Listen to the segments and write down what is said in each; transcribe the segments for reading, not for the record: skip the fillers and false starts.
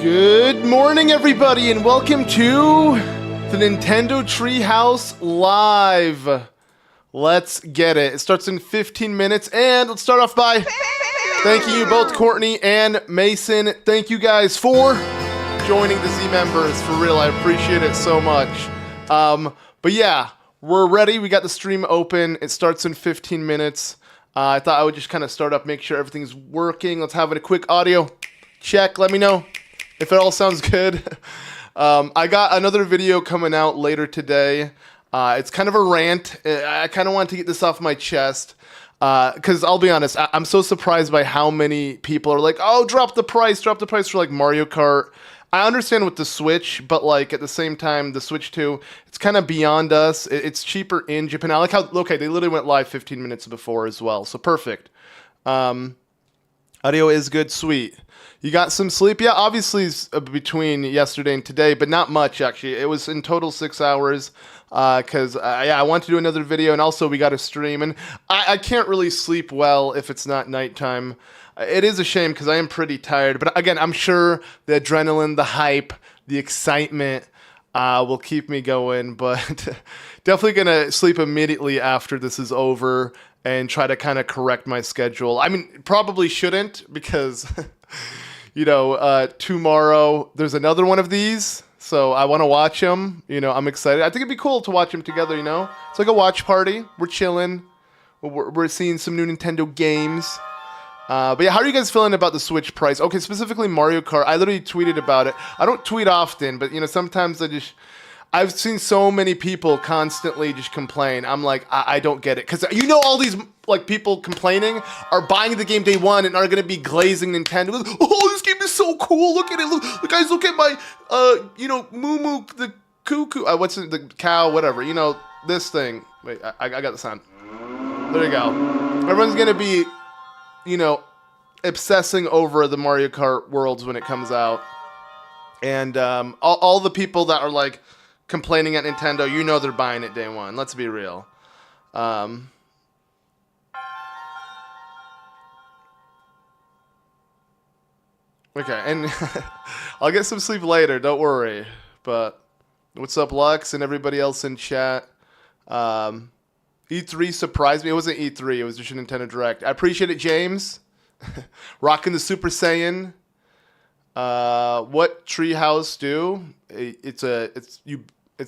Good morning, everybody, and welcome to the Nintendo Treehouse Live. Let's get it. It starts in 15 minutes, and let's start off by thanking you both, Courtney and Mason. Thank you guys for joining the Z members. For real, I appreciate it so much. But yeah, we're ready. We got the stream open. It starts in 15 minutes. I thought I would just kind of start up, make sure everything's working. Let's have a quick audio check. Let me know if it all sounds good. I got another video coming out later today. It's kind of a rant. I kind of want to get this off my chest. Because I'll be honest, I'm so surprised by how many people are like, oh, drop the price for like Mario Kart. I understand with the Switch, but like at the same time, the Switch 2, it's kind of beyond us. It's cheaper in Japan. I like how, okay, they literally went live 15 minutes before as well. So perfect. Audio is good, sweet. You got some sleep? Yeah, obviously between yesterday and today, but not much actually. It was in total 6 hours because I want to do another video, and also we got a stream, and I can't really sleep well if it's not nighttime. It is a shame because I am pretty tired, but again, I'm sure the adrenaline, the hype, the excitement will keep me going, but definitely going to sleep immediately after this is over and try to kind of correct my schedule. I mean, probably shouldn't because, you know, tomorrow there's another one of these, so I want to watch them. You know, I'm excited. I think it'd be cool to watch them together, you know? It's like a watch party. We're chilling. We're seeing some new Nintendo games. But yeah, how are you guys feeling about the Switch price? Okay, specifically Mario Kart. I literally tweeted about it. I don't tweet often, but you know, sometimes I've seen so many people constantly just complain. I'm like, I don't get it. Because you know all these like people complaining are buying the game day one and are going to be glazing Nintendo. Oh, this game is so cool. Look at it. Look, guys, look at my, you know, Moo the cuckoo. What's it? The cow, whatever. You know, this thing. Wait, I got the sound. There you go. Everyone's going to be, you know, obsessing over the Mario Kart Worlds when it comes out. And all the people that are like complaining at Nintendo, you know they're buying it day one. Let's be real. Okay, and I'll get some sleep later, don't worry. But what's up, Lux, and everybody else in chat? E3 surprised me. It wasn't E3, it was just a Nintendo Direct. I appreciate it, James. Rocking the Super Saiyan. What Treehouse do? It's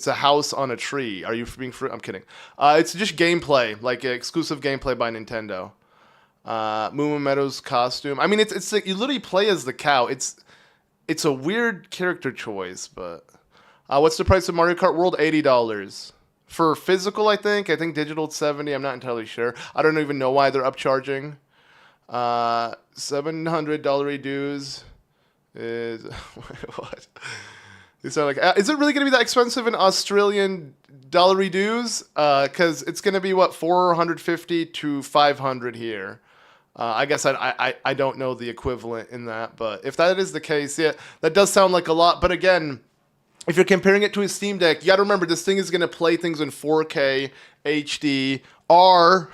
a house on a tree. Are you being free? I'm kidding. It's just gameplay, like exclusive gameplay by Nintendo. Moo Meadows costume. I mean, it's like you literally play as the cow. It's a weird character choice, but what's the price of Mario Kart World? $80 for physical. I think digital it's $70. I'm not entirely sure. I don't even know why they're upcharging. $700 dues is what? These are like, is it really going to be that expensive in Australian dollar dues? Because it's going to be what, 450 to 500 here. I guess I don't know the equivalent in that, but if that is the case, yeah, that does sound like a lot. But again, if you're comparing it to a Steam Deck, you got to remember this thing is going to play things in 4K, HD, R,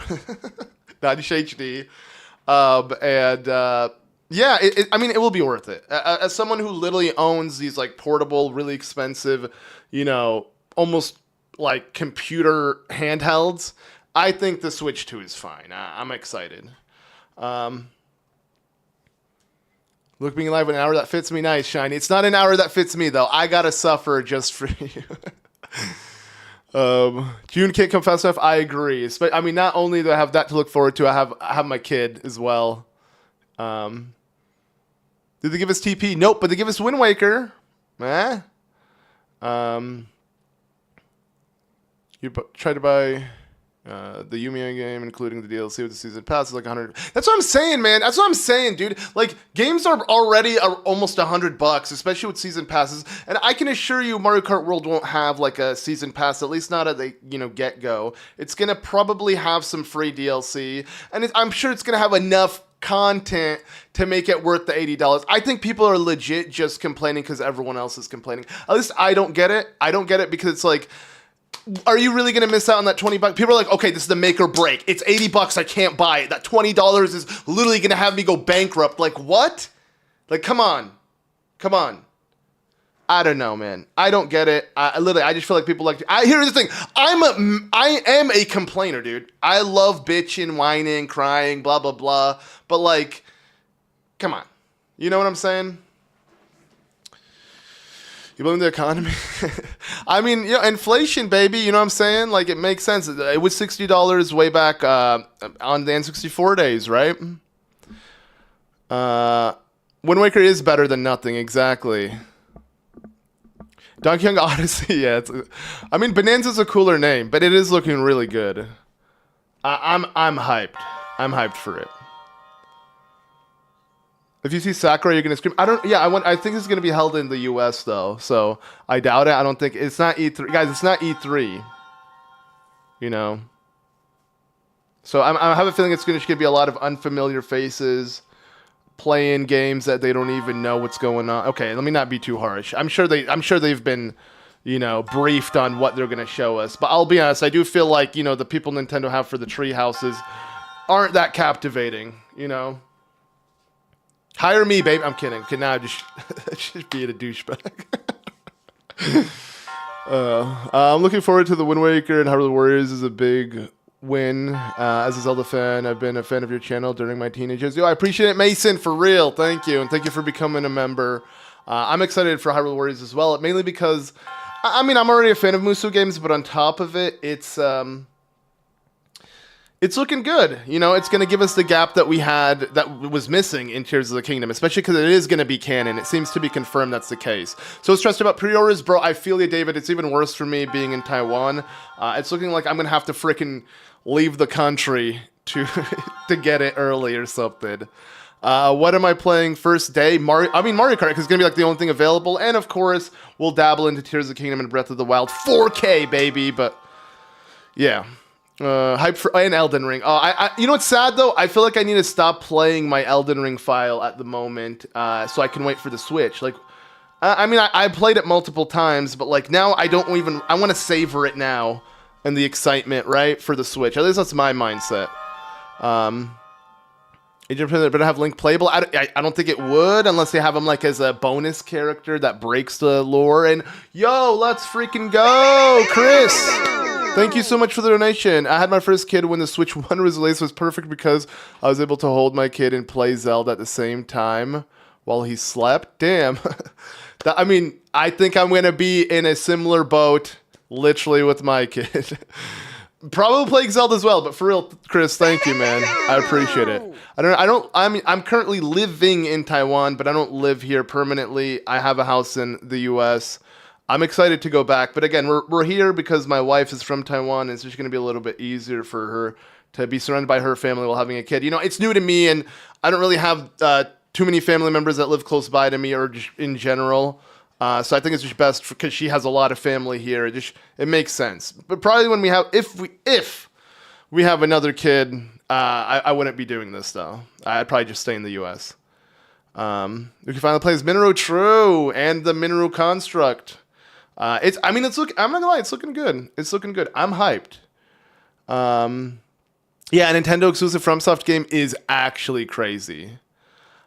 not just HD. Yeah, I mean, it will be worth it. As someone who literally owns these like portable, really expensive, you know, almost like computer handhelds, I think the Switch 2 is fine. I'm excited. Look, being live an hour that fits me. Nice, Shiny. It's not an hour that fits me though. I gotta suffer just for you. June can't come fast enough. I agree. I mean, not only do I have that to look forward to, I have my kid as well. Did they give us TP? Nope, but they give us Wind Waker. You try to buy the Yumiya game, including the DLC with the season pass, is like 100. That's what I'm saying, man. That's what I'm saying, dude. Like, games are already almost $100, especially with season passes. And I can assure you, Mario Kart World won't have like a season pass, at least not at the get-go. It's gonna probably have some free DLC, and I'm sure it's gonna have enough content to make it worth the $80. I think people are legit just complaining because everyone else is complaining. At least I don't get it. I don't get it because it's like, are you really going to miss out on that $20? People are like, okay, this is the make or break. It's $80. I can't buy it. That $20 is literally going to have me go bankrupt. Like, what? Like, come on. Come on. I don't know, man. I don't get it. I just feel like people like. Here's the thing. I am a complainer, dude. I love bitching, whining, crying, blah blah blah. But like, come on, you know what I'm saying? You blame the economy? I mean, you know, inflation, baby. You know what I'm saying? Like, it makes sense. It was $60 way back on the N64 days, right? Wind Waker is better than nothing, exactly. Donkey Kong Odyssey, yeah. I mean, Bonanza's a cooler name, but it is looking really good. I'm hyped. I'm hyped for it. If you see Sakurai, you're gonna scream. I think it's gonna be held in the U.S. though, so I doubt it. I don't think it's not E3, guys. It's not E3. You know. So I have a feeling it's gonna be a lot of unfamiliar faces playing games that they don't even know what's going on. Okay, let me not be too harsh. I'm sure they've been, you know, briefed on what they're gonna show us. But I'll be honest, I do feel like, you know, the people Nintendo have for the Treehouses aren't that captivating. You know. Hire me, babe. I'm kidding. Okay, now just being a douchebag. I'm looking forward to the Wind Waker, and Hyrule Warriors is a big win. As a Zelda fan, I've been a fan of your channel during my teenage years. Yo, I appreciate it, Mason, for real. Thank you, and thank you for becoming a member. I'm excited for Hyrule Warriors as well, mainly because, I mean, I'm already a fan of Musou games, but on top of it, it's looking good. You know, it's going to give us the gap that we had that was missing in Tears of the Kingdom, especially because it is going to be canon. It seems to be confirmed that's the case. So stressed about pre-orders, bro. I feel you, David. It's even worse for me being in Taiwan. It's looking like I'm going to have to freaking leave the country to to get it early or something. What am I playing first day? Mario Kart, because it's going to be like the only thing available. And of course, we'll dabble into Tears of the Kingdom and Breath of the Wild. 4K, baby. But yeah. Hype for and Elden Ring. You know what's sad though? I feel like I need to stop playing my Elden Ring file at the moment, so I can wait for the Switch. Like, I mean, I played it multiple times, but like now I want to savor it now and the excitement, right, for the Switch. At least that's my mindset. Agent better have Link playable. I don't think it would unless they have him like as a bonus character that breaks the lore. And yo, let's freaking go, Chris. Thank you so much for the donation. I had my first kid when the Switch 1 was released. It was perfect because I was able to hold my kid and play Zelda at the same time while he slept. Damn. I mean, I think I'm going to be in a similar boat literally with my kid. Probably playing Zelda as well, but for real, Chris, thank you, man. I appreciate it. I mean, I'm currently living in Taiwan, but I don't live here permanently. I have a house in the U.S. I'm excited to go back, but again, we're here because my wife is from Taiwan, and it's just going to be a little bit easier for her to be surrounded by her family while having a kid. You know, it's new to me, and I don't really have too many family members that live close by to me, or just in general. So I think it's just best because she has a lot of family here. It makes sense. But probably when if we have another kid, I wouldn't be doing this though. I'd probably just stay in the U.S. We can finally play as Mineru True and the Mineru Construct. I'm not gonna lie, it's looking good. It's looking good. I'm hyped. Yeah, a Nintendo exclusive FromSoft game is actually crazy.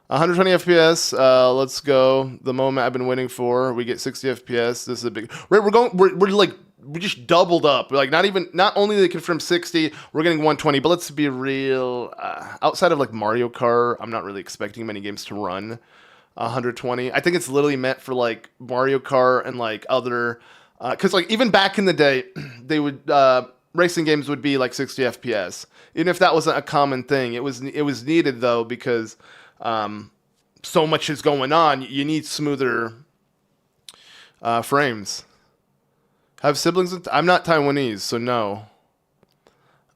120 FPS. Let's go. The moment I've been waiting for. We get 60 FPS. This is a big. We just doubled up. Not only did they confirm 60, we're getting 120. But let's be real. Outside of like Mario Kart, I'm not really expecting many games to run 120. I think it's literally meant for like Mario Kart and like other. Because like even back in the day, they would racing games would be like 60 FPS. Even if that wasn't a common thing, it was needed though because. So much is going on. You need smoother frames. Have siblings? I'm not Taiwanese, so no.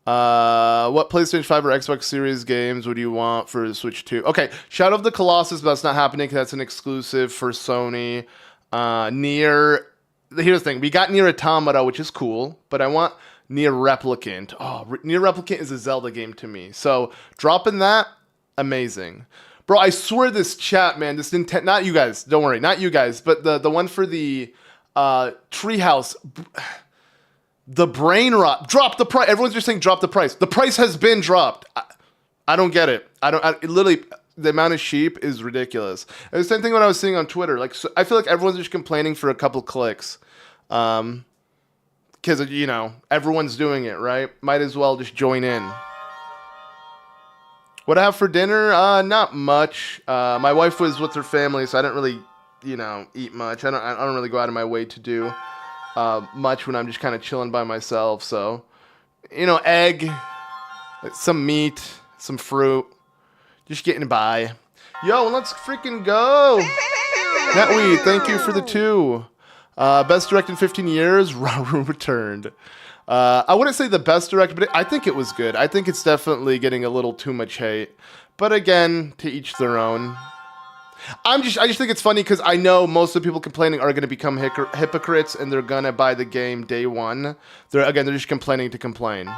What PlayStation 5 or Xbox Series games would you want for the Switch 2? Okay, Shadow of the Colossus, but that's not happening because that's an exclusive for Sony. Here's the thing. We got Nier Automata, which is cool, but I want Nier Replicant. Oh, Nier Replicant is a Zelda game to me. So dropping that, amazing. Bro, I swear this chat, man, this Nintendo, not you guys, don't worry, not you guys, but the one for the Treehouse, the brain rot, drop the price. Everyone's just saying drop the price. The price has been dropped. I don't get it. Literally, the amount of sheep is ridiculous. And the same thing when I was seeing on Twitter. Like, so I feel like everyone's just complaining for a couple clicks. Because, you know, everyone's doing it, right? Might as well just join in. What I have for dinner? Not much. My wife was with her family, so I didn't really, you know, eat much. I don't really go out of my way to do much when I'm just kind of chilling by myself. So, you know, egg, some meat, some fruit, just getting by. Yo, let's freaking go. Netweed, thank you for the 2. Best direct in 15 years, Raru returned. I wouldn't say the best direct, but I think it was good. I think it's definitely getting a little too much hate. But again, to each their own. I just think it's funny because I know most of the people complaining are going to become hypocrites and they're going to buy the game day one. They're just complaining to complain.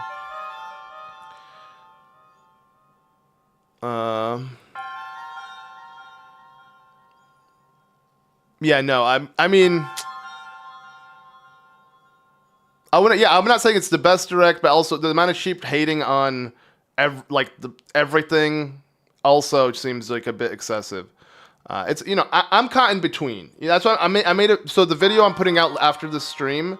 Yeah, no, I mean, I'm not saying it's the best direct, but also the amount of sheep hating on everything also seems like a bit excessive. It's, you know, I'm caught in between. Yeah, that's why I made it. So the video I'm putting out after the stream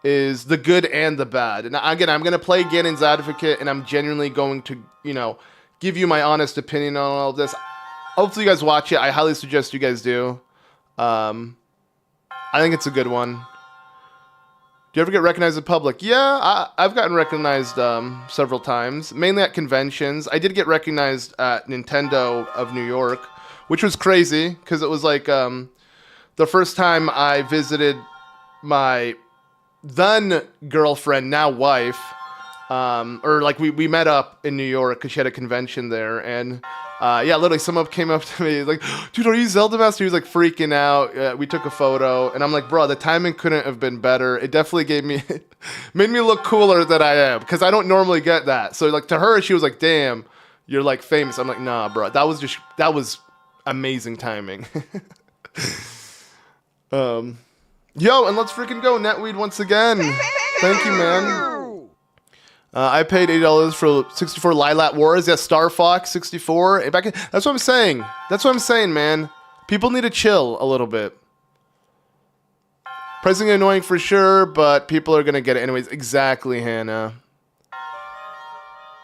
is the good and the bad. And again, I'm going to play Ganon's advocate, and I'm genuinely going to, you know, give you my honest opinion on all of this. Hopefully you guys watch it. I highly suggest you guys do. I think it's a good one. Do you ever get recognized in public? Yeah, I've gotten recognized several times, mainly at conventions. I did get recognized at Nintendo of New York, which was crazy because it was like the first time I visited my then girlfriend, now wife, or like we met up in New York because she had a convention there, and yeah, literally someone came up to me like, dude, are you Zelda Master? He was like freaking out. We took a photo, and I'm like, bro, the timing couldn't have been better. It definitely made me look cooler than I am because I don't normally get that. So like to her, she was like, damn, you're like famous. I'm like, nah, bro, that was amazing timing. Yo, and let's freaking go, Netweed, once again. Thank you, man. I paid $80 for 64 Lilac Wars. Yeah, Star Fox 64. That's what I'm saying. That's what I'm saying, man. People need to chill a little bit. Pricing annoying for sure, but people are gonna get it anyways. Exactly, Hannah.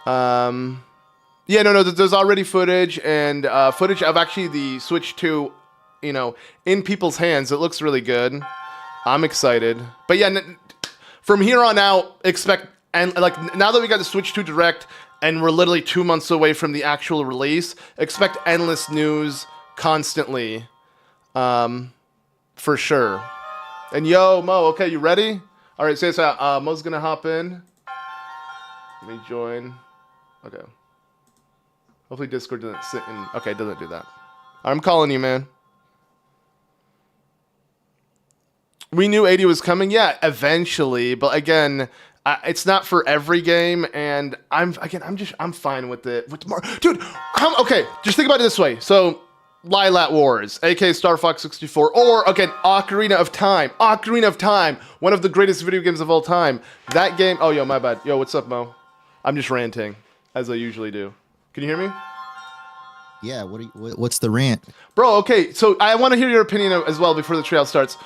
Yeah, no, there's already footage and footage of actually the Switch 2, you know, in people's hands. It looks really good. I'm excited. But yeah, from here on out, expect, and like now that we got the Switch 2 Direct and we're literally 2 months away from the actual release, expect endless news constantly, for sure. And yo, Mo, okay, you ready? All right, so Mo's gonna hop in. Let me join. Okay. Hopefully Discord doesn't sit in. Okay, it doesn't do that. I'm calling you, man. We knew 80 was coming, yeah, eventually, but again, it's not for every game, and I'm fine with it. Dude, okay, just think about it this way. So, Lilac Wars, aka Star Fox 64, or again, Ocarina of Time, one of the greatest video games of all time. That game. Oh, yo, my bad. Yo, what's up, Mo? I'm just ranting, as I usually do. Can you hear me? Yeah. What's the rant, bro? Okay, so I want to hear your opinion as well before the Treehouse starts.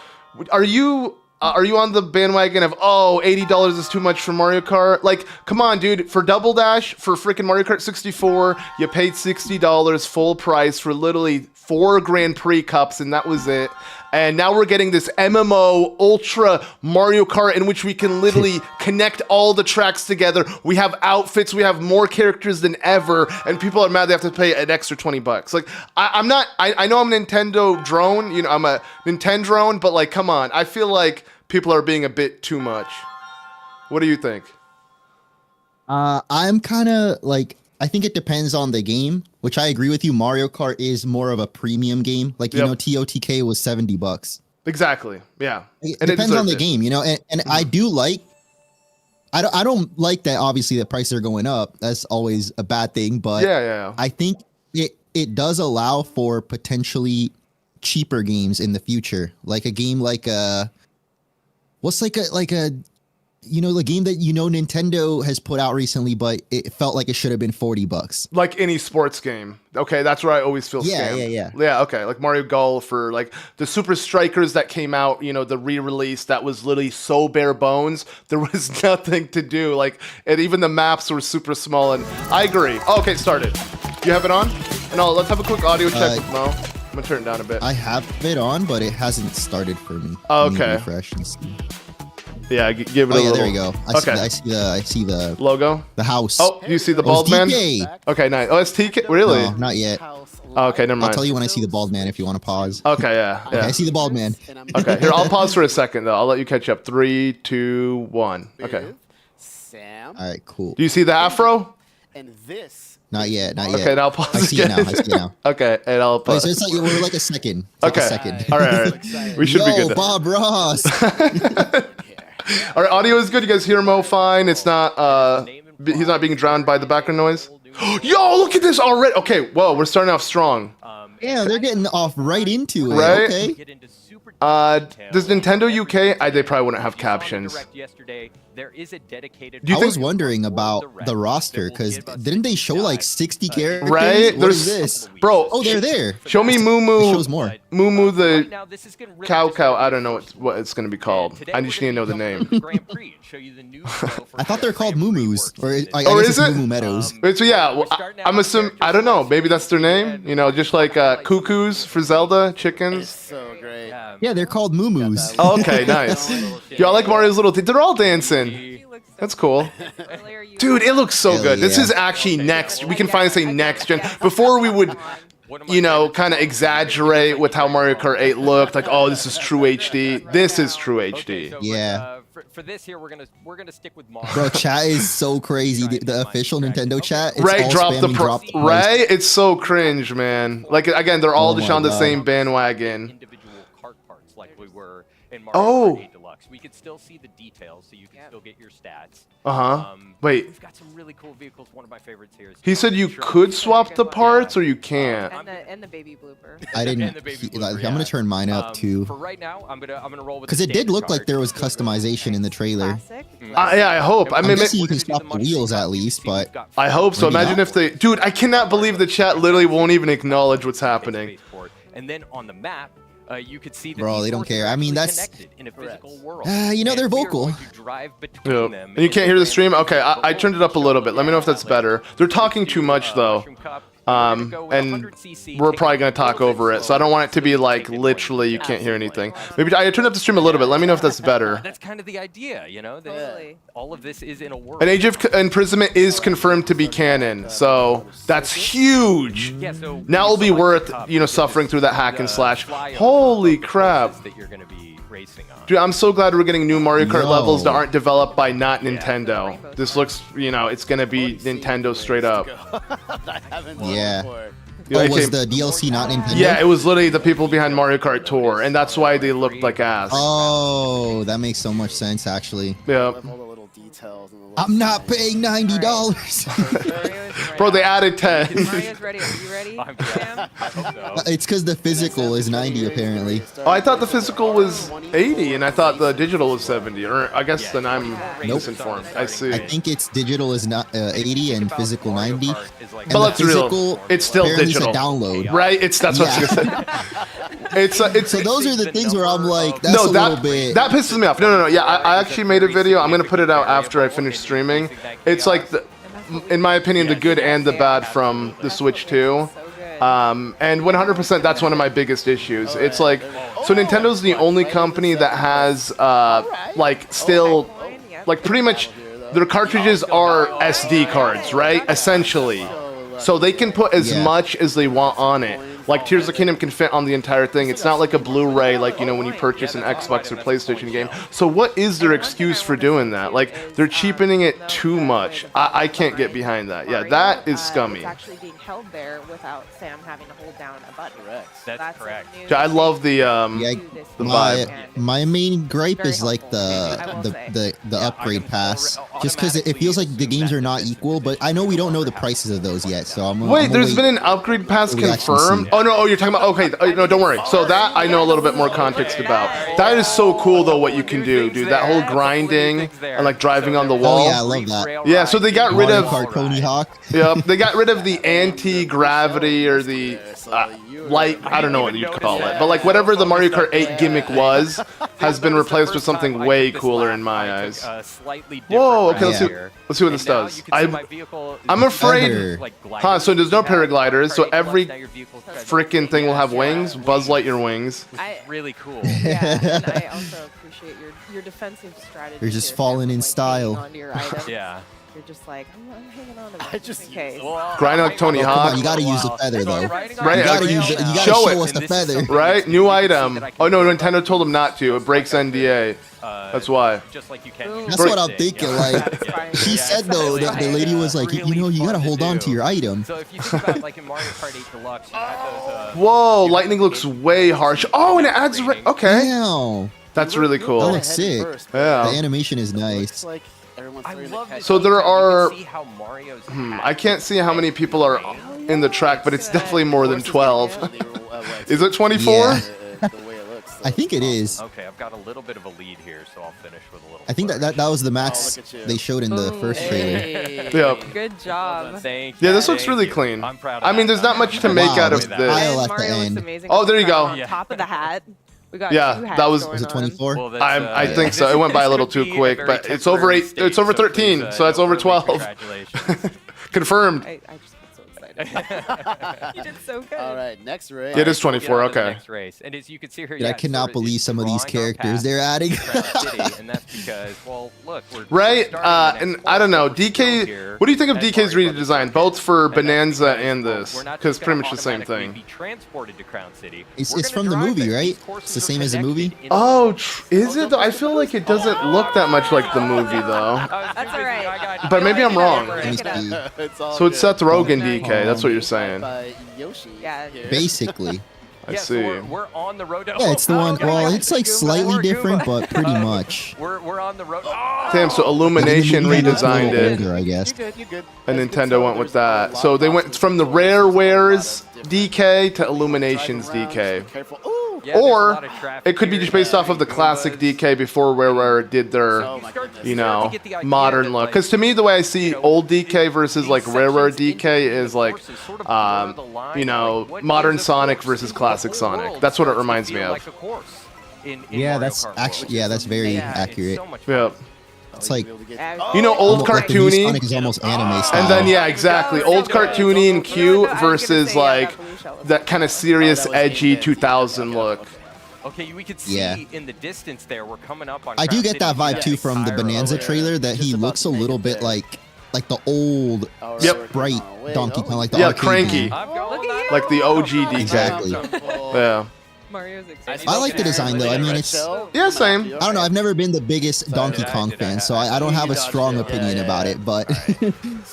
Are you on the bandwagon of, oh, $80 is too much for Mario Kart? Like, come on, dude. For Double Dash, for freaking Mario Kart 64, you paid $60 full price for literally 4 Grand Prix cups, and that was it. And now we're getting this MMO Ultra Mario Kart in which we can literally connect all the tracks together. We have outfits, we have more characters than ever, and people are mad they have to pay an extra $20. Like, I know I'm a Nintendo drone, you know, I'm a Nintendo drone, but like, come on. I feel like people are being a bit too much. What do you think? I'm kind of like, I think it depends on the game, which I agree with you. Mario Kart is more of a premium game. Like, you know, TOTK was $70. Exactly. Yeah. It depends on the game, you know, and I do like, I don't like that obviously the prices are going up. That's always a bad thing, but yeah. I think it does allow for potentially cheaper games in the future. Like a game like what's like a the game that Nintendo has put out recently, but it felt like it should have been $40. Like any sports game. Okay, that's where I always feel scammed. Yeah, okay. Like Mario Golf or like the Super Strikers that came out, the re-release that was literally so bare bones. There was nothing to do. Like, and even the maps were super small. And I agree. Oh, okay, started. You have it on? No, let's have a quick audio check with Mo. I'm gonna turn it down a bit. I have it on, but it hasn't started for me. Oh, Let me okay. refresh and see. Yeah, give it a little. There you go. I see the logo. The house. Oh, you see the bald man? Okay, nice. Oh, it's TK. Really? No, not yet. Oh, okay, never mind. I'll tell you when I see the bald man if you want to pause. Okay, yeah. Okay, I see the bald man. Okay, here, I'll pause for a second though. I'll let you catch up. 3, 2, 1. Okay. Sam. All right, cool. Do you see the afro? And this. Not yet. Okay, now I'll pause. I see it now. Okay, and I'll pause. Okay, so it's like we're like a second. Okay. Like a second. All right. We should be good. Bob Ross. All right, audio is good. You guys hear Mo fine. It's not. He's not being drowned by the background noise. Yo, look at this already. Okay, whoa, we're starting off strong. Yeah, they're getting off right into it. Right? Okay. Does Nintendo UK? They probably wouldn't have captions. I was wondering about the roster because didn't they show like 60 characters? Right? What is this, bro? Oh, they're there. Show me Moo Moo. It shows more. Moo Moo the cow. I don't know what it's gonna be called. I just need to know the name. I thought they're called Moo Moos, or I Oh, guess is it's it? Moo Moo Meadows. So yeah, well, I'm assuming. I don't know. Maybe that's their name. Just like cuckoos for Zelda, chickens. So great. Yeah, they're called Moo Moos. Oh, okay, nice. Yo, I like Mario's little. They're all dancing. That's cool. Dude, it looks so Hell good. This yeah. is actually next. We can finally say next gen. Before we would, kind of exaggerate with how Mario Kart 8 looked. Like, oh, this is true HD. This is true HD. Yeah. For this here, we're gonna stick with Mario. Bro, chat is so crazy. The official Nintendo chat. It's Right, all drop the spamming drop right. It's so cringe, man. Like again, they're all Oh just my on the God. same bandwagon. Individual cart parts like we were in Oh. Mario Kart 8 Deluxe. We could still see the details, so you can still get your stats. Wait. We've got some really cool vehicles. One of my favorites here is. He said you could swap the parts or you can't. And the baby blooper. I didn't. And the baby blooper, I'm gonna turn mine up too. For right now, I'm gonna roll with. Because the it did standard look like card. there was customization in the trailer. Classic. Yeah, I hope. I I'm mean, guessing you We're can gonna do swap the the much wheels smoother at least, See, we've but got I hope so. Maybe Imagine not. if they, dude. I cannot believe the chat literally won't even acknowledge what's happening. spaceport. And then on the map, you could see that Bro, these they don't forces care. are I mean, actually that's- connected in a physical world. they're And we are vocal. going to drive between Yeah. them And you can't hear the stream? Okay, I turned it up a little bit. Let me know if that's better. They're talking too much though. And we're probably gonna talk over it, so I don't want it to be like literally you can't hear anything. Maybe I turned up the stream a little bit. Let me know if that's better. That's kind of the idea, that Totally. all of this is in a world. An Age of Imprisonment is confirmed to be canon, so that's huge. Yeah, so Now it'll be select worth, the cup, suffering through that hack and the slash. fly Holy over crap. courses that you're gonna be racing on. Dude, I'm so glad we're getting new Mario Kart Yo. levels that aren't developed by not Nintendo. This looks, it's gonna be Nintendo straight up. I haven't done Yeah. before. Dude, I Oh, was came- the DLC not Nintendo? Yeah, it was literally the people behind Mario Kart Tour, and that's why they looked like ass. Oh, that makes so much sense actually. Yeah. Love all the little details. And the I'm not paying $90. Bro, they added 10. Mario's ready. Are you ready, Sam? I hope so. It's because the physical is 90 apparently. Oh, I thought the physical was 80, and I thought the digital was 70. Or I guess then I'm misinformed. I see. I think it's digital is not 80 and physical 90. And But the let's be real, physical it's still apparently is a digital. download. Right? That's what I was gonna say. It's So those are the things where I'm like, that's no, a little that bit. that pisses me off. No. Yeah, I actually made a video. I'm gonna put it out after I finish streaming. It's like in my opinion, the good and the bad from the Switch 2. And 100%, that's one of my biggest issues. It's like, so Nintendo's the only company that has, like, still, like, pretty much, their cartridges are SD cards, right? Essentially. So they can put as Yeah. much as they want on it. Like, Tears of the Kingdom can fit on the entire thing. It's not like a Blu-ray, like, when you purchase an Xbox or PlayStation game. So what is their excuse for doing that? Like, they're cheapening it too much. I can't get behind that. Yeah, that is scummy. It's actually being held there without Sam having to hold down a button. Correct. So That's a correct. new I love the Yeah, to this the game, my and my main gripe very is like helpful, I will say. the Yeah, upgrade items pass, will just because it feels like the automatically games are assume not that equal. But I know we don't know the prices of those yet, so I'm Wait, I'm there's wait. been an upgrade pass We actually confirmed? see. Oh no, oh you're talking about okay, no, don't worry. So that I know a little bit more context about. That is so cool though what you can do, dude. That whole grinding and like driving on the Oh wall. yeah, I love that. Yeah, so they got rid Mario of Kart Tony Hawk. Yep, they got rid of the anti-gravity or the light, I don't know what you'd call it, but like whatever the Mario Kart 8 gimmick was, has been replaced with something way cooler in my eyes. Whoa, okay, let's see what this does. I'm afraid, huh, so there's no paragliders, so every freaking thing will have wings, Buzz Lightyear wings. Really cool. Yeah, and I also appreciate your defensive strategy. You're just here, falling Sam, in like, style. hanging onto your items. Yeah. You're just like, I'm hanging on to this I just just in case. Grinding like Tony Oh, come Hawk. on, you gotta use the feather though. Right, You gotta use it. You gotta Show show it. us the feather. Right? New item. Oh no, Nintendo told him not to. It breaks NDA. That's why. Just like you can. Boom. That's what I'm thinking. Like Satisfying. she said though, that the lady was like, you know, you gotta hold on to your item. So if you think about like in Mario Kart 8 Deluxe, you had those. Whoa, lightning looks way harsh. Oh, and it adds okay. Damn, That's really that cool. looks sick. The Yeah. animation is nice. Looks like everyone's I throwing the love catch. this. So there are- You can see how Mario's I can't see how many people are in the track, but it's definitely more than 12. Is it 24? Yeah. The way it looks. I think it is. Okay, I've got a little bit of a lead here, so I'll finish with a little. I think that was the max Oh, look at you. they showed in the first trailer. Hey. Yep. Good job. Thank you. Yeah, this looks thank really you. clean. I'm proud of I mean, that. there's not much to make Wow, out of this this. tile at the Mario looks end. amazing. Oh, there you go. On top of the hat. We got Yeah, two hats that was- going Was it on. 24? Well, that's, I think this so. It went by a little could too be quick, very but it's over temporary 8. It's state, over so 13, please, so that's over early 12. Congratulations. Confirmed. I just got so excited. You did so good. All right, next race. It is 24. Get on to the Okay. next race. And as you can see here, Dude, I yeah, it's cannot sort of- believe it's some of these drawing our characters path they're adding. to Crown City, and that's because, well, look, we're Right? starting the next And course I don't know. over DK. here What do you think of at DK's Mario Brothers redesign, both for And that's Bonanza because, and well, this? we're not Because just pretty gonna much the same automatically thing. be transported to Crown City. It's We're from gonna the drive movie, it. right? These It's courses the are same as the connected movie? in- Oh, is it? I feel like it doesn't look that much like the movie, though. That's all right. But maybe I'm wrong. Let me Pick it up. see. It's all So it's good. Seth Rogen Nice. DK. That's what you're saying. By Yoshi Yeah. here. Basically. I Yeah, see. so we're on the road. Yeah, it's the one. Oh, Well, God. it's like Goomba. slightly Or different, Goomba. but pretty much. We're on the road. Oh! Damn, so Illumination Maybe it's a little redesigned it. older, I guess. You good? You good? And That's good. Nintendo So went with there's a that. lot So of they went options from the for choices. Rare There's a lot Wares of different- DK to driving Illuminations around, DK. just be careful. Ooh. Yeah, there's a Or lot of traffic it could be here. just based off of the classic DK before Rare did their, Oh my goodness. you know, get the idea modern that, look. like, Because to me, the way I see you know, old DK versus these like Rare sections DK into is the like, courses sort of blur the line you of, know, like, what modern is a Sonic course? versus The classic whole Sonic. world That's what it starts to reminds me feel of. like a course in Yeah, Mario that's Kart World. actually that's very Yeah, it's accurate. So much Yeah. fun. It's like You know, old almost like the new cartoony. Sonic is almost anime style. And then yeah, exactly. Go, Old go, go. cartoony and No, cute I was gonna versus say, yeah, like that blue shell was that kind of cool. serious, Oh, that was edgy game 2000 dancing. look. Okay, we could see Yeah. in the distance there. We're coming up on. I do Crown get that City. vibe too from the Pyro Bonanza there. trailer that Just he about looks to a make little it bit there. like the old Yep. bright Donkey Kong, like the Yeah, arcade cranky. game. I'm going Look at you. Like the OG DK. Exactly. Yeah. Mario's excited. I like the design though. I mean, it's Yeah, same. I don't know. I've never been the biggest Donkey did I- Kong did I- fan, so I don't have a strong Yeah, opinion yeah, about yeah. it. But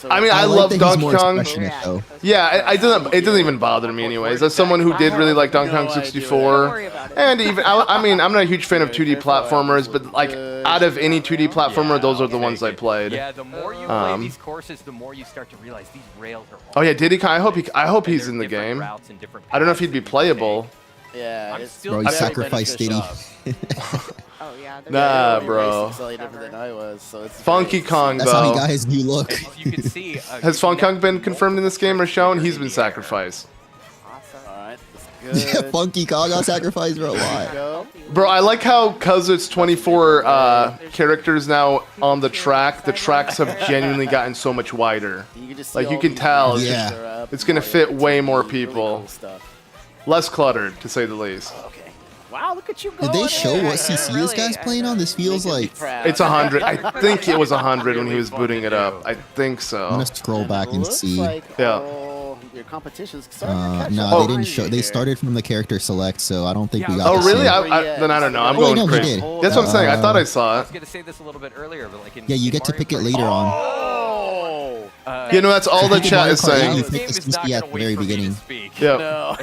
I mean, I like love that he's Donkey more Kong. expressionate, though. Yeah, it doesn't even bother me anyways. As someone who did really like Donkey Kong Don't 64, worry about it. and even I mean, I'm not a huge fan of 2D platformers, but like out of any 2D platformer, those are the ones I played. Yeah, the more you play Um, these courses, the more you start to realize these rails are. Oh yeah, Diddy Kong. I hope and he's they're in the different game. routes and different I don't know if paths he'd be that you playable. Yeah, I'm it's still Bro, you very sacrificed beneficial. Diddy. Oh yeah. they're Nah, really bro. racing Slightly different forever. than I was, so it's Funky great. Kong That's how he though. got his new look. take. As you can see, Has Funky Kong been confirmed in this game or shown? He's been sacrificed. Awesome. All right, that's good. Yeah, Funky Kong got sacrificed, bro. Why? Go. Bro, I like how, cause it's 24 characters now on the track, the tracks have genuinely gotten so much wider. You can just Like, see you all can these tell pictures it's- are up, it's gonna Mario fit way Kart, more really people. cool stuff. Less cluttered, to say the least. Okay. Wow, look at you Did going they show in. what CC this guy's playing on? This feels like. It's 100. I think it was 100 when he was booting it up. I think I'm so. gonna scroll back and Looks see. like Yeah. all your competition's starting to catch No, up they Oh. didn't on show. you They here. started from the character select, so I don't think we Yeah, got. Oh to really? see. Then I don't know. I'm Oh, wait, going no, he crazy. did. That's what I'm saying. I thought I saw I it. was gonna say this a little bit earlier, but like in Yeah, you in get to Mario pick it Kart- later on. Oh! You know, that's all the People chat Mario is Kart saying. you This pick game the is not CC at gonna the wait very for me to beginning. speak. Yep. No.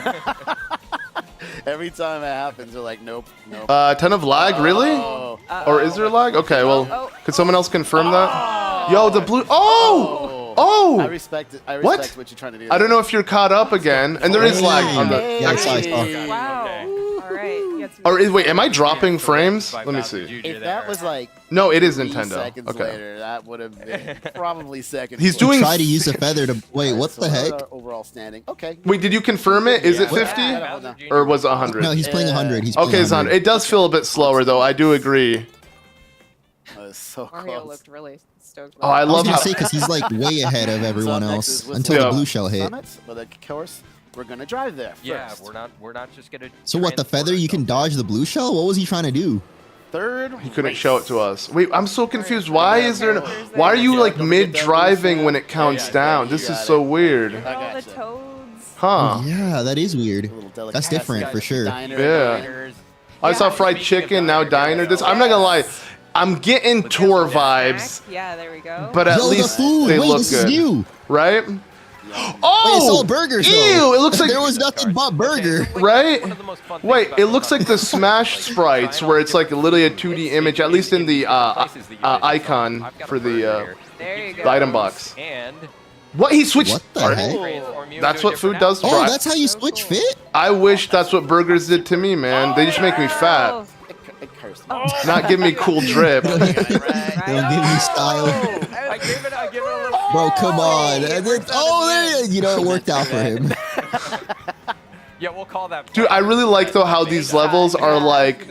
Every time it happens, they're like, nope, nope. Ton of lag, really? Oh. Or is there lag? Okay, well, Oh. could someone else confirm that? Yo, the blue. Oh! Oh! I respect it. I What? respect what you're trying to do. I don't know if you're caught up again, and there is lag on the. Yeah, I saw. Hey. Wow. Okay. All right. You got some Or good wait, am I dropping Yeah, frames? correct. Let me 5,000 see. juju If that there. was like No, it is 3 Nintendo. seconds Okay. later, that would have been probably second. He's place. doing- Try to use the feather to. Wait, what So the what's heck? our overall standing? Okay. Wait, did you confirm it? Is it Yeah. 50? Yeah. Or was it 100? No, he's playing 100. He's playing Okay, it's 100. 100. It does feel a bit slower, though. I do agree. That was so Mario close. looked really stoked. Oh, I I was love gonna how. say because he's like way ahead of everyone So next else is with until Yeah. the blue shell hit. Summits, but of course, we're gonna drive there Yeah, first. we're not just gonna. So what? The feather you can dodge the blue shell? What was he trying to do? Third. He couldn't show it to us. Wait, I'm so confused. Why is there? Why are you like mid-driving when it counts Yeah, down? you This is got so it. weird. Look at all the gotcha. toads. Huh? Yeah, that is weird. A little delicate. That's different for sure. Diner, Yeah. diner. I saw fried chicken, now diner. This. I'm not gonna lie. I'm getting tour vibes, Yeah, there we go. but at Yo, the least food. they Wait, look this is good, new. right? Wait, it's Oh, all burgers. ew! Though. It looks like there was nothing but burger. Right? One of the most fun things Wait, about it the looks like the Buffalo Smash like, sprites, trying where all it's like different literally a foods. 2D It's image, at least in the places that you visit. icon I've got for a the burger here. There you Gives go. the item box. And What he switched? What the Pardon? heck? transform you That's into a what food different does to outfit. Oh, Bri- that's how you switch fit? I wish that's what burgers did to me, man. They just make me fat, Oh, It cursed. not give me cool drip. They don't give me style. I give it a little. Bro, come on. Hey, And it then- worked out oh, in the there end. you go. It worked out for him. Yeah, we'll call that. Dude, I really like though how these levels are like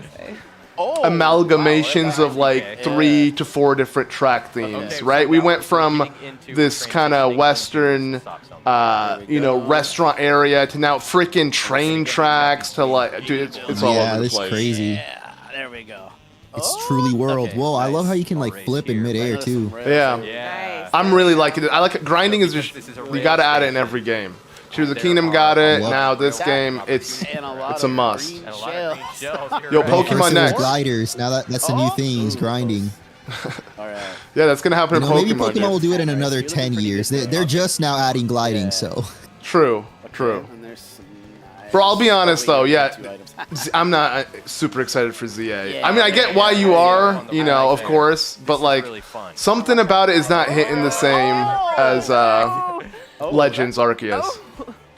Oh, amalgamations wow, of like 3 to 4 different track themes, Okay, so right? We now went we're from getting into this kind of transitioning western, into stop something. you know, restaurant area to now freaking train tracks to like, dude, it's all Yeah, over the this is place. crazy. Yeah, there we go. It's truly world. okay, Whoa, I love nice. how you can like Race flip in here. midair too. Yeah. Yeah. Nice. I'm really liking it. I like it. Grinding is just, This is a you race gotta add it in game. every game. Tears of the Kingdom got it. Love Now this That- game, it's And a lot it's a of must. green And a lot of green shells. shells. You're Yo, right. Pokemon First it was next. gliders. Now that's the new thing. Is grinding. All right. Yeah, that's gonna happen You in know, maybe Pokemon. Pokemon will dude. do it in another 10 years. They're just now adding gliding, Yeah. so. True, true. And there's some nice- Bro, I'll be honest though, yeah. Two items. I'm not super excited for ZA. Yeah. I mean, I get why you are, you know, of course, but This is like really fun. something about it is not hitting the same as Oh, Legends Arceus.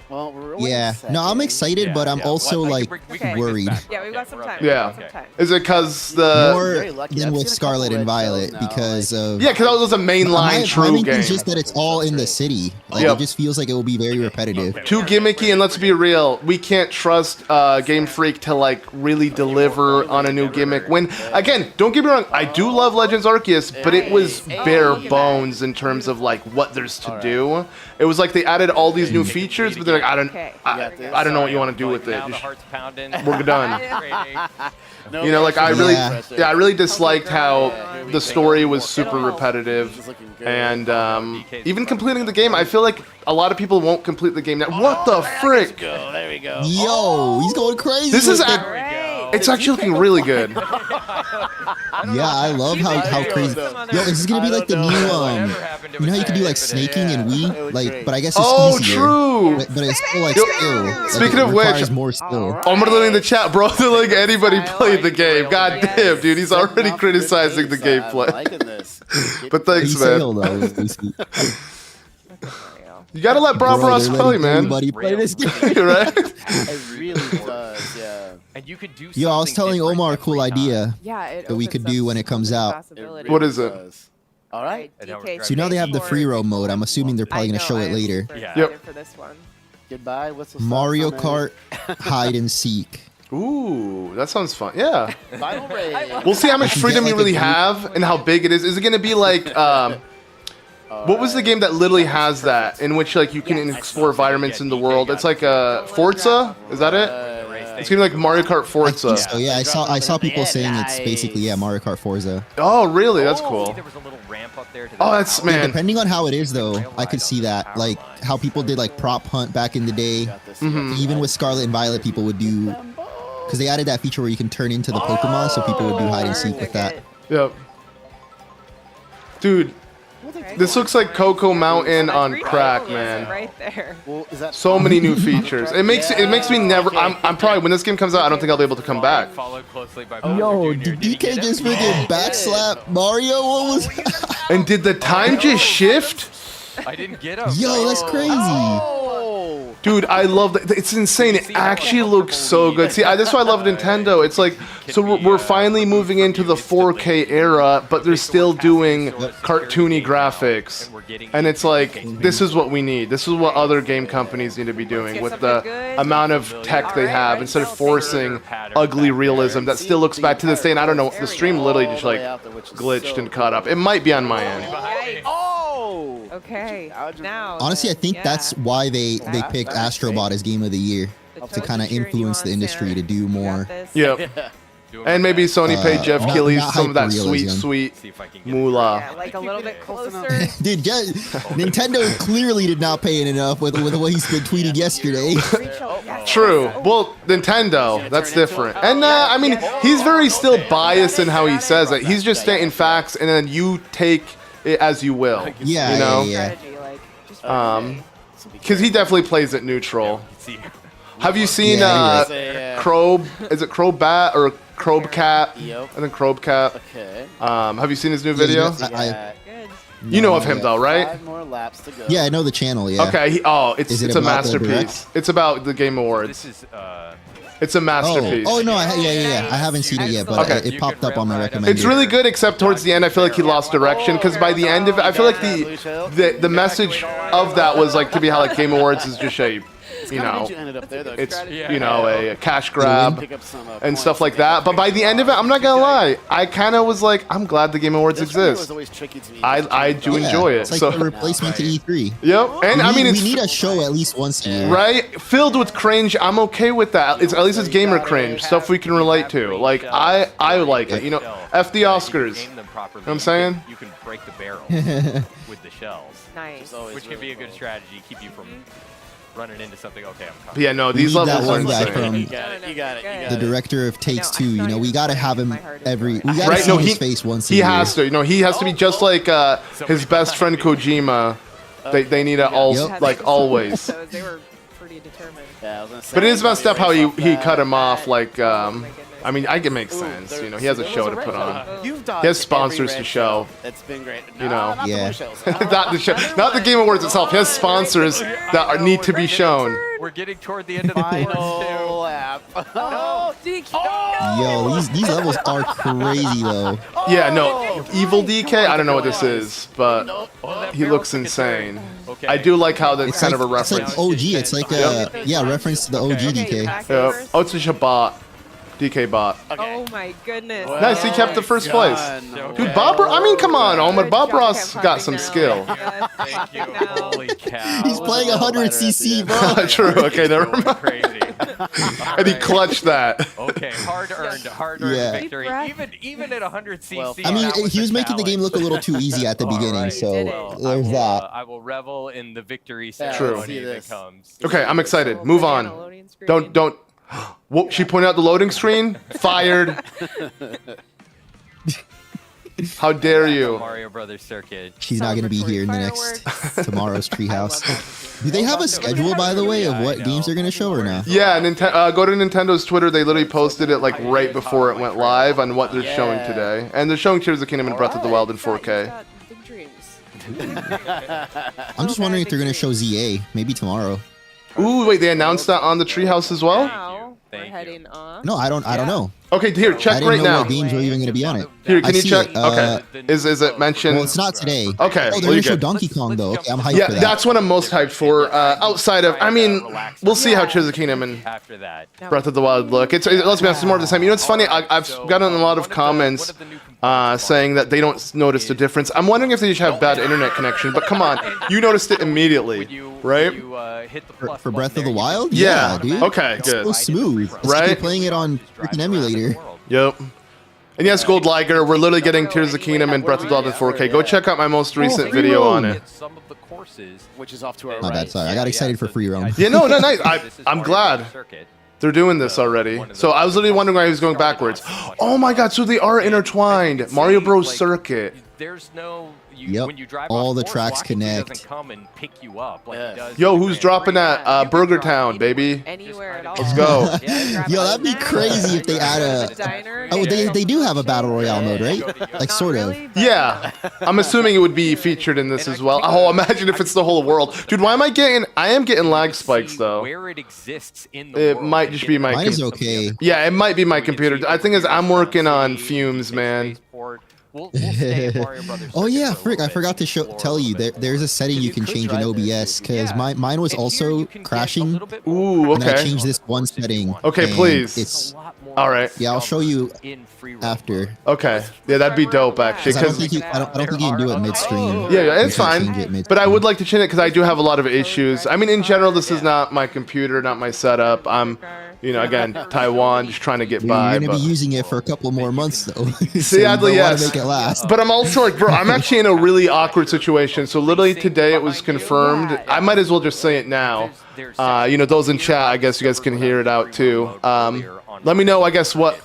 Well, we're only Yeah. No, I'm second. excited, but I'm also Well, I like can bring Okay. this worried. back. Yeah, we've got Okay, some we're time. up. We've Yeah. got some time. Is it because the More very lucky. than I've with seen a couple Scarlet and red Violet shells now, because like- of. yeah, because that was a mainline my true main game. thing's just that it's all in the city. Like Yep. it just feels like it will be very repetitive. Too gimmicky, and let's be real, we can't trust Game Freak to like really deliver on a new gimmick. When again, don't get me wrong, I do love Legends Arceus, but it was bare bones in terms of like what there's to do. It was like they added all these new features, but they're like, Okay. I don't know what you want to do with it. Now the Just- heart's pounding. We're done. No You know, like I pressure, really, Yeah. yeah, I really disliked how Yeah, the story was super It'll- repetitive, He's looking good. and even completing the game, I feel like a lot of people won't complete the game now. What the frick? Go. There we go. Yo, he's going crazy. This is with it. ac- Right. It's actually looking really good. Yeah, I love how crazy. Yo, this is gonna be like the new you know how you can do like snaking and It Wii, was like, great. but I guess it's Oh, easier. true. But it's still like Yo, skill. Like, speaking it of which- requires more skill. I'm gonna in the chat, bro. They're like anybody I played the like game. it. God Yes. damn, dude, he's Setting already off a good criticizing the pace. I'm gameplay. liking this. But thanks, Resale, man. though, is Lucy. You gotta let Bob Bro, Ross they're play, letting man. everybody play this game. Right? It really does, yeah. And you could do Yo, I was something telling different Omar a every cool time. idea. Yeah, it that we opens could up do when it so comes many out. possibilities. What is it? Does. All right. DK So now they have the free roam mode. I'm assuming they're probably I gonna know, show I it am later. super Yeah. excited Yep. for this one. Goodbye. What's the Mario stats Kart on hide and seek. Ooh, that sounds fun. Yeah. there? Final rating. We'll see how much You freedom get, you like, a really group- have and how big it is. Is it gonna be like what was the game that literally has that in which like you can explore environments in the world? It's like Forza. Is that it? It's gonna be like Mario Kart Forza. So yeah, I saw people saying it's basically Mario Kart Forza. Oh, really? That's See, cool. there was a little ramp up there to Oh, the that's house. man. Depending on how it is though, I could see that. Like how people did like prop hunt back in the day. Got this. Even with Scarlet and Violet, people would do because they added that feature where you can turn into the Pokemon, so people would do hide and seek with that. Yep. Dude, This looks like Cocoa Mountain on Treehouse crack, is man. Right there. Well, is that So many new features. It makes me never. I'm probably when this game comes out, I don't think I'll be able to come back. Followed closely by Yo, Bowser Jr. did Did he DK get just it? freaking backslap Mario? What was that? And did the time just shift? I didn't get him. Yo, that's crazy. Oh, Dude, I love that. It's insane. It actually looks so good. See, that's why I love Nintendo. It's like, so we're finally moving into the 4K era, but they're still doing cartoony graphics. And it's like, this is what we need. This is what other game companies need to be doing with the amount of tech they have instead of forcing ugly realism that still looks bad to this day. And I don't know, the stream literally just like glitched and caught up. It might be on my end. oh. Okay. Now. Honestly, I think that's why they picked Astrobot as Game of the Year, The to kind of cheering you influence on, the industry Sarah. to do You got more. this. Yep. And maybe Sony paid Jeff not- Keighley not some of that sweet, hyper-realism. sweet See if I can get moolah. Yeah, like a little bit closer. Dude, Nintendo clearly did not pay it enough with what he's been tweeting yesterday. True. Well, Nintendo, that's different. And I mean, he's very still biased in how he says it. He's just stating facts, and then you take it as you will. Yeah, You know? yeah. Strategy, like, just Because he definitely plays it neutral. See. Have you seen Yeah, Crobe? Is it Crobat or Crobecat? Yep. I think Crobecat. Okay. Have you seen his new video? I- good. You know of him though, right? 5 more laps to go. Yeah, I know the channel. Yeah. Okay. It's Is it it's a about the masterpiece. Direct? It's about the Game Awards. This is It's a Oh, masterpiece. oh no, yeah. I haven't seen it yet, but Okay. it popped up on my recommended. It's really good, except towards the end, I feel like he lost direction. Because by the end of it, I feel like the message of that was like to be how like Game Awards is just a, you know, You ended up there, though. it's Yeah. you know a cash grab Pick up some, and stuff like that. But by the end of it, I'm not gonna lie, I kind of was like, I'm glad the Game Awards This video was exist. always tricky to me. I do Yeah, enjoy it. It's like So the replacement to E3. yep, and I mean we it's need a show at least once a year. right filled with cringe. I'm okay with that. It's at least it's gamer cringe stuff we can relate to. Like I like it. You know, F the Oscars. Game them properly, Know what I'm saying? You can break the barrel with the shells, Nice. which can be a good strategy. Keep you from running into something. Okay, I'm But coming. yeah, no, We these need that levels are one guy insane. from You got it. You got it. You got the it. director of Takes No, Two. I'm You not know, we even gotta playing. have him My heart is every. We broken. gotta Right? see No, his face once a he year. has to. You know, he has to be just like his best friend Kojima. They need it all Yep. like always. So they were pretty determined. Yeah, I was gonna say, But it is messed up how he that. cut him off. Like Oh my goodness. I mean, I can make sense. You know, he has a show to put on. You've done He has sponsors to show. That's been great. You know. Not the Yeah. blue shells. Not the show, not the Game Awards itself. He has sponsors that need to be shown. We're getting toward the end of the Final lap. Oh, DQ. Yo, these levels are crazy though. Yeah, no, Evil DK. I don't know what this is, but he looks insane. Okay. I do like how that's It's kind like, of a it's like reference. OG. It's like a reference to the OG DK. Yep. Oh, it's a bot. DK bot. Oh my goodness. Nice, he kept the first place. Dude, Bob, I mean, come on, Omar. Bob Ross got some skill. Thank you. Holy cow. He's playing 100cc, bro. True. Okay, never Going mind. crazy. And he clutched that. Okay, hard-earned Yeah. victory. Deep breath. Even at 100 cc. I mean, that he was a making the game look a little too easy at the All beginning, right. so Did it. Well, there's that. I will revel in the victory True. ceremony See that this. comes. Okay, I'm excited. Move on. Don't. Whoa, she pointed out the loading screen. Fired. How dare you? Mario Brothers Circuit. She's not gonna be here in the next tomorrow's Treehouse. Do they have a schedule, by the way, of what games they're gonna show or not? Yeah, go to Nintendo's Twitter. They literally posted it like right before it went live on what they're showing today, and they're showing Tears of the Kingdom and Breath of the Wild in 4K. Big dreams. I'm just wondering if they're gonna show ZA maybe tomorrow. Ooh, wait, they announced that on the Treehouse as well. Now we're Thank you. heading on. No, I don't know. Okay, here, I check didn't right know now. what games were even gonna be on it. Here, I can you see check? it, Okay, is it mentioned? Well, it's not today. Okay, Oh, they're well, gonna you show good. Donkey Kong though. Okay, I'm hyped Yeah, for that. that's what I'm most hyped for. Outside of, I mean, we'll see how Tears of the Kingdom and After that. Breath of the Wild look. Let's be honest, it's more of the same. You know, it's funny. I've gotten a lot of comments saying that they don't notice the difference. I'm wondering if they just have bad internet connection. But come on, you noticed it immediately, right? Hit the For Breath of the Wild? Yeah, dude. okay, It's good. so smooth. It's like Right? you're playing it on freaking emulator. Yep. And yes, Gold Liger, we're literally getting Tears of the Kingdom and Breath of the Wild in 4K. Go check out my most recent video on it. Some of the courses, Which is off to our My right. bad, sorry. I got excited for free roam. Yeah, no, nice. This is I'm Mario glad Brothers Circuit. they're doing this already. So I was literally wondering why he was going backwards. Oh my god, so they are intertwined. Mario Bros. Circuit. there's no. Yep. When you drive All off the course, tracks Washington connect. doesn't come and pick you up like Yeah. he does. Yo, in who's Grand dropping Prix. at You can Burger drive Town, baby? Anywhere at all. Let's go. Yo, that'd be crazy if they add a. Diner, Oh, they do have a battle royale mode, right? Not Like sort of. really, but, Yeah, I'm assuming it would be featured in this as well. Oh, imagine if it's the whole world, dude. Why am I getting? I am getting lag spikes See though. Where it exists in the It world might and just get be it my on Mine is some of the okay. other Yeah, it might be my We can computer. see I think is where I'm it's working on City, fumes, man. spaceport. We'll stay at Mario Brothers Oh Circuit yeah, for a frick! little I bit forgot to and show, explore tell a you little bit there's more. a setting you You can could change in drive there, OBS too. because Yeah. mine was And here also you can get a crashing. little bit more Ooh, And I okay. changed this one course if you setting. want. Okay, and please. It's A lot more All right. Yeah, I'll show you in free roam after. mode. Okay, yeah, that'd be dope actually. 'Cause I don't Because think I don't think you can do it midstream. yeah, You it's can't fine. change it midstream. But I would like to change it because I do have a lot of issues. I mean, in general, this is not my computer, not my setup. I'm, you know, again, Taiwan, just trying to get You're by. gonna but- be using it for a couple more months though. See, I'd you yes. want to make it last. But I'm also like, bro, I'm actually in a really awkward situation. So literally today it was confirmed. I might as well just say it now. You know, those in chat, I guess you guys can hear it out too. Let me know, I guess, what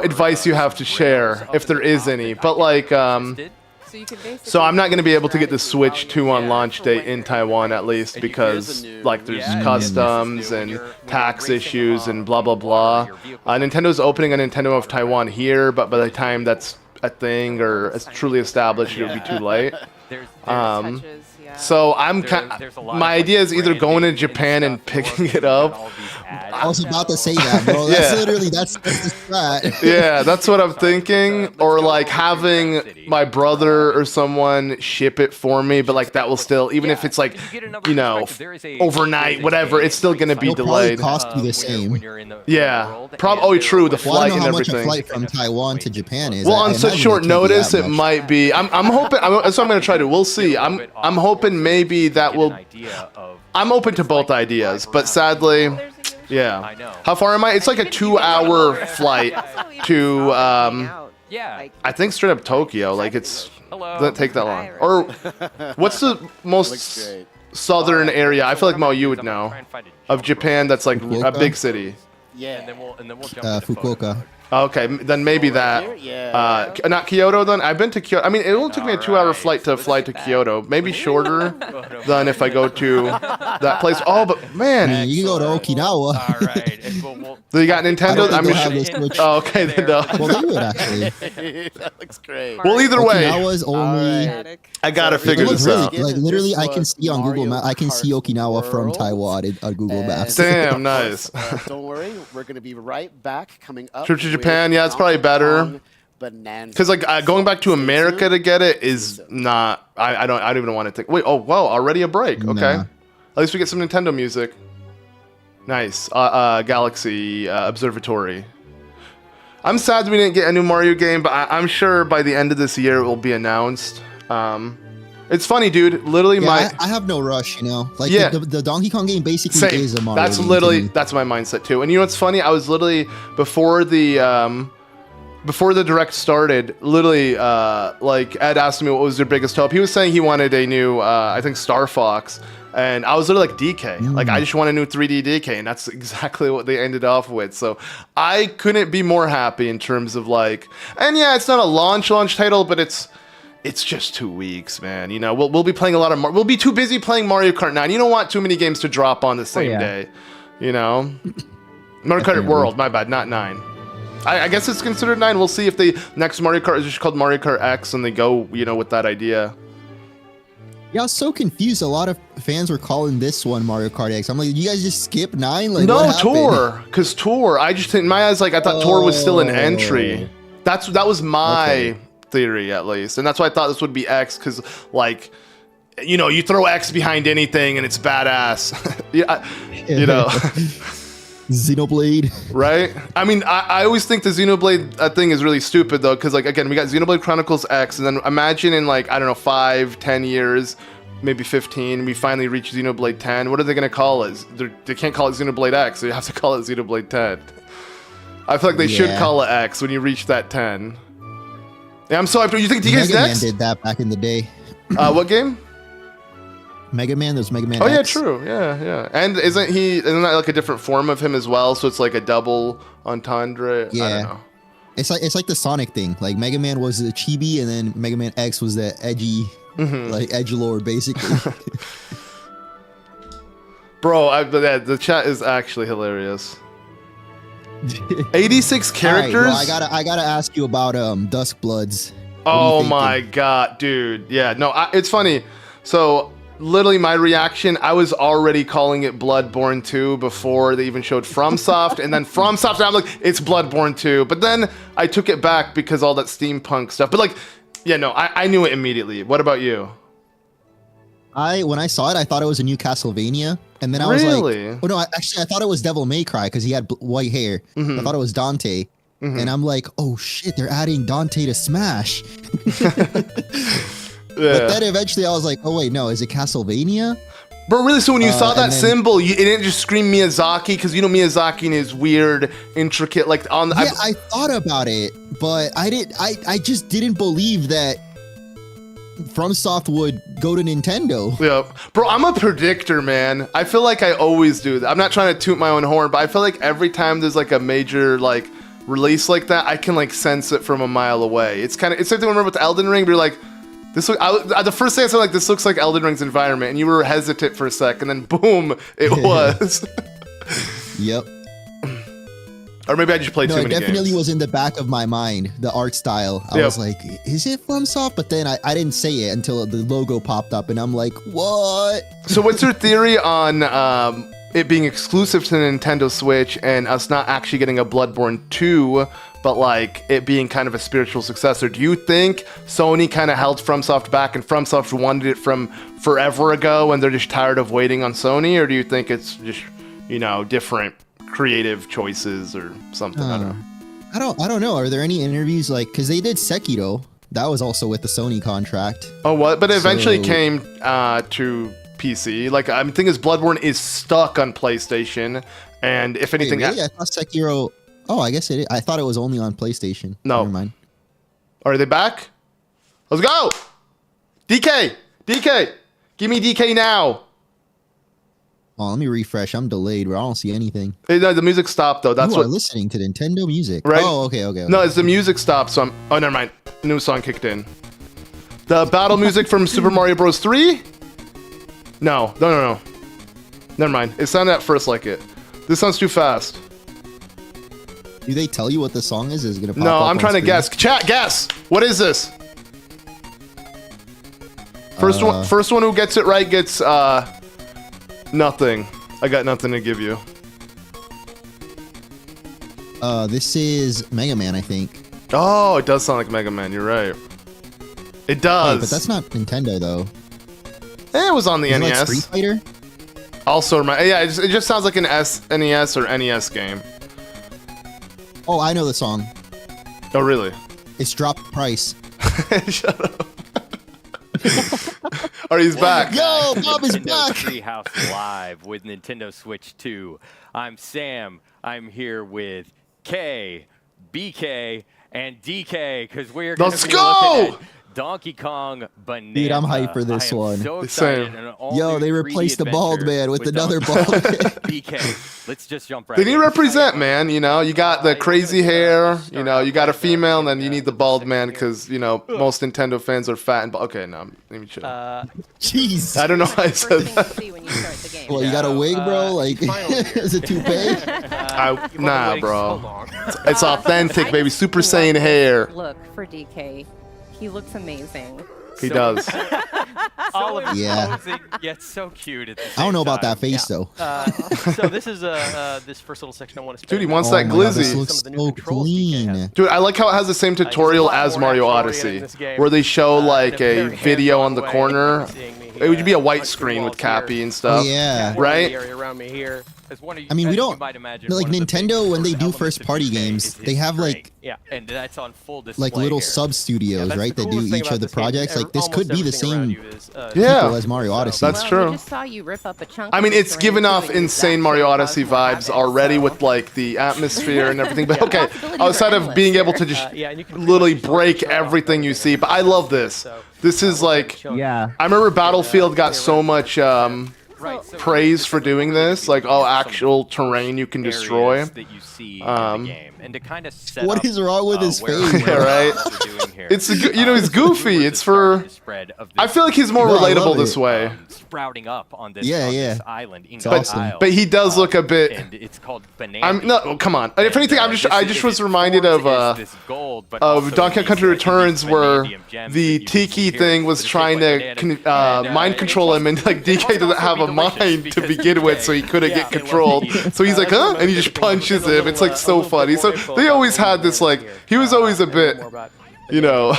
advice you have to share, if there is any. But like, So you can basically so I'm not going to be able to get the strategy Switch while 2 you're on launch for date when in you're Taiwan at playing. least because like there's Yeah, customs and tax issues and blah blah blah. Nintendo's opening a Nintendo of Taiwan here, but by the time that's a thing or it's truly established, it'll be too late. There's Um, touches, yeah. So I'm there's a lot my of, like, idea is either going to branding Japan and stuff, picking working it up. on all these ads. I was about to say that, bro. That's Yeah. literally that's the strat. Yeah, that's what I'm thinking. Or like having my brother or someone ship it for me, but like that will still, even if it's like, you know, overnight, whatever, it's still gonna be It'll probably delayed. cost you the same. Yeah, oh, true, the Well, I flight don't and know how much a everything. flight from Taiwan to Japan is. Well, I on such imagine short it can't be notice, that it much. might be. I'm hoping. That's what I'm gonna try to. We'll see. I'm hoping maybe that will. I'm open to both ideas, but sadly, There's a new yeah. I know. How far am I? It's like a 2-hour flight Also, you to can stop and hang out. Yeah. Like, I think straight up Tokyo. Like it's Hello. doesn't take that long. Or what's the Looks most great. southern area? I feel like Mo, you would know of Japan. That's like a Fukuoka? big city. Yeah. And then we'll jump into photos. Fukuoka. Okay, then maybe that. Yeah. Not Kyoto then. I've been to Kyoto. I mean, it only took me a 2-hour flight to fly to Kyoto. Maybe shorter than if I go to that place. Oh, but I mean, man, you can go to Okinawa. All right. And we'll you got I Nintendo. don't I think mean, they'll have this Switch. oh, okay, then. Well, they would actually. That looks great. Well, either way, Okinawa's only. static. I gotta So, figure It looks this really out. like literally. I can This see on Google was Maps. I can see Mario Okinawa from World. Taiwan on Google Maps. Damn, nice. Don't worry, we're gonna be right back. Coming up. Trip to with Japan, yeah, it's probably Donkey better. Kong Bonanza. Because like going back to Stay America tuned. to get it is not. I don't even want to take. Wait. Oh wow! Already a break. Okay. Nah. At least we get some Nintendo music. Nice. Galaxy Observatory. I'm sad we didn't get a new Mario game, but I'm sure by the end of this year it will be announced. It's funny, dude. Literally, Yeah, I have no rush, you know. Like Yeah. the Donkey Kong game basically same. is a Mario That's game to literally me. that's my mindset too. And you know what's funny? I was literally before the direct started, literally, like Ed asked me what was their biggest hope. He was saying he wanted a new, I think Star Fox, and I was literally like DK, like I just want a new 3D DK, and that's exactly what they ended off with. So I couldn't be more happy in terms of like, and yeah, it's not a launch title, but it's just 2 weeks, man. You know, we'll be playing a lot of we'll be too busy playing Mario Kart 9. You don't want too many games to drop on the same yeah. day, you know. Mario Kart Definitely. World, my bad, not 9. I guess it's considered 9. We'll see if the next Mario Kart is just called Mario Kart X and they go, you know, with that idea. Yeah, I was so confused. A lot of fans were calling this one Mario Kart X. I'm like, you guys just skip 9? Like, No, what happened? Tour. Because Tour, I just, in my eyes, like, I thought Tour was still an Oh. entry. That was my Okay. theory, at least. And that's why I thought this would be X, because, like, you know, you throw X behind anything and it's badass. Yeah, you know. Xenoblade. Right? I mean, I always think the Xenoblade thing is really stupid, though, because, like, again, we got Xenoblade Chronicles X, and then imagine in, like, I don't know, 5, 10 years, maybe 15, we finally reach Xenoblade 10. What are they going to call it? They can't call it Xenoblade X, so you have to call it Xenoblade 10. I feel like they should Yeah. call it X when you reach that 10. Yeah, I'm so hyped. You think DK's Mega Man next? did that back in the day. What game? Mega Man, there's Mega Man Oh, yeah, X. true. Yeah. And isn't that like a different form of him as well? So it's like a double entendre? I Yeah. don't know. It's like the Sonic thing. Like Mega Man was the chibi, and then Mega Man X was the edgy, like edgelord, basically. Bro, the chat is actually hilarious. 86 characters. All right, well, I gotta ask you about Dusk Bloods. Oh my god, dude. Yeah, no, it's funny. So, literally my reaction, I was already calling it Bloodborne 2 before they even showed FromSoft, and then FromSoft, I'm like, it's Bloodborne 2. But then I took it back because all that steampunk stuff. But like, yeah, no, I knew it immediately. What about you? When I saw it, I thought it was a new Castlevania, and then I was Really? like, "Oh no!" Actually, I thought it was Devil May Cry because he had white hair. I thought it was Dante, and I'm like, "Oh shit! They're adding Dante to Smash." But then eventually, I was like, "Oh wait, no! Is it Castlevania?" Bro, really? So when you saw that and then- symbol, it didn't just scream Miyazaki? Because you know Miyazaki and his weird, intricate, like on. Yeah, I thought about it, but I just didn't believe that FromSoft would go to Nintendo. Yeah, bro, I'm a predictor, man. I feel like I always do that. I'm not trying to toot my own horn, but I feel like every time there's like a major like release like that, I can like sense it from a mile away. It's kind of, it's something I remember with Elden Ring. But you're like, this look. The first thing I said, like, this looks like Elden Ring's environment, and you were hesitant for a sec, and then boom, it was. Yep. Or maybe I just played No, too it many definitely games. was in the back of my mind, the art style. I was like, is it FromSoft? But then I didn't say it until the logo popped up, and I'm like, what? So what's your theory on it being exclusive to the Nintendo Switch and us not actually getting a Bloodborne 2, but like it being kind of a spiritual successor? Do you think Sony kind of held FromSoft back and FromSoft wanted it from forever ago and they're just tired of waiting on Sony? Or do you think it's just, you know, different creative choices or something? I don't know. I don't know. Are there any interviews like, because they did Sekiro, that was also with the Sony contract. Oh, what? But it eventually So- came to PC. Like, I mean, the thing is, Bloodborne is stuck on PlayStation, and if Wait, anything, really? I thought Sekiro. Oh, I guess it. I thought it was only on PlayStation. No. Never mind. are they back? Let's go! DK! DK! Give me DK now! Oh, let me refresh. I'm delayed, bro. I don't see anything. Hey, no, the music stopped, though. That's You are what... listening to Nintendo music. Right? Oh, okay. No, it's the music stopped, so I'm... Oh, never mind. New song kicked in. The battle music from Super Mario Bros. 3? No. Never mind. It sounded at first like it. This sounds too fast. Do they tell you what the song is? Is it gonna pop No, up I'm on trying to screen? guess. Chat, guess! What is this? First one who gets it right gets, nothing. I got nothing to give you. This is Mega Man, I think. Oh, it does sound like Mega Man. You're right. It does. Wait, but that's not Nintendo though. It was on the Is it like NES. Street Fighter? Also, yeah, it just sounds like an NES or NES game. Oh, I know the song. Oh, really? It's Drop Price. Shut up. All right, he's back. Yo, Bob is Nintendo back. Treehouse Live with Nintendo Switch 2. I'm Sam. I'm here with K, BK, and DK because we're going Let's to be go! looking at Donkey Kong Bonanza. Dude, I'm hyped for this I am one. So Same. excited. An all-new Yo, they 3D replaced the bald adventure man with another Donkey bald Kong. man. BK, let's just jump right They need in. to represent, man. You know, you got the crazy hair. You know, you got a female, and then you need the bald man because you know most Nintendo fans are fat and bald. Okay, no, let me chill. Jeez. I don't know why I First said thing you that. see when you start the game. Well, you got a wig, bro? Like, is it toupee? Nah, bro. It's authentic, baby. Super Saiyan hair. Look for DK. He looks amazing. He does. All of Yeah. imposing, yet so cute at the I don't know same about that time. face though. So this is this first little section I want to. Dude, he wants Oh that my God, this glizzy. looks Some of the new so controls DK has. clean. Dude, I like how it has the same tutorial lot as more Mario action-oriented Odyssey, in this game. where they show like in a a very video on hands-on the way. corner. Seeing me, It would be a white punch through screen with walls here. Cappy and stuff. Oh, yeah. Right? The area around me here. As one of you, I mean, we as you don't- might imagine, like, one of the Nintendo, big when they do elements of first-party DK games, is they his have, like- strength. Yeah, and that's on full display Like little here. sub studios, that's right? the That do coolest thing each about of the this game. projects. Like this Almost could be the everything around same you is, Yeah. people as Mario Odyssey. That's well, true. We just saw you rip up a chunk. I of mean, this it's during given the off video, insane that Mario shouldn't Odyssey cause more vibes havoc, already so- with like the atmosphere and everything. But okay, Possibilities are outside of endless being here. able to just yeah, and you can literally pretty much break show off everything you see. But I love this. This is like, showing- Yeah. I remember Battlefield got so much Right, so praise for doing this. Like, oh, actual terrain you can destroy. areas that you see in the game, and to kind of set What up, is wrong with his where face? Yeah, right? what we're doing here. It's you know, he's goofy. Rumors It's have started for. to spread of I this, feel like he's more No, I relatable love this it. way. sprouting up on this, Yeah, on yeah. this island. It's Inga awesome. Isle, But he does look a bit. and it's called banana. I'm no. Come on. If anything, I just was reminded of Donkey Kong Country Returns, where the Tiki thing was trying to mind control him, and like DK doesn't have a mind to begin with, so he couldn't get controlled. So he's like, huh? And he just punches him. It's like so funny. So they always had this like he was always a bit, you know.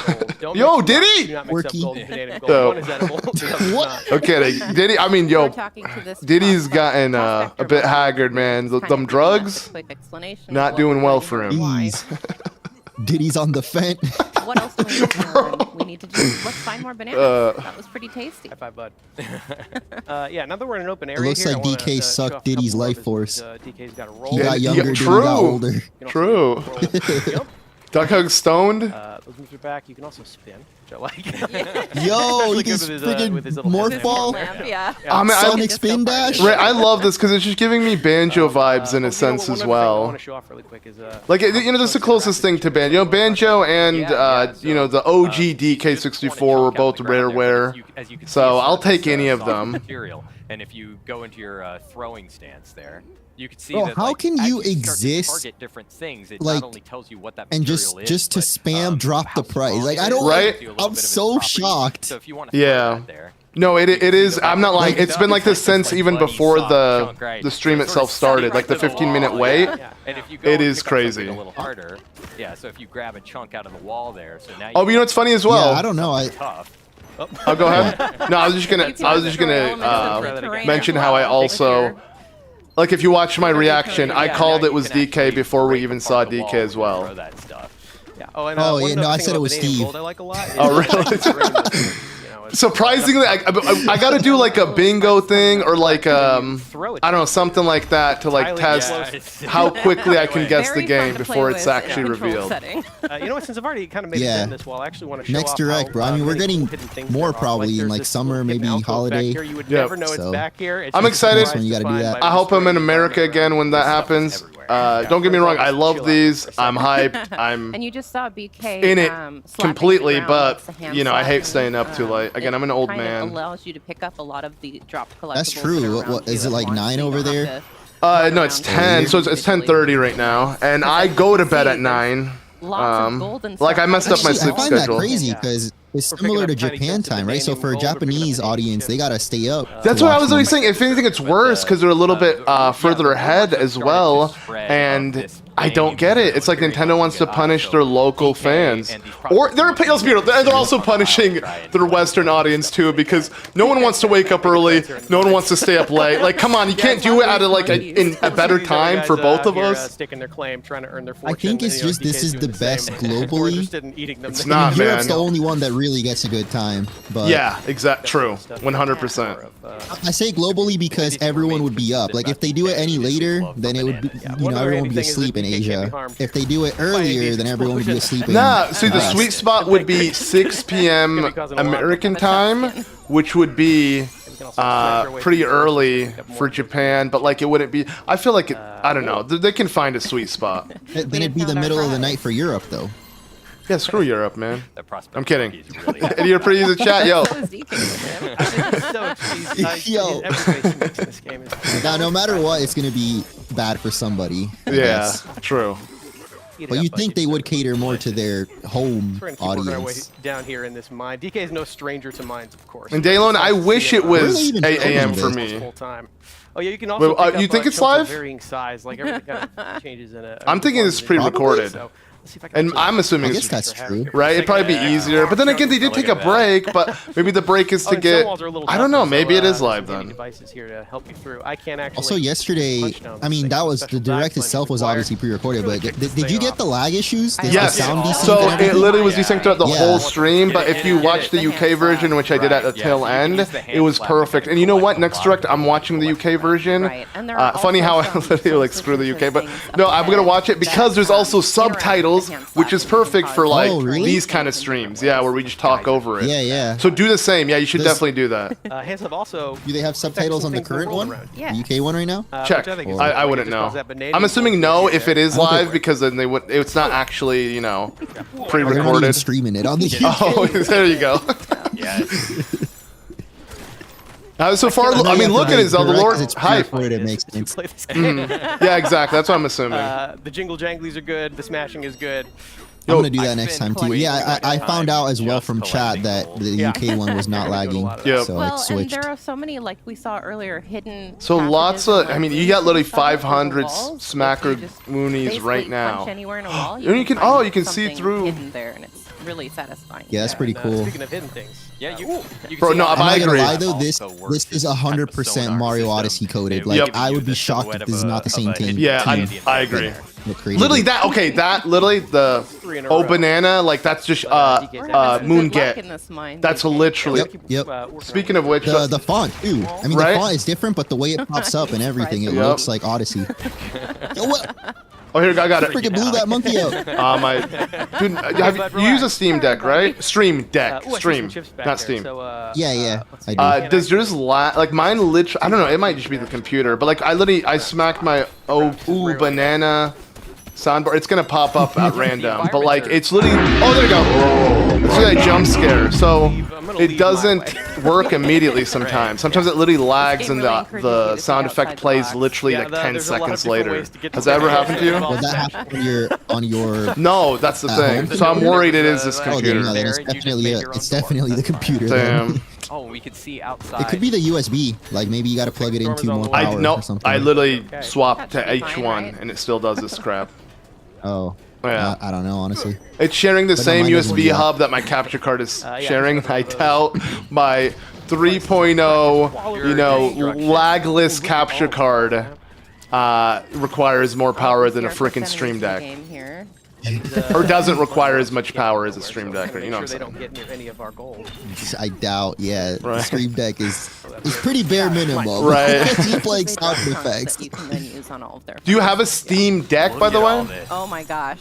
Yo, did he? Quirky. So- What? Okay, did he? I mean, yo, We're talking to this Diddy's prospect- gotten a prospector bit about haggard, it. man. Kind of Them giving us a drugs, quick explanation of not what doing we're well doing for and him. why. Jeez. Diddy's on the fence. What else do we need to learn? We need to just let's find more bananas. That was pretty tasty. High five, bud. Yeah, now that we're in an open area looks here, like I wanna, DK show sucked off a couple Diddy's more of life his- force. DK's got a roll. He Yeah, got yeah, younger, Diddy true. got older. You can also True. roll. Yep. Duck Hug stoned. Those moves are back. You can also spin, which I like. Yo, you good can with his, freaking with his little morph headband. ball. Lamp, yeah. I mean, Sonic Just spin so dash. funny. Right, I love this because it's just giving me banjo vibes in a sense as I well. want to show off really quick is Like, you know, this is the closest thing to banjo. You know, banjo and you know, the OG DK64 were both rareware. So I'll take any of them. Material. And if you go into your throwing stance there, you can see Bro, that, how like, can as you start to exist, target different things, it like, not only tells you what that and material is, just to but, spam drop how the price? strong Like, it I is, don't- Right? tells you a little I'm bit of its so properties. shocked. So if you want to Yeah. throw that there, No, it is. Like, I'm not lying. It's been like this it's since like even bloody before soft the chunk, right? the stream So it's itself sort of started, like the sticking right to 15-minute wall, wait. yeah. And if you go It and is pick up crazy. something a little harder, yeah. So if you grab a chunk out of the wall there, so now Oh, but you know what's funny as well? Yeah, I don't know. tough. I'll go ahead. No, I was just You gonna can throw elements of the terrain mention as how I well. also, like, if you watch my reaction, I Yeah, called now it you was can DK actually before we break even apart saw the wall DK as when you well. throw that stuff. Yeah. Oh, and Oh, one yeah, no, other I thing said it about was vanadium Steve. gold I like a lot. is, Oh, really? it's very much, you know, it's- Surprisingly, I gotta do like a bingo thing or like I don't know, something like that to like Highly test explosive. how quickly I can guess the Very fun game to before play it's with in a actually controlled revealed. setting. You know what? Since I've already kind of made Yeah. it in this wall, I actually want to show Next off direct, how, bro. I mean, we're many getting cool hidden things more there are. probably in, there's like, this summer, little hidden maybe alcove back holiday. here. You would Yep. never know it's So- back here. It's I'm just excited. surprised When you to gotta do find that. by I hope I'm in destroying America the again when that stuff happens. everywhere. Don't get me wrong, I Chill love out these. for a I'm second. hyped. I'm And you just saw BK in it slapping completely, the ground. but That's the hand you know, I hate slapping. staying up too late. Again, It I'm an old kind of man. allows you to pick up a lot of the dropped collectibles. That's that true. are What- around is you it at like once, 9 so you over don't have there? to run No, it's around 10, so it's individually. 10:30 right now, and I go to bed at 9. Lots of gold and Like, stuff. I messed up my Actually, I sleep find that schedule. crazy Yeah. because it's We're picking similar to up tiny Japan bits of time, right? So vanadium for a gold, we're picking up Japanese vanadium audience, they chips. gotta stay up. That's to what I watch was them. always saying. If anything, it's worse because they're a little bit further ahead as well, and I don't get it. It's like Nintendo wants to punish their local fans, or let's be real, they're also punishing their Western audience too because no one wants to wake up early, no one wants to stay up late. Like, come on, you can't do it at in a better These other time guys, for both of here, us. sticking their claim, trying to earn their I fortune. think it's and, you know, just this DK's is doing the best same. We're globally. interested in eating them. It's not, Europe's man. the only one that really gets a good time. But Yeah, true, 100%. I say globally because everyone would be up. Like if they do it any later, then it would be, you know, everyone would be asleep in Asia. If they do it earlier, then everyone would be asleep in Nah, see, the West. sweet spot would be 6 p.m. American time, which would be pretty early for Japan, but like it wouldn't be. I feel like I don't know. They can find a sweet spot. Then it'd be the middle of the night for Europe, though. Yeah, screw Europe, man. The prospect I'm kidding. is really And you're pretty easy to chat, yo. So is DK with him. Yo. Everybody makes in this game is Now, no matter what, it's gonna be bad for somebody. I Yeah, guess. true. But you'd think they would cater more to their home We're gonna keep working our way audience. down here in this mine. DK is no stranger to mines, of course. And Daylon, I wish it Where are they was even 8 a.m. for filming me. Full time. Oh yeah, you can also. Wait, pick you up, think it's chunks of live? Varying size, like everything kind of changes in a. I'm thinking it's pre-recorded. So, let's see if I can And actually- I'm assuming I it's guess that's true. right. It'd probably be easier. But then again, they did take a break. But maybe the break is Oh, to and some get. walls are a little I don't know. tougher, Maybe so, it is there's live some handy then. devices here to help you through. I can't actually. Also, yesterday, punch down I mean, these that things, was the special direct back punch itself was required. obviously pre-recorded, Really but kick this did you thing get the off. lag issues? I The Yes. sound desync So and it everything? literally was desynced throughout the Yeah. whole stream, but if you Yeah. watch the The UK hand version, slap. which I did at the Right, yeah, tail so you can end, use the hand it was slap perfect. to And you know what? collect a Next lot direct, of I'm watching the UK version. Right, and there are Funny also how I some literally like social screw the UK, but things no, up I'm gonna ahead watch it because that, there's also interact with subtitles, hand which slap is and you can perfect cause for like Oh, really? these kind of streams. Yeah, where we just talk over it. Yeah. So do the same. Yeah, you should Does- definitely do that. Hands have also. Do they have subtitles on the things will current roll one? around. Yeah. The UK one right now? Check. Which I think is I good. wouldn't Just know. cause that banana I'm assuming no if it is I don't think- live because then they would. It's not actually, you know, They're not even pre-recorded. streaming it on the Oh, there you go. Yes. So far, I mean, look at it, Zelda Lord. It's Hype. pre-recorded, it makes To sense. play this game. Yeah, exactly. That's what I'm assuming. The jingle janglies are good. The smashing is good. I'm gonna do that I've next been time too. playing Yeah, I time found out as well just from chat collecting that gold. the Yeah. UK one was not We're doing a lagging, lot of that. Yep. so Well, it and switched. there are so many, like we saw earlier, hidden. So lots passages of, and, like, I mean, you rooms got and literally stuff over the 500 walls, so if smacker you just moonies basically right punch now. anywhere in a wall, And you can- find oh, you can see something through. hidden there, and it's really satisfying. Yeah, that's pretty And, cool. Speaking of hidden things. Yeah, you can Bro, see no, how I'm I'm I not gonna agree. lie though, this also works is as kind of a 100% sonar Mario system. Odyssey coded. It Like gives I you would be the shocked silhouette if this is of not the a same team. Yeah, team I agree. that created Literally it. that. Okay, that literally the Three in a row. banana. Like that's just We're having some moon good luck get. in this mine, That's DK. literally. Yep. Speaking of which, The font too. I mean, Right? the font is different, but the way it pops up and everything, it Yep. looks like Odyssey. Yo, what? oh here I got it. Freaking blew that monkey out. My dude, you use a Steam Deck, right? Stream Deck, Ooh, I see Stream, some chips back not there. Steam. So, Yeah, let's I see. do. Does yours like mine? Literally, I don't know. It might just be the computer, but like I smacked my banana soundbar. It's gonna pop up at random, but like it's literally. Oh, there you go. It's like a jump scare, so it doesn't work immediately sometimes. Sometimes it literally lags and the sound effect plays literally like 10 seconds later. Has that ever happened to you? Will that happen on your? No, that's the thing. home? So I'm worried it is this Oh, then, computer. no, then it's There, you just definitely make it. your own It's door. definitely the computer. then. Damn. Oh, we could see outside. It could be the USB. Like maybe you got to plug it into more I power no, or something. I literally Okay. swapped to That should be fine, H1 right? and it still does this crap. Oh. Yeah. I don't know, honestly. It's sharing the But no, same mine doesn't USB do that. hub that my capture card is Yeah, sharing. it's I one of doubt my 3.0, you know, lagless capture card requires more power than a freaking Stream Deck. Game here. Or doesn't require as much power as a Stream Deck, or you know Make what sure I'm they saying? don't get near any of our goals. I doubt. Yeah, the Right. Stream Deck is pretty bare minimum. Right. Just playing They sound drop tons effects. that you can then use on all of their Do you have a Steam Deck, by the way? Oh my gosh.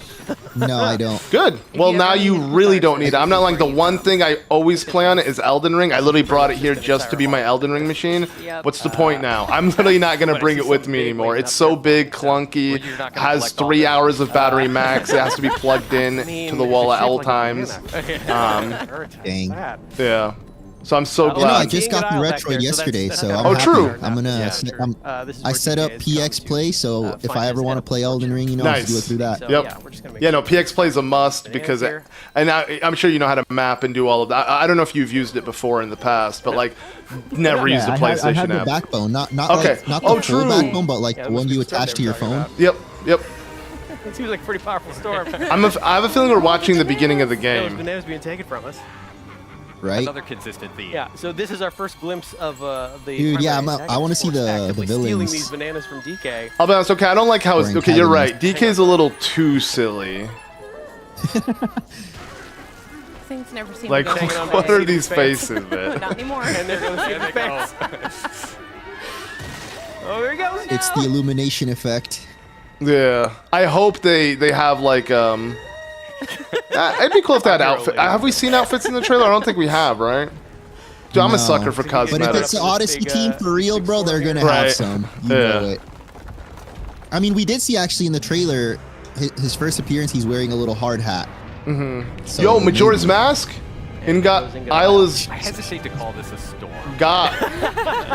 No, I don't. Good. Well, you now ever you need really to don't need it. I'm not like the for one thing I always play on it is Elden Ring. I literally brought it here just to be my Elden Ring machine. Yep. What's the point now? I'm literally not gonna bring it with me anymore. It's so big, clunky, Well, you're not gonna has collect all 3 this. hours of battery max. It has to be plugged in to the wall at all times. Dang. Yeah. So I'm so No, I glad. just got the Retroid yesterday, so I'm Oh, happy. true. I'm gonna. I set up PX Play, so if I ever want to play Elden Ring, you know, Nice. just do it through that. Yep. Yeah, no, PX Play is a must because, and I'm sure you know how to map and do all of that. I don't know if you've used it before in the past, but like, never used the I PlayStation had the app. backbone, not Okay. like, not the Oh, full true. backbone, but like the one you attach to your phone. Yep, yep. It seems like a pretty powerful storm. I have a feeling we're watching the beginning of the Those game. bananas being taken from us. Right? Another consistent theme. Yeah, so this is our first glimpse of the. Dude, yeah, primary I wanna see antagonist, the actively stealing villains. these bananas from DK. I'll be honest, okay, I don't like how it's, Or okay, you're right. antagonist. DK's a little too silly. Things never seem Like, to go hanging my on what by are a these seat of fence. faces, man? Not anymore. And there goes There the they go. fence. Oh, there he goes. It's the illumination effect. Yeah. I hope they have like, it'd be cool if they had outfit. Have we seen outfits in the trailer? I don't think we have, right? Dude, I'm a No. sucker for But if cosmetics. it's the Odyssey team for real, bro, they're gonna Right. have some. You Yeah. know it. I mean, we did see actually in the trailer, his first appearance, he's wearing a little hard hat. Mm-hmm. So Yo, Majora's maybe- Mask? Isla's I hesitate to call this a storm. got.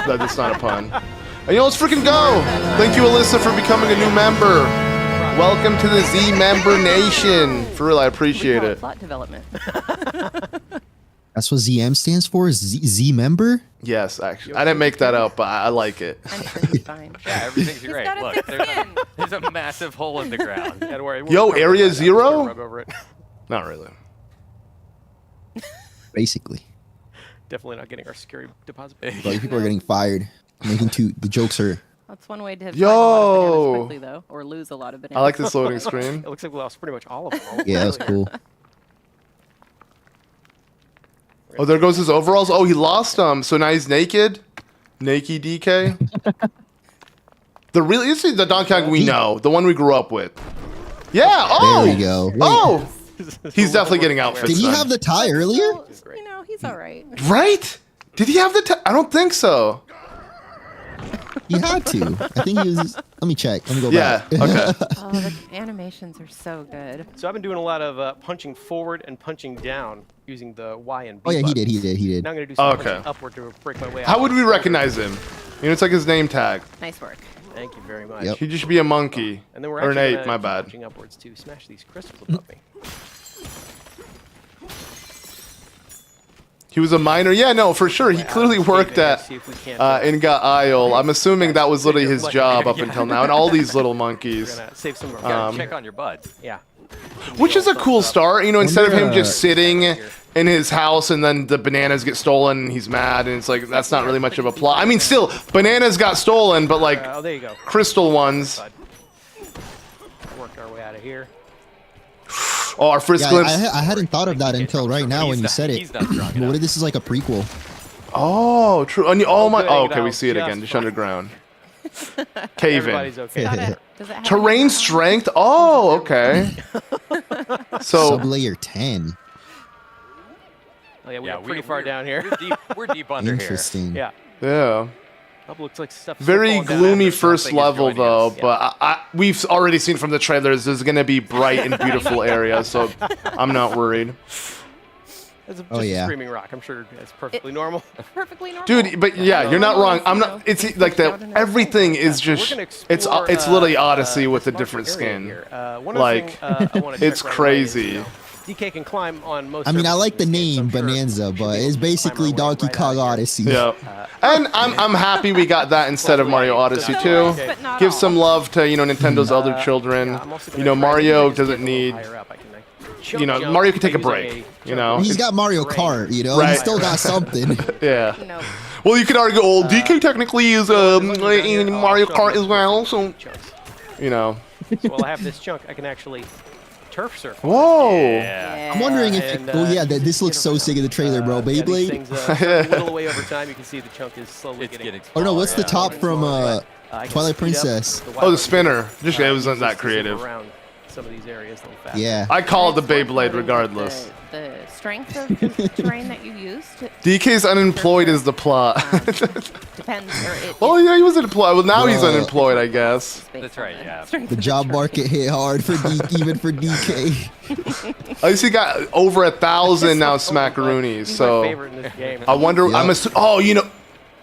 That's not a pun. And, you know, let's freaking go! Thank you, Alyssa, for becoming a new member. Welcome to the Z Member Nation. For real, I appreciate it. Plot development. That's what ZM stands for? Z member? Yes, actually. I didn't make that up, but I like it. I'm sure he's fine. Yeah, everything's He's great. got a Look, thick there's skin. there's a massive hole in the ground. Don't worry. Yo, cover Area that. I'm just Zero? gonna rub over it. Not really. Basically. Definitely not getting our security deposit. But people are getting fired. The jokes are. That's one way to find Yo. a lot of bananas quickly, though, or lose a lot of bananas. I like this loading screen. It looks like we lost pretty much all of them. Yeah, that was cool. Oh, there goes his overalls. Oh, he lost them. So now he's naked. Naked DK. This is the Donkey Kong we know. The one we grew up with. Yeah. Oh. There we go. Wait, Oh. He's definitely getting outfits. did he then. have the tie earlier? You know, he's all right. Right? Did he have the? I don't think so. He had to. I think he was. Let me check. Let me go Yeah. back. Okay. Oh, the animations are so good. So I've been doing a lot of punching forward and punching down using the Y and B Oh yeah, he buttons. did. He did. He did. Now I'm going to do some Okay. punching upward to break my way out. How would we recognize him? You know, it's like his name tag. Nice work. Thank you very much. Yep. He just be a monkey And then we're or an actually ape. gonna My keep bad. punching upwards to smash these crystals above me. He was a miner. Yeah, no, for sure. He clearly worked at See if we can't, Inga Isle. I'm assuming that was literally his job up Yeah. until now, and all these little We're monkeys. gonna save some of You our gotta check on your butt. Yeah. Which is a cool start, you know, instead of him just Wonder, sitting in his house and then the bananas get stolen and he's mad, and it's like, that's not really much of a plot. I mean, still, bananas got stolen, but like, Oh, there you go. crystal ones. Work our way out of here. Oh, our first Yeah, glimpse. I hadn't thought of that until right now when you said it. He's not strong What enough. if this is like a prequel? Oh, true. Oh, my. good, Oh, you okay, we know, see it just again, just fine. underground. Cave in. Everybody's okay. Does it have Terrain any- strength. Oh, okay. So, Sublayer 10. Oh, yeah, we're Yeah, pretty far down here. We're deep under here. Interesting. Yeah. yeah. Oh, looks like stuff. Very gloomy first Something is level, joining though. us, yeah. But we've already seen from the trailers there's going to be bright and beautiful areas, so I'm not worried. It's just Oh, a yeah. screaming rock. I'm sure it's perfectly normal. Perfectly normal. Dude, but yeah, you're not wrong. I'm not. It's like that. Everything is just. We're gonna It's explore, it's literally Odyssey with a this different monster area skin. here. One Like, other thing, I wanna check it's right away is, crazy. you know, DK can climb on most. I mean, I surfaces like the in this game, so name I'm sure Bonanza, we should but be able it's to climb basically our way Donkey right out Kong of here. Odyssey. Yeah. And I'm happy we got that instead of Mario Odyssey So too. much, but not Give all. some love to Nintendo's other children. Yeah, I'm also gonna You know, try to Mario just get doesn't a little need. higher up. I can, You know, jump Mario can take a using break. You jump know, He's It's- got Mario Kart, you know? Right. He's still got something. yeah. No. Well, you could argue, oh, DK technically is in Mario Kart as well, so chunks. you know. So while I have this chunk, I can actually turf surf. Whoa. Yeah. I'm wondering if. And, Oh, yeah, you this can looks get so around. sick in the trailer, bro. Yeah, these Beyblade? things, start to whittle away over time. You can see the chunk is slowly It's getting. getting Oh, no, what's the Yeah. top from I can Twilight speed up Princess? Oh, the spinner. Just it wasn't use that this to zoom creative. around some of these areas a little faster. Yeah. I call it the It's worth Beyblade noting regardless. The strength of the terrain that you used DK's unemployed is the plot. depends. Or it, Well, yeah, he was employed. Well, now he's Bro. unemployed, I guess. it's based That's on right, the yeah. strength The of job terrain. market hit hard for even for DK. At least he got over 1,000 now smackaroonies. He's my So favorite in this game. I wonder. Yep. I'm assuming. Oh, you know,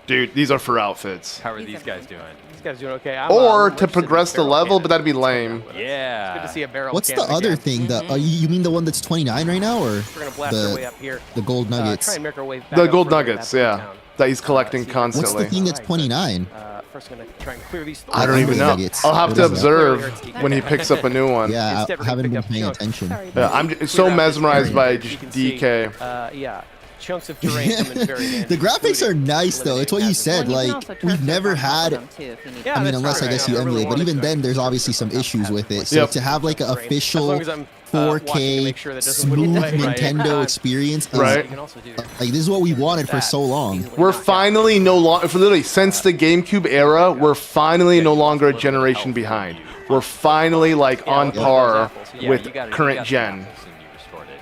dude, these are for outfits. How are these guys doing? This guy's doing okay. I'm, Or to interested in progress the barrel level, cannon. but that'd be lame. Yeah. Good to see a barrel What's the cannon other again. thing? You mean the one that's 29 right now, or We're gonna blast our way the up here. the gold Try nuggets? and make our way back The up gold further nuggets, that yeah, town. that he's collecting see, What's constantly. the thing that's 29? First, gonna try and clear these. I don't even know. Nuggets. I'll have What to is that? observe when he picks up a new one. Yeah, Instead, I we're gonna haven't pick been up paying chunks. attention. Sorry, Yeah, I'm Clear so out this mesmerized area by here, just you can see, DK. yeah, chunks of terrain come in very handy. The graphics are including nice though. It's what you eliminating said. Well, you can Like also turf we've surf never on top of had. them, too, if you need Yeah, I mean, that's unless I right. guess you I really emulate, but wanted even to then, there's turf obviously some surf issues with it. So Yep. to have like an terrain, as official long as I'm, watching to 4K make sure that doesn't whittle smooth away, right? Nintendo experience, is, Right. You can also do like this is what we wanted for that so long. easily We're knock out. finally no longer, literally since the GameCube era, we're finally no longer a generation behind. We're finally like on Yeah, par yeah, with you got it, you current got the gen. apples and you restored it.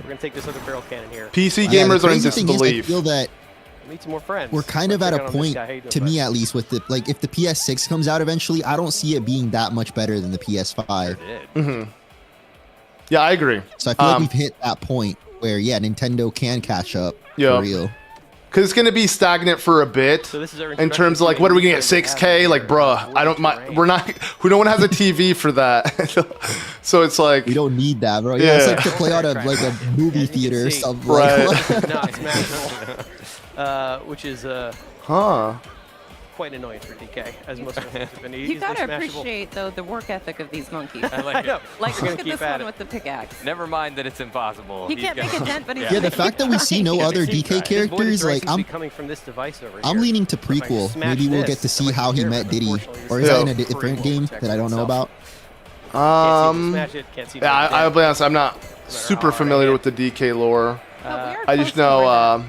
We're gonna take this other barrel cannon here. PC Yeah, the gamers are in crazy thing is, I disbelief. feel that Meet some more friends. we're kind of Let's at check a out on this point, guy. How you doing, to bud? me at least, with the like if the PS6 comes out eventually, I don't see it being that much better than the PS5. It did. Yeah, I agree. So I feel like we've hit that point where Nintendo can catch up Yeah. for real. Because it's gonna be stagnant for a bit. So this is our In terms of like, introduction what are we to gonna a get? 6K? Like, bruh, I don't. We're not. No one has a TV for that. So it's like, We don't need that, bro. Yeah, it's Yeah. like to play out of like a movie you theater or see. something. Right. Like, no, it's manageable. Which is huh? quite annoying for DK, as most of us have been You easily gotta smashable. appreciate though the work ethic of these monkeys. I like I know. it. Like We're gonna look at keep this at one it. with the pickaxe. Never mind that it's impossible. He He's can't make gonna- a dent, but he's yeah, the fact that we see no other keep DK trying. His voided characters, terrain like seems to be I'm coming from this device over I'm here. leaning to If I prequel. smash Maybe we'll this, get to see I how he care, met but Diddy, unfortunately, or this is that Yeah. in a different prequel game protects that I don't know himself. about? Can't see if you smash it, can't see if Yeah, you I'll hit be honest. I'm not super familiar with the DK lore. But we are I just close to where know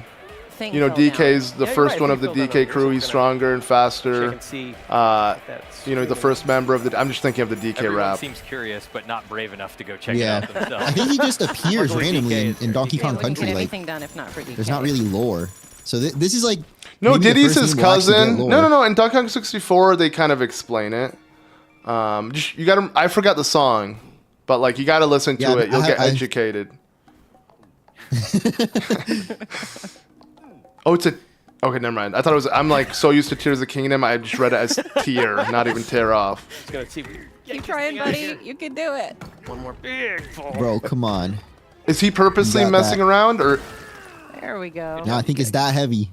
thing You know, fell down. DK's the Yeah, first you're one right, of the they fell DK down. crew. He's stronger and Check faster. and see if that's You know, the first member of the. I'm just thinking of the DK Everyone rap. seems curious, but not brave enough to go check Yeah. it out themselves. I think he just appears Luckily, randomly DK in, is in there. Donkey DK Kong Wouldn't Country. get Like, anything done if not for DK. there's not really lore. So this is like No, maybe the Diddy's first his game we'll actually get cousin. lore. No. In Donkey Kong 64, they kind of explain it. You gotta. I forgot the song, but like you gotta listen to Yeah, it. You'll get I- educated. Oh, it's a. Okay, never mind. I thought it was. I'm like so used to Tears of the Kingdom. I just read it as tear, not even tear off. Just gonna see. Keep trying, buddy. You can do it. One more big fall. Bro, come on. Is he purposely You got messing that. around, or There we go. No, I think it's that heavy.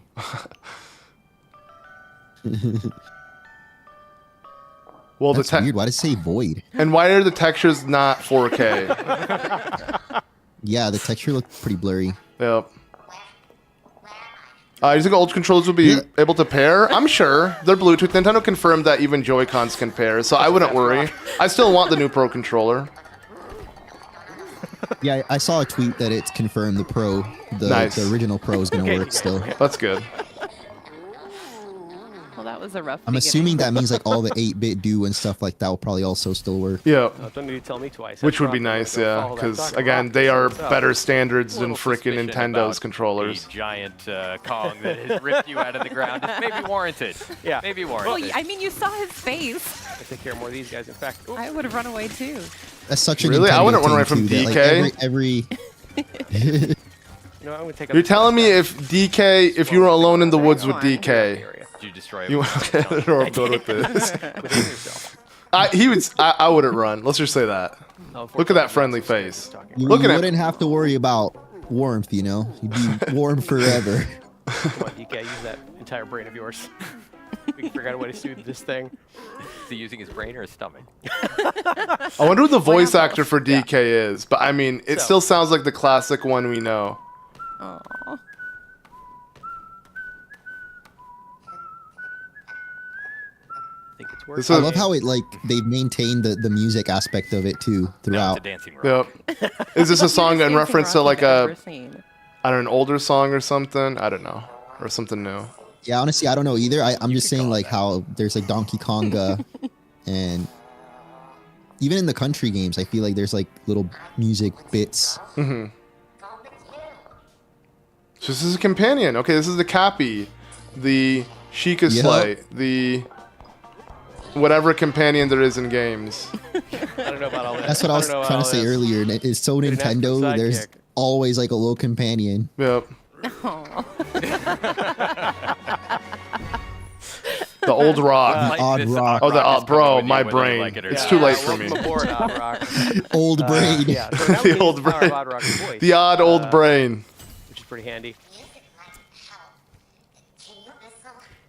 well, That's weird. Why does it say void? and why are the textures not 4K? Yeah, the texture looked pretty blurry. Yep. You think old controllers will be able to pair? I'm sure. They're Bluetooth. Nintendo confirmed that even Joy-Cons can pair, so I wouldn't worry. I still want the new Pro controller. Yeah, I saw a tweet that it's confirmed the Nice. the original Pro is gonna work still. That's good. Well, that was a rough. I'm assuming that means like all the 8-bit do and stuff like that will probably also still work. Yeah. Don't need to tell me twice. Which I would be probably nice, go yeah. follow that Because, soccer again, rock they are myself. better standards than Little freaking suspicion Nintendo's about controllers. The giant Kong that has ripped you out of the ground is maybe warranted. Yeah. Maybe Well, warranted. I mean, you saw his face. I take care of more of these guys. In fact, oops. I would have run away too. That's such a Really? I Nintendo wouldn't run thing, away from too, that, like, DK. every You know, I'm gonna take. You're telling me if DK, if you were alone in the woods with DK, Did you destroy you okay? I don't know where I'm going with this. within yourself. I wouldn't run. Let's just say that. Look at that friendly face. you, Look you at him. wouldn't have to worry about warmth, you know? You'd be warm forever. Come on, DK, use that entire brain of yours. We can figure out a way to soothe this thing. Is he using his brain or his stomach? I wonder who the voice actor for DK is, but I mean, it So- still sounds like the classic one we know. Aw. I think it's This working. I is- love how it like they've maintained the music aspect of it too No, it's throughout. a dancing rock. Yep. Is this a song in Dancing reference to rock like I've a, ever seen. I don't know, an older song or something? I don't know. Or something new. Yeah, honestly, I don't know either. I'm just could saying call like it how there's like Donkey Konga, and even in the country games, I feel like there's like little music bits. So this is a companion. Okay, this is the Cappy, the Sheikah Yep. Slate, the whatever companion there is in games. I don't know about all that. That's what I was don't know trying to all say this. earlier. and It's so Didn't ask for Nintendo. a There's sidekick. always like a little companion. Yep. Aw. The old rock. Like Odd this rock. Oh, the rock is bro, coming with my you whether you brain. like it or It's not. too late for welcome me. aboard, Odd Rock. Old brain. Yeah, so now The we old use the power brain. of Odd Rock's voice, The odd old brain. which is pretty handy.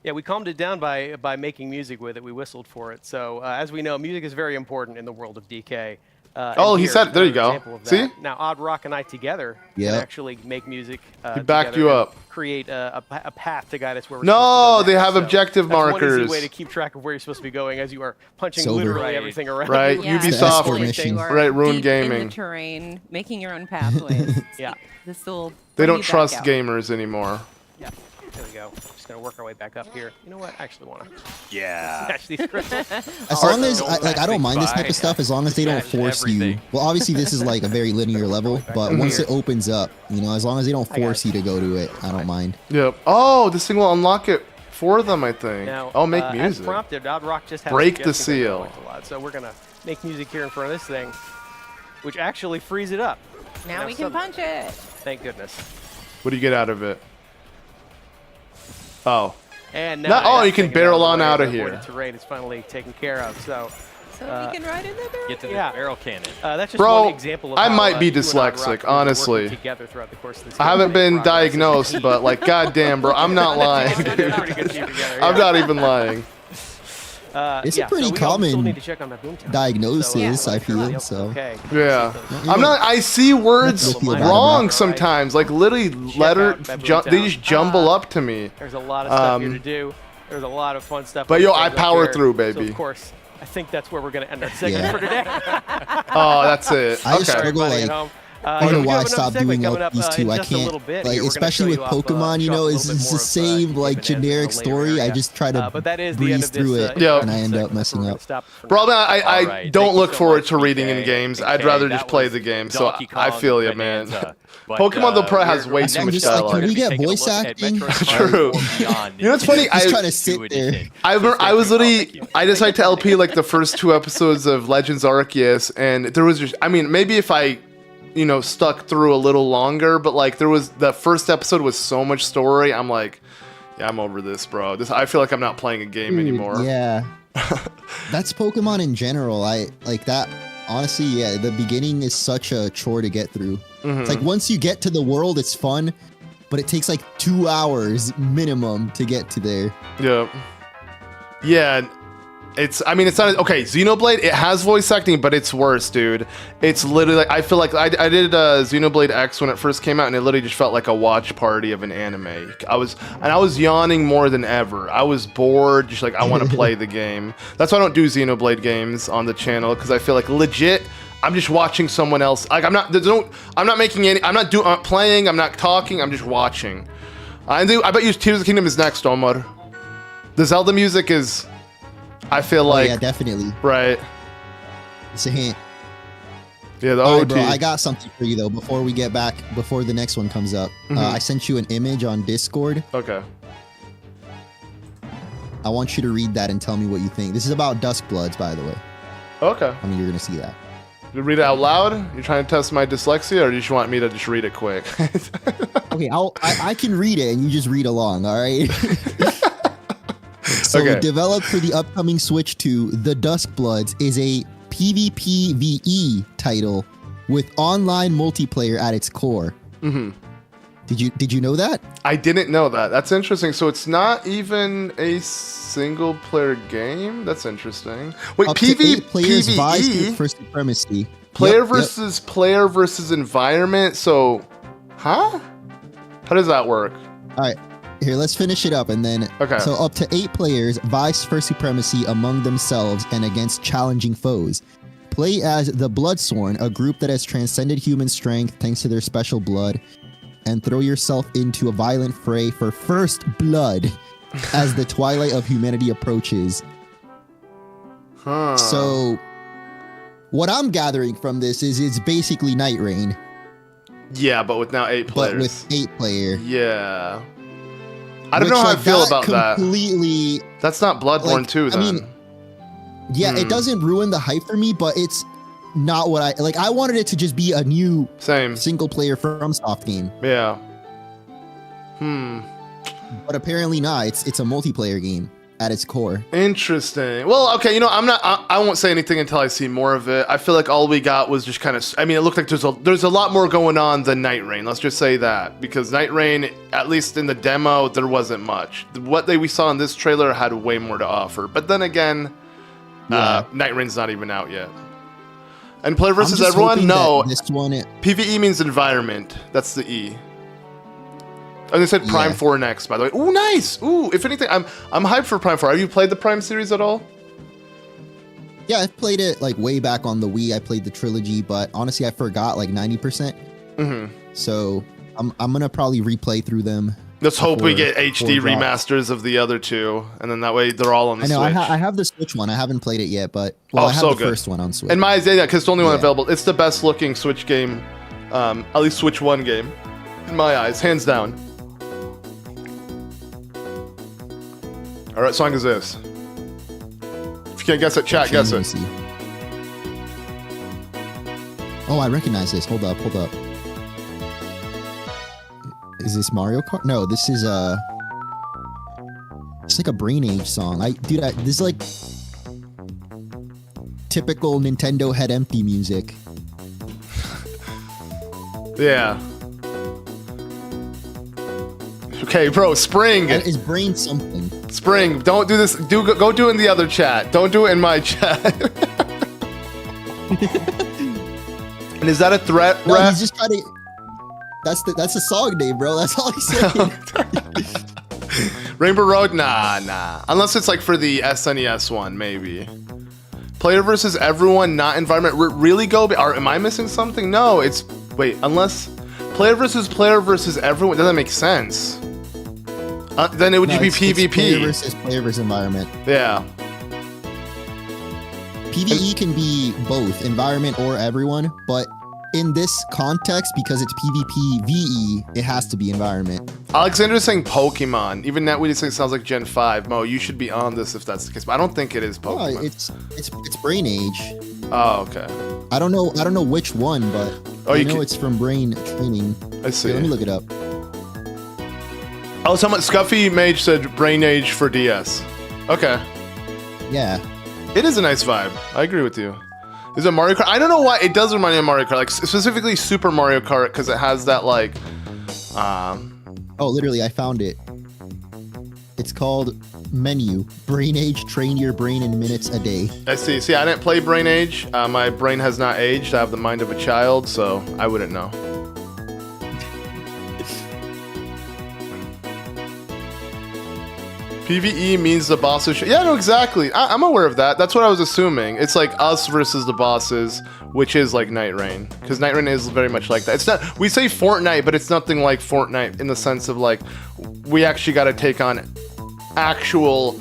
Yeah, we calmed it down by making music with it. We whistled for it. So as we know, music is very important in the world of DK. Oh, and he here's said- there you another go. example of See? that. Now, Odd Rock and I together can Yep. actually make music. He backed together you and up. Create a path to guide us where we're No, supposed to go they next. have So objective that's one markers. easy way to keep track of where you're supposed to be going as you are punching Sober. literally Right. everything around Right, you. Yeah, Ubisoft. The escort especially if mission. you are Right, Rune deep Gaming. In the terrain, making your own pathways. Yeah. This will. They bring don't you back trust out. gamers anymore. Yeah, there we go. Just gonna work our way back up here. You know what? I actually want to Yeah. smash these crystals. As long as I don't mind this type of stuff, as long as they don't Smash force you. everything. Well, obviously this is like a very linear level, but once it opens up, you know, as long as they don't got force it. you to go to it, I don't mind. Yep. Oh, this thing will unlock it for them, I think. Now, I'll make as music. prompted, Odd Rock just has Break the suggestions that I seal. liked a lot. So we're gonna make music here in front of this thing, which actually frees it up. Now we can suddenly- punch it. Thank goodness. What do you get out of it? Oh. And No- now oh, that you can thing is barrel out on of the way, outta the here. avoided terrain is finally taken care of. So So we can ride in the barrel. Get to the Yeah. barrel cannon. that's just Bro, one example of I how, might be you and Odd Rock dyslexic, have been honestly. working together throughout the course of this I haven't game. been Progress. diagnosed, but like, goddamn, bro, I'm not lying, It's a dude. pretty good team together, I'm yeah. not even lying. It's a yeah, pretty so we still common need to check on that boomtown. diagnosis, I feel, yep, so. Okay. Yeah. You I'm know- not. I see words Nothing to feel bad wrong about. sometimes. Like literally, letter. out Baboon They Town. just jumble up to me. There's a lot of stuff here Um, to do. There's a lot of fun stuff. but that yo, goes I up power here. through, So baby. of course, I think that's where we're gonna end our segment Yeah. for today. Oh, that's it. I just Okay. struggle Everybody like at home. I don't know we do why I have another stopped segment doing coming up, these two. in I just a can't, little bit like, here. We're gonna especially show with you off, Pokemon, you show know, off a it's little bit the more of, same, like, Haven as generic the later story. I area. just try to But that is the end breeze of this, through it, Yeah. and I end up segment, so messing we're up. gonna stop it for Bro, now. I All right, don't thank you look so forward much, to reading in BK. games. I'd Okay, rather that just play was the game. So Donkey I Kong feel you, man. Bonanza. But, Pokemon the Pro has way we're- too next much just up, like, dialogue. can we're we gonna get be taking a voice look at acting? Metroid True. Prime 4 Beyond You know what's funny? He's I- trying to sit Two there. edition. I So stay was tuned. literally, I decided to LP like the first 2 episodes of Legends Arceus, and there was just, I mean, maybe if I, you know, stuck through a little longer, but like there was, the first episode was so much story. I'm like, yeah, I'm over this, bro. I feel like I'm not playing a game anymore. Yeah. That's Pokemon in general. I like that. Honestly, yeah, the beginning is such a chore to get through. It's like once you get to the world, it's fun, but it takes like 2 hours minimum to get to there. Yeah. Yeah. I mean, it's not, okay, Xenoblade, it has voice acting, but it's worse, dude. It's literally, like, I feel like, I did Xenoblade X when it first came out, and it literally just felt like a watch party of an anime. I was yawning more than ever. I was bored, just like, I want to play the game. That's why I don't do Xenoblade games on the channel, because I feel like, legit, I'm just watching someone else. Like, I'm not playing, I'm not talking, I'm just watching. I bet you Tears of the Kingdom is next, Omar. The Zelda music is... I feel like, yeah, definitely. Right. It's a hint. Yeah, the All right, OT. bro, I got something for you though. Before we get back, before the next one comes up, I sent you an image on Discord. Okay. I want you to read that and tell me what you think. This is about Duskbloods, by the way. Okay. I mean, you're gonna see that. You read it out loud? You trying to test my dyslexia, or do you just want me to just read it quick? Okay, I can read it and you just read along. All right. So, Okay. developed for the upcoming Switch 2, The Duskbloods is a PvPvE title with online multiplayer at its core. Mm-hmm. Did you know that? I didn't know that. That's interesting. So it's not even a single player game? That's interesting. Wait, Up to 8 players vie PvE? for supremacy. Player Yep, versus player versus environment? So, huh? How does that work? All right. Here, let's finish it up and then. Okay. So up to 8 players vie for supremacy among themselves and against challenging foes. Play as the Bloodsworn, a group that has transcended human strength thanks to their special blood, and throw yourself into a violent fray for first blood as the twilight of humanity approaches. Huh. So, what I'm gathering from this is it's basically Night Rain, Yeah, but with now 8 players. but with 8 player. Yeah. I don't know how I feel about that. Completely. That's not Bloodborne like, 2 I then. mean, Yeah, it doesn't ruin the hype for me, but it's not what I like. I wanted it to just be a new Same. single player FromSoft game, Yeah. but apparently not. It's a multiplayer game at its core. Interesting. Well, okay, you know, I won't say anything until I see more of it. I feel like all we got was just kind of, I mean, it looked like there's a lot more going on than Night Rain. Let's just say that, because Night Rain, at least in the demo, there wasn't much. What we saw in this trailer had way more to offer. But then again, Night Rain's not even out yet. And player I'm versus just everyone? hoping No. that this one, PvE means environment. That's the E. And they said Prime Yeah. 4 next, by the way. Ooh, nice. Ooh, if anything, I'm hyped for Prime 4. Have you played the Prime series at all? yeah, I've played it like way back on the Wii. I played the trilogy, but honestly, I forgot like 90%. So I'm gonna probably replay through them. Let's hope we before- get HD before it remasters of the other two, and then that way they're all on the I know Switch. I have the Switch one. I haven't played it yet, but well, Oh, I have so the good. first one on Switch. In my eyes, yeah, because it's the only one Yeah. available. It's the best looking Switch game, at least Switch 1 game, in my eyes, hands down. All right, what song is this? If you can't guess it, chat, guess it. See. Oh, I recognize this. Hold up. Is this Mario Kart? No, this is it's like a Brain Age song. This is like typical Nintendo head empty music. Yeah. Okay, bro, Spring. Is Brain something? Spring, don't do this. Go do it in the other chat. Don't do it in my chat. And is that a threat, No, Ref? he's just trying to. That's the song name, bro. That's all he's saying. Rainbow Road? Nah. Unless it's like for the SNES one, maybe. Player versus everyone, not environment. Really, Gobi? Am I missing something? No, it's Wait, unless player versus everyone, doesn't make sense. Then it would No, just be it's PvP. player versus environment. Yeah. PvE can be both environment or everyone, but in this context, because it's PvP VE, it has to be environment. Alexander's saying Pokemon. Even that way, sounds like Gen 5. Mo, you should be on this if that's the case. But I don't think it is Oh, Pokemon. it's Brain Age. Oh, okay. I don't know which one, but Oh, I you know can- it's from Brain Training. I see. Here, let me look it up. Oh, someone Scuffy Mage said Brain Age for DS. Okay. Yeah. It is a nice vibe. I agree with you. Is it Mario Kart? I don't know why it does remind me of Mario Kart, like specifically Super Mario Kart, because it has that like. Oh, literally, I found it. It's called Menu. Brain Age. Train your brain in minutes a day. I see. See, I didn't play Brain Age. My brain has not aged. I have the mind of a child, so I wouldn't know. PvE means the bosses. Yeah, no, exactly. I'm aware of that. That's what I was assuming. It's like us versus the bosses, which is like Night Rain, because Night Rain is very much like that. It's not. We say Fortnite, but it's nothing like Fortnite in the sense of like we actually got to take on actual,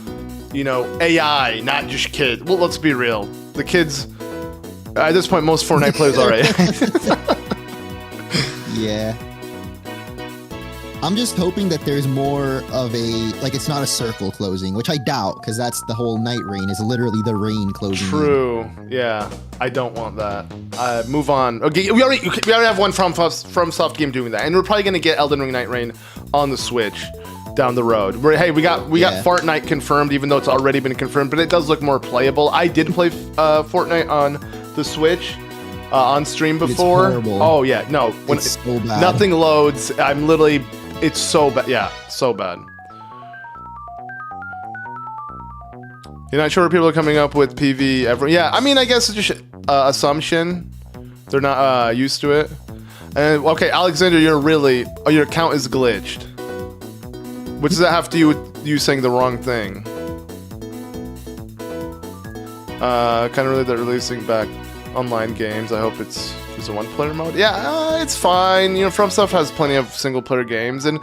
you know, AI, not just kids. Well, let's be real. The kids. At this point, most Fortnite players are AI. Yeah. I'm just hoping that there's more of a, like, it's not a circle closing, which I doubt, because that's the whole Night Rain, is literally the rain closing. True. Yeah. I don't want that. Move on. Okay, we already have one from Soft game doing that, and we're probably gonna get Elden Ring Night Rain on the Switch down the road. Hey, we got Fortnite confirmed, even though it's already been confirmed, but it does look more playable. I did play Fortnite on the Switch. On stream before. It's horrible. Oh yeah, no. When It's so bad. nothing loads, I'm literally. It's so bad. Yeah, so bad. You're not sure where people are coming up with PV ever. Yeah, I mean, I guess it's just assumption. They're not used to it. And okay, Alexander, your account is glitched. What does that have to do with you saying the wrong thing? Kind of really they're releasing back online games. I hope there's a one-player mode. Yeah, it's fine. You know, FromSoft has plenty of single-player games, and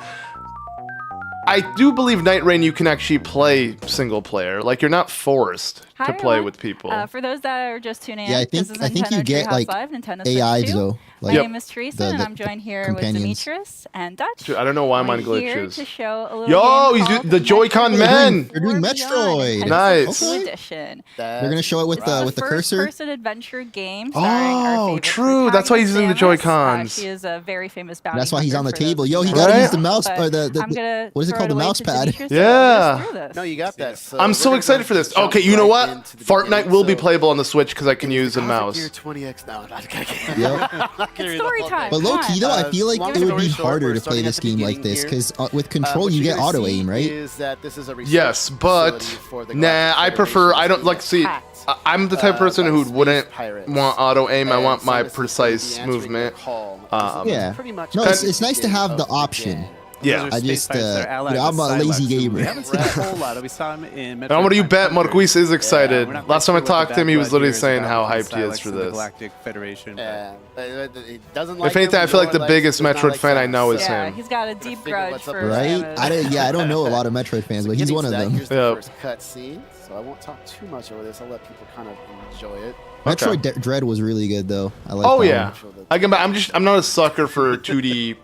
I do believe Night Rain you can actually play single-player. Like, you're not forced to play everyone. with people. For those that are just tuning in, Yeah, this is I think you Nintendo get Treehouse like Live, Nintendo AIs Switch 2. though. My Like, name is Teresa, and I'm joined here companions. with Demetrius and Dutch. Dude, I don't know why We're mine here glitches. to show a little Yo, game he's called the Joy-Con Metroid men. They're doing Beyond Metroid. Nintendo Nice. Switch Okay. Edition. They're gonna show it with the cursor. First-person adventure game. Starring our Oh, favorite true. That's why he's using the protagonist, Joy-Cons. She is a very famous bounty That's why he's hunter on the for those table. who Yo, he don't gotta Right? use the mouse but or the I'm gonna what is it throw called? The away mouse to pad. Demetrius to Yeah. walk us through this. No, you got that. So I'm so we're excited gonna for this. jump Okay, you know right what? into the Fortnite beginning. will be So playable on the Switch because I can use a Cosmic mouse. Gear 20X. No, I'm not gonna get Yep. It's story time. But low Come key on. though, I feel like long it would story be short, harder we're to play starting this at the game like beginning this here. because with control What you you're get gonna auto see aim, right? Is that this is a research Yes, but facility for the nah, Galactic I prefer. I don't like see. Hacked. I'm the type of person by who space wouldn't pirates. want auto aim. I And want so my this is precise the answering movement. your call. Yeah. Pretty much No, the it's nice to beginning have of the the option. game. Yeah. I just, I'm a lazy gamer. We haven't seen a whole lot. We saw him in And what do you bet? Marquise is excited. We're not Last time I quite sure what talked the to him, he was bad literally blood here saying is how about hyped he is Silex for and the this. Galactic Federation. but- Yeah, it doesn't If like anything, him, I feel like the nor biggest does not Metroid like fan I Samus. know is Yeah, him. he's got a deep figure grudge what's up for with Right? Samus. I don't know a lot of Metroid fans, but he's Getting one to of that, them. Here's the Yep. first cutscene, so I won't talk too much over this. I'll let people kind of enjoy it. Metroid Dread was really good though. I like Oh that yeah, one. I'm not a sucker for 2D,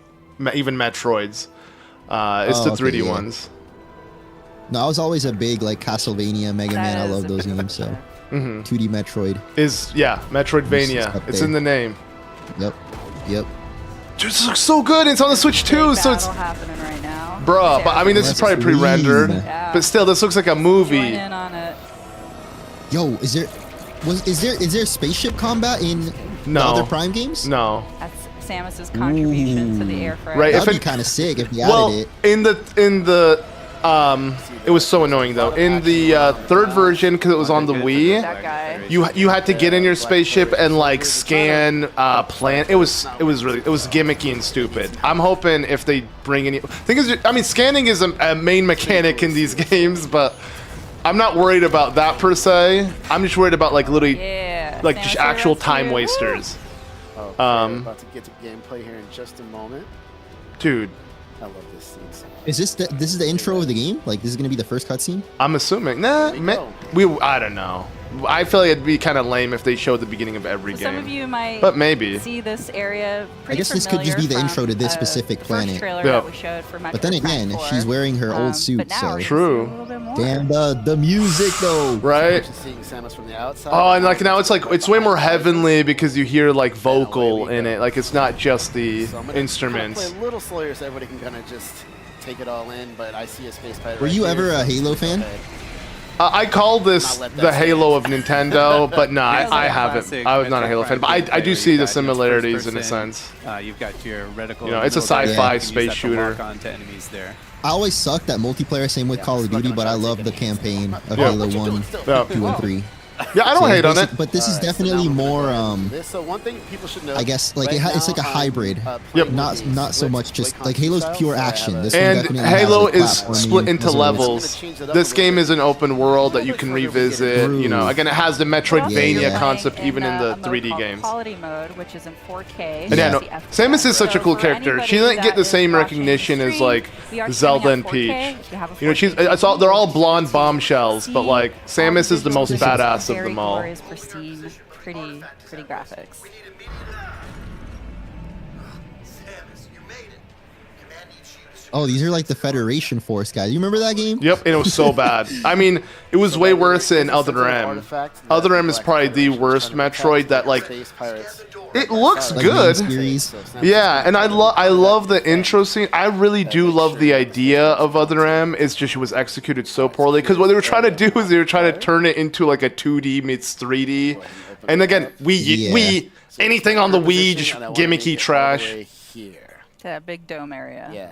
even Metroids. It's Oh, the okay, 3D yeah. ones. No, I was always a big like Castlevania, Mega Man. I That is love a those bit of a games. So hmm 2D Metroid. Yeah, Metroidvania. It's up It's there. in the name. Yep. Dude, this looks so good. It's on the Switch too, Big so it's battle happening right now. bruh. But I mean, this is That's probably pre-rendered. clean. Yeah. But still, this looks like a Join movie. in on it. Yo, is there spaceship combat in the No. other Prime games? No. That's Samus's contribution to the air freight. Right, That'd if be it- kind of sick if you Well, added it. in the it was so annoying though. In the third version, because it was on the Wii, That guy. you had to get in your spaceship and like scan plan. It was gimmicky and stupid. I'm hoping if they bring any thing is, I mean, scanning is a main mechanic in these games, but I'm not worried about that per se. I'm just worried about like literally Yeah. like just Samus actual rescue. time Woo. wasters. Oh, About to get to gameplay here in just a moment. Dude, I love this scene. So much. Is this is the intro of the game? Like this is gonna be the first cutscene? I'm assuming. Nah, There you go. I don't know. I feel like it'd be kind of lame if they showed the beginning of every So game. some of you might But maybe. see this area pretty I guess this could just be the familiar intro to from, this specific the planet. First trailer Yeah. that we showed for But then Metroid Prime again, 4. she's wearing her old but suit, now so we're just True. seeing a little bit more. damn the music though. Right? Just seeing Samus from the outside. Oh, and like now it's way more heavenly because you hear like vocal in it. Like it's not just the So I'm gonna instruments. play a little slower so everybody can kind of just take it all in. But I see a space pirate. Were right you here, ever a so Halo go fan? ahead. I call this Not let that the stand. Halo of Nintendo, but no, It's I a haven't. classic I was not a Metroid Halo fan, but Prime I do gameplay. see You've the got, similarities first in a person, sense. You've got your reticle. You know, in the it's a middle of the sci-fi map. You can use space that to shooter. lock onto enemies there. I always sucked at multiplayer, same with Yeah, Call of it's not Duty, gonna but try I to love take the it. campaign of Yeah. Halo 1, Yeah. 2, and 3. Yeah, I don't So hate on basic- it. But this is Alright, so definitely now I'm gonna more go into this. So one thing people should know. I guess, like, right it's like a now, hybrid. playing Yep. with not the not so split much just Joy-Con like Halo's styles, pure so I have action. a- This one And definitely Halo has, like, is platforming, split into puzzles. levels. This game is an open world that you can revisit. You know, again, it has the But also you're Metroidvania playing concept even in the a mode 3D called games. Quality mode, which is in 4K. And yeah, no, the FPS. Samus is such a So cool for character. She anybody didn't get that the is same watching recognition the as stream, like we are Zelda streaming and at Peach. 4K. If you have a You know, 4K it's all they're all blonde TV, bombshells, but like Samus is the most visuals, badass of very them all. glorious, pristine, pretty graphics. Oh, these are like the Federation Force guys. You remember that game? Yep, and it was so bad. I mean, it was way worse than Other M. Other M is probably the worst Metroid that like. It looks Like good. main series. Yeah, and I love the intro scene. I really do love the idea of Other M. It's just it was executed so poorly because what they were trying to do is they were trying to turn it into like a 2D meets 3D. And again, we anything on the Wii just gimmicky trash. Here. To that big dome area. Yeah.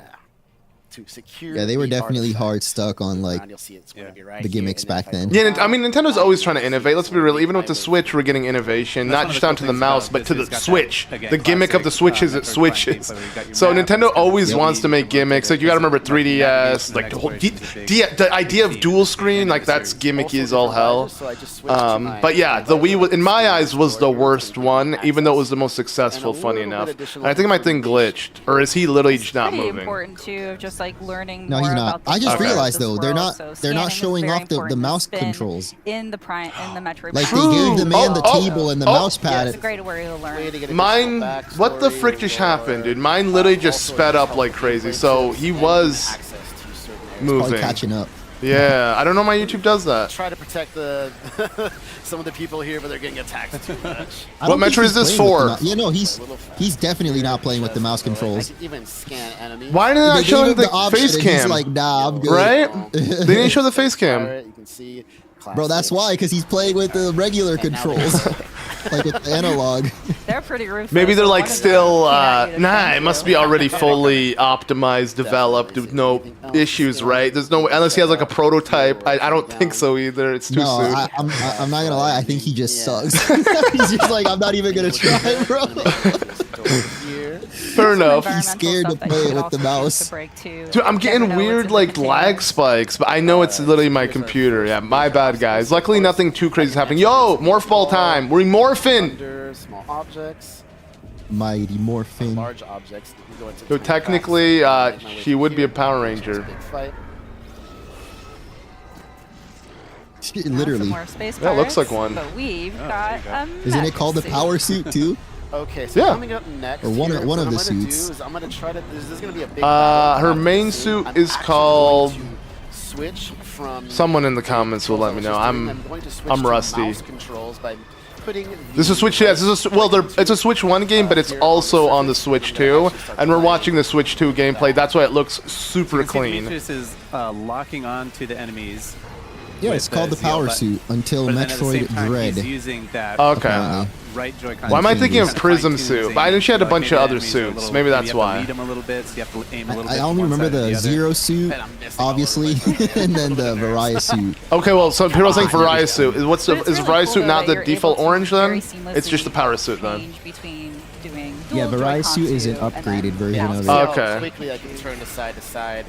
To secure. Yeah, they were the definitely artifact. hard stuck on like You'll see it's going to be right the here, gimmicks and then back if I then. go Yeah, down, I mean, Nintendo's always trying to innovate. Let's be real. Even with the Switch, we're getting innovation, That's not one of just the down cool to the things about mouse, but this. to the It's got that, Switch. again, The gimmick of the classic, Switch is it Metroid Prime switches. gameplay where you've got your So map, Nintendo it's got always the wants to lead, make the gimmicks. Like you gotta remember 3DS, like the whole the idea of dual screen, like that's gimmicky as all hell. But yeah, the Wii, in my eyes, was the worst one, even though it was the most successful. Funny enough, and I think my thing glitched, or is he literally just not Pretty moving? important too, of just like learning No, more he's not. about the I just world of realized this though they're world. not So they're not scanning is showing very off the important. mouse Spin controls. in the Metroid. Like True. they gave the man the Oh, table and the oh, mouse pad. It's a great way to learn. Mine, what the frick just happened, dude? Mine literally just sped up like crazy. So he was Probably moving. catching up. Yeah, I don't know why YouTube does that. Try to protect the some of the people here, but they're getting attacked too much. I What don't think Metroid he's is this playing with for? the you know, he's definitely not playing with the mouse I controls. can even scan enemies. Why didn't They I gave show him the option face and he's cam? like, nah, I'm good. Right? They didn't show the face cam. You can see Bro, that's why, because he's playing with the regular controls. Like with the analog. They're pretty ruthless. Maybe they're so like one of them still, came at you to nah, thank it must you. be already fully optimized, developed, with no issues, right? There's no, unless he has like a prototype. I don't think so either. It's too No, soon. I'm not gonna lie. I think he just sucks. He's just like, I'm not even gonna try, bro. Fair enough. He's scared to play it with the mouse. Dude, I'm getting weird like lag spikes, but I know it's literally my computer. Yeah, my bad, guys. Luckily, nothing too crazy is happening. Yo, morph ball time. We're morphing. Under small objects, Mighty Morphin. large objects. You can go into So tiny technically, cracks. she would be a Power Ranger. Big fight. Literally. Yeah, it looks like one. But we've got a Isn't it called the suit. power suit too? Okay, so Yeah. coming up next, Or one here, of what the I'm gonna suits. do is I'm gonna try to. This is gonna be a big. Her battle. main suit I'm is actually called. going to switch from. Someone in the comments will let me know. I'm going to switch to rusty. mouse controls by putting This is Switch. Yes, this is well. It's a Switch 1 game, but it's also on the Switch 2, and we're watching the Switch 2 gameplay. That's why it looks super clean. Demetrius is locking on to the enemies. Yeah, with it's called the ZL power button. suit until But then at the same Metroid time, Dread. He's using that Okay. Apparently. right Joy-Con. Why am I Fine-tunes. thinking of Kinda Prism fine-tunes suit? aim. But I know she had a Like, bunch maybe of the other enemies are a suits. little- Maybe that's you have to why. lead 'em a little bit, so you have to aim a little bit I from only one remember side to the other. Zero suit, And I'm missing all obviously, over my and then the Variety suit. Okay, well, some people are saying Variety suit. What's the But it's is really Variety cool, suit though, not that the you're default able to orange very then? It's just the seamlessly power suit then. change between doing Yeah, dual Variety Joy-Con suit is an suit and then upgraded version mouse of See it. how Okay. quickly I can turn to side to side.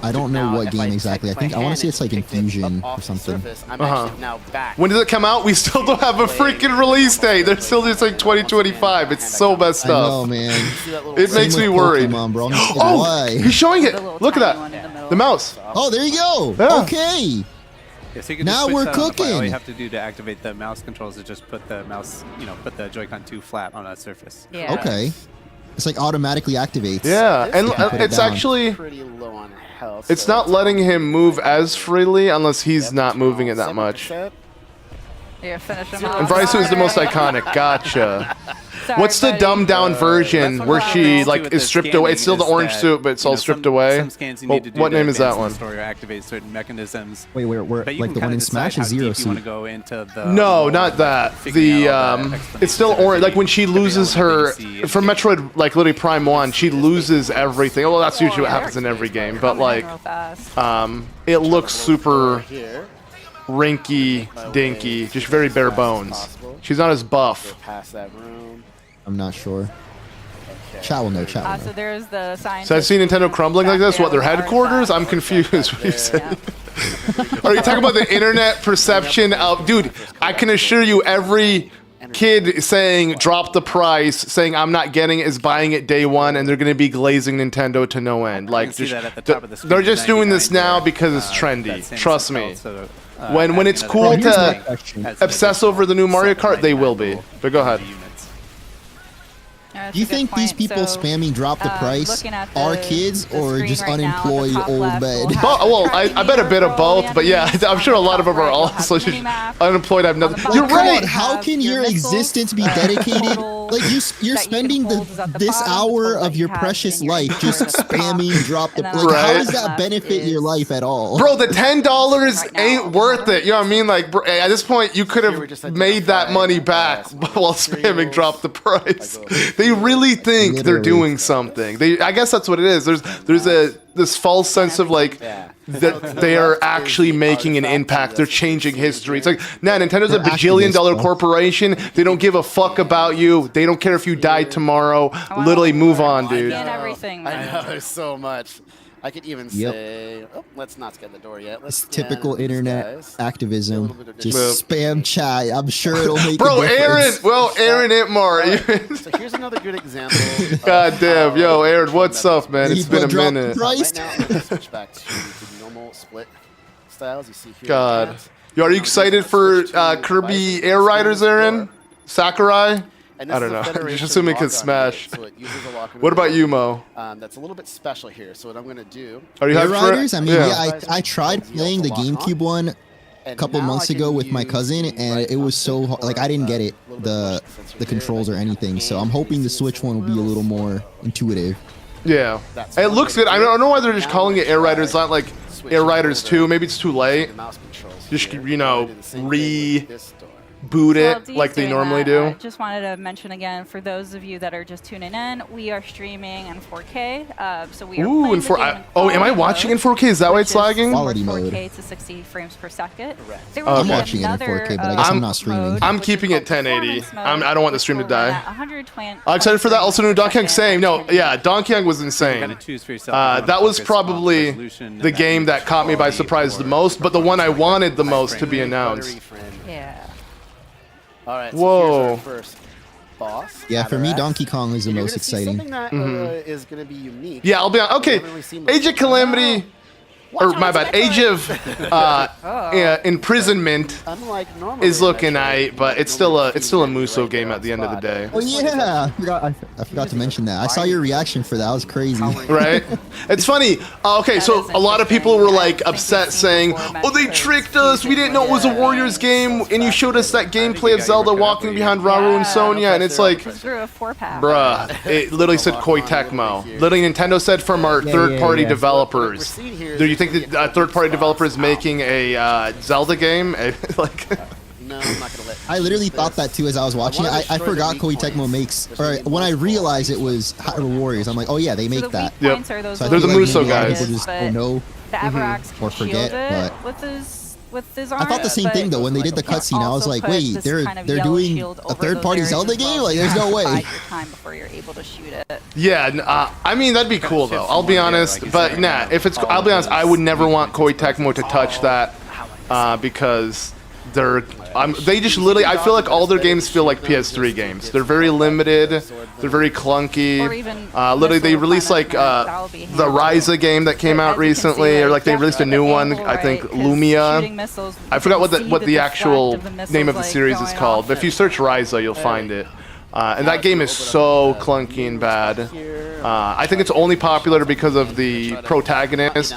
I don't know Now, what if game I exactly. I take think my I want hand to say it's like and pick it up Infusion off or the something. surface, I'm Uh-huh. actually now back. When does it come out? We still don't have a freaking release date. They're still just like 2025. It's so messed I know, up. man. See that little It ring? makes me Same with worried. Pokemon, bro. I'm just like, Oh, why? he's showing it. The little Look at tiny one in that. the middle. The mouse. Oh, there you go. Yeah. Okay. Yeah, so you can Now just switch we're that on the fly. All cooking. you have to do to activate the mouse controls is just put the mouse, put the Joy-Con 2 flat on that surface. Yeah. Okay. It's like automatically activates. Yeah, and This guy Put it it's down. actually Pretty low on health. it's so not letting him move as freely unless he's not moving it that much. 7%. Yeah, finish him And off. Bryce is the most Sorry. iconic. Gotcha. Sorry, What's the buddy. dumbed down version That's where what she happens like with is the stripped away? It's still the scanning orange is suit, but it's all stripped some, away. Some scans you Well, need to do what to name is that advance in one? the story or activate certain mechanisms. Wait, where But you like can the one kinda in decide Smash how is Zero deep you want to Suit. go into the No, lore not of that. figuring The out all the it's still explanations orange. Like when she every loses element her that you see in from the game. Metroid, like literally Prime One, she loses everything. Well, that's usually what happens in every game. But like, Real fast. it looks super Here. rinky dinky, just very bare bones. She's not as buff. Go past that room. I'm not sure. Chat will know. Chat will So know. there's the science. So I've seen Nintendo crumbling like this. What, their headquarters? I'm confused. What are you saying? Are you talking about the internet perception of, dude? I can assure you, every kid saying drop the price, saying I'm not getting it, is buying it day one, and they're going to be glazing Nintendo to no end. You Like, can see just, that at the top of the screen, they're just doing this 99 now there, because it's that trendy. same Trust support, me. so, When adding it's another cool Bro, here's my to question. adds an obsess over the new Mario Kart, they will be. $7.99 But go ahead. units. Do you think these people spamming drop the price looking at are the- kids the or screen just right now, the unemployed top old left men? will have Well, the I tracking bet a bit meter of for all both, the but yeah, enemies. I'm sure a On the lot of top them are right, you'll have also the mini-map. unemployed. Have On the nothing. bottom You're Come right. on, how have can your your missiles, existence be dedicated? total Like you're that you can spending hold is at the this bottom, hour total that of you your have precious in your life just inventory at the spamming top. drop the And like. then How Right. does that left benefit your is- life at all? Bro, the $10 Right now. ain't worth it. You know what I mean? Like, bro, at this point, you could Here we just have made that identified, money back while spamming drop the price. They really think they're Literally. doing something. I guess that's what it is. There's this false sense of like that they are actually making an impact. They're changing history. It's like, nah, Nintendo's a They're bajillion-dollar activists, bro. corporation. They don't give a fuck about you. They don't care if you die tomorrow. Literally, move on, dude. And everything. I man. know, there's so much. I could even Yep. say, oh, let's not get the door yet. It's Let's scan typical these internet guys. activism. Just Yep. spam chat. I'm sure it'll make Bro, a Aaron. difference. Well, Aaron Itmar. So here's another good example. of God damn. how Yo, Aaron, the what's up, man? It's People been a drop the minute. price. Right now, I'm gonna switch back to the normal split styles you see here. God. Yo, are you excited for Kirby Air Riders, Aaron? Sakurai? I don't know. I'm just assuming because Smash. What about you, Mo? That's a little bit special here. So what I'm gonna do. Are you Air hyped for it? Riders? I mean, yeah, I tried playing the GameCube one a couple months ago with my cousin, and it was so like I didn't get it, the controls or anything. So I'm hoping the Switch one will be a little more intuitive. Yeah. It looks good. I don't know why they're just calling it Air Riders. It's not like Air Riders 2. Maybe it's too late. Just, you know, boot Well, it Dee's like they doing normally that, I do. just wanted to mention again, for those of you that are just tuning in, we are streaming in 4K. So we are Ooh, playing in the 4 game in oh, am I quality watching in mode, 4K? Is that why which it's lagging? is Quality from mode. 4K to 60 frames per second. There I'm will be watching it in another, 4K, but I guess I'm not mode, streaming. I'm which is keeping it called 1080. performance mode, I don't want the which stream to will run die. at 120 I'm excited for that. Also, new Donkey Kong. frames Same. per No, second. yeah, Donkey Kong was You insane. gotta choose for yourself if you wanna That was focus on probably resolution the and game that caught me by quality surprise the or most, but the one I wanted the most to be frame rate. announced. Yeah. All right. So Whoa. here's our first boss. Yeah, for me, Cataract. Donkey Kong is the And you're most gonna see exciting. something that is going to be unique. Yeah, I'll be on. Okay, We haven't really seen this Age of before. Calamity, or my bad, Age of Imprisonment Unlike normal is looking aight, but it's still a Muso game at the end of the day. Oh yeah, I forgot to mention that. I saw your reaction for that. That was crazy. Right? It's funny. Okay, That so is a lot of people were like interesting. I think upset we've seen saying, before "Oh, they Metroid tricked us. We didn't know it was a Yeah. Warriors game, and you showed us that gameplay of Zelda walking behind Rauru and Sonya, and it's like, Just threw a 4-pack. bruh, it literally said Koei Tecmo. Literally, Nintendo said from our third-party yeah. developers. Do you think that third-party developer is making a Zelda game? Like, No, I'm not going to let. I literally thought that too as I was watching it. wanted to I destroy the forgot weak Koei points. Tecmo makes, There's or gonna be when I multiple realized it points. was Hyrule Warriors, I'm like, oh yeah, they So make the that. weak points are those So I They're feel the like Muso maybe a lot of guys. people just don't know. The Avarax can Or forget, shield it but- with his with his I arm. thought the same but thing though when they did the you can cutscene. I was also like, put wait, this they're kind of they're yellow doing shield a over third-party those Zelda as well, game? so Like, you there's no have to way. bide your time before you're able to shoot it. Yeah, I mean that'd be cool though. I'll be honest, like you but said, nah. If it's, I'll be honest, I would never want Koei Tecmo to touch that because they just literally. I feel like all their games feel like PS3 games. They're very limited. They're very clunky. Or even Literally, they missile released like replenishment, that would be the handy. Ryza game that came But out as you can see, recently, or like they you released a have new the one. angle I think right, 'cause Lumia. shooting missiles, I you forgot can what see the actual deflect of the name of the missiles, series like, is going called. off But if you it. search Ryza, you'll find it. And that game is so clunky and bad. I think it's only popular because of the protagonist.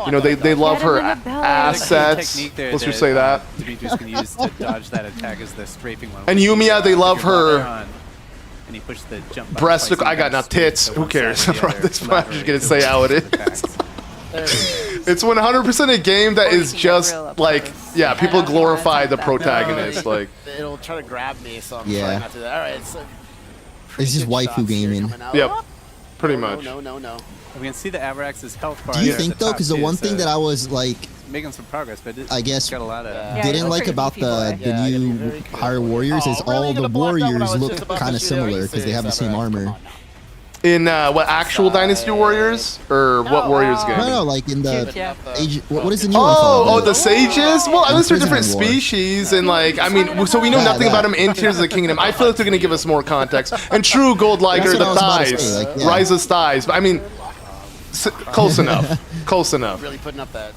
You know, they love Get him her in the belly. assets. Technique there Let's just say that. Demetrius can use to dodge that attack is the strafing one. And Yumiya, they love her And he pushed the jump button breast. twice, I got and now then straight tits. to Who one cares? side or the other, This one, I'm just gonna collaborating say how it to is. attacks. It's 100% a game that Or you is can get just real up like, close. yeah, I people don't wanna glorify attack the that. protagonist. Like, It'll try to grab me, so I'm Yeah. trying not to do that. All right, it's It's just waifu gaming. yep, pretty much. No. We can see the Avarax's health bar. Do you there at think the though? top, Because the too, one thing so that I was like, making some progress, but I guess got a lot of. Yeah, he didn't looks like pretty about beefy boy. the Yeah, I gotta be new very careful. Higher Warriors is Oh, really? all You're the gonna block that when I warriors was look just about to kind of shoot it? Are you similar because they have the serious? same All right, armor. come on now. In what actual Dynasty Warriors or what Warriors game? No, like in the Yeah. age. What is the new one called? Oh, the sages? Well, at least they're different Prison War. species, and like, I mean, so we know Yeah, nothing that. about them in Tears of the Kingdom. I feel like they're gonna give us more context. And true Gold Liger, That's what the I was about to thighs, say, like, yeah. Ryza's thighs. I mean, close enough. Close enough. Really putting up that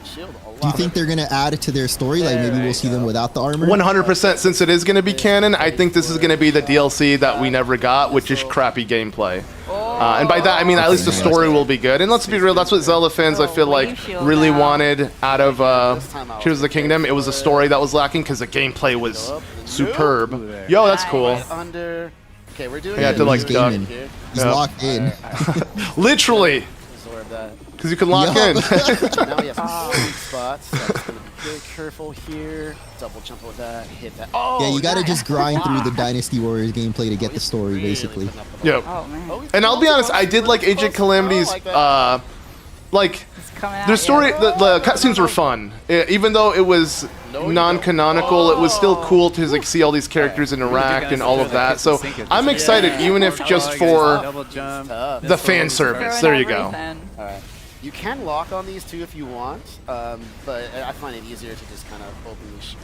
shield a lot. Do you think they're gonna add it to their story? Like maybe we'll see them without the armor. 100%. Since it is gonna be canon, I think this is gonna be the DLC that we never got, which is crappy gameplay. And by that I mean at least the story will be good. And let's be real, that's what Zelda fans I feel like really wanted out of Tears of the Kingdom. It was a story that was lacking because the gameplay was superb. Yo, that's cool. Under. Okay, we're doing Yeah, I it. did like He's duck. gaming. Here. He's Yeah. locked in. Literally, Absorb that. because you can lock Yup. in. Now we have some sweet spots. So I'm just gonna be very careful here. Double jump with that. Hit that. Oh. Yeah, you gotta nice. just grind through the Dynasty Warriors gameplay to get the story, Really basically. putting up the Yep. Oh man, And I'll be honest, I did like Agent Calamity's, like, it's coming out. their story, Yeah. the cutscenes were fun. Even though it was non-canonical, it was still cool to like see all these characters interact and all of that. So I'm excited, even if just for double jump. Tough. the fan service. There you go. All right. You can lock on these too if you want, but I find it easier to just kind of openly shoot.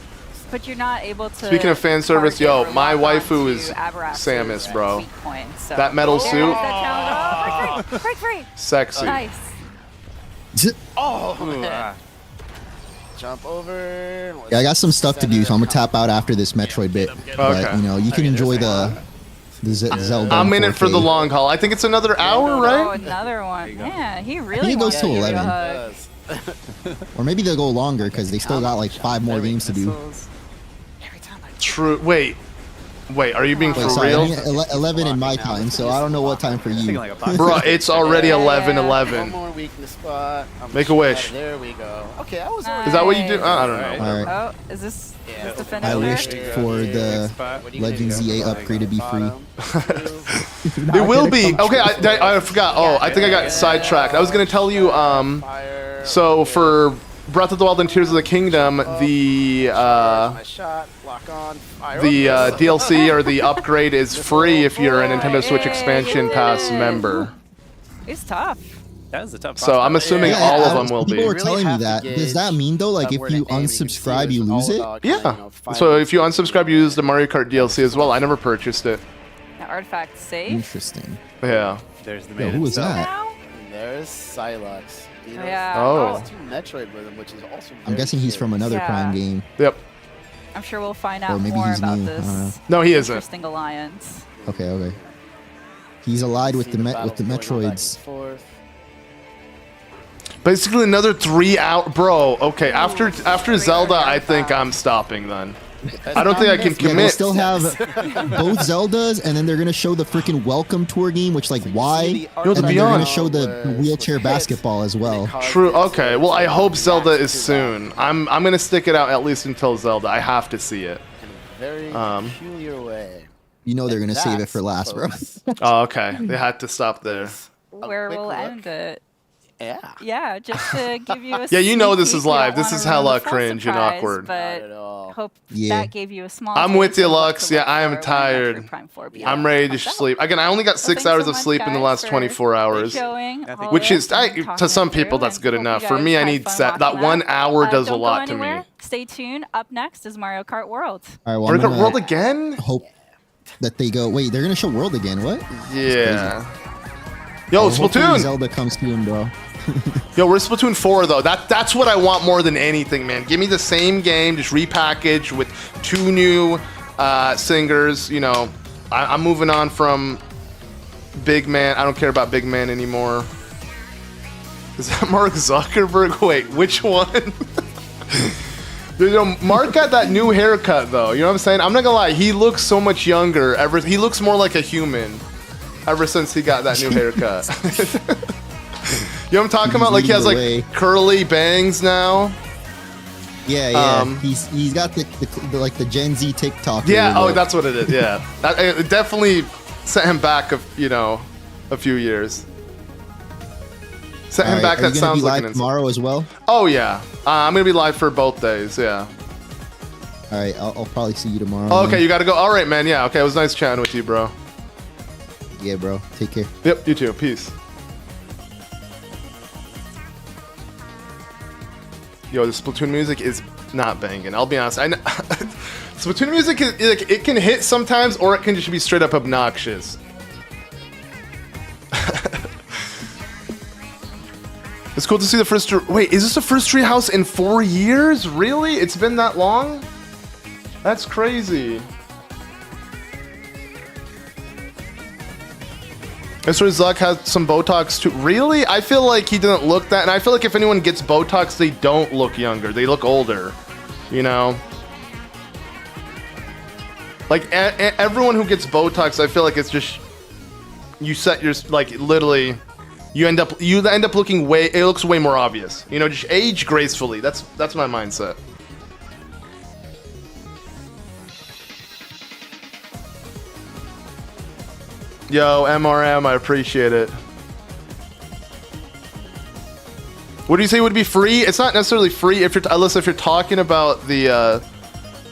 But you're not able to. Speaking of fan service, yo, target or my lock waifu onto is Avarax's Samus, bro. weak point, so. That metal There suit, is that challenge. Oh, break free! sexy. Nice. Oh, Ooh, man. Jump over. Yeah, I got some stuff to do, so I'm gonna tap out after this Metroid bit. But Okay. you know, you can enjoy the Zelda. I'm in it for the 4K. long haul. I think it's another hour, Oh, right? another one. Yeah, he really it goes wants to to give you a 11. hug. Or maybe they'll go longer because they still got like 5 more games to do. True. Wait, are you being Wait, for sorry, I real? mean 11 in my time, so I don't know what time for thinking you. like a box. Bro, it's already Yeah. 11:11. One more weakness spot. I'm Make a shooting wish. at it. There we go. Okay, I was. Nice. Is that what you do? I don't know. All right. Oh, is this Yeah, the okay. finisher? I wished for the Legend ZA upgrade to be free. It will be. Okay, I forgot. Oh, I think I got sidetracked. I was gonna tell you. Fire. So for Breath of the Wild and Tears of the Kingdom, the My shot. Lock on. Fire. DLC or the upgrade is free if you're a Nintendo Switch Expansion Pass member. It's tough. That was a tough. So I'm assuming Yeah, all I of them was- will People were be. telling me have to that. Does that gauge mean though, like if where you to aim, can see unsubscribe, you it's lose all it? about kinda, Yeah. finding- So if you unsubscribe, you use the Mario Kart DLC as well. I never purchased it. The artifact safe. Interesting. Yeah. There's the Yo, main who was itself. that? Now? And there's Silex. You know, Yeah. Oh. there's two Metroid with him, which is also. I'm very guessing he's sick. from another Yeah. Prime game. Yep. I'm sure we'll find Or out maybe more he's about new, I don't know. this No, he isn't. interesting alliance. Okay. He's allied with See the battle going on back and Metroids. forth. Basically another 3 hour. Bro, okay. After Zelda, I think I'm stopping then. I don't think I can Yeah, they commit. still have both Zeldas, and then they're gonna show the freaking Welcome Tour game, which like why? See the Yo, And the then they're Beyond. gonna show the wheelchair basketball as well. True. Okay. Well, I hope Zelda is soon. I'm gonna stick it out at least until Zelda. I have to see it. In a very peculiar way. You know they're gonna And save it that's, for last, bro. folks, Oh, okay. They had to stop there. Where quick we'll look. end it. Yeah. Yeah, just to give you a Yeah, you know sneak this peek. is We don't live. This wanna is ruin hella the full cringe and surprise, awkward. Not But at all. hope Yeah. that gave you a small I'm with taste you, of what Lux. to Yeah, look I am for when tired. Metroid Prime 4 Beyond I'm ready to comes out. sleep. Again, I only got So 6 thanks hours so of much, sleep in the guys, last for 24 hours. showing all Which this is, and to talking some it through, people, that's and good hope you enough. For guys me, I had need fun that watching 1 hour does a Don't lot go to anywhere. me. Stay tuned. Up next is Mario Kart World. All right, well, Mario I'm Kart gonna World again? hope that they go. Wait, they're gonna show World again? What? Yeah. Yo, Hopefully Splatoon! Zelda comes soon, bro. Yo, we're Splatoon 4 though. That's what I want more than anything, man. Give me the same game, just repackaged with 2 new singers. You know, I'm moving on from Big Man. I don't care about Big Man anymore. Is that Mark Zuckerberg? Wait, which one? You know, Mark got that new haircut though. You know what I'm saying? I'm not gonna lie. He looks so much younger. He looks more like a human ever since he got that new haircut. You know what I'm talking about? Like he has like curly bangs now. Yeah, yeah. He's got the like the Gen Z TikTok. Yeah. Oh, that's what it is. Yeah. It definitely set him back a few years. Set him back. That sounds like an tomorrow as well. Oh yeah. I'm gonna be live for both days. Yeah. All right. I'll probably see you tomorrow. Oh, okay, you gotta go. All right, man. Yeah. Okay. It was nice chatting with you, bro. Yeah, bro. Take care. Yep. You too. Peace. Yo, the Splatoon music is not banging. I'll be honest. I know Splatoon music is like it can hit sometimes, or it can just be straight up obnoxious. It's cool to see the first. Wait, is this the first Treehouse in 4 years? Really? It's been that long? That's crazy. Mr. Zuck has some Botox too. Really? I feel like he didn't look that, and I feel like if anyone gets Botox, they don't look younger. They look older. You know? Like, everyone who gets Botox, I feel like it's just... You set your... Like, literally... You end up looking way... It looks way more obvious. You know, just age gracefully. That's my mindset. Yo, MRM, I appreciate it. What do you say would be free? It's not necessarily free if you're unless if you're talking about the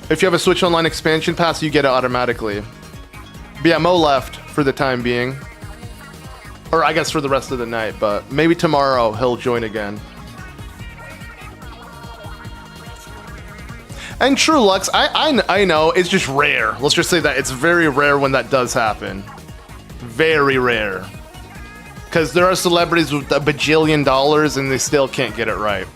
if you have a Switch Online expansion pass, you get it automatically. But yeah, Mo left for the time being. Or I guess for the rest of the night, but maybe tomorrow he'll join again. And true, Lux, I know, it's just rare. Let's just say that it's very rare when that does happen. Very rare. Because there are celebrities with $1 bajillion and they still can't get it right.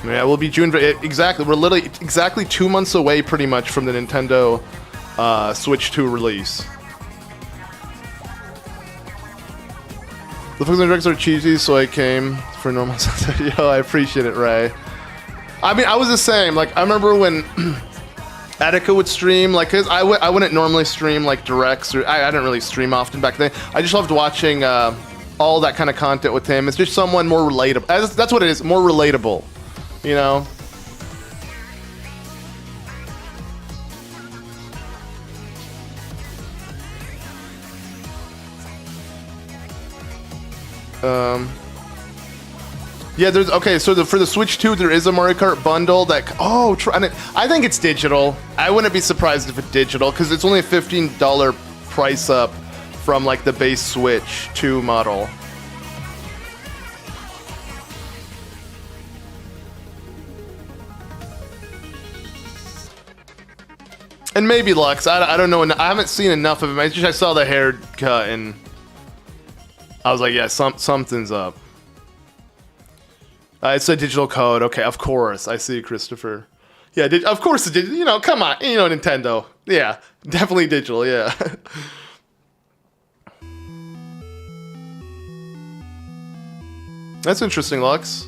Yeah, we'll be June. Exactly. We're literally exactly 2 months away pretty much from the Nintendo Switch 2 release. The fucking directs are cheesy, so I came for normal. Yo, I appreciate it, Ray. I mean, I was the same. Like, I remember when Attica would stream, like, cause I wouldn't normally stream like directs, or I didn't really stream often back then. I just loved watching all that kind of content with him. It's just someone more relatable. That's what it is, more relatable, you know. Yeah, there's okay. So for the Switch 2, there is a Mario Kart bundle that. Oh, and I think it's digital. I wouldn't be surprised if it's digital because it's only a $15 price up from like the base Switch 2 model. And maybe Lux. I don't know. I haven't seen enough of him. I saw the haircut and I was like, yeah, something's up. It's a digital code. Okay, of course. I see, Christopher. Yeah, of course it did. You know, come on. You know, Nintendo. Yeah, definitely digital. Yeah. That's interesting, Lux.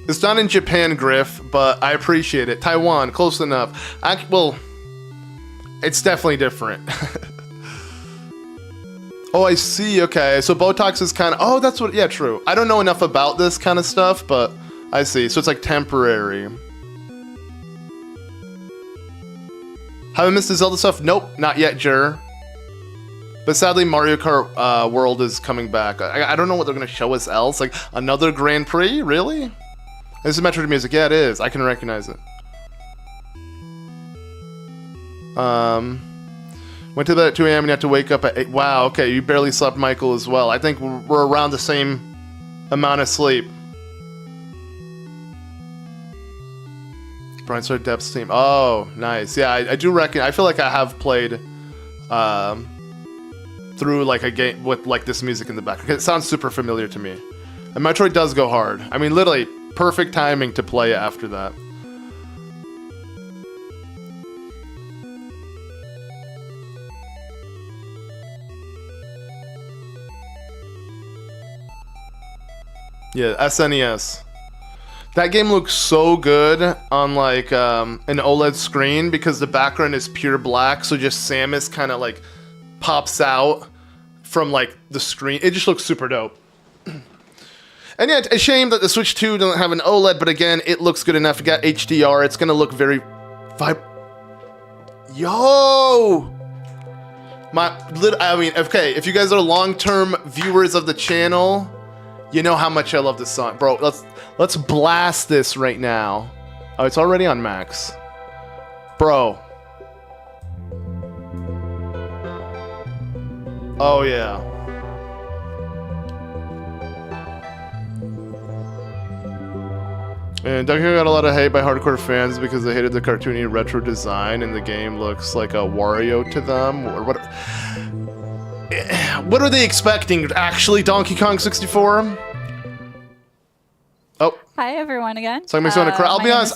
It's not in Japan, Griff, but I appreciate it. Taiwan, close enough. Well, it's definitely different. Oh, I see. Okay, so Botox is kind of... Oh, that's what... Yeah, true. I don't know enough about this kind of stuff, but I see. So it's like temporary. Haven't missed the Zelda stuff? Nope, not yet, Jur. But sadly, Mario Kart World is coming back. I don't know what they're going to show us else. Like, another Grand Prix? Really? This is Metroid music. Yeah, it is. I can recognize it. Went to bed at 2 a.m. and you had to wake up at 8. Wow, okay, you barely slept, Michael, as well. I think we're around the same amount of sleep. Brian started Depth's team. Oh, nice. Yeah, I do reckon. I feel like I have played through like a game with like this music in the back. It sounds super familiar to me. And Metroid does go hard. I mean, literally, perfect timing to play it after that. Yeah, SNES. That game looks so good on like an OLED screen because the background is pure black, so just Samus kind of like pops out from like the screen. It just looks super dope. And yeah, it's a shame that the Switch 2 doesn't have an OLED, but again, it looks good enough. You got HDR, it's gonna look very Yo! I mean, okay, if you guys are long-term viewers of the channel, you know how much I love this song. Bro, let's blast this right now. Oh, it's already on max. Bro. Oh, yeah. And Donkey Kong got a lot of hate by hardcore fans because they hated the cartoony retro design and the game looks like a Wario to them. Or what are they expecting? Actually, Donkey Kong 64? Oh. Hi everyone again. Song makes me want to cry. I'll be honest,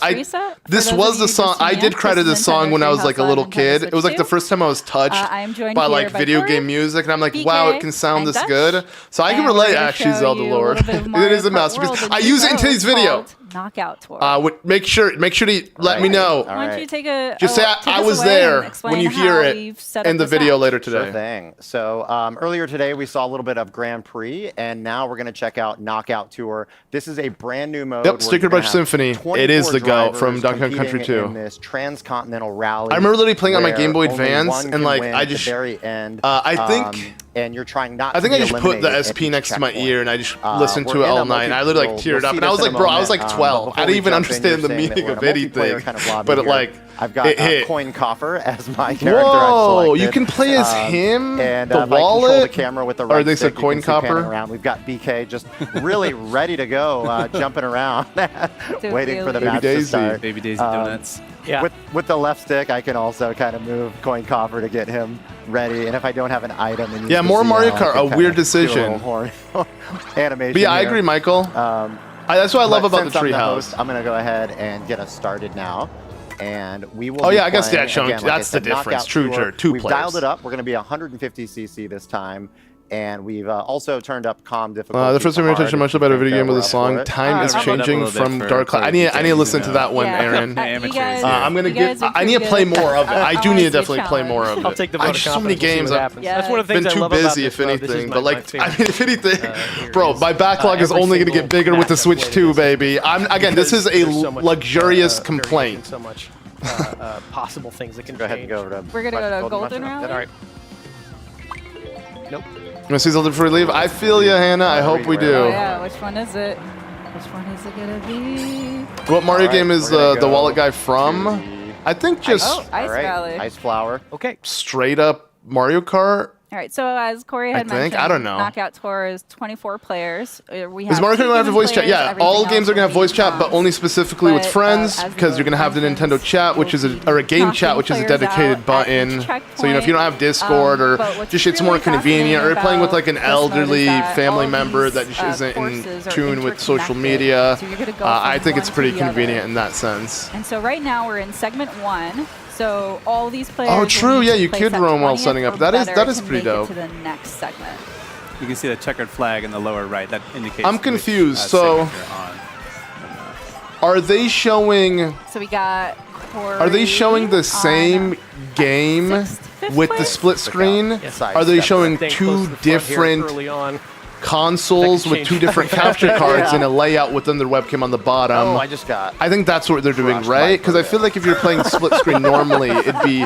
this was the song. I did credit this song when I was like a little kid. It was like the first time I was touched by like video game music, and I'm like, wow, it can sound this good. So I can relate, actually, Zelda Lord. It is a masterpiece. I use it in today's video. Knockout Tour. Make sure to let me know. Why don't you take a just say I was there when you hear it in the video later today. Sure thing. So earlier today we saw a little bit of Grand Prix, and now we're going to check out Knockout Tour. This is a brand new mode. Yep, Sticker Brush Symphony. It is the GOAT from Donkey Kong Country 2. In this transcontinental rally. I remember literally playing on my Game Boy Advance, and like I just very end. I think. And you're trying not. I think I just put the SP next to my ear and I just listened to it all night. And I literally like teared up, and I was like, bro, I was like 12. I didn't even understand the meaning of anything, but it like I've got it hit. Coin Coffer as my character. Whoa! You can play as him. And the if I wallet. control the camera with the right or they stick, said Coin Coffer. Around. We've got BK just really ready to go, jumping around, waiting for the match to start. Baby Daisy donuts. Yeah. With the left stick, I can also kind of move Coin Coffer to get him ready. And if I don't have an item, and yeah, more Mario Kart, a weird decision. Animation. But yeah, I agree, Michael. That's what I love about the Treehouse. I'm going to go ahead and get us started now. And we will. Oh yeah, I guess that's showing. That's the difference. True, two We've players. dialed it up. We're going to be 150cc this time. And we've also turned up calm difficulty. The first time we touched a much better video game with a song. Time is changing from Dark Cloud. I need to listen to that one, Aaron. I'm gonna get. I need to play more of it. I do need to definitely play more of it. I'll take the vote of so many games. That's one of the things been I too love busy, if anything. But like, I mean, if anything, bro, my backlog is only gonna get bigger with the Switch 2, baby. Again, this is a luxurious complaint. So much possible things that can go ahead and go over to. We're gonna go to Golden Round. All right. Nope. You want to see Zelda before we leave? I feel you, Hannah. I hope we do. Oh yeah, which one is it? Which one is it gonna be? What Mario game is the wallet guy from? I think just Ice Valley. Ice Flower. Okay. Straight up Mario Kart. All right, so as Corey had mentioned, I don't know. Knockout Tour is 24 players. We is Mario Kart going to have a voice chat? Yeah, all games are going to have voice chat, but only specifically with friends, because you're going to have the Nintendo chat, which is a game chat, which is a dedicated button. So, if you don't have Discord or just it's more convenient, or you're playing with like an elderly family member that just isn't in tune with social media, I think it's pretty convenient in that sense. And so right now we're in segment 1. So all these players. Oh, true. Yeah, you could roam while setting up. That is pretty dope. To the next segment. You can see the checkered flag in the lower right. That indicates. I'm confused. So, are they showing? So we got Corey. Are they showing the same game with the split screen? Yes, are they showing two different consoles with 2 different capture cards and a layout within their webcam on the bottom. Oh, I just got. I think that's what they're doing, crushed right? by Because I feel like if you're playing split screen normally, it'd be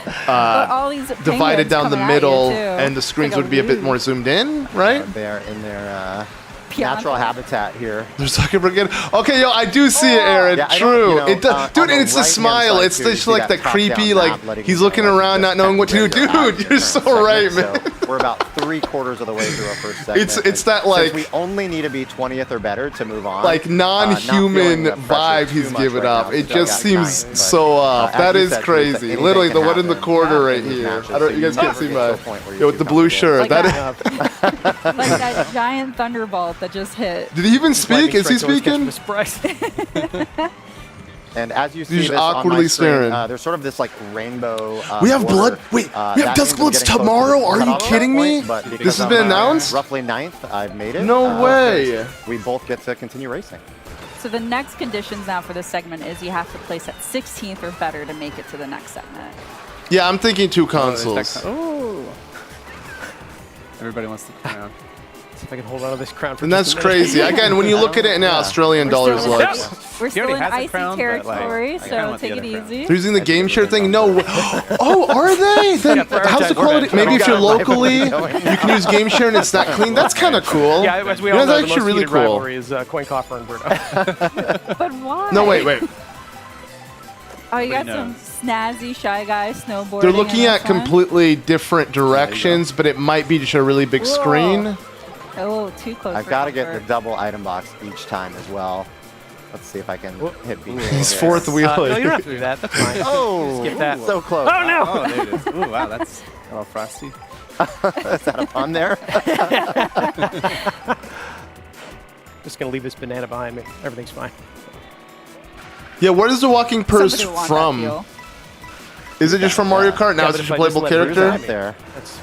But all these divided penguins down the coming at you, middle, too. and the screens Like a would be a bit loop. more zoomed in, right? They're in their Piano. natural habitat here. They're Zuckerberg. Okay, yo, I do see it, Aaron. Yeah, I don't- True. you know, It does, on dude. the And it's the right-hand smile. side, It's too, just you see like that the creepy, top-down like map letting he's you know, looking like, around, not just knowing what to do. kind of where you're at in Dude, your you're so current right, segment. man. So we're about 3/4 of the way through our first segment. It's that, Since like- we only need to be 20th or better to move on. Like not non-human feeling the pressure vibe too he's much giving right up. now, It so just we got seems 9, but, so off. as That you is said, crazy. anything Literally, can the one in the happen, corner right in these here. matches, I don't. so You guys you can't never see get to my. a point where you Yo, with feel the blue comfortable. shirt. Like That that. is. Like that giant thunderbolt that just hit. Did he even speak? Is he speaking? And as you see He's this on awkwardly my screen, staring. there's sort of this like rainbow. We have border. blood. Wait, we that have means Dusk I'm Bloods getting close to tomorrow. the Are you cutoff kidding me? point, but This because has been I'm, announced? Roughly 9th, I've made it. No way. We both get to continue racing. So the next conditions now for this segment is you have to place at 16th or better to make it to the next segment. Yeah, I'm thinking 2 consoles. Oh. Everybody wants the crown. See if I can hold on to this crown for And just that's a minute. crazy. Again, when you look at it in Australian dollars, like We're He still already in has a icy crown, but, like, territory, I kinda so want the take it other crown. easy. they're using the game share thing. No. Oh, are they? Then how's the quality? Maybe if you're locally, you can use game share and it's not clean. That's kind of cool. Yeah, as we You know, all know, that's the actually most really heated cool. rivalry is Coin Coffer and Bruno. But why? No, wait. Oh, you got Nobody some snazzy shy guy snowboarding. They're in looking this at one. completely different directions, but it might be just a really big Whoa. screen. Oh, too close. I've for got to get the comfort. double item box each time as well. Let's see if I can hit B. He's fourth wheeling. No, you don't have to do that. That's fine. Oh, Skip that. so close. Oh, no! Oh, there it is. Ooh, wow, that's a little frosty. Is that a pun there? Just going to leave this banana behind me. Everything's fine. Yeah, where is the walking purse Somebody will want that from? deal. Is it just from Mario Kart? Now Yeah, it's but just if a I just playable let it character? behind me, There. That's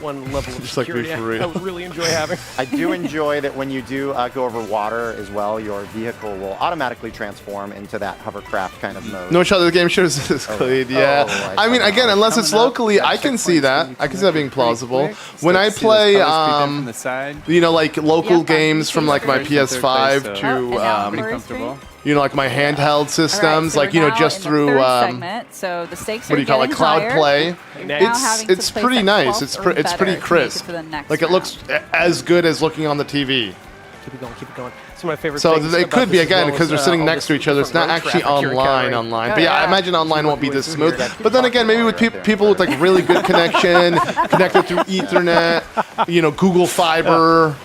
one level of Just like me security for real. I would really enjoy having. I do enjoy that when you do go over water as well, your vehicle will automatically transform into that hovercraft kind of mode. No shot of the game shares is clean, yeah. Oh, I mean, I again, know. unless it's Coming up, locally, got I can see checkpoints that. when you I can come see that up being pretty plausible. quick. When I See those play, colors creep in from the side. you know, like local Yeah, games from like my First and third PS5 place, so- to, Oh, and now Pretty we're comfortable. you know, like my handheld All right, systems, so like, we're you know, now just in the through, third segment, so the stakes what do are you call it, getting cloud higher. play. Now having to It's place pretty at nice. 12th It's or it's better pretty to make it crisp. to the next Like it looks as good as looking on the TV. Keep it going, keep it going. Some of my favorite So things it about could be this as again well because is, they're sitting all next to this each other. It's not different road actually traffic you're online. encountering. But yeah, I imagine online won't be this Through smooth. here. But then again, maybe with people with like really good connection, connected through Ethernet, you know, Google Fiber.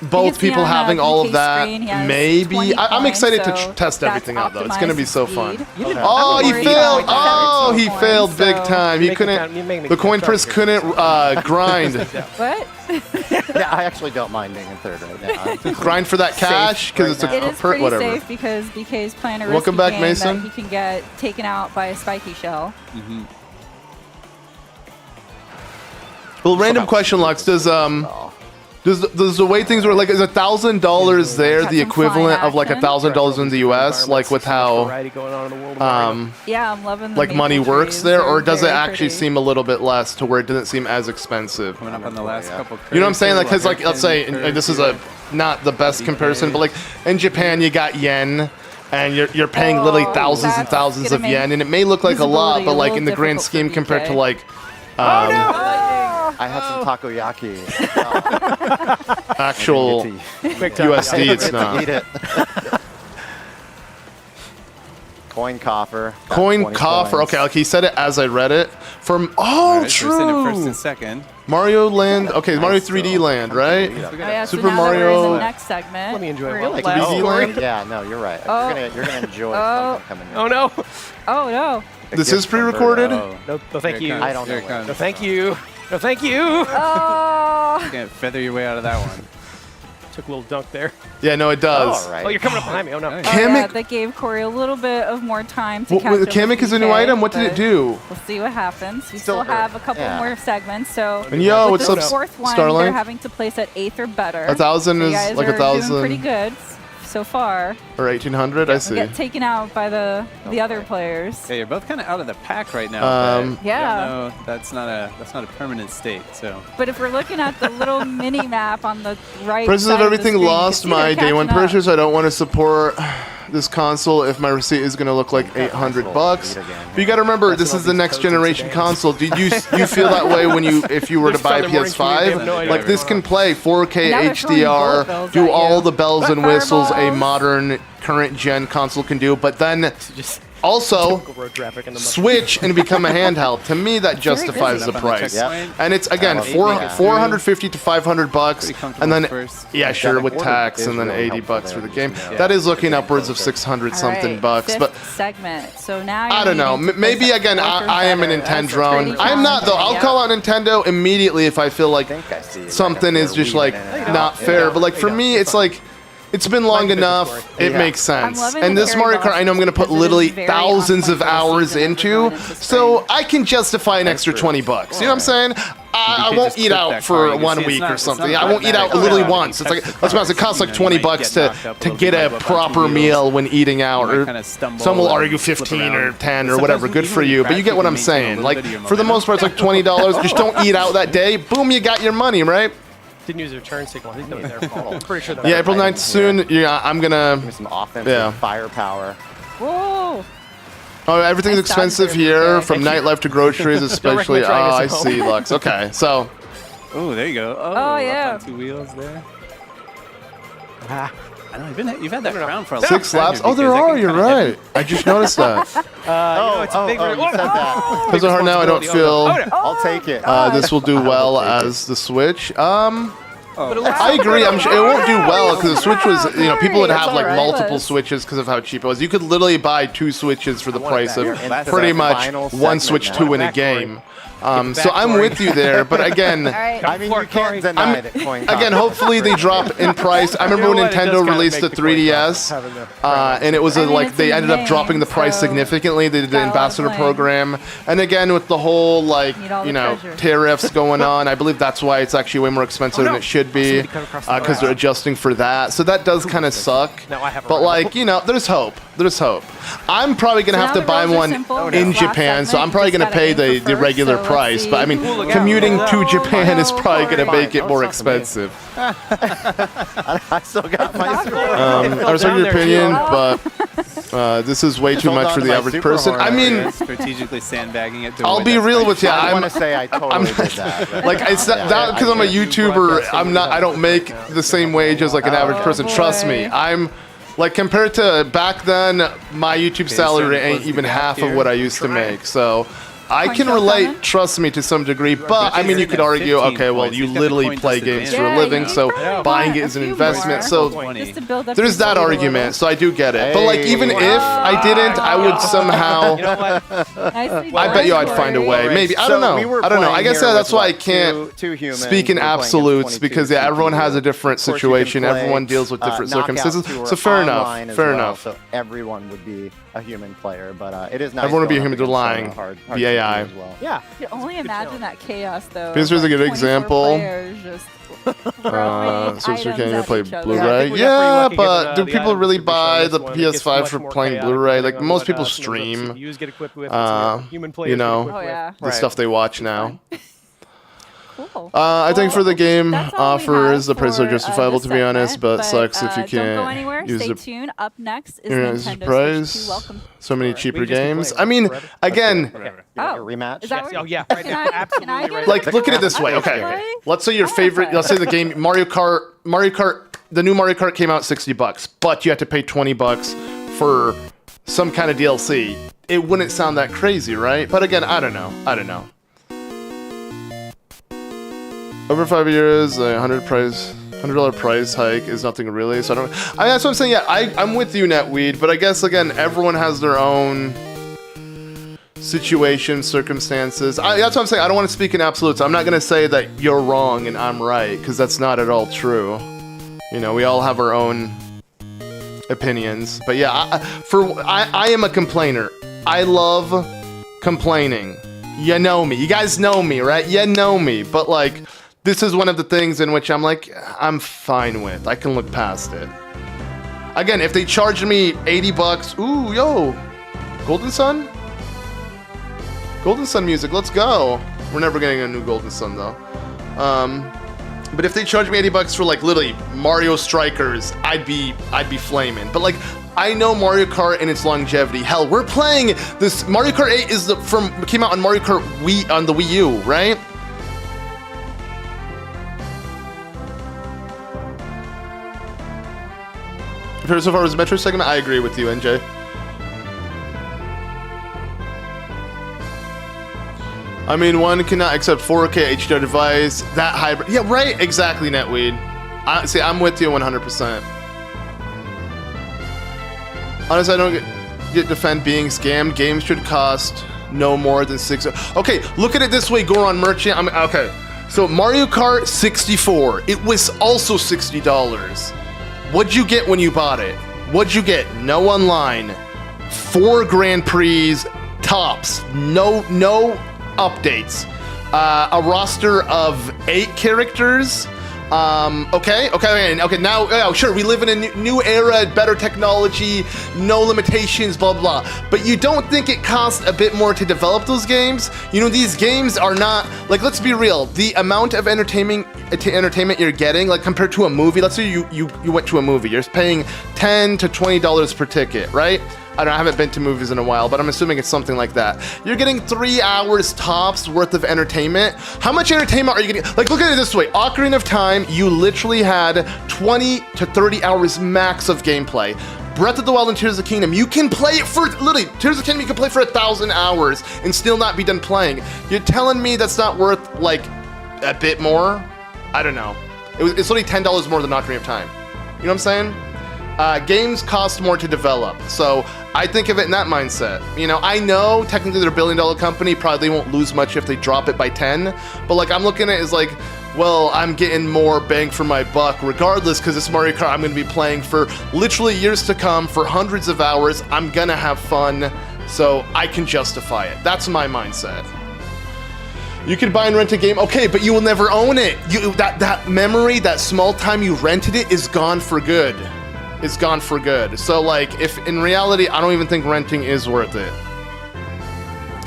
Both see people on, having all of BK's that. screen, he has Maybe 20 I'm excited points, to so test that's everything out though. It's gonna be optimized so speed. fun. You didn't Oh, have to he worry failed! about that. Oh, he points, failed big so- time. He You make me the coin try purse to get couldn't grind. What? Yeah, I actually don't mind being in third right now. Grind for that cash because it's a It is per pretty whatever. safe because BK's playing a risky Welcome back, game Mason. that he can get taken out by a spiky shell. Well, random question, Lux. Does the way things work, like, is $1,000 there Got the some equivalent flying of like action. $1,000 in the U.S. Like with how Variety going on in the world of Mario. Yeah, I'm loving the like money maple works trees. there, or They're does it very actually pretty. seem a little bit less to where it doesn't seem as expensive? Coming up on the last couple. You know what I'm saying? Like, because like let's say, Curves, and this is a not the best comparison, but like in Japan you got yen. And you're paying literally thousands and that's thousands gonna of make yen, and it may look like a lot, visibility but a like little in the grand difficult scheme for compared to BK. like I had some takoyaki. actual Quick time. USD, it's not. Eat it. Coin coffer. Got Coin 20 coffer. coins. Okay, like he said it as I read it. From Alright, so we're sitting in first true. and second. Mario Land. Okay, Mario 3D So, Land, right? Oh, yeah, Super so now that we're in Mario- the next segment. Let me enjoy we're it while gonna it lasts. play- 3D Land? Yeah, no, you're right. Oh. You're gonna enjoy Oh. something coming in. Oh no! Oh no! A This gift is from pre-recorded? Birdo. No, thank Here it you. comes, I don't here know it what- comes. No, thank you. No, thank you. Oh! You can't feather your way out of that one. Took a little dunk there. Yeah, no, it does. All right. Oh, you're coming up behind me. Oh no. Nice. Oh, yeah, Kamek- that gave Corey a little bit of more time to Well, catch up. Kamek with is a new BK, item. What did it but do? We'll see what happens. We Still still have a couple yeah. more segments, so And yo, with what's the up, fourth one, Starlight? they're having to place at 8th or better. 1,000 So you is guys like are 1,000. doing pretty good. so far. Or 1800, I We see. get taken out by the other players. Yeah, you're both kind of out of the pack right now. but Yeah. No, that's not a permanent state. So But if we're looking at the little mini map on the right Prices side of the everything screen, you can lost see they're my day one catching up. purchase. I don't want to support this console if my receipt is going to look like 800 bucks. But you got to remember, this is the next generation console. Did you feel that way when if you were to buy a PS5? Like this can play 4K Now they're throwing bullet bills HDR, do at all you. the bells and whistles a Fireballs. modern current gen console can do, but then also Road traffic in the switch and become a handheld. To me, that justifies the Up on the price. checkpoint. And it's again love it. 450 to 500 bucks, Pretty comfortable and then first. yeah, sure, that with order tax, is and then really 80 helpful bucks for there. the game. Yeah. That is looking upwards of 600 All something right, bucks. But fifth segment. So now I don't know. Maybe again, I am a Nintendo drone. I'm not though. I'll call out Nintendo immediately if I feel like I think I see something is just like not fair. But like for me, it's like. It's been long enough. It makes sense. loving And the this Gary Mario Kart, I know I'm going to put because it is literally very thousands of unlike the hours season that we're into, going into so spring. I can justify an extra 20 bucks. You know what I'm saying? I can won't just eat clip out that for car. You can 1 see it's week not- or it's something. not I won't eat out automatic. literally Yeah, once. you It's like, touch the let's be honest, it car, costs like you 20 might bucks get to knocked up a to little get bit a by two proper wheels. meal when eating out. You might Or kinda stumble some will and argue flip 15 or around. 10 or Sometimes whatever. when Good you for you. But crash, you get you what can I'm maintain a saying. little Like bit of your for the most part, it's like $20. Just don't eat out that day. Boom, you got your money, right? Didn't use their turn signal. I think that was their fault. I'm pretty sure that Yeah, was April their 9th soon. Yeah, I'm gonna. Give me some offensive Yeah. firepower. Whoa. Oh, everything's Nice dodge expensive there, here, BK. from nightlife to groceries, especially. Oh, trying I this at see, Lux. Okay, so Oh, there you go. Oh, Oh, up yeah. on two wheels there. I don't know. You've had that crown for a long 6 time laps. here, Oh, there because that are. can You're kinda right. I just noticed that. you know, it's a big you said that. Because of her now, I don't feel I'll take it. this will do well as the Switch. Oh, I agree. I'm sure it won't do well because the Switch was, people would That's have like alright. multiple Yes. Switches because of how cheap it was. You could literally buy 2 Switches for the price of Into pretty the much final one segment Switch now. 2 in a Back game. So I'm back, with you there, but again. All right. I mean, you can't deny that coin Again, toss. hopefully they drop in price. I remember You know when what? It does Nintendo kinda released the make the coin 3DS, toss having the and it was I mean, like it's they in ended up May, dropping the price so significantly. They did the got a lot of ambassador blame. program, and again with the whole like Need all the treasure. tariffs going on, I believe that's why it's actually way more expensive than it should be Somebody cut across the because they're adjusting for that. So that does kind of suck. Now I have a But rival. like there's hope. There's hope. I'm probably gonna So have now to the buy rules are one simple. in Last Japan, so segment, I'm probably just gonna gotta pay aim the for the first, regular so let's price. But I mean, see. Ooh, look out. commuting to Oh, Japan is no, probably gonna sorry. make it Fine. more Don't talk to me. expensive. I still got my not score. fair. I respect down your there, opinion, too. but this is way too hold much on for to the my average super person. horn I over mean, here. strategically sandbagging it. To I'll avoid be that real fight. with you. I want I'm to say I totally did that. but- like it's Yeah, that because I'm a I can't. YouTuber. I don't make the same wage as like an average person. Trust me, boy. I'm. Like compared to back then, my YouTube salary starting to ain't close even the gap half of here. what I used to make. So I Point can drop relate, coming? trust me, to some degree. But I mean, you he's could at argue, 15 okay, well, points. you He's got the literally point play disadvantage. games for a Yeah, living, you so probably buying want it a is an few investment. more. So Just to build up there's your that lead a argument. little. So I do get it. But like, Hey. even if I didn't, I would somehow. You know what? Nicely I bet you I'd done, find a Corey. way. Maybe I So don't know. we were I don't know. I playing guess here that's with, why I what, can't two humans. speak in We were playing against absolutes 22 because everyone has a different CPU. Of course, you can situation. play, Everyone deals with different Knockout circumstances. Tour So fair online enough. as Fair well, enough. So everyone would be a human player, but it is nice. Everyone would be going human, up they're against lying. hard The AI. CPU as well. Yeah. You can only imagine that chaos, though. This was a like good 24 example. players just throwing So items can you at play each other. Blu-ray? Yeah, I think we got pretty Yeah, lucky given, but do the people items really that we show buy this the one. It gets PS5 much for more playing chaotic Blu-ray? depending Like on most what, people some of the stream, CPUs get equipped with, and some of the human players get know, equipped Oh, with. yeah. the stuff they watch now. Cool. I think for the game That's all we offers, have the prices are for, justifiable this to be honest, segment, but sucks if you Don't go can't anywhere. use Stay the tuned. Up next is Internet Nintendo price. Switch 2. Welcome. So many Alright, we cheaper just keep games. playing I mean, forever. again, You want Oh, a rematch? is that Yes. where- Oh, yeah. Right Can now. I- can I Absolutely get right it? now. like look at it this way. I wanna Okay, play. let's say your I wanna favorite. play. Let's say the game Mario Kart. The new Mario Kart came out $60, but you had to pay $20 for some kind of DLC. It wouldn't sound that crazy, right? But again, I don't know. Over 5 years, a $100 price hike is nothing really. So that's what I'm saying. Yeah, I'm with you, Netweed. But I guess again, everyone has their own situation, circumstances. That's what I'm saying. I don't want to speak in absolutes. I'm not going to say that you're wrong and I'm right, because that's not at all true. You know, we all have our own opinions. But yeah, I am a complainer. I love complaining. You know me. You guys know me, right? You know me. But like, this is one of the things in which I'm like, I'm fine with. I can look past it. Again, if they charged me 80 bucks, ooh, yo, Golden Sun? Golden Sun music, let's go. We're never getting a new Golden Sun though. But if they charged me 80 bucks for like literally Mario Strikers, I'd be flaming. But like, I know Mario Kart and its longevity. Hell, we're playing this Mario Kart 8 is came out on Mario Kart Wii on the Wii U, right? So far as the Metro segment, I agree with you, NJ. I mean, one cannot accept 4K HDR device, that hybrid. Yeah, right, exactly, Netweed. See, I'm with you 100%. Honestly, I don't get defend being scammed. Games should cost no more than $6. Okay, look at it this way, Goron Merchant. Okay, so Mario Kart 64, it was also $60. What'd you get when you bought it? What'd you get? No online, 4 Grand Prix tops, no updates, a roster of 8 characters. Okay. Now, oh, sure, we live in a new era, better technology, no limitations, blah blah. But you don't think it costs a bit more to develop those games? You know, these games are not like. Let's be real. The amount of entertainment you're getting, like compared to a movie. Let's say you went to a movie. You're paying $10 to $20 per ticket, right? I haven't been to movies in a while, but I'm assuming it's something like that. You're getting 3 hours tops worth of entertainment. How much entertainment are you getting? Like, look at it this way. Ocarina of Time, you literally had 20 to 30 hours max of gameplay. Breath of the Wild and Tears of the Kingdom, you can play it for, literally, Tears of the Kingdom, you can play for 1,000 hours and still not be done playing. You're telling me that's not worth, like, a bit more? I don't know. It's literally $10 more than Ocarina of Time. You know what I'm saying? Games cost more to develop, so I think of it in that mindset. You know, I know technically they're a $1 billion company, probably won't lose much if they drop it by 10, but like I'm looking at it as like, well, I'm getting more bang for my buck regardless, because this Mario Kart I'm going to be playing for literally years to come, for hundreds of hours. I'm going to have fun, so I can justify it. That's my mindset. You can buy and rent a game, okay, but you will never own it. That memory, that small time you rented it is gone for good. It's gone for good. So like, if in reality, I don't even think renting is worth it.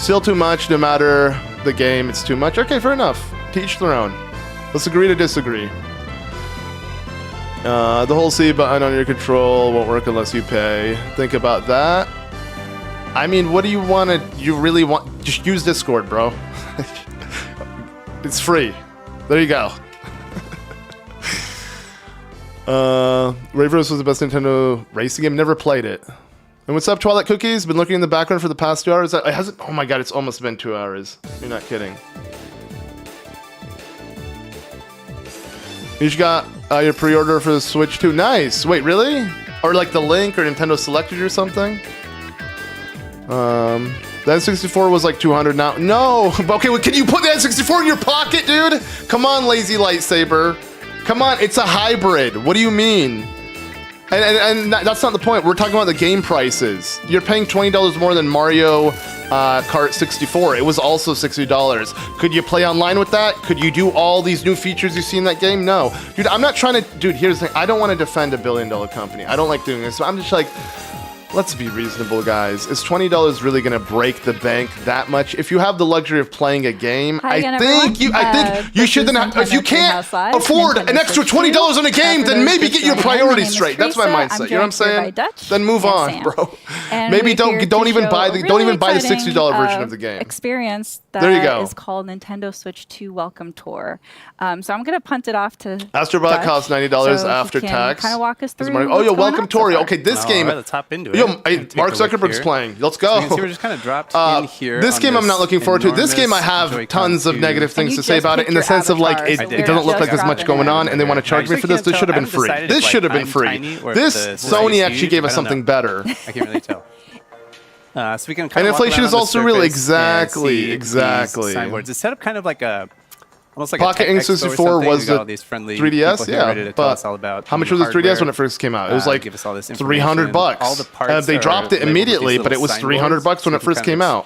Still too much, no matter the game, it's too much. Okay, fair enough. To each their own. Let's agree to disagree. The whole C button on your control won't work unless you pay. Think about that. I mean, what do you want to, you really want, just use Discord, bro. It's free. There you go. Raverse was the best Nintendo racing game. Never played it. And what's up, Twilight Cookies? Been looking in the background for the past 2 hours. It hasn't. Oh my god, it's almost been 2 hours. You're not kidding. You just got your pre-order for the Switch 2. Nice. Wait, really? Or like the link or Nintendo selected you or something? The N64 was like 200 now. No. Okay, well, can you put the N64 in your pocket, dude? Come on, lazy lightsaber. Come on, it's a hybrid. What do you mean? And that's not the point. We're talking about the game prices. You're paying $20 more than Mario Kart 64. It was also $60. Could you play online with that? Could you do all these new features you see in that game? No. Dude, I'm not trying to... Dude, here's the thing. I don't want to defend a $1 billion company. I don't like doing this. So I'm just like... Let's be reasonable, guys. Is $20 really going to break the bank that much? If you have the luxury of playing a game, I think you should then have, if you can't afford an extra $20 on a game, then maybe get your priorities straight. That's my mindset. You know what I'm saying? Then move on, bro. Maybe don't even buy the $60 version of the game. Experience that there you go. Is called Nintendo Switch 2 Welcome Tour. So I'm gonna punt it off to Astrobot costs $90 after tax. Kind of walk us through. Oh, yo, Welcome Tour. Okay, this game. Let's hop into it. Yo, Mark Zuckerberg's playing. Let's go. So we're just kind of dropped in here. This game I'm not looking forward to. This game I have tons of negative things to say about it, in the sense of like it doesn't look like there's much going on, and they want to charge me for this. This should have been free. This should have been free. This Sony actually gave us something better. I can't really tell. So we can and inflation is also real. Exactly. Signboards. It's set up kind of like a. Almost like Pocket N64 was the 3DS, yeah. But all about how much was the 3DS when it first came out? It was like $300. All the parts they dropped it immediately, but it was $300 when it first came out.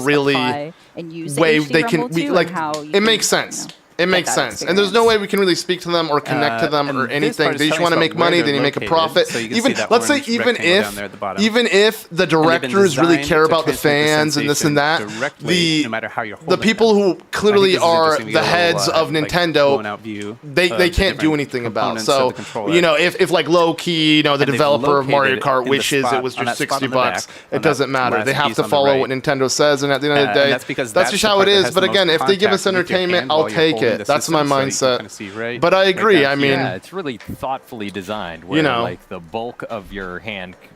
really and use way the HD they can Rumble we, to, like and how you it can, makes sense. It get makes that sense, and there's no way we can really speak to them or connect to them and or this anything. part is They just telling want to us make about where money, they're then you make a located, profit. so you can Even see that let's say orange even rectangle down there at the bottom. if the they've been directors really designed care to about the transmit the fans and this and that, sensation directly, no matter how you're the holding people them. who clearly this is are interesting. We the get a little, heads of like, Nintendo, blown-out view they of the can't do different anything about. components of So the controller. you know, if like low key, you know, the And they've developer of Mario located Kart in the wishes spot- it was on just that spot 60 on the bucks, back, it on doesn't that matter. They last have piece to on the follow right. what Nintendo says, and at the end of the And day, that's because that's that's just the how part it that is. has But the most again, if they give us contact with your entertainment, hand I'll while you're take holding it. the That's my system, so you can mindset. kinda see right- But I right agree. down I mean, here. Yeah, it's really thoughtfully designed. Where know. like the bulk of your hand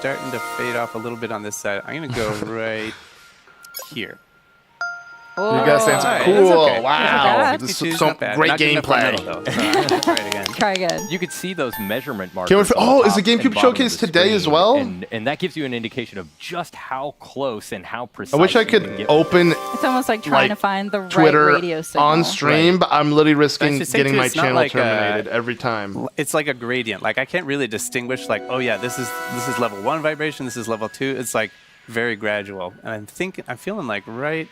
starting to fade off a little bit on this side. I'm going to go right here. You guys saying Alright, cool. that's okay. Wow. Not This is 52 is some not bad. great Not good enough for gameplay. metal, though, so try it again. Try again. You could see those measurement markers. Can we, on the oh, is top the and GameCube bottom of showcase the today as screen, well? And that gives you an indication of just how close and how precise. I wish I you can could get. open It's almost like trying like, to find the right Twitter radio signal. on stream, but I'm literally risking just say getting too, my it's not channel like, terminated every time. It's like a gradient. Like I can't really distinguish. Like, oh yeah, this is level 1 vibration. This is level 2. It's like very gradual. And I'm feeling like right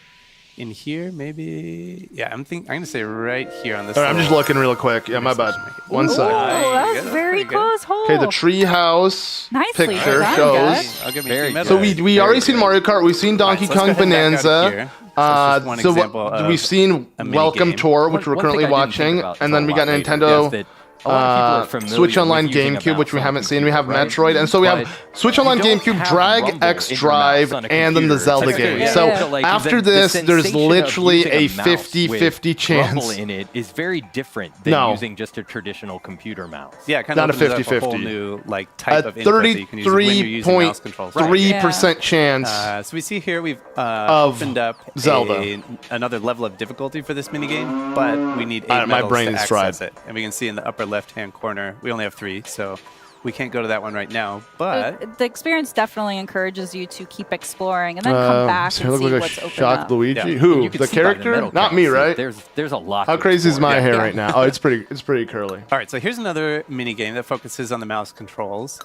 in here, maybe. Yeah, I'm gonna say right here on this. All right, I'm just looking real quick. Yeah, my bad. One sec. Oh, that was That's very pretty good. close hole. Okay, the Treehouse Nicely picture done, shows. guys. I'll give you Very two medals. So we already seen Mario Kart. We've seen Donkey Alright, so let's Kong go ahead and back out Bonanza. here. So that's just one example of We've seen a mini Welcome game. Tour, which we're One currently thing I didn't think watching, about and then we until got a lot later Nintendo. is that a lot of people are familiar Switch Online with using a GameCube, which we mouse haven't on seen. We have computer, right? Metroid, and so we have But Switch Online you don't GameCube, have Drag, rumble X in your Drive, mouse on a and then the computer. Zelda That's game. yeah. So Yeah. Like, after the this, there's sensation of literally using a mouse with 50-50 rumble chance. in it is very different than No. using just a traditional computer mouse. Yeah, kind Not a of opens up 50-50. a whole new like A type of input that you can use when you're using mouse controls. 33.3% chance. So we see here we've Of opened up Zelda. another level of difficulty for this minigame, but we need 8 my medals brain to is access fried. it. And we can see in the upper left-hand corner, we only have 3, so we can't go to that one right now. But The experience definitely encourages you to keep exploring and then come back so and look see like what's a open shocked up. Luigi. Yeah. Who? You can The see by character? metal Not me, counts that right? There's a lot. How to crazy is explore. my Yeah. hair right now? Oh, it's pretty curly. all right, so here's another minigame that focuses on the mouse controls.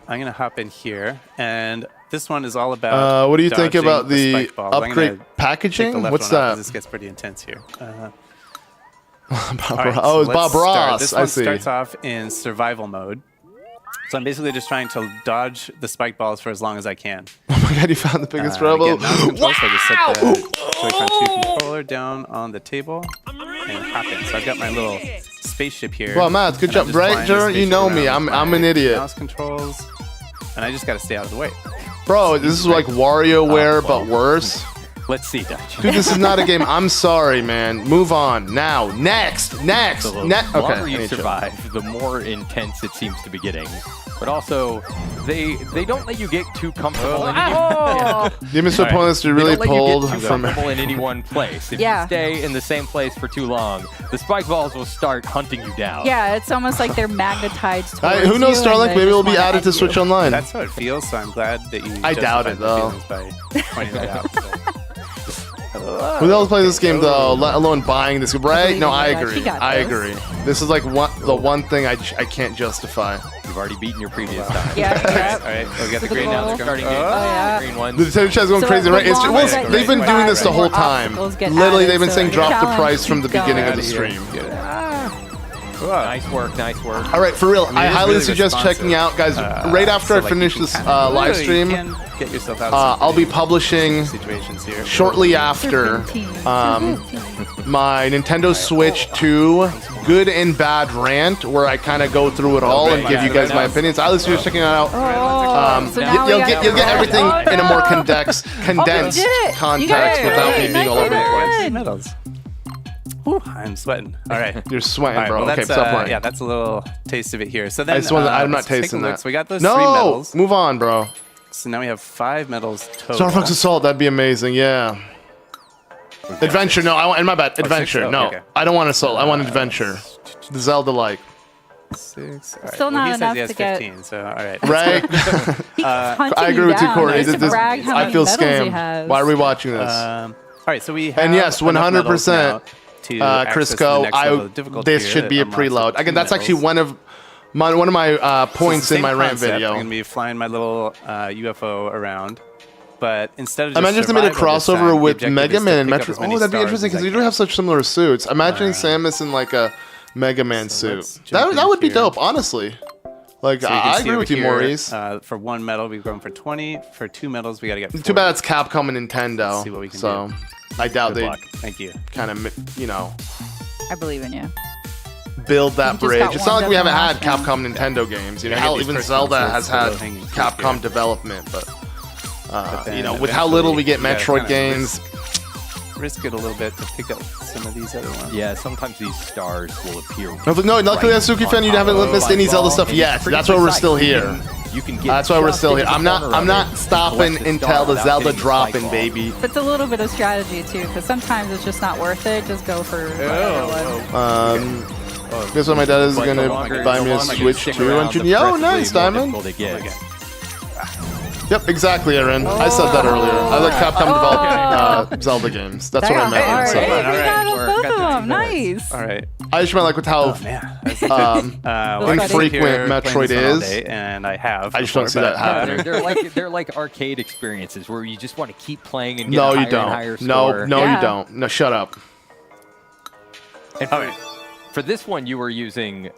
I'm gonna hop in here, and this one is all about. What do you think dodging about the spike balls. I'm upgrade gonna take the packaging? left What's one off 'cause that? This gets pretty intense here. Bob All right, Ross. so Oh, it's let's Bob start. Ross. This I one see. starts off in survival mode. So I'm basically just trying to dodge the spike balls for as long as I can. Oh my god, you found the biggest Again, rebel. mouse controls, so I just set the Joy-Con 2 controller down on the table and hop in. So I've got my little spaceship here. Well, Matt, good and job. I'm just Right, flying this Jared? You spaceship know me. around with I'm my an idiot. Mouse controls, and I just got to stay out of the way. Bro, this is like WarioWare, but worse. Let's see, Dutch. Dude, this is not a game. I'm sorry, man. Move on. Now. Next. So the Okay. longer I you need to- survive, the more intense it seems to be getting. But also, they don't let you get too comfortable in any. Oh, Game's so All right. pointless. You They really don't let you pulled get too from. comfortable in any one place. If Yeah. you stay in the same place for too long, the spike balls will start hunting you down. yeah, it's almost like they're magnetized towards Who knows, you, and Starlink? they Maybe just it'll be wanna added end to you. Switch Online. That's how it feels, so I'm glad that you I doubt justified it, the though. feelings by pointing that out. So. Who else plays this game though? Let alone buying this game, right? No, I Believe me, agree. she got I this. agree. This is like the one thing I can't justify. You've already beaten your previous time. Yeah, All yeah. right, we got the Super green now. cool. They're Starting coming. game, yeah. the green ones. The Nintendo chat's going So crazy, the right? longer Well, that they've you been doing survive, this the the whole more time. obstacles get Literally, added, they've been so saying the drop the challenge price from the keeps beginning of going. the stream. Get it. Nice work, nice work. All right, for real, I it is highly really suggest checking out, guys. Right after I finish this live stream, Get yourself out of I'll be some publishing situations here. shortly after Serpentine. my Nintendo Switch 2 good and bad rant, where I kind of go through it all and give you guys my opinions. I highly suggest checking it out. Oh, so now we You'll got- get everything Oh, in a more no. condensed did it. You context got it. without me Hey, being all over the nicely place. done. Medals. Whew, I'm sweating. All right. You're sweating, All right, bro. well, okay, that's, stop playing. yeah, that's a little taste of it here. So then, I just want I'm not let's take a tasting look. that. So we got those 3 no, medals. move on, bro. So now we have 5 medals total. Star Fox Assault, that'd be amazing. Yeah. Adventure, no, I want. My bad. Adventure, Oh, no. okay. I don't want Assault. I want Adventure. The Zelda-like. 6. All right. Still well, not he says enough he has to get- 15, so all right. Right? He keeps hunting I agree with you, down. Corey. He likes to This- brag how I many feel medals he scammed. has. Why are we watching this? All right, so we have And yes, enough medals 100%. now to access the Crisco, next level of difficulty this here should that be a unlocks preload. the Again, 2 that's actually medals. one of my So it's points the in my same rant concept. video. I'm going to be flying my little UFO around. But instead of Imagine if just they made a survival this time, crossover the with objective Mega is to Man and pick up Metroid. as many Oh, that'd be stars interesting as because I they do have such similar suits. Imagining Alright. Samus in like a Mega Man So let's suit. jump That in would be here. dope, honestly. Like, So you can I see agree over with you, here, Maurice. For 1 medal, we've gone for 20. For 2 medals, we got to get 40. Too bad it's Capcom and Nintendo. Let's see what we can so do. I doubt Good they luck. Thank you. kind of, I believe in you. build that You just bridge. got It's not like warmed we up haven't in had the last Capcom Nintendo games. You know, Yeah, I hell, get these even first Zelda ones, so has it's a had little hanging fruit Capcom here. development, but then you know, with how little we get eventually, Metroid you gotta games. Risk it a little bit to pick up some of these other ones. Yeah, sometimes these stars will appear. No, luckily, as Suki fan, you haven't missed any Zelda stuff and yet. it's pretty That's why we're precise. still here. you can get. That's why we're just still into here. the I'm corner of not it, stopping collect the until star the without Zelda hitting the dropping, spike ball. baby. But it's a little bit of strategy too, because sometimes it's just not worth it. Just go for the other one. Guess what my dad is But gonna the longer- buy the me a longer you Switch stick 2 around, engine. the Yo, progressively nice, more Diamond. difficult it gets. Yep, exactly, Aaron. I said that earlier. I let Capcom develop Zelda games. That's what I meant. All right, So, we got Alright. both of them. Nice. All right. I just meant like with how Well, I can sit infrequent here playing Metroid this one all is. day, and I have. I just don't before, see that but, happening. They're like arcade experiences where you just want to keep playing and get no, a higher you and higher don't. No, score. no, Yeah. you don't. No, shut up. And for this one, you were using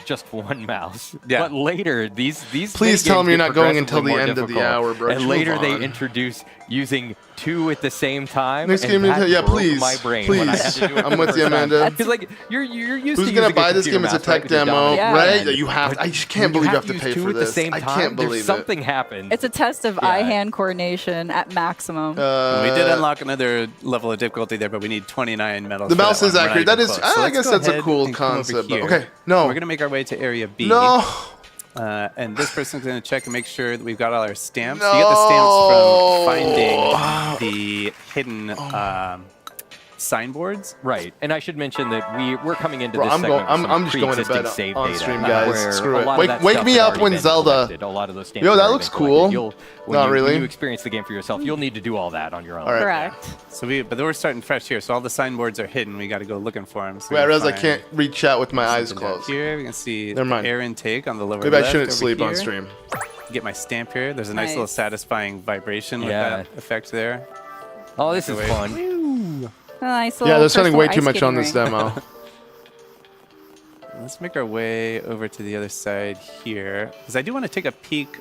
just one mouse. Yeah. But later, these Please tell me you're minigames not going get until the progressively end of the more hour, difficult. bro. And Just later move they on. introduce using 2 at the same time. Next and game, that yeah, broke please. my brain Please. when I had to do it I'm with you, Amanda. Because like you're used Who's to gonna using buy a this computer game as a mouse, right, tech with your demo, dominant Yeah. right? hand. That you have. I just can't When you believe you have to use pay 2 for at the this. same I time, can't there's believe it. something happens. It's a test of eye-hand coordination at maximum. we did unlock another level of difficulty there, but we need 29 medals. The for mouse that is one. We're not accurate. That even is. close. So I let's guess go that's a ahead cool and come over concept. But here. okay, no, We're gonna make our way to area B. no. And this person's going to check and make sure that we've got all our stamps. You get the stamps from finding the hidden signboards. Right, and I should mention that we're coming into Bro, this I'm segment going. with I'm some just going to pre-existing bed save on data, stream, where guys. Screw a it. lot of Wake that wake stuff me had up already when been Zelda. collected. A lot of those stamps Yo, had that already looks been cool. collected. Not really. When you experience the game for yourself, you'll need to do all that on your own. All right. Correct. So but we're starting fresh here. So all the signboards are hidden. We got to go looking for them. So Wait, I we realize I find can't read chat with my eyes something down closed. Here we can see Never mind. air intake on the lower Maybe I left shouldn't over sleep on here. stream. Get my stamp here. There's a nice little Nice. satisfying vibration with Yeah. that effect there. Oh, this is Wait. fun. A nice Yeah, little they're spending way personal too ice much on skating this rink. demo. Let's make our way over to the other side here, because I do want to take a peek.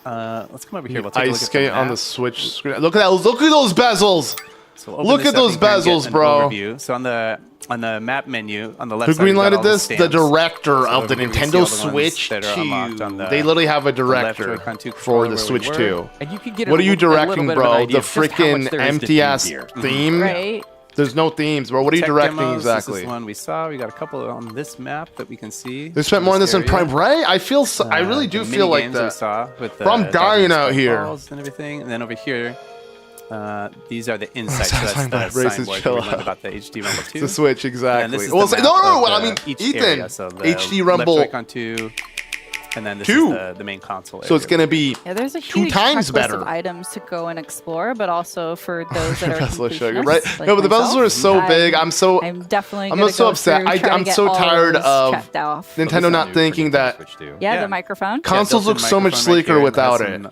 Let's come over here. We'll take a look Ice at skate on the map. Switch screen. Look at that! Look at those bezels. So we'll open Look this at up those and kinda get bezels, an bro. overview. So on the map menu on the left Who side, we've got greenlighted all the this? The stamps. director So of the over here we can see Nintendo all the ones Switch that are unlocked on 2. the They literally have a left director Joy-Con 2 for controller the where Switch we 2. were. And you can get What are you a little directing, bit of an bro? idea The of just how much freaking there is to do empty ass here. theme? Right. There's no themes, bro. What are you Tech directing demos, exactly? This is one we saw. We got a couple on this map that we can see. They spent more on this in area. Prime, right? I feel. So, I really do The feel like mini-games we that. saw with the Bro, I'm dying dodging out spike here. balls and everything. And then over here, these are the insights. Satisfying So that's the vibrations, signboard chill we learned out. about the HD Rumble 2. The Switch, And exactly. this is Well, the no, map no, of I mean, each Ethan, area. So the HD left Rumble Joy-Con 2, and then this 2. is the main console. So it's area. gonna be Yeah, there's a 2 huge times checklist better. of items to go and explore, but also for those that are Tesla sugar, completionists, right? like No, but the bezels myself, are so big. I'm so. I'm definitely. I'm gonna so go upset. through, try to I'm get so all tired those of checked off. Nintendo not thinking that Yeah, the microphone. consoles look so much sleeker without it.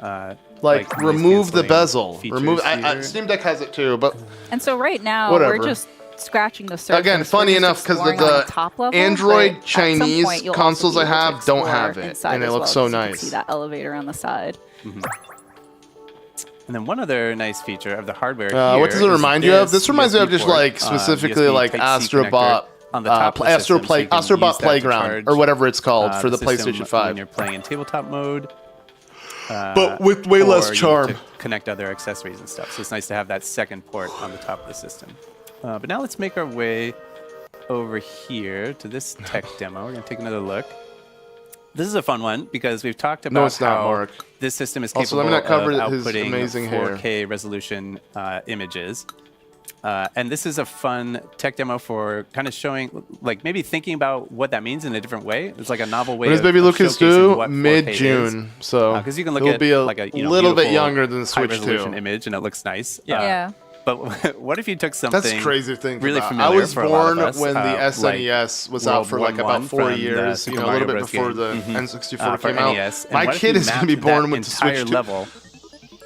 Like, nice remove the canceling bezel. features Remove. here. Steam Deck has it too, but And so right now Whatever. we're just scratching the surface. again, funny We're just enough, because exploring on the the top level, Android but at some Chinese point you'll also consoles be I able to have don't explore have it, inside and they as look well, so 'cause you can nice. see that elevator on the side. And then one other nice feature of the hardware what does it here remind is you of? this This reminds me of USB just port, like specifically USB like Type-C Astrobot, connector on the top of the system, so you can use Astrobot that to Playground charge, or whatever it's called for the system PlayStation when 5. you're playing in tabletop mode. But with way or less you charm. to connect other accessories and stuff. So it's nice to have that second port on the top of the system. But now let's make our way over here to this tech demo. We're going to take another look. This is a fun one because we've talked about No, it's not, how Mark. this system is Also, capable let me not cover of his outputting amazing hair. 4K resolution images. And this is a fun tech demo for kind of showing, like maybe thinking about what that means in a different way. It's like a novel way When does of Baby Lucas showcasing do? what 4K Mid-June. is. So Because you can look it'll at be a like a little bit beautiful younger than Switch high-resolution 2. image, and it looks nice. Yeah. But what if you took something That's crazy to think really about. familiar I was for a lot born of us, when the like SNES was World out for War like about I 4 from the years, Super a little Mario bit Bros. before game. the N64 for came out. NES. And My what if kid you is going to be mapped born that with the Switch entire 2. level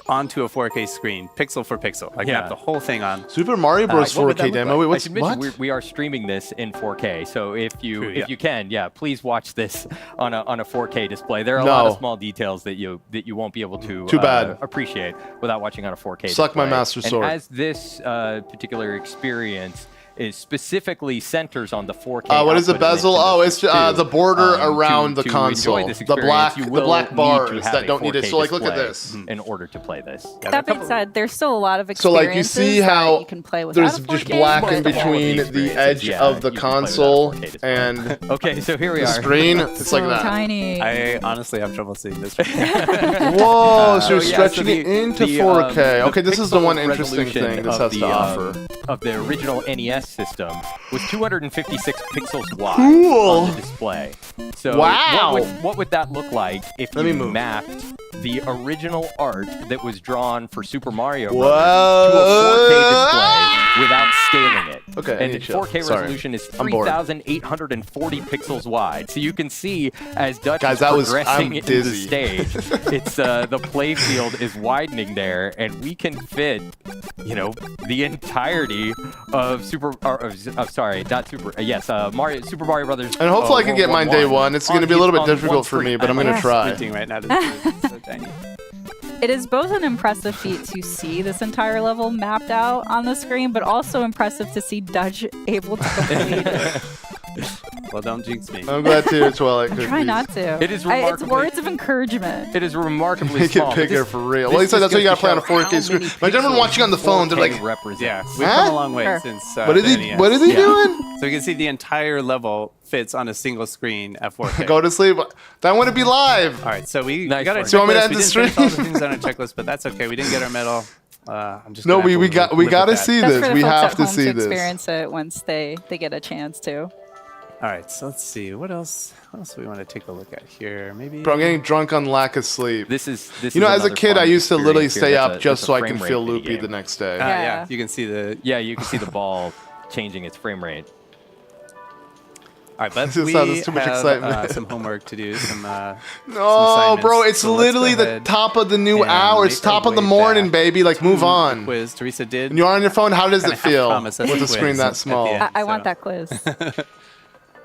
onto a 4K screen, pixel for pixel. Like Yeah. map the whole thing on. Super Mario Bros. What would that 4K look demo. like? Wait, I what's should mention what? we are streaming this in 4K, so if you True, yeah. if you can, please watch this on a 4K display. There are a lot of small details that you won't be able to Too bad. appreciate without watching on a 4K. Suck my display. Master Sword. And as this particular experience is specifically centers on the 4K. What is the output of bezel? Nintendo Oh, it's Switch 2. the border around the to console. enjoy this The experience, you will black need to bars have that a don't need it. 4K So like, look at display this. in order to play this. That being said, there's still a lot of So like you experiences see how that you can play without there's a just 4K, black but in the whole between the experiences, edge yeah, of the you can play without a console 4K display. and Okay, so here we the are. screen. It's so like that. tiny. I honestly have trouble seeing this. Whoa, so you're yeah, stretching so it into 4K. Okay, this is the one interesting resolution thing this of has to offer. Of the original NES system was 256 pixels wide Cool. on the display. So Wow. what would that look like if Let me you move. mapped the original art that was drawn for Super Mario Bros. Whoa. to a 4K display without scaling it? Okay, I and need the chill. 4K Sorry. resolution is I'm bored. 3,840 pixels wide. So you can see as Dutch Guys, is that was- progressing I'm into dizzy. the stage, it's the play field is widening there, and we can fit, you know, the entirety of Super Mario Brothers. And hopefully I can get mine day 1 one. It's going to be a little bit difficult for me, but I'm going to try. Squinting right now. It's so tiny. It is both an impressive feat to see this entire level mapped out on the screen, but also impressive to see Dutch able to complete it. Well, don't jinx me. I'm glad to as well. Try not to. It is It's remarkably- words of encouragement. It is remarkably Make small. it but bigger this- for real. this Well, he said just that's what you goes got to play on a to show 4K how screen. many Like everyone pixels watching on the phone, they're 4K like, represents. Yeah, we've Huh? come a long way Sure. since. what is the he? NES. What is he Yeah. doing? So you can see the entire level fits on a single screen at 4K. Go to sleep. That want to be live. All right, so we Nice got our work. So you want me to checklist. end We the didn't finish all the stream? things on our checklist, but that's okay. We didn't get our medal. I'm just No, gonna have we to got live we with got to that. see That's this. for the We folks have at to home see to this. experience it once they get a chance to. All right, so let's see. What else? What else do we want to take a look at here? Maybe. Bro, I'm getting drunk on lack of sleep. This is You know, is as a another kid, fun I used to literally experience here. stay That's up a- just that's so a I can frame feel rate loopy minigame. the next day. Yeah, Yeah. you can see the. Yeah, you can see the ball changing its frame rate. All right, but This is- we that's too much have excitement. some homework to do. Some. No, assignments. bro, it's So let's go literally the ahead top of the new and hour. It's make our top of the way morning, back baby. Like, move to the on. Quiz Teresa did. When you're on your phone, how does Kinda it feel half-promise us with a a screen quiz that at the small? end. I want So- that quiz.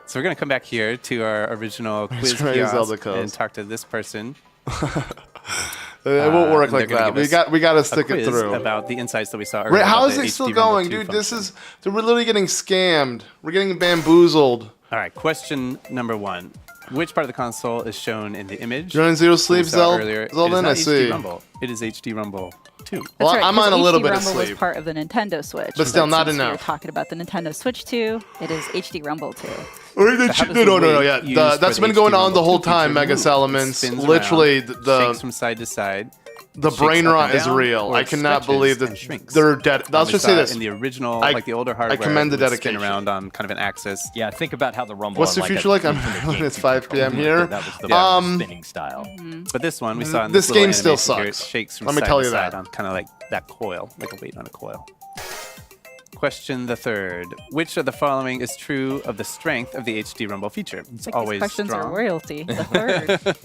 So we're gonna come back here to our original quiz try to use all the kiosk codes. and talk to this person. It won't work and like they're gonna that. give us We got to A stick it quiz through. about the insights that we saw earlier. Right, how about is the it still HD Rumble going, 2 dude? This function. we're literally getting scammed. We're getting bamboozled. All right, question number 1. Which part of the console is shown in the image? You're on Zero we Sleep, saw earlier? It is Zelda? not I HD see. Rumble. It is HD Rumble 2. Well, That's right, I'm on 'cause a little HD bit of Rumble was sleep. part of the Nintendo Switch. But still, not since we were enough. talking about the Nintendo Switch 2, it is HD Rumble 2. how does the No, weight yeah. used That's for been the going HD on the Rumble whole 2 time, feature Mega move? It Elements. spins Literally, around, the shakes from side to side. the shakes brain up rot and is down, real. or I it cannot stretches believe and that shrinks. they're dead. Let's We just saw say this. in the original, I- like the older I hardware, commend the it would spin dedication. around on kind of an axis. Yeah, think about how the Rumble. What's on, the future like? a I'm- Nintendo it's GameCube 5 p.m. controller, here. That was the spinning style. But this one we saw in This little game still animation here, it sucks. shakes from Let me side tell to you side that. on kind of like that coil, like a weight on a coil. Question the third. Which of the following is true of the strength of the HD Rumble feature? It's Like always these questions strong. are royalty. The third.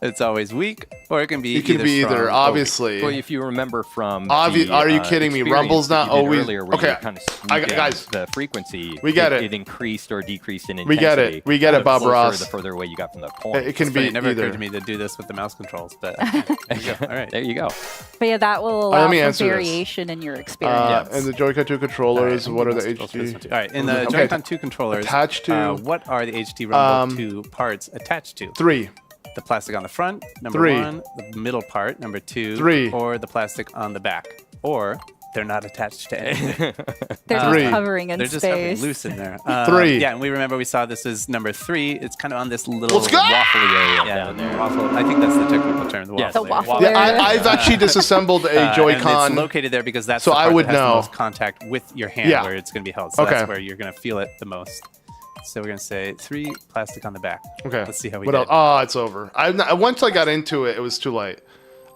It's always weak, or it can be It can be strong either, or obviously. Well, if you remember from Are you the, kidding me? experience Rumble's that not you did always- earlier where okay, you kind of guys, the frequency. we get it. It increased or decreased in We intensity. get it. We get it, the Bob closer, Ross. The further away you got from the point. It can But be it never either. occurred to me to do this with the mouse controls, but okay. All right. There you go. But yeah, that will let allow me for answer this. variation in your experience. And the Joy-Con 2 controllers, what are the Mouse controls for this one HD? too. All right, in the Okay. Joy-Con 2 controllers, Attached to- what are the HD Rumble 2 parts attached to? 3. The plastic on the front, number 3. 1, the middle part, number 2, 3. or the plastic on the back, or they're not attached to anything. They're 3. just hovering in They're just hovering space. loose in there. 3. Yeah, and we remember we saw this is number 3. It's kind of on this little Let's go! Waffly area Yeah, down there. waffle. I think that's the technical term. The Yes, waffle. the area. waffle. Yeah, I've actually disassembled a And it's Joy-Con. located there because that's So the I part would that has know. the most contact with your hand Yeah. where it's going to be held. So Okay. that's where you're going to feel it the most. So we're going to say 3, plastic on the back. Okay. Let's see how we What did. else? Oh, it's over. Once I got into it, it was too late.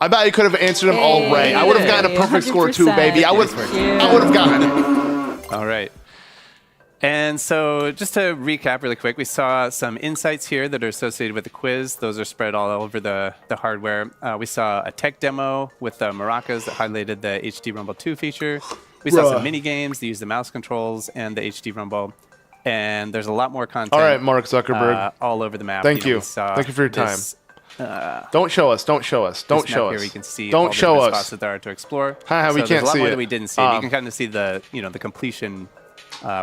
I bet I could have answered them all right. I would have gotten a perfect score too, baby. I would have gotten it. All right. And so just to recap really quick, we saw some insights here that are associated with the quiz. Those are spread all over the hardware. We saw a tech demo with the maracas that highlighted the HD Rumble 2 feature. We saw some mini games that use the mouse controls and the HD Rumble. And there's a lot more content. All right, Mark Zuckerberg. All over the map. Thank know, you. we saw Thank you for your this, Don't show us. Don't show us. Don't this show map us. Here we can see all Don't the show different us. spots that there are to explore. Haha, we So can't there's a lot see more it. that we didn't see. You can kind of see the, the completion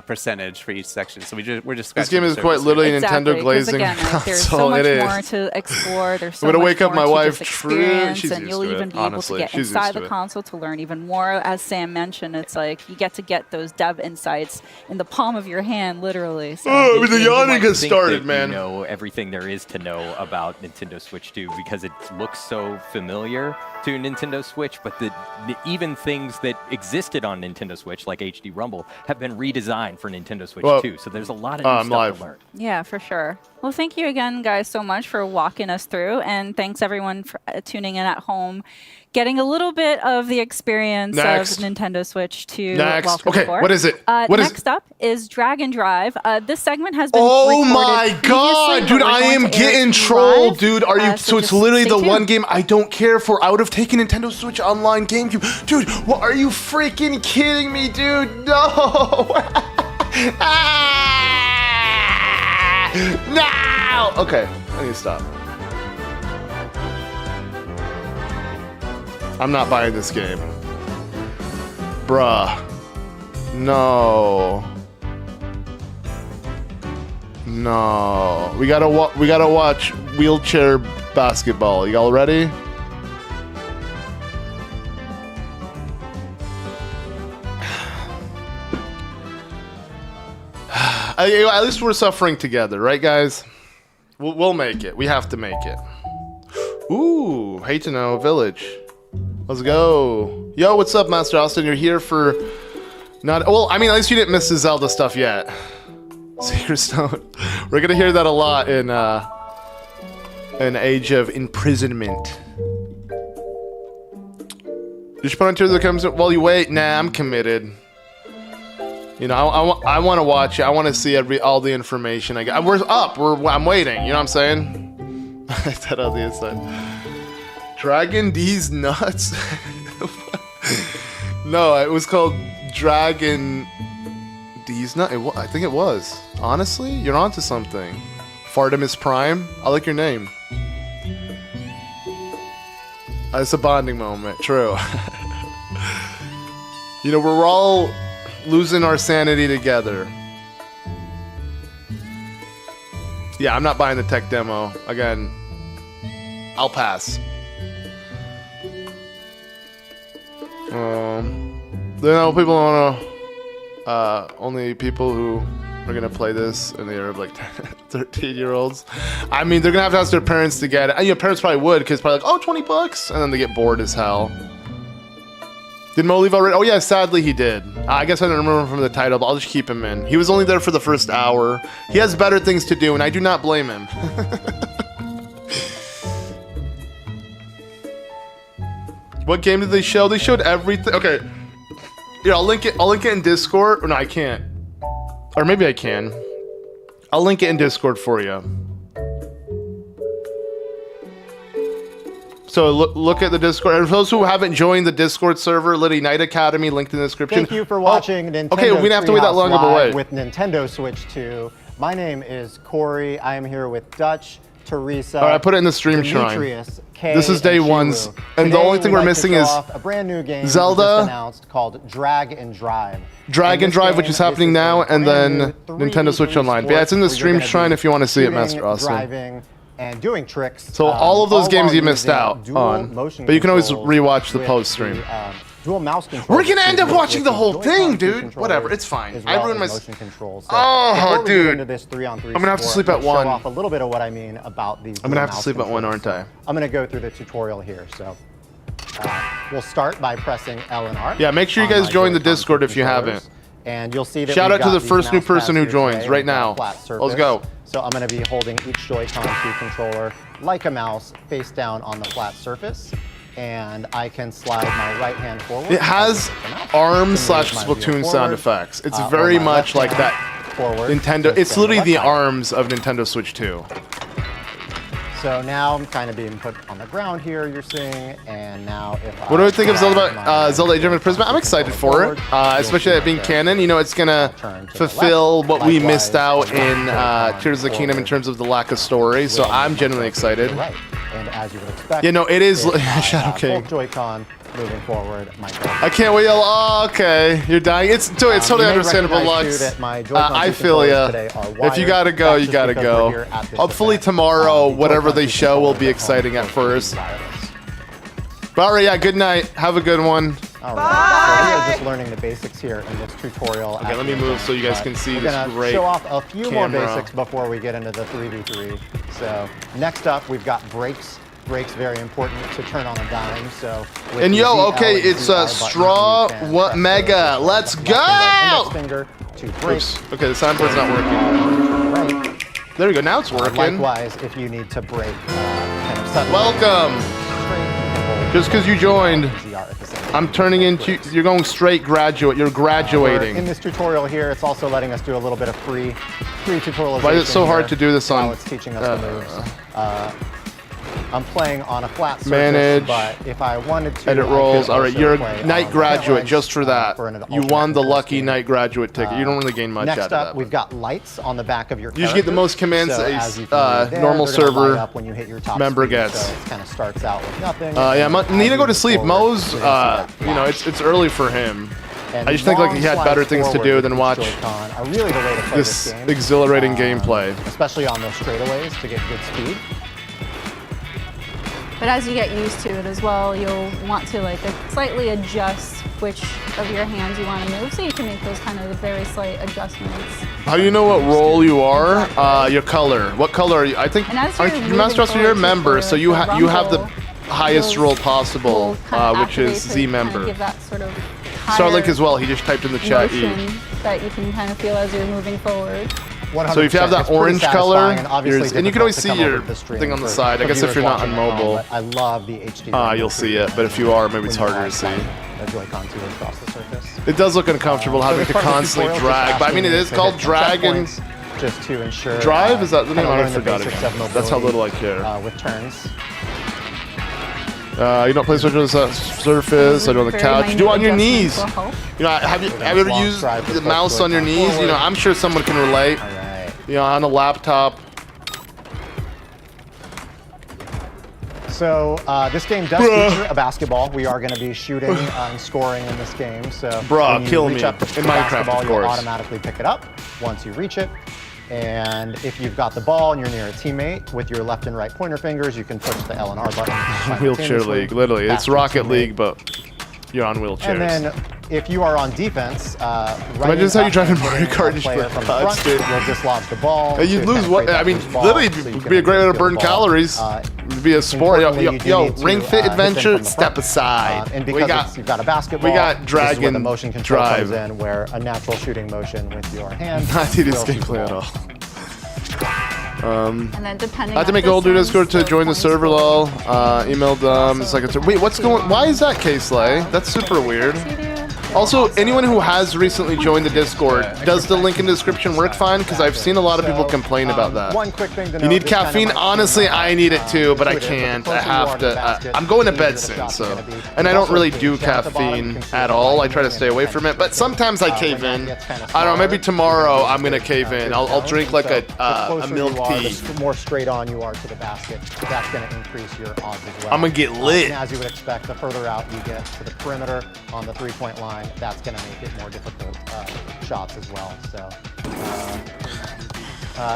percentage for each section. So we're just This game scratching the is quite surface literally here. Exactly, Nintendo 'cause glazing again, like, there's so console. much It more is. to explore. There's so I'm gonna much wake up more my to wife, just True. experience, She's and used you'll to it, even be honestly. able to get She's inside used the to it. console to learn even more. As Sam mentioned, it's like you get to get those dev insights in the palm of your hand, literally. So. Oh, the You yawning might has think started, that man. You know everything there is to know about Nintendo Switch 2 because it looks so familiar to Nintendo Switch, but even things that existed on Nintendo Switch, like HD Rumble, have been redesigned for Nintendo Switch Well, 2. So there's a lot of new I'm stuff live. to learn. Yeah, for sure. Well, thank you again, guys, so much for walking us through, and thanks everyone for tuning in at home, getting a little bit of the experience Next. of Nintendo Switch 2. Next. Welcome Okay, aboard. what is it? What is next up is Drag and Drive. This segment has been Oh recorded my previously, god, but dude, we're I going am to air it getting to you trolled, live. dude. Are you so it's just literally stay the one tuned. game I don't care for. I would have taken Nintendo Switch Online GameCube. Dude, what are you freaking kidding me, dude? No. Ah! No. Okay, I need to stop. I'm not buying this game. Bruh. No. No. We gotta watch wheelchair basketball. Y'all ready? At least we're suffering together, right, guys? We'll make it. We have to make it. Ooh, hate to know, Village. Let's go. Yo, what's up, Master Austin? You're here for not... Well, I mean, at least you didn't miss the Zelda stuff yet. Secret Stone. We're gonna hear that a lot in an age of imprisonment. You should put on Tears that comes while you wait. Nah, I'm committed. You know, I want to watch it. I want to see all the information I got. We're up. I'm waiting. You know what I'm saying? I said on the inside. Dragon D's nuts. No, it was called Dragon D's nuts. I think it was. Honestly, you're onto something. Fartimus Prime. I like your name. It's a bonding moment. True. You know, we're all losing our sanity together. Yeah, I'm not buying the tech demo. Again, I'll pass. You know, people want to... only people who are going to play this and they are like 13-year-olds. I mean, they're going to ask their parents to get it. And your parents probably would, because probably like, oh, $20. And then they get bored as hell. Did Mo leave already? Oh yeah, sadly he did. I guess I don't remember him from the title, but I'll just keep him in. He was only there for the first hour. He has better things to do, and I do not blame him. What game did they show? They showed everything. Okay. Yeah, I'll link it in Discord. Or no, I can't. Or maybe I can. I'll link it in Discord for you. So look at the Discord. And for those who haven't joined the Discord server, Liddy Night Academy, linked in the description. Thank you for watching Nintendo okay, we didn't have to wait that long of a Treehouse wait. Live with Nintendo Switch 2. My name is Corey. I am here with Dutch, Teresa, All right, I put it in the stream shrine. Demetrius, Kay, This is day and one's, Shiru. and the Today, only thing we'd we're like to missing show is off a brand new game Zelda, we just announced called Drag and Drive. Drag In and this Drive, which game, is happening this now, a and brand then new Nintendo Switch 3D Online. But yeah, it's in the sport where stream you're gonna shrine be if you want to see it, shooting, Master Austin. driving, and doing tricks. So all of those all games while you missed using out dual on, motion but you can always controls rewatch the with post stream. Dual mouse controls. We're gonna end up with watching the whole Joy-Con thing, 2 dude. controllers, Whatever, it's fine. as I well ruined as my motion controls. So Oh, before we dude. get into this 3-on-3 I'm gonna have to sport, sleep at let's 1. Show off a little bit of what I mean about these. I'm gonna have to mouse sleep at 1, controls. aren't I? I'm gonna go through the tutorial here. So we'll start by pressing L and R. Yeah, make sure you on guys my join the Joy-Con Discord if you controllers. haven't. And you'll see that Shout we've out to got the these first new mouse person pads who here joins today. right We've got now. a flat Let's surface. go. So I'm going to be holding each Joy-Con 2 controller like a mouse face down on the flat surface. And I can slide my right hand forward. It has ARM / Splatoon sound effects. It's very much like that Nintendo. It's literally the ARMs of Nintendo Switch 2. So now I'm kind of being put on the ground here, you're seeing, and now if What do I think of slide Zelda, my Zelda Age of Imprisonment? I'm excited for it, especially that being canon. You know, it's gonna fulfill what we missed out in Tears of the Kingdom in terms of the lack of story. So I'm genuinely excited. Right. And as you would expect, You know, it is it's, Shadow King. both Joy-Con moving forward, my I can't wait. Oh, okay. You're dying. It's totally understandable, Lux. I feel ya. If you gotta go, you gotta go. Hopefully tomorrow, whatever they show will be exciting at first. But all right, yeah, good night. Have a good one. All right. So we are just learning the basics here in this tutorial. Okay, let me move so you guys can see this great We're gonna show off a few more camera. basics before we get into the 3v3. So next up, we've got brakes. Brakes very important to turn on a dime. So And the yo, ZL okay, and it's ZR a buttons, straw you can what press mega. those Let's with the left and right go. index finger to brake. Oops. Okay, the signboard's not working. Right. There we go. Now it's working. Likewise, if you need to brake kind of suddenly. Welcome. Just because you joined, I'm turning into. You're going straight graduate. You're graduating. In this tutorial here, it's also letting us do a little bit of free tutorialization. Why is it so hard to do this on? While it's teaching us the moves. I'm playing on a flat surface, Manage, but if I wanted to, edit I rolls. could All right, also you're a play night on graduate legs, just for that. for an You alternate won the control lucky scheme. night graduate ticket. You don't really gain much out of Next that. up, we've got lights on the back of your You usually get the most commands so a as you can read there, normal they're gonna light server up when you hit your top member speed, gets. So it kind of starts out with nothing. Yeah, and need as to go you to move sleep. forward, Mo's, you're gonna see that you know, flash. it's early for him. And I just think like he had long better slides things to forward do with than each watch Joy-Con are really the way to play this game. exhilarating gameplay. Especially on those straightaways to get good speed. But as you get used to it as well, you'll want to like slightly adjust which of your hands you want to move, so you can make those kind of very slight adjustments. How do you know what role you are? Your color. What color are you? I think And as you're you Master Roster, you're a moving member, forward so you for you have the Rumble, highest those role possible, will kind of which is activate to Z kind of member. give that sort of Starlink higher as well. He just typed in the chat E. motion that you can kind of feel as you're moving forward. So if you have that It's pretty orange color, satisfying and obviously and you can always difficult see to come your up with the stream thing on the for side. I guess if viewers you're not watching on at home, mobile, but I love the HD. you'll see it. But if you are, maybe it's harder to see. The Joy-Con 2 across the surface. It does look uncomfortable So having this to part of the constantly tutorial is drag. But I mean, it is to called hit drag and checkpoints just to ensure. drive. Is that the name? kind of I learn the forgot basics it. of That's how mobility, little I care. with turns. You don't play Switch on the surface. I do on the Very couch. minor do it on your adjustments knees. will help. You know, have you ever long used stride with the both mouse on your Joy-Con knees? You know, forward. I'm sure someone can relate. All right. You know, on a laptop. So this game does feature a basketball. We are going to be shooting and scoring in this game. So Bruh, when you kill reach me. up to In the Minecraft, basketball, of you'll course. automatically pick it up once you reach it. And if you've got the ball and you're near a teammate, with your left and right pointer fingers, you can push the L and R buttons. Wheelchair simultaneously. League, literally. Pass It's to your Rocket teammate. League, but you're on wheelchairs. And then if you are on defense, Imagine this how you drive in Mario Kart and just player like from the cuts, front dude. will dislodge the ball. You'd to lose penetrate what? that I mean, first ball, literally, so you it'd can be a great way to steal the burn ball. calories. It'd be a sport. Importantly, Yo, you do yo, need to, Ring Fit hit them Adventure, from the step front. aside. And We because got you've got a basketball, got this is where the Dragon motion control Drive. comes in, where a natural shooting motion with your hand. not see this will shoot the gameplay at ball. all. And then depending I had to on make a whole new distance, Discord to the join the points server, will lol. Emailed them. It's like, wait, what's going? Why is that, K-Slay? That's super weird. you do. Also, anyone who has recently joined the Discord, does the link in the description work fine? Because I've seen a lot of people complain about that. One quick thing to You note, need this kind of caffeine? might seem, Honestly, I need it too, but I intuitive, can't. the I closer you are have the to. basket, I'm going to the bed easier the soon, shot's so. gonna be. And I There's don't also really a do gauge down at the bottom. You caffeine can see at the all. I line try to moving stay away and from it, but shifting. sometimes I cave When in. that gets kinda I don't know, maybe smaller, tomorrow you can I'm going to get cave good in. I'll zones. drink like So a the closer milk you are, tea. the more straight on you are to the basket, that's going to increase your odds as well. I'm gonna get lit. And as you would expect, the further out you get to the perimeter on the three-point line, that's going to make it more difficult shots as well. So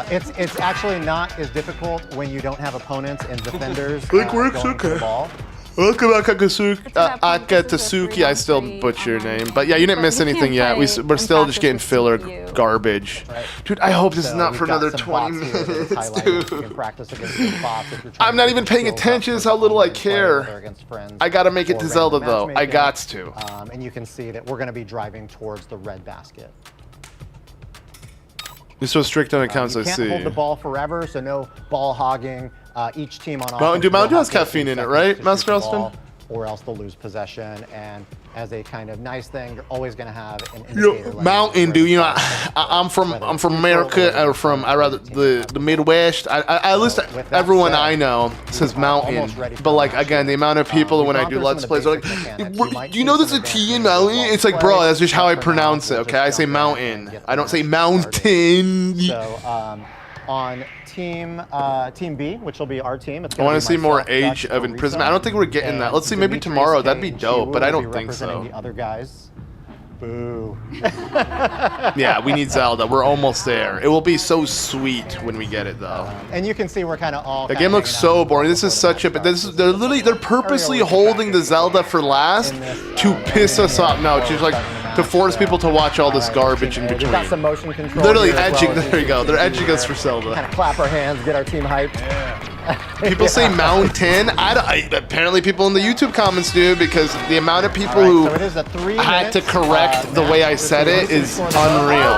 it's actually not as difficult when you don't have opponents and defenders It works, going to the okay. ball. Welcome back, It's that point, this is a Akatsuki. I still 3-on-3 butcher your online name. But yeah, you didn't but miss you can't anything yet. play We're in still just practice getting with filler CPU. garbage. Right. Dude, I hope this is So not we've for got another some 20 bots here that it's minutes, highlighted. You dude. can practice against these bots if you're trying I'm not to even get paying skills up attention for to how little I online play, whether care. against friends I gotta make it or to random Zelda, though. I matchmaking. gots to. And you can see that we're going to be driving towards the red basket. You're so strict on accounts, You I can't see. hold the ball forever, so no ball hogging. Each team on Mountain offense Dew will has have 15 caffeine in it, seconds right, to Master shoot the Elston? ball, or else they'll lose possession. And as a kind of nice thing, you're always going to have an indicator. Yo, letting you Mountain know Dew, you know, where the ball is. I'm from Whether it's America, neutral or from or the Midwest. I listen. with that Everyone said, I know says are Mountain, almost ready for but like match again, the day. amount of people We've when I gone do through Let's some of Plays the are like, basic mechanics. You might do you see know there's some a T in advancements Mountain? while It's like, we bro, play, that's just how I but for now, pronounce it. we'll Okay, just I say jump in and mountain. get I don't the say match started. mountain. So On Team B, which will be our team. It's I want to see more myself, Age Dutch, of Teresa, Imprisonment. I don't think we're getting that. and Let's see, maybe Dimitri's tomorrow. That'd be game, dope, Chiwu but I will be don't think representing so. The other guys. Boo. Yeah, we need Zelda. We're almost there. It will be so sweet when we get it, though. And you can see we're kind of all. The game looks so boring. This is such a. They're purposely holding the Zelda for last to piss us off. No, just like to force people to watch all this garbage in We've got some between. motion control. Literally here as edging. well as There you go. They're edging us for Kind Zelda. of clap our hands, get our team hyped. People say mountain. Apparently, people in the YouTube comments do, because the amount of people who So it is a 3 had to minutes, correct the way I said it is unreal.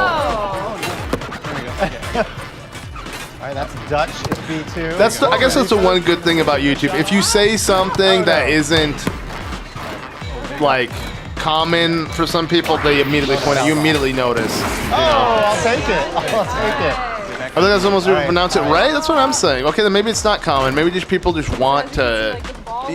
All right, that's Dutch is B2. I guess that's the one good thing about YouTube. If you say something that isn't like common for some people, they immediately point out. You immediately notice. You know? I'll take it. I'll take it. I think that's almost pronounce it right. That's what I'm saying. Okay, then maybe it's not common. Maybe just people just want to.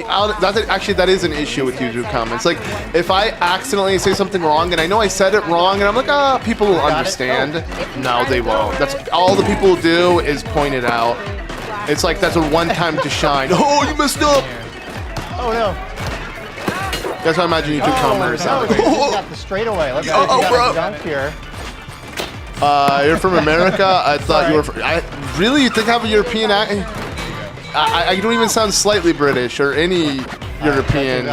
Actually, that is an issue with YouTube comments. Like, if I accidentally say something wrong and I know I said it wrong, and I'm like, people will understand. No, they won't. That's all the people will do is point it out. It's like that's a one time to shine. Oh, you messed up. Oh no. That's how I imagine YouTube commenters sound. He's got the straightaway. Let's see if he got a dunk here. You're from America? I thought you were from... Really? You think I have a European accent? I don't even sound slightly British or any European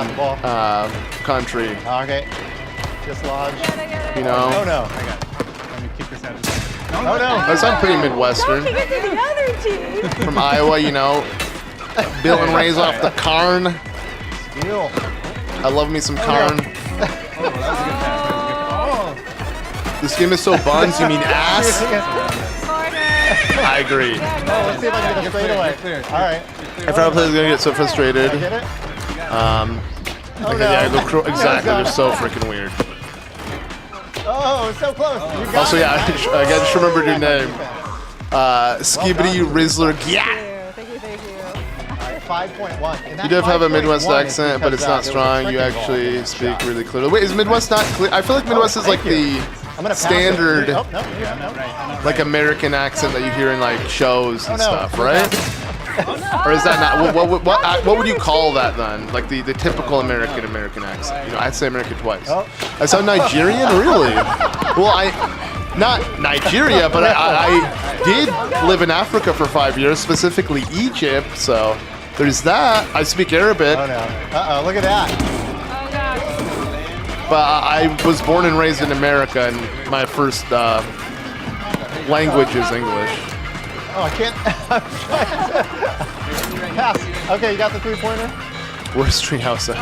country. Okay. Dislodge. You know? Oh no. Let me kick this out. Oh no. I sound pretty Midwestern. From Iowa, you know. Bill and Ray's off the Carn. Steal. I love me some Carn. This game is so buns, you mean ass? I agree. Let's see if I can get a straightaway. All right. If our player's gonna get so frustrated. Get it? Okay, yeah, exactly. They're so freaking weird. Oh, so close. You got Also, it. yeah, I just remembered your name. Skibbity Rizzler. Yeah. Thank you. 5.1. You do have a Midwest accent, but it's not strong. You actually speak really clearly. Wait, is Midwest not clear? I feel like Midwest is like the standard, like American accent that you hear in like shows and stuff, right? Or is that not? What would you call that then? Like the typical American accent? You know, I'd say American twice. I sound Nigerian, really? Well, not Nigeria, but I did live in Africa for 5 years, specifically Egypt. So there's that. I speak Arabic. Oh no. Look at that. But I was born and raised in America, and my first language is English. Oh, I can't. Pass. Okay, you got the 3-pointer? Where's Treehouse at?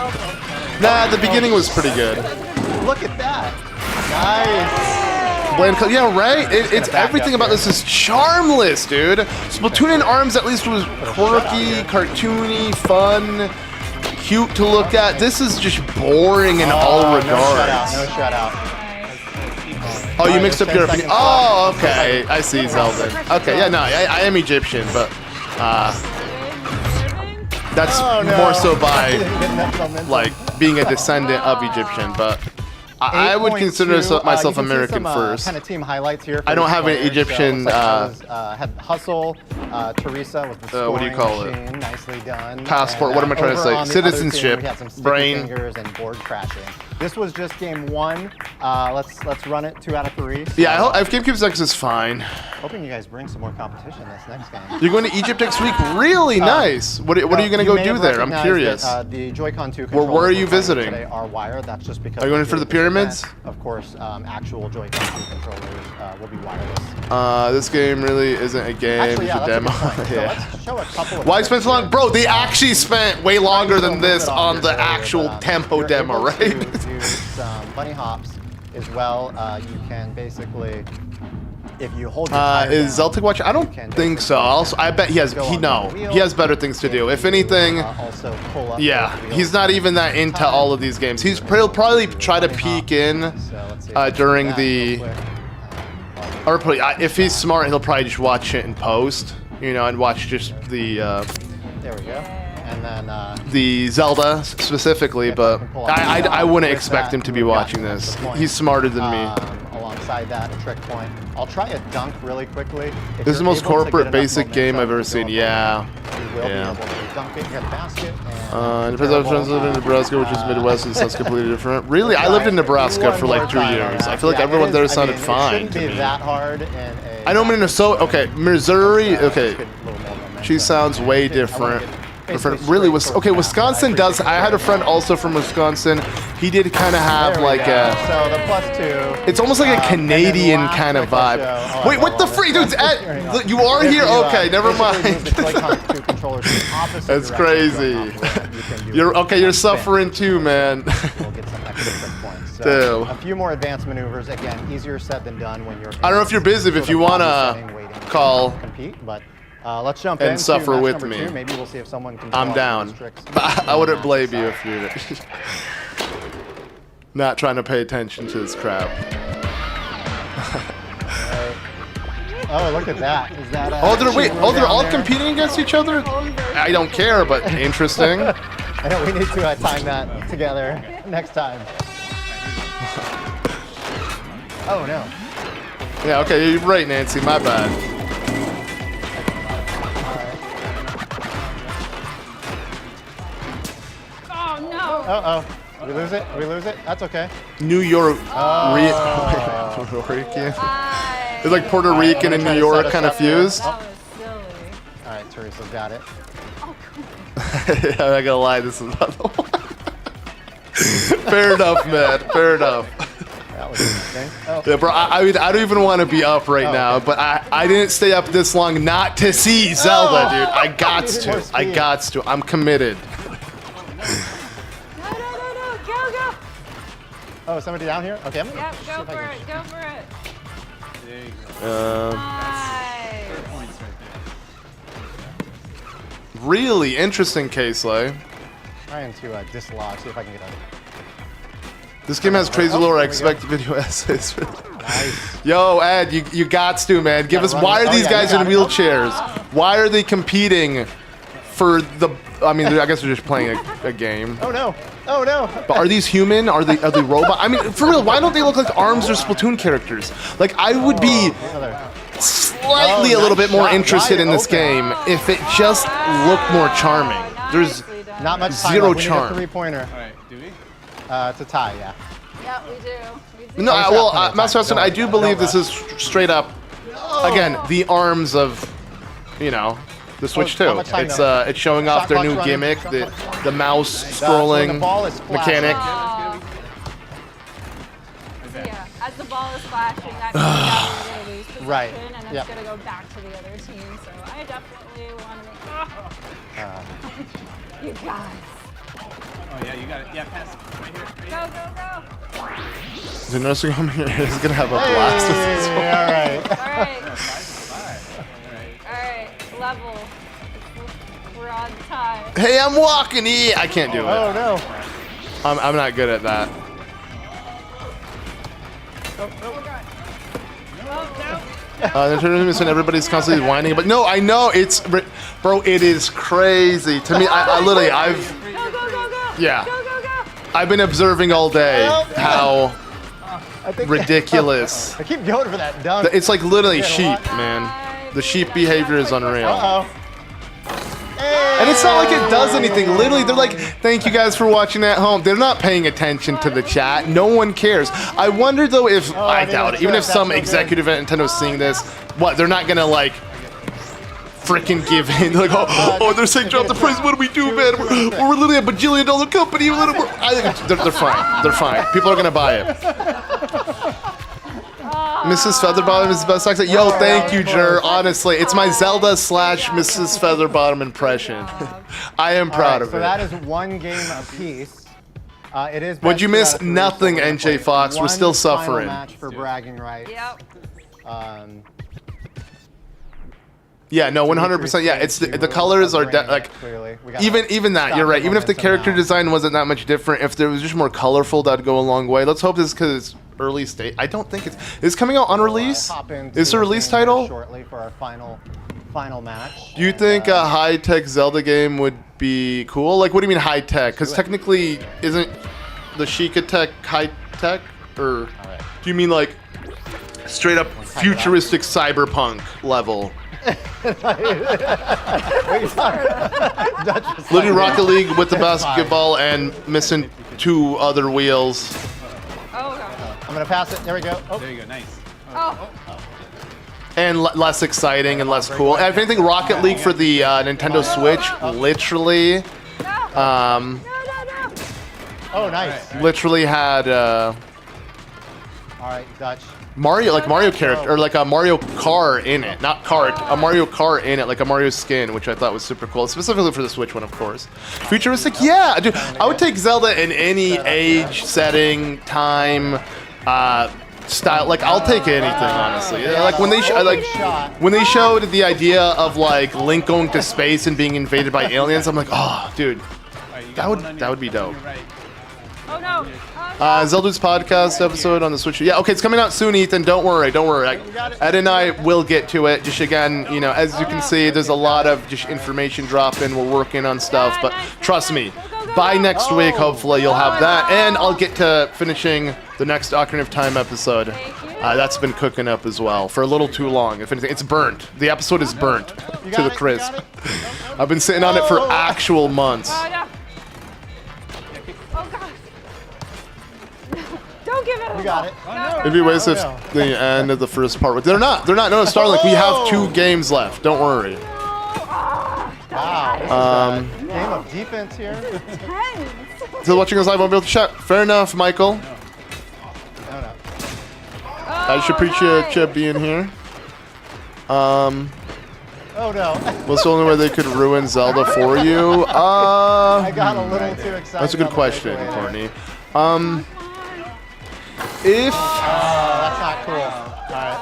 Nah, the beginning was pretty good. Look at that. Nice. Yeah, right? It's everything about this is charmless, dude. Splatoon and ARMS at least was quirky, cartoony, fun, cute to look at. This is just boring in all regards. No shutout. Oh, you mixed up European. Oh, okay. I see Zelda. Okay, yeah, no, I am Egyptian, but that's more so by like being a descendant of Egyptian, but I would consider myself American first. Kind of team highlights here. I don't have an Egyptian. Had Hustle, Teresa with the scoring what do you call it? machine, nicely done. Passport. And, What am I trying to over say? on the Citizenship. other team, we had some sticky Brain. fingers and board crashing. This was just game 1. Let's run it 2 out of 3. Yeah, if GameCube's X is fine. Hoping you guys bring some more competition this next game. You're going to Egypt next week? Really nice. What are you going to go may do have there? I'm recognized curious. that, the Joy-Con 2 Where controllers are you we're playing visiting? Today are wired. That's just because Are you going for the pyramids? Of course, actual Joy-Con 2 controllers will be wireless. This game really isn't a game. Actually, yeah, it's a that's demo. a good point. So Yeah. let's show a couple of Why clips spend so long? here. Bro, they actually spent way longer than this on the actual tempo you're demo, able right? to do some bunny hops as well. You can basically, if you hold your tire Is down, Zeltic watching? I don't think so. Also, I bet he has. He has better things to do. If anything, also pull up yeah, those wheels he's not even that into all of these games. He'll probably try to peek in So let's see if we can during do that the. real quick. Or if he's smart, he'll probably just watch it in post, you know, and watch just the There we go. And then Zelda specifically. But I wouldn't expect him to be watching this. He's smarter than me. alongside inside that, a trick point. I'll try a dunk really quickly. If This is the you're most able to corporate get enough basic game I've momentum ever to seen. go Yeah. up, you will Yeah. be able to dunk it, get a basket, It depends on translated in Nebraska, which is Midwest, and sounds completely different. Really, I lived in Nebraska for like 3 years. I feel like everyone there sounded fine It to shouldn't be me. that hard in a I know Minnesota. Okay, Missouri. Okay, Get a little more momentum. she sounds way different. Really, okay, Wisconsin does. I had a friend also from Wisconsin. He did kind of have There we like go. a. So the +2. It's almost like a And then Canadian last kind of trick I'll vibe. show- oh, Wait, I what the love freak, it. dude? Here you go. You are If here? you, Okay, never basically move the mind. Joy-Con controllers in the opposite That's direction crazy. from off the ramp, you can do You're okay. You're a spin. suffering too, man. We'll get some extra trick points. So Damn. a few more advanced maneuvers. Again, easier said than done when you're. I don't know if you're busy, if sort you of wanna body setting, waiting to call compete, but let's jump and into suffer match with number me. 2. Maybe we'll see if someone can. I'm pull off down. those tricks I wouldn't on blame that you side. if you're not trying to pay attention to this crap. Oh, look at that! Is that? Oh, they're down all there? competing against each other. I don't care, but interesting. I know we need to time that together next time. Oh no! Yeah, okay, you're right, Nancy. My bad. Oh no! Uh oh. We lose it. We lose it. That's okay. New York. Oh. Puerto Rican. I... It's like Puerto Rican and New York kind of fused. That was silly. All right, Teresa's got it. I'm not gonna lie, this is another one. Fair enough, man. Fair enough. That was interesting. Oh. Yeah, bro, I mean, I don't even want to be up right Oh, now, okay. but I didn't stay up this long not to see Zelda, Oh. dude. I got Needed more to. I speed. got to. I'm committed. No, go, go! Oh, somebody down here? Okay, I'm gonna Yep, see go if I for can- it, go for it. Um, Nice. really interesting, K-Slay. Trying to dislodge, see if I can get a. This game has crazy Oh, lore. I there we go. expect video essays. Nice. Yo, Ed, you got to, man. Give Gotta us. run Why it. are Oh, these yeah, guys you in got it. wheelchairs? Why are they competing for the? I mean, I guess they're just playing a game. Oh no! Oh no! But are these human? Are they robot? I mean, for real, why don't they look like ARMS or Splatoon characters? Like, I would be Another. slightly Oh, a little nice bit more shot. interested Wide in this open. game if it just looked more charming. There's Nicely done. Not much time Zero left. We need charm. a three-pointer. All right, do we? It's a tie, yeah. Yep, we do. We do. no, Thanks, well, Captain. Master Hudson, I do Don't believe worry. this is straight up, again, the arms of, you know, the Switch how 2. much time It's though? it's showing off Shot their clock's new running. gimmick, Shot the clock's the mouse when scrolling the ball is flashing. mechanic. So yeah, as the ball is flashing, that means that we're going to lose possession, Right. and it's Yep. going to go back to the other team. So I definitely want to make. You guys, Oh yeah, you got it. Yeah, pass. Right here. go, go, go! The nursing home here is gonna have a blast with this one. Hey, all right. All right, All right. all right, level. We're on time. Hey, I'm walking. Yeah, I can't do it. Oh no! I'm not good at that. The tournament and everybody's constantly whining, but no, I know it's, bro, it is crazy to me. I literally, Go, go, go, go! Yeah. Go, go, go! I've been observing all day how I think ridiculous. I keep going for that dunk. It's like literally Yeah, sheep, what? man. The sheep behavior is unreal. Uh-oh. And it's not like it does anything. Literally, they're like, thank you guys for watching at home. They're not paying attention to the chat. No one cares. I wonder, though, if, I they doubt don't it, even care if if that's some no good. executive at Nintendo's seeing this, what, they're not going to, like, freaking give in. They're like, oh, they're saying drop the price. What do we do, man? We're literally a bajillion-dollar company. I think they're fine. They're fine. People are going to buy it. Mrs. Featherbottom is the best accent. Yo, thank you, Jer. Honestly, it's my Zelda / Mrs. Featherbottom impression. I am proud of So it. that is one game apiece. It is. What'd you best miss? 2 out of 3, Nothing, so we're gonna NJ play Fox. We're one still final suffering. Match for bragging rights. Yep. Yeah, no, 100%. Yeah, it's the colors are like Clearly. even that. You're right. Even if the character design wasn't that much different, if there was just more colorful, that'd go a long way. Let's hope this is because it's early state. I don't think it's coming out on release. Is the release title? Shortly for our final match. Do you think a high-tech Zelda game would be cool? Like, what do you mean high-tech? Because technically, isn't the Sheikah Tech high-tech? Or do you mean like Straight up futuristic cyberpunk level. Literally Rocket League with the basketball and missing 2 other wheels. Oh, God. I'm gonna pass it. There we go. Oh. There you go. Nice. Oh. And less exciting and less cool. And if anything, Rocket League for the Nintendo Switch, literally, No. Oh, nice. literally had All right, Dutch. Mario, like Mario character, or like a Mario car in it, not cart, a Mario car in it, like a Mario skin, which I thought was super cool, specifically for the Switch one, of course. Futuristic, yeah, dude, I would take Zelda in any age, setting, time, style. Like I'll take anything, honestly. Like when they when they showed the idea of like Link going to space and being invaded by aliens, I'm like, oh, dude, that would be dope. Oh, no. Zelda's podcast episode on the Switch. Yeah, okay, it's coming out soon, Ethan. Don't worry. Ed and I will get to it. Just again, you know, as you can see, there's a lot of just information dropping. We're working on stuff, but trust me, by next week, hopefully, you'll have that, and I'll get to finishing the next Ocarina of Time episode. That's been cooking up as well for a little too long. If anything, it's burnt. The episode is burnt to the crisp. I've been sitting on it for actual months. Oh, no. Oh, God. Don't give it. You got it. It'd be waste if the end of the first part. They're not. No, Starlink. We have 2 games left. Don't worry. Wow. This is a game of defense here. So watching us live on Build Chat. Fair enough, Michael. No. I should appreciate you being here. Oh no. What's the only way they could ruin Zelda for you? I got a little too excited. That's a good on the question, takeaway. Courtney. If That's not cool. All right.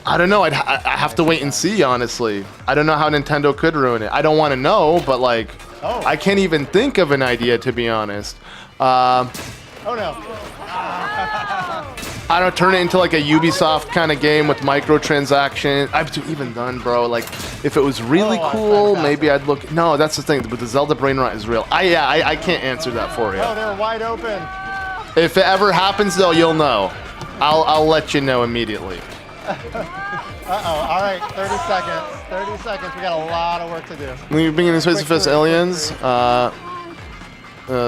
I don't know, I have to wait and see. Honestly, I don't know how Nintendo could ruin it. I don't want to know, but like, I can't even think of an idea, to be honest. Oh no. I don't turn it into like a Ubisoft kind of game with microtransactions. I've even done, bro. Like, if it was really cool, maybe I'd look. No, that's the thing. But the Zelda brain rot is real. I can't answer that for you. Oh, they're wide open. If it ever happens, though, you'll know. I'll let you know immediately. Uh-oh. All right. 30 seconds. 30 seconds. We got a lot of work to do. We're being in Space Fest Aliens,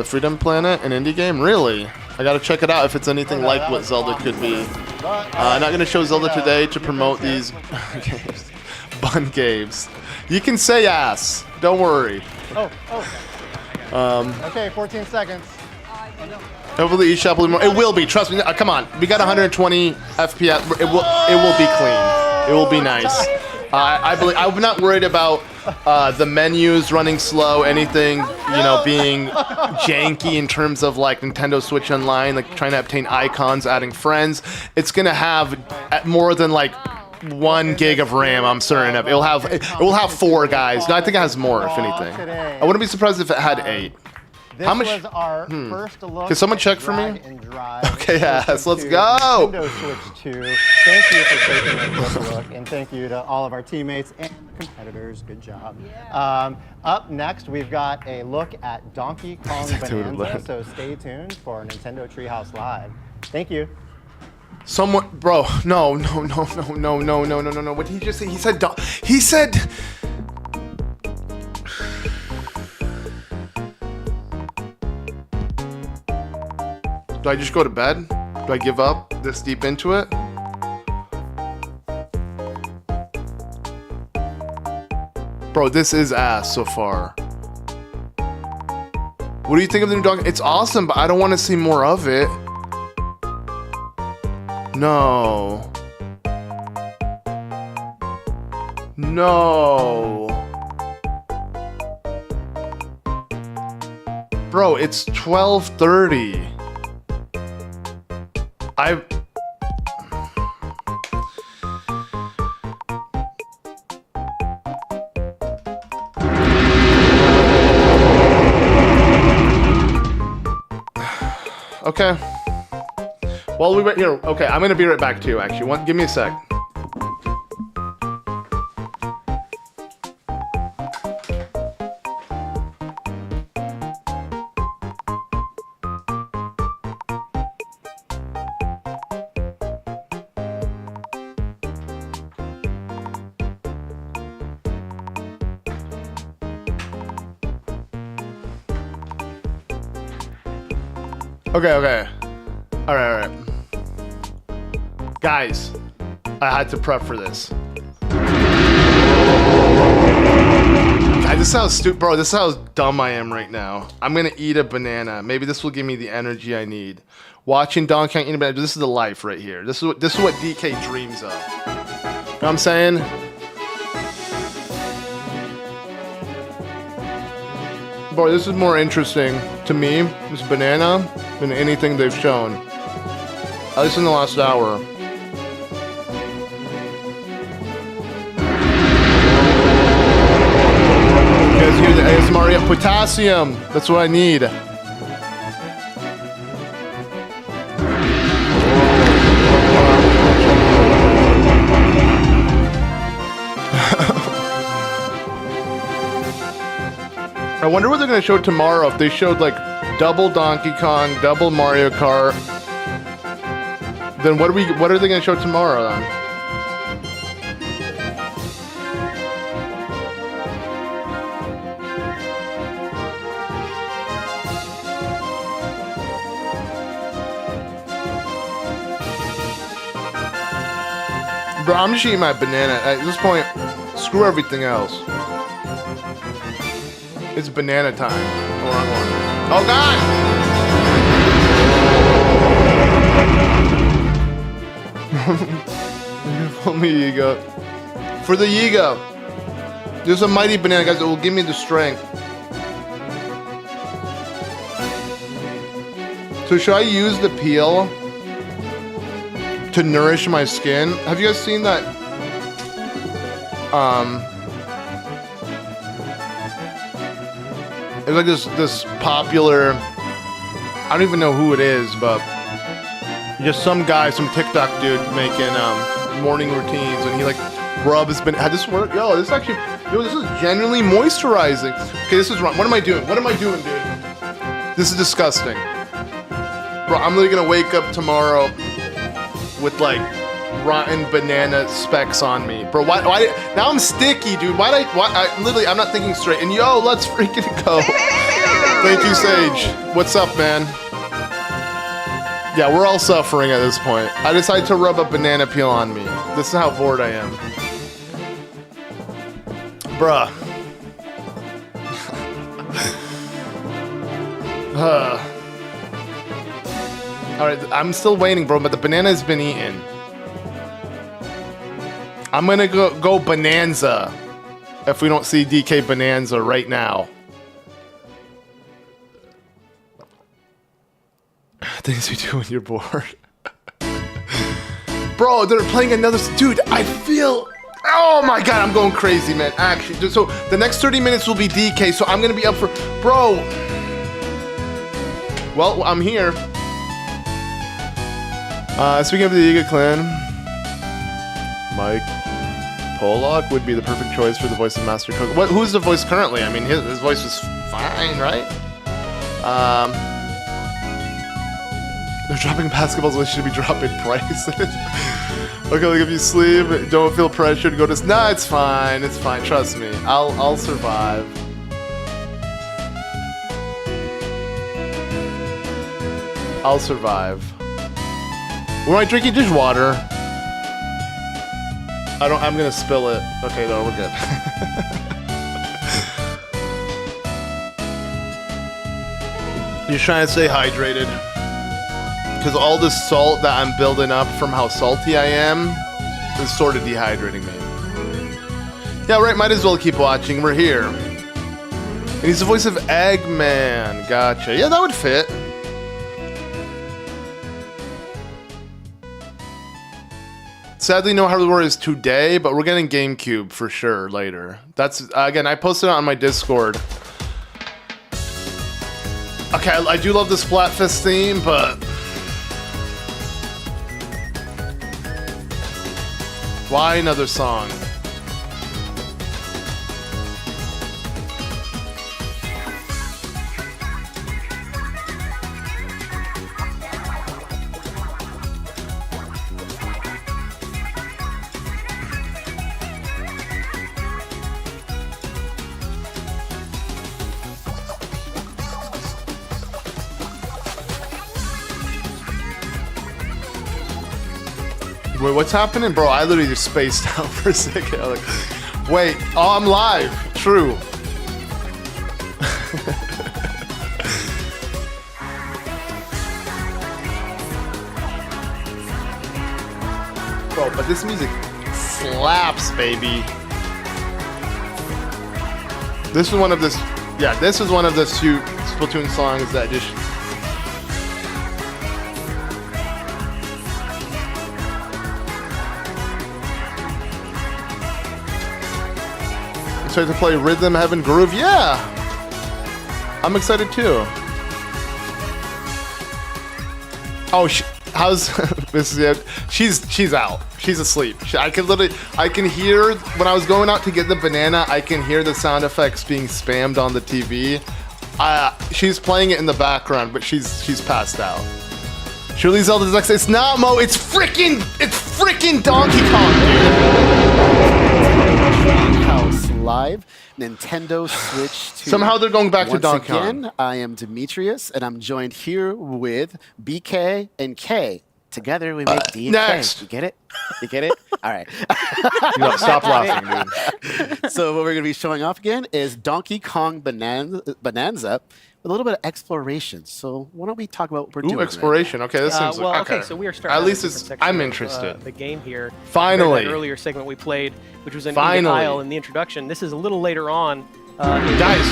Freedom Planet, an indie game. Really? I gotta check it out if it's anything like what Zelda could be. Not gonna show Zelda today to promote these games. Bun games. You can say ass. Don't worry. Okay, 14 seconds. Hopefully eShop will be more. It will be. Trust me. Come on. We got 120 FPS. It will be clean. It will be nice. I believe. I'm not worried about the menus running slow. Anything, being janky in terms of like Nintendo Switch Online, like trying to obtain icons, adding friends. It's gonna have more than like 1 gig of RAM. I'm certain of. It will have 4 guys. No, I think it has more. If anything, I wouldn't be surprised if it had 8. This How much? was our first look. Can someone check for me? Drag and drive Okay, yes, let's to go. Nintendo Switch 2. Thank you for taking a closer look, and thank you to all of our teammates and competitors. Good job. Up next, we've got a look at Donkey Kong Bonanza, so stay tuned for Nintendo Treehouse Live. Thank you. Someone, bro, no. What did he just say? He said. Do I just go to bed? Do I give up this deep into it? Bro, this is ass so far. What do you think of the new dog? It's awesome, but I don't want to see more of it. No. Bro, it's 12:30. Okay. Well, we wait here. Okay, I'm gonna be right back to you. Actually, give me a sec. Okay, okay. All right. Guys, I had to prep for this. God, this is how stupid, bro. This is how dumb I am right now. I'm gonna eat a banana. Maybe this will give me the energy I need. Watching Donkey Kong eat a banana. This is the life right here. This is what DK dreams of. You know what I'm saying? Boy, this is more interesting to me, this banana, than anything they've shown. At least in the last hour. You guys hear the ASMR? Yeah, potassium! That's what I need. I wonder what they're gonna show tomorrow. If they showed like double Donkey Kong, double Mario Kart, then what are they gonna show tomorrow then? Bro, I'm just eating my banana. At this point, screw everything else. It's banana time. Oh, wrong one. Oh God! For me, Yiga. For the Yiga. There's a mighty banana, guys, that will give me the strength. So should I use the peel to nourish my skin? Have you guys seen that? It's like this popular, I don't even know who it is, but just some guy, some TikTok dude making morning routines, and he like rubs had this work? Yo, this is genuinely moisturizing. Okay, this is wrong. What am I doing? What am I doing, dude? This is disgusting. Bro, I'm literally gonna wake up tomorrow with like rotten banana specks on me. Bro, why now I'm sticky, dude. I'm not thinking straight. And yo, let's freaking go. Thank you, Sage. What's up, man? Yeah, we're all suffering at this point. I decided to rub a banana peel on me. This is how bored I am. Bruh. Alright, I'm still waiting, bro, but the banana has been eaten. I'm gonna go Bonanza if we don't see DK Bonanza right now. Things you do when you're bored. Bro, they're playing another... Dude, I feel... Oh my God, I'm going crazy, man. Actually, so the next 30 minutes will be DK, so I'm gonna be up for... Bro! Well, I'm here. Speaking of the Yiga clan, Mike Pollock would be the perfect choice for the voice of Master Cook. Who's the voice currently? I mean, his voice was fine, right? They're dropping basketballs, so they should be dropping prices. Okay, like if you sleep, don't feel pressured to go to... Nah, it's fine. It's fine. Trust me. I'll survive. I'll survive. What am I drinking? Just water. I'm gonna spill it. Okay, no, we're good. Just trying to stay hydrated. Because all this salt that I'm building up from how salty I am is sort of dehydrating me. Yeah, right, might as well keep watching. We're here. And he's the voice of Eggman. Gotcha. Yeah, that would fit. Sadly, no Hyrule Warriors today, but we're getting GameCube for sure later. That's, again, I posted it on my Discord. Okay, I do love the Splatfest theme, but... Why another song? Wait, what's happening? Bro, I literally just spaced out for a second. I'm like, wait, oh, I'm live. True. Bro, but this music slaps, baby. This is one of this is one of the few Splatoon songs that just excited to play Rhythm Heaven Groove. Yeah, I'm excited too. Oh, how's this? Is it. She's out. She's asleep. I can hear when I was going out to get the banana. I can hear the sound effects being spammed on the TV. She's playing it in the background, but she's passed out. Surely Zelda's next. It's not Mo. It's freaking Donkey Kong, dude. Treehouse Live, Nintendo Switch 2. Somehow they're going back to Donkey Kong. Once again, I am Demetrius, and I'm joined here with BK and K. Together we make D and next. K. You get it? You get it? All right. No, stop laughing, dude. So what we're going to be showing off again is Donkey Kong Bonanza with a little bit of exploration. So why don't we talk about what we're doing? Exploration. Okay, this seems well, like, okay, so we are starting. At least a different it's. section I'm of, interested. the game here. Finally. That earlier segment we played, which was an Finally. Isle in the introduction. This is a little later on. Dice.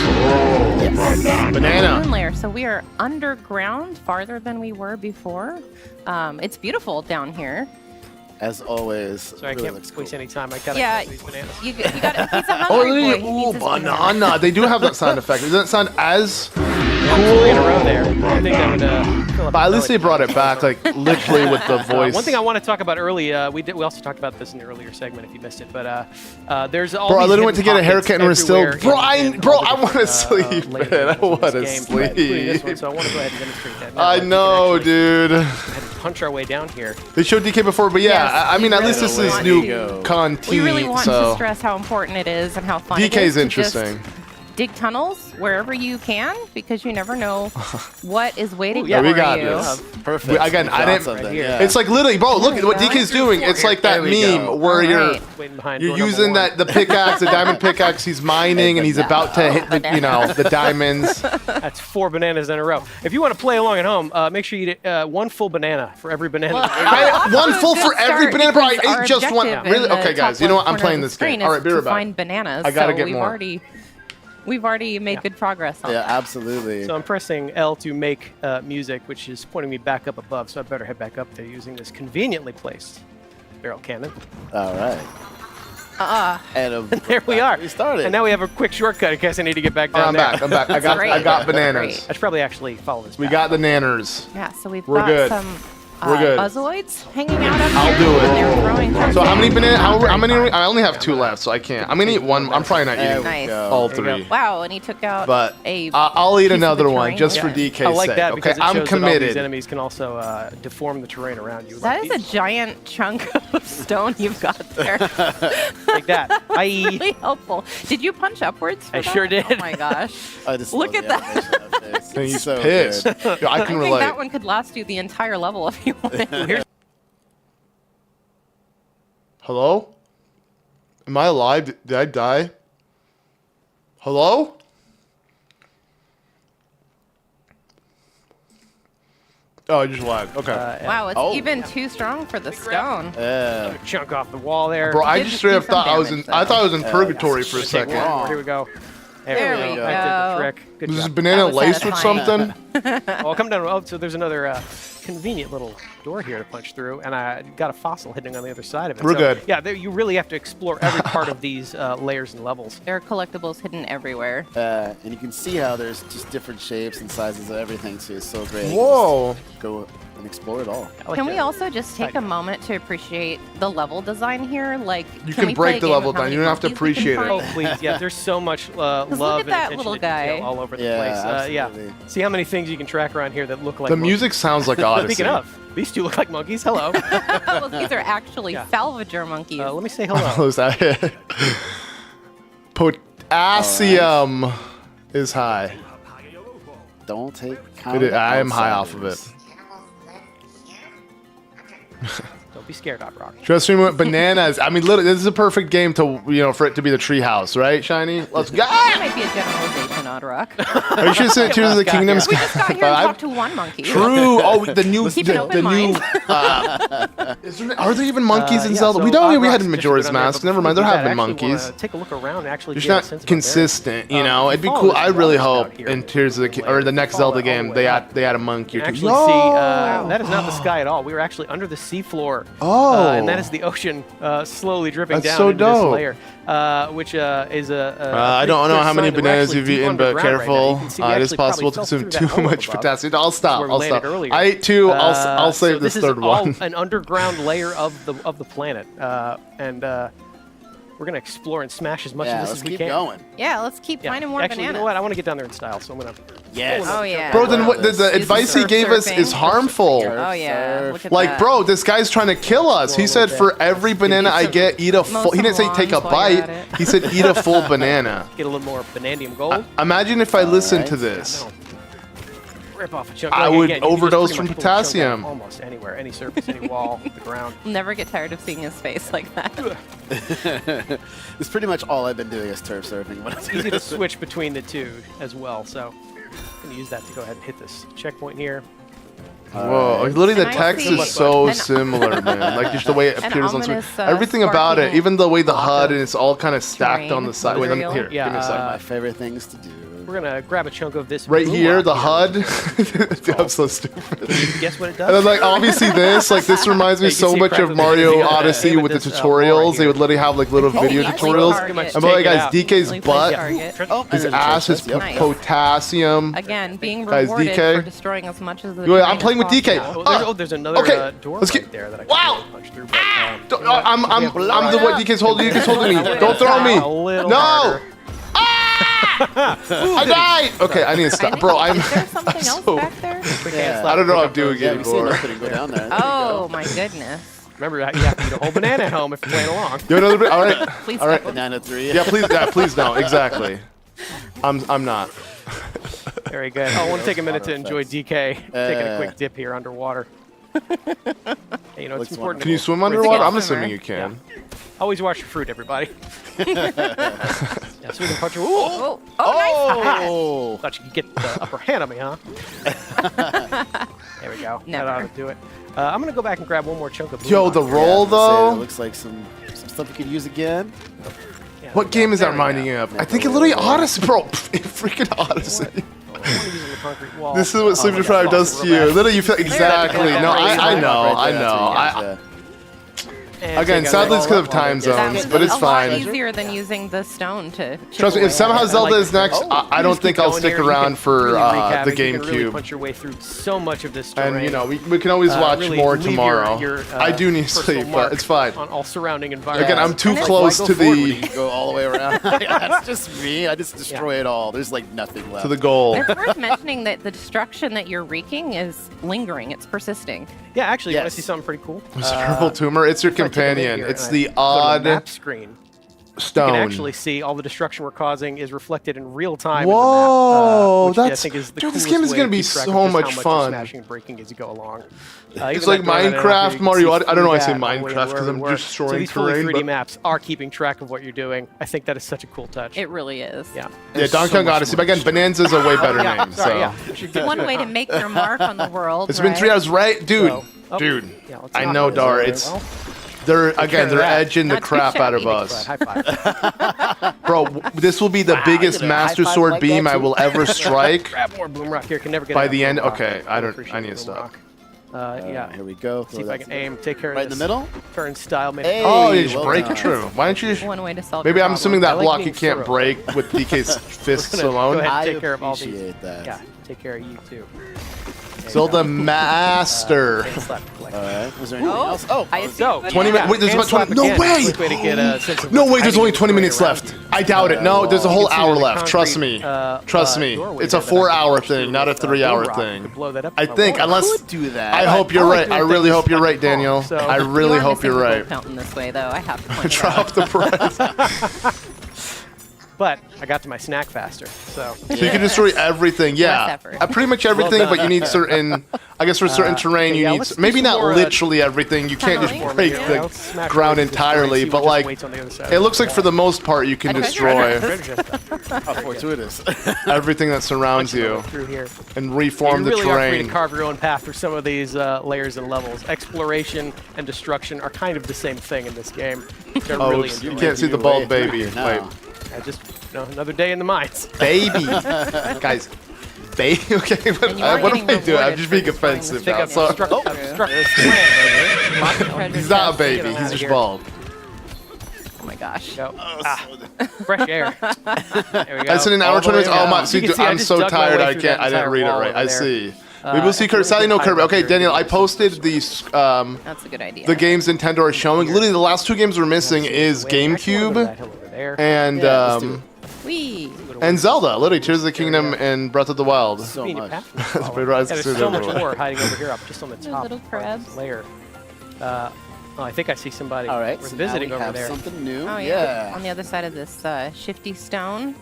Banana. Moon layer. So we are underground, farther than we were before. It's beautiful down here. As always. So I really can't looks waste cool. any time. I gotta Yeah, get these bananas. you got. He's a Oh, hungry boy. He needs ooh, his banana. banana. They do have that sound effect. Does that sound as Three in a row there. I think that would fill up But at the least they belly. brought it back, like literally with the voice. One thing I want to talk about early, we also talked about this in the earlier segment if you missed it, but there's all Bro, I these literally went to hidden get a haircut and we're pockets still. everywhere Bro, in I all the want to different, sleep, layers man. I of this want to game, including this one, sleep. so I want to go ahead and demonstrate that. Now. I We can know, actually dude. go ahead and punch our way down here. They showed DK before, but yeah, Yes, I mean, we at least really this is want new to- content. We really want to so stress how important it is and how fun it DK is is to just interesting. dig tunnels wherever you can because you never know what is waiting yeah, for we got you. this. Perfect. Again, We I found didn't. something, Right here. yeah. It's like literally, bro. Look There at we what go. DK's doing. It's like that There we meme go. where you're. Right. Waiting behind You're door using number the pickaxe, the diamond pickaxe. He's mining and he's about to hit the diamonds. one. That's 4 bananas in a row. If you want to play along at home, make sure you eat 1 full banana for every banana. Well, I, one also a full good for every start banana. Bro, I because our ate just one. objective Really? in the Okay, guys. top You know what? left I'm corner playing of the this game. screen All right, is be to right back. find bananas. I gotta so get more. We've already made good progress on Yeah, that. absolutely. So I'm pressing L to make music, which is pointing me back up above, so I better head back up there using this conveniently placed barrel cannon. All right. And There we are. We started. And now we have a quick shortcut in case I need to get back down I'm there. back. I'm back. I got Great. bananas. Great. I should probably actually follow this We back. got the nanners. Yeah, so we've We're got good. some We're good. buzzoids hanging out up I'll here. do it. and They're throwing So how many bananas? How Very many? fun. I only have 2 left, so I can't. I'm gonna eat one. I'm probably not There eating we Nice. go. all There you go. 3. Wow, and he took out But a I'll eat piece of the another one terrain. just for Yeah. DK's I like sake. that Okay, because it I'm shows that all these committed. enemies can also deform the terrain around you. That like is a these. giant chunk of stone you've got there. like that. Really helpful. Did you punch upwards? For I that? sure did. Oh my gosh. I just Look love at the that. animation of this. And he's So pissed. good. Yo, I I can think relate. that one could last you the entire level if you wanted. Hello? Am I alive? Did I die? Hello? Oh, I just lagged. Okay. Wow, it's Oh. even too strong for the stone. Chunk off the wall there. Bro, I did just straight do up some thought I was in. damage, I though. thought I was in purgatory for a Take second. one more. Here we go. There we That did the go. trick. Good Is this job. banana That was laced with satisfying. something? Well, come down. Oh, so there's another convenient little door here to punch through, and I got a fossil hidden on the other side of it. We're So, good. Yeah, you really have to explore every part of these layers and levels. There are collectibles hidden everywhere. And you can see how there's just different shapes and sizes of everything, too. It's so great. Whoa. Just go and explore it all. I like Can we that. also just take a moment to appreciate the level design here? Like, You can can we break play a the game level of how down. many You don't have to monkeys we can appreciate it. Oh find? please, yeah. There's so much love look and at that attention little to detail guy. all over the Yeah, place. Yeah. absolutely. See how many things you can track around here that look like The monkeys. music sounds like Odyssey. Speaking of, these two look like monkeys. Hello. Well, these are actually Yeah. salvager monkeys. Let me say hello. What was that? Potassium is high. Don't take I am high outsiders. off of it. Don't be scared, Hot Rock. Trust me, went bananas. I mean, literally, this is a perfect game to, for it to be the treehouse, right, Shiny? Let's go. That might be a generalization, Odd Rock. Are you sure it's in Tears of the Kingdom? We just got here and talked to one monkey. True. Oh, the new, Keep an open mind. are there even monkeys in Zelda? So we don't. We Hot had Rock's Majora's distributed on there, Mask. but Never mind. There before have we been do that, I actually monkeys. wanna take a look around and actually Just get a not sense of our consistent, area. It'd be follow cool. this I really water hope spout here. in Tears of the or the next Follow Zelda it all game the they way add up. they add a monkey. You Or can two. actually see No! that is not the sky at all. We were actually under the seafloor. Oh. And that is the ocean slowly dripping That's down so into this dope. layer, which is a I don't know pretty how clear many sign that we're bananas actually you've deep eaten, but underground right now. careful. You can see we It is actually probably possible to fell consume through that too hole much above. potassium. I'll stop. where we I'll landed stop. earlier. I ate two. I'll So save this is third all one. an underground layer of the planet, and we're gonna explore and smash as much of this let's as we keep can. going. Yeah, let's keep finding more Actually, bananas. you know what? I want to get down there in style, so I'm gonna. Yes. Oh, yeah. Bro, then what? The some advice he surf gave us surfing. is harmful. Oh yeah, look at Like, that. bro, this guy's trying to kill us. He said for every banana I get, eat a full. He didn't say take a lawns while you're bite. at it. He said eat a full banana. Get a little more vanadium gold. Imagine if I listened right. to this. Rip off a chunk. I Like, would again, you can just overdose pretty from much pull a chunk out of potassium. Almost anywhere, any surface, any wall, the ground. Never get tired of seeing his face like that. It's pretty much all I've been doing is turf surfing. But It's easy to switch between the two as well, so I'm gonna use that to go ahead and hit this checkpoint here. Whoa, literally the Can I text see is so an- similar, man. Like just the way it an appears on screen. ominous, Everything about it, sparking even the way the block HUD of and it's all kind of stacked on the terrain side. Wait, let me material. here. Yeah, Give me a second. my favorite things to do. We're gonna grab a chunk of this. Right blue here, rock the HUD. Dude, I'm so stupid. Guess what it does? And then, like, obviously this, like, this reminds me You can so see much crap of of Mario the- Odyssey aim at with the this, tutorials. bar They would literally have, like, little video nice. tutorials. Target. I'm like, Take it guys, out. DK's Really play butt, target. Oh, his and then ass is yep. Nice. potassium. Again, being Guys, rewarded DK. for destroying as much of the. Yo, I'm terrain playing as with DK. possible. There's another Okay, door let's right get- there that I can Wow! punch through. But, I'm the what DK's holding. DK's holding me. Don't throw me. A little No. harder. I died. Okay, I need to I stop, think- bro. I'm. Is there something else so- back there? Yeah. I don't know what I'm doing Yeah, we see anymore. enough to go down there. Oh my goodness. Remember, you have to eat a whole banana at home if you're playing along. You another bit? All right. Please All right. don't. Banana 3. Yeah, please. Yeah, please. No, exactly. I'm not. Very good. I want to take a minute to enjoy DK taking a quick dip here underwater. Hey, you know, it's Looks important. Can you swim Where's the underwater? good I'm swimmer? assuming you can. Always watch your fruit, everybody. Yeah, so we can punch her. Ooh! Oh, nice. Oh! Thought you could get the upper hand on me, huh? There we go. Never. That ought to do it. I'm gonna go back and grab one more chunk of blue. Yo, the rock. roll It though. looks like some stuff you could use again. Yeah, What game is that there we go. reminding you of? I think it literally Odyssey, bro. Freaking Odyssey. I want to use it in the concrete wall. This is what Sleep my Deprived God. does to you. Literally, you feel exactly. Yeah, No, yeah, I yeah. know. Right I there, know. that's what you I, got, And again, take sadly, out it's all because of that time water. That zones, was but it's a lot fine. easier than using the stone to. chip Trust me, if away somehow at it. Zelda like is next, this. I don't Just think keep I'll going stick here. You around can for really recap the it. You can really GameCube. punch your way through so much of this terrain. And, you know, we can always watch really more leave tomorrow. your, I do need personal sleep, mark but it's fine. On all surrounding environments. Again, I'm too And it's close Why to go forward when the you can go all the way around. That's just me. I just destroy it all. There's like nothing left. to the goal. It's worth mentioning that the destruction that you're wreaking is lingering. It's persisting. Yeah, actually, you want Yes. to see something pretty cool? It's a purple tumor. It's your if I take a minute companion. here It's and the I go to the odd map screen. You stone. can actually see all the destruction we're causing is reflected in real time. Whoa, in the map, which that's- I think is the dude, this coolest game is way gonna to be keep track of so just much how much fun. you're smashing and breaking as you go along. It's Even like that door that I Minecraft, have here, you Mario can see I don't know why I say through that all the way to Minecraft 'cause wherever I'm we were. just destroying So these fully terrain, 3D but- maps are keeping track of what you're doing. I think that is such a cool touch. It really is. Yeah. Yeah, There's Donkey so Kong much Odyssey. more But again, Bonanza's a way better name. Sorry, So yeah. We should get One to it. way to make your mark on the world. it's been right? 3 hours, right, dude? So, oh, Dude, yeah, let's I knock know, this Dar. over. It's Well, they're care again of they're that. edging the Not too crap out of shabby. us, high five. bro. This will be the biggest get a high Master five Sword like beam that, I too? will ever strike. Grab more boom rock here. Can never get By enough the boom end- rock. okay, I don't- appreciate I need to boom stop. rock. Yeah. Here we go. See if I can aim. Take care of Right in this. the middle? Turn style. Maybe. Hey, Oh, you just well break done. it. True. Why don't you? Just, One way to solve. maybe your I'm assuming problem. that I like block being you can't thorough. break with DK's fists Go alone. ahead. I Take care of all these. appreciate that. Yeah. Take care of you too. Zelda Master. Hand slap collect. All right. Was there anything Oh, else? Oh, I oh, see. So, 20 minutes. Wait, there's hand about 20. slap No again. way. Quick way to get a sense of No what's way. There's hiding only in the 20 terrain minutes around left. you. I doubt it. No, there's a You whole can see hour there's a left. Trust concrete, me. Trust me. doorway It's a there that I can 4-hour push through thing, not a with, 3-hour boom rock thing. to blow that up I with my think, water. unless could do that. I hope you're like right. I doing really things hope you're right, Donkey Kong, Daniel. so- I You really are hope you're missing the right. gold fountain this way, though. I have to point it Drop out. the price. but I got to my snack faster. So you can destroy everything. Yeah, effort. pretty much everything, Well but you need certain. I guess for certain terrain, okay, you yeah, need let's do maybe some not more, literally everything. You can't just tunneling. break Yeah, the let's smash ground right through this door and entirely, see but what just like waits on the other side it of looks the like for the most part you can Okay. destroy How fortuitous. everything that surrounds you through here. and You reform the really are free to terrain. carve your own path through some of these layers and levels. Exploration and destruction are kind of the same thing in this game. They're Oh, really oops, you enjoyable. can't see the bald baby. Wait, No. Just another day in the mines. baby, guys. Baby, okay. What, And you are what am I getting doing? I'm rewarded just for being destroying offensive this now. big Sorry. He's not a baby. He's just bald. Oh my gosh. Go. Fresh air. There we go. I said an hour All the way 20 minutes. Oh down. my! You See, can see I I'm just so dug my tired. way I through can't. that I didn't entire read it wall right. over I there. see. We will see. Sadly, no curve. Okay, Daniel. I posted these. That's a good idea. The games Nintendo are showing. Literally, the last 2 games we're missing is GameCube and Wee. and Zelda. Literally, Tears of the Kingdom and Breath of the Wild. So Being much. That's pretty right. There's so much more hiding over here, up just on the top little part of this crabs. layer. Oh, I think I see somebody. All right, We're so visiting now we over have there. something new. Oh yeah. On the other side of this shifty stone.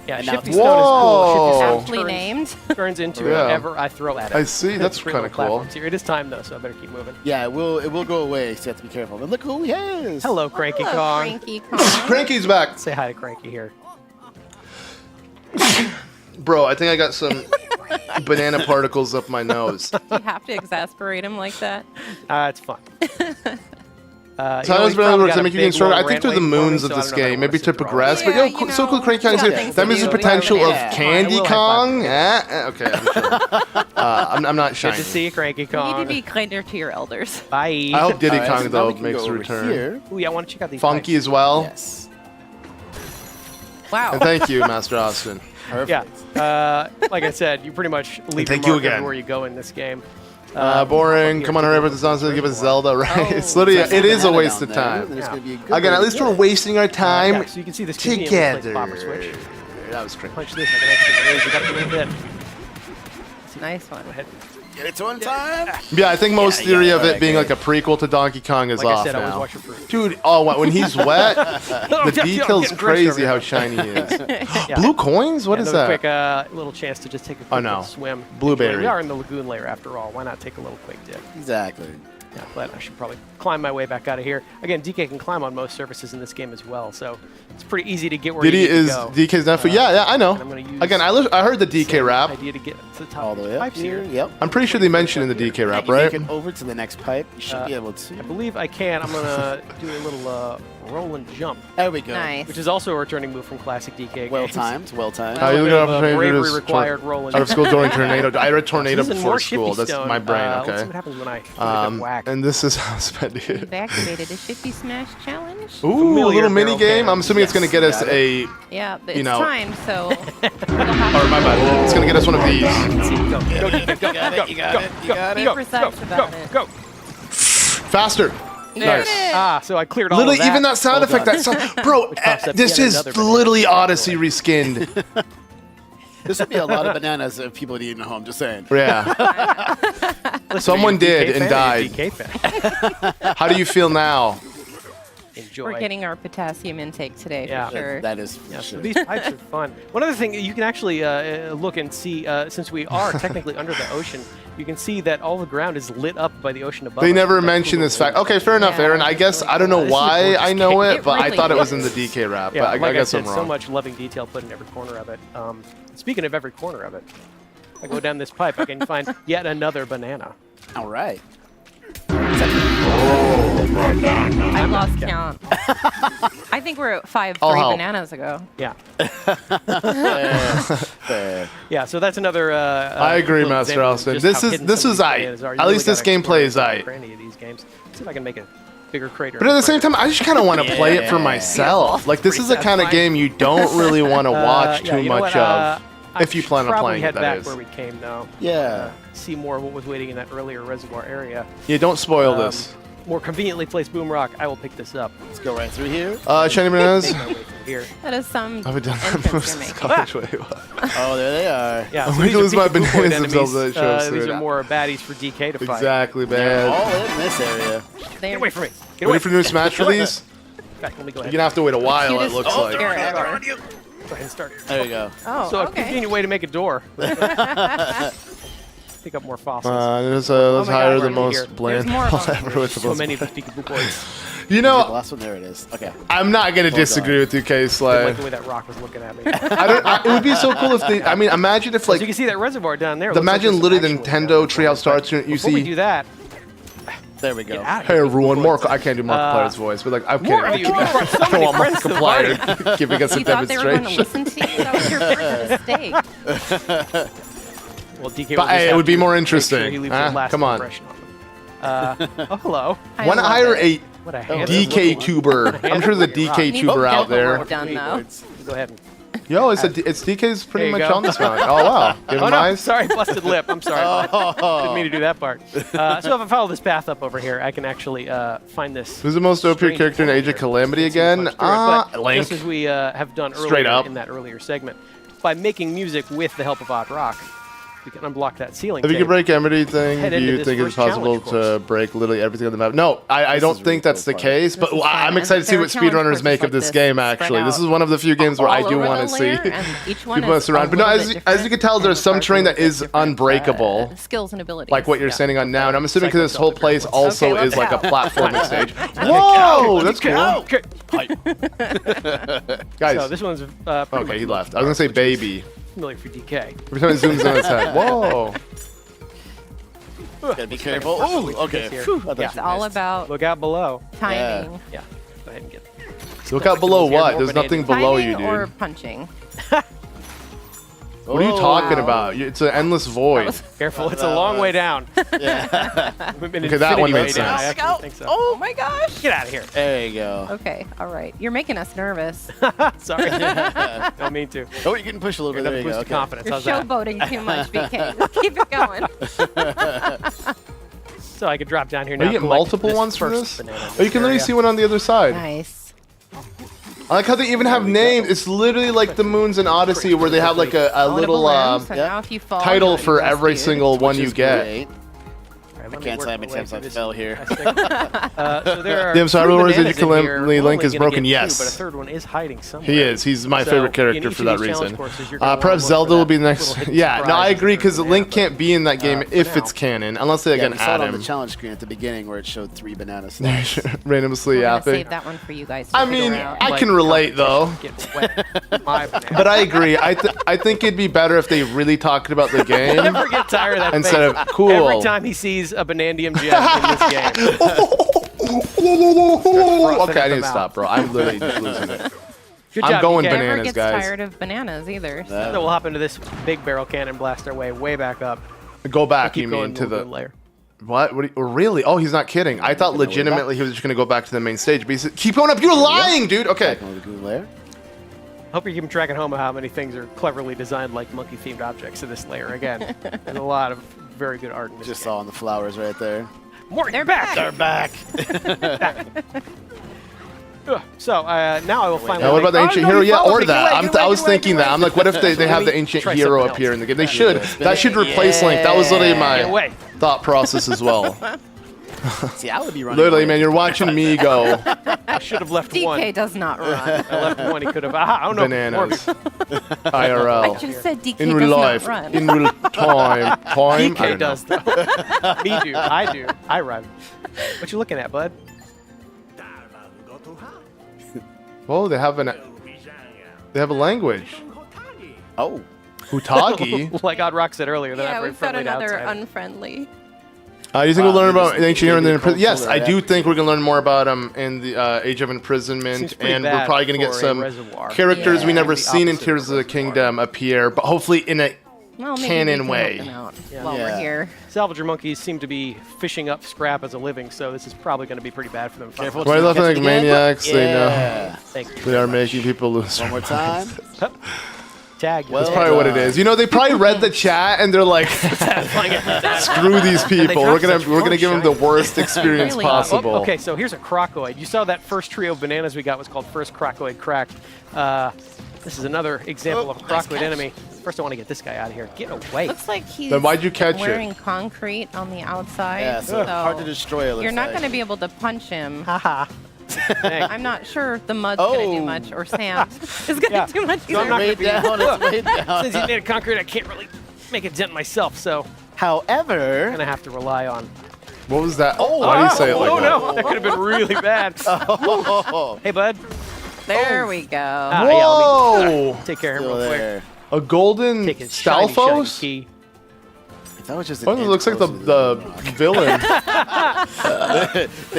Yeah, And now- Shifty Stone is cool. Shifty Stone Aptly turns, named. turns into Yeah. whatever I throw at it. I see, that's Pretty kinda little cool. platforms here. It is time though, so I better keep moving. Yeah, it will go away, so you have to be careful. But look who he is. Hello, Cranky Hello, Kong. Cranky Kong. Cranky's back, Say hi to Cranky here. bro. I think I got some banana particles up my nose. You have to exasperate him like that. It's fun. Sometimes banana works to make you get stronger. I think they're the moons of this game, maybe to progress. But Yeah, yo, you so cool, know, Cranky Kong's yeah, here. things That to means the do. potential Yeah. of Candy I will Kong. Okay, I'm sure. I'm not Good shiny. to see you, Cranky You need to Kong. be kinder to your elders. Bye. I hope Diddy All right, Kong so now though we can makes go a over return. Here. Ooh, yeah, I want to check out these Funky pipes. as well. Yes. Wow. And thank you, Master Austin. Yeah, like I said, you pretty much leave thank your you mark again. everywhere you go in this game. Boring. here Come on, to hurry go up with the songs. Give us Zelda, right? Oh. It's literally, There's it a is a banana waste down of there, time. and there's Yeah. gonna be a good Again, way at to least get we're it. wasting our time Yeah, so you can see this conveniently placed together. popper switch. That was crazy. Punch this, I can actually raise it up a little bit. Nice one. Go ahead. Get it to on time. Yeah, I think most Yeah, theory yeah, of it right, being right. like a prequel to Donkey Kong is Like I off said, always now. watch your fruit. Dude, oh, when he's wet, the I'm detail's getting drenched crazy over how here. shiny he is. Yeah. Blue coins? What is Another that? quick little chance to just take a quick Oh, no. little swim. Blueberry. We are in the lagoon layer after all. Why not take a little quick dip? Exactly. Yeah, but I should probably climb my way back out of here. Again, DK can climb on most surfaces in this game as well, so it's pretty easy to get where Diddy you need is to go. DK's nephew. Yeah, I know. and I'm gonna use Again, I heard the DK Same rap. idea to get to the top All of the the way up pipes here. here. Yep. I'm pretty sure they mentioned in the DK rap, You right? make it over to the next pipe. You should be able to. I believe I can. I'm gonna do a little roll and jump, There we go. Nice. which is also a returning move from classic DK Well games. timed. Well timed. How you A look bit at of a opportunity to bravery do this required roll and out of jump. school during tornado. I read tornado This is before more school. Shifty That's Stone. my brain. Let's see Okay. what happens when I give it a good whack. And this is how spend it. You've activated a Shifty Smash challenge. Ooh, a Familiar little mini barrel game. cannon. I'm assuming it's gonna get us got it. a. Yeah, but You it's know. time, so we'll Or have my bad. It's gonna get us one of these. Go, You got it. be precise about it. go. Faster. Nice. So I cleared all Literally, of that. even that sound effect, bro, pops up this yet is another banana. literally Odyssey reskinned. This would be a lot of bananas if people had eaten at home. Just saying. Yeah. Listen, Someone are you a did DK and fan or are you a died. DK fan? How do you feel now? Enjoy. We're getting our potassium intake today Yeah. for sure. That is. Yeah, so sure. these pipes are fun. One other thing, you can actually look and see, since we are technically under the ocean, you can see that all the ground is lit up by the ocean above They us. never That's mentioned cool. this fact. Okay, fair enough, Yeah, Aaron. I that's guess really I don't know cool. This is a why gorgeous I know game. it, but I really thought it was in is. the DK rap. Yeah, But like I guess said, I'm wrong. so much loving detail put in every corner of it. Speaking of every corner of it, I go down this pipe, I can find yet another banana. All right. I lost count. I think we're at 5 I'll 3 help. bananas ago. Yeah. Fair. Yeah, so that's another. I agree, little Master example of Austin. just This how is- hidden this some of is these aight. bananas are. You At really least this gotta gameplay explore is every aight. cranny of these games. Let's see if I can make a bigger crater. But at the same time, I just kind of want to play it for Yeah. myself. Like, this Pretty is the kind of satisfying. game you don't really want to watch yeah, too you know much what, of. I If you should plan on probably playing it, head that back is. where we came now. Yeah. See more of what was waiting in that earlier reservoir area. Yeah, don't spoil this. More conveniently placed boom rock. I will pick this up. Let's go right through here. Shiny Bananas? Make my way through here. That is some I've done that entrance most you're of making. college. Wait, what? Oh, there they are. Yeah, I'm so going these to are lose my Pikachu Point bananas enemies. themselves. That shows These through are it. more baddies for DK to fight. Exactly, They're man. all in this area. Get away from me. Get away. Ready for new Smash release? fact, let me go You're ahead. gonna have to wait a while. It Cutest looks like. scarab ever. Go ahead and start. There you go. Oh, So a okay. convenient way to make a door. Pick up more fossils. Let's Oh my hire God, the we're most here. bland There's more of boss them. ever with the so most. many of the peekaboo boys. You The know, last one, there it is. Okay. I'm not gonna Well disagree done. with you, K I Slay. like the way that rock was looking at me. It would be so cool if they. I mean, imagine if So you like. can see that reservoir down there. looks like Imagine there's literally the some actual Nintendo reservoir. Treehouse starts. You Before we see. do that, There we go. get out of Hey here. everyone, I can't do Markiplier's voice, but like I'm More kidding. of you. You brought so I don't many want friends to the party. Markiplier giving us a You thought they were going to demonstration. listen to you? That was your first mistake. Well, DK But will just hey, it have would be to more make sure interesting. he leaves Huh? a lasting Come on. impression on them. Oh, hello. I Want to love hire it. a What a handsome DK looking- tuber? I'm sure the DK Needs tuber out dental there. work done, though. Go ahead. Yo, it's DK's pretty There you much go. on this one. Oh wow, give Oh him no, eyes. sorry, busted lip. I'm sorry. Didn't mean to do that part. So if I follow this path up over here, I can actually find this. Who's the most OP strange character in Age of folder. Calamity Can't see much again? through it, but Link. just as we have done Straight earlier up. in that earlier segment, by making music with the help of Odd Rock, we can unblock that ceiling. If you tape. could break everything, Head do into you this think it's first possible challenge to break literally everything on the map? No, I don't is really think that's cool the part. case, but This is fun. I'm And excited to see there what are challenge speedrunners courses make of like this this game, spread actually. This out is one of the few games where I all do over want the to see layer, and each one people is mess around. a But no, little as bit you different can tell, and there's some requires a terrain little that bit is different, unbreakable. skills and abilities. Like what you're standing on now, and I'm assuming because this whole place also Okay, is like let's a go. platforming stage. Whoa, that's cool. Okay. Guys, So this one's pretty okay, much he left. I was gonna say baby. familiar for DK. Every time it zooms in on his head. Whoa. Gotta be careful. Oh, okay. Here. Phew, I thought It's you all missed. about Look out below. timing. Yeah. Go ahead and get. Look out below Here, what? more There's nothing bananas. below Timing you, dude. or punching. What are you talking wow. about? It's an endless void. Careful, it's a long way down. Yeah. Okay, that one makes I sense. actually think so. Oh my gosh. Get out of here. There you go. Okay, all right. You're making us nervous. Sorry. Don't mean to. Oh, you can push a little bit. You're There gonna you boost go. the Okay. confidence. You're How's that? showboating too much, BK. Keep it going. So I could drop down here Oh, now. you get collect multiple this ones for first this? banana in Oh, you can literally area. see one on the other side. Nice. I like how they even have names. It's literally like the Moons in Odyssey where they have like a On a little balloon, so yeah. now if you fall, title you'll for be every rescued. single one you Which is get. great. All right, let me Can't work tell how my many way times through I this fell here. nice thing. So there are Damn, Cyber three Wars bananas in Calamity here. We're Link only is gonna broken, get yes. two, but a third one is hiding somewhere. He is. He's my So, favorite in character each for of that these challenge reason. courses, you're gonna Perhaps look for Zelda will that be the next. little hidden Yeah, no, I surprise agree in because the Link banana, can't be in that game for if now. it's canon, unless they Yeah, again we saw add it on the him. challenge screen at the beginning where it showed 3 bananas. Randomly We're gonna yapping. save that one for you guys. To I figure mean, out. I can relate though. Get wet. My banana. But I agree. I think it'd be better if they really talked about the game. Never get tired of that Instead face. of cool. Every time he sees a Banandium gem in this game. Okay, I need to stop, bro. I'm literally losing it. Good I'm job, going DK. banana. Never bananas, gets guys. tired of bananas either. So we'll hop into this big barrel cannon, blast our way back up. Go back, Keep you going mean, to the layer. what? Really? Oh, he's not kidding. I thought legitimately he was just gonna go back to the main stage. But he said, "Keep going up. You're lying, dude." Okay. Back on the Lagoon layer. Hope you're keeping track at home of how many things are cleverly designed like monkey-themed objects in this layer. Again, there's a lot of very good art in this Just game. saw on the flowers right there. Morty, They're back! They're back. So now I will finally. Now, what about the Oh, ancient no, hero? you Yeah, followed or me. that. Get away, I was get away, thinking get that. away. I'm like, what if they Let have me the ancient try hero something appear in else. the game? They should. That should replace Yeah. Link. That was literally Get my away. thought process as well. See, I would be running. Literally, away. man, you're watching me go I should have left DK one. does not run. I left one. He could have. I don't know. bananas. I IRL. just said DK In does real not life. run. In real time. I DK don't know. does though. Me do. I do. I run. What you looking at, bud? Whoa, they have a language. Oh. Hutagi. Like Odd Rock said earlier, they're Yeah, not very we've got friendly to another outsiders. unfriendly. Do you think we'll learn about maybe ancient hero in the maybe Yes, I do controller, think we're gonna learn more about him in the Age of Imprisonment, Seems pretty and we're bad probably gonna get for a some reservoir. characters Yeah. we never The seen in opposite Tears of the reservoir. Kingdom appear, but hopefully in a Well, maybe canon we can way. help them out Yeah. while Yeah. we're here. Salvager monkeys seem to be fishing up scrap as a living, so this is probably going to be pretty bad for them. Careful. Why laughing like Catch it again. maniacs? They know Yeah. Thank you. they are making people lose. One more time. Tag. Well That's probably what it done. is. You know, they probably read the chat and they're like, "Screw these people. We're drop such gonna give them the shiny. worst experience Really? possible." Okay, so here's a crocoid. You saw that first trio of bananas we got was called First Crocoid Crack. This is another example of a crocoid enemy. First, I want to get this guy out of here. Get away. Looks like he's Then why'd you catch it? wearing concrete on the outside. Yeah, so hard to destroy. It looks You're not like. going to be able to punch him. Haha. Dang. I'm not sure the mud's going to do much or sand is going to do much So I'm not either. gonna Way be- down, it's way down. Since he's made of concrete, I can't really make a dent myself, so I'm However, going to have to rely on... What was that? Oh, why do you say it like oh, that? no. That could have been really bad. Hey, bud. There we go. Ah, yeah, let me Whoa! take care of him still real quick. there. A golden Take his shiny Stalfos? key. That was just an Oh, it looks like inch the villain. Things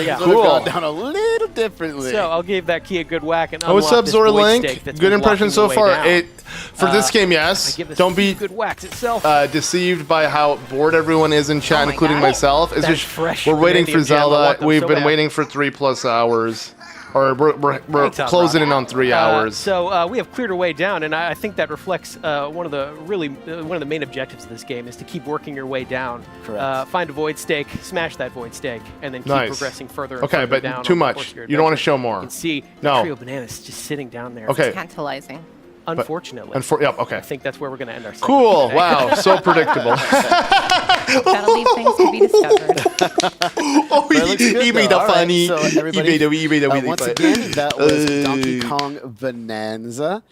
Yeah. would have Cool. gone down a little differently. So I'll give that key a good whack and Oh, what's unlock up, this Zora void Link? stake that's Good been impression blocking so the way far. down. For this game, I yes. give this Don't a be good whacks itself. deceived by how bored everyone is in chat, Oh my including God. myself. It's That just fresh we're waiting for vanadium jam, I Zelda. want them We've so been bad. waiting for 3+ hours, or we're Thanks, Al closing Rock. in on 3 hours. So we have cleared our way down, and I think that reflects one of the main objectives of this game is to keep working your way down. Correct. Find a void stake, smash that void stake, and then keep Nice. progressing further. And Okay, further but down too on the much. course of your You don't want to adventure. show more. You can see No. the trio of bananas just sitting down there. Okay. Tantalizing. Unfortunately. Yep. Okay. I think that's where we're going to end our segment Cool. today. Wow. So predictable. Gotta leave things to be discovered. Oh, But it looks good, he made though. a All right, funny. so everybody, he made a really once funny. again, that was Donkey Kong Bonanza.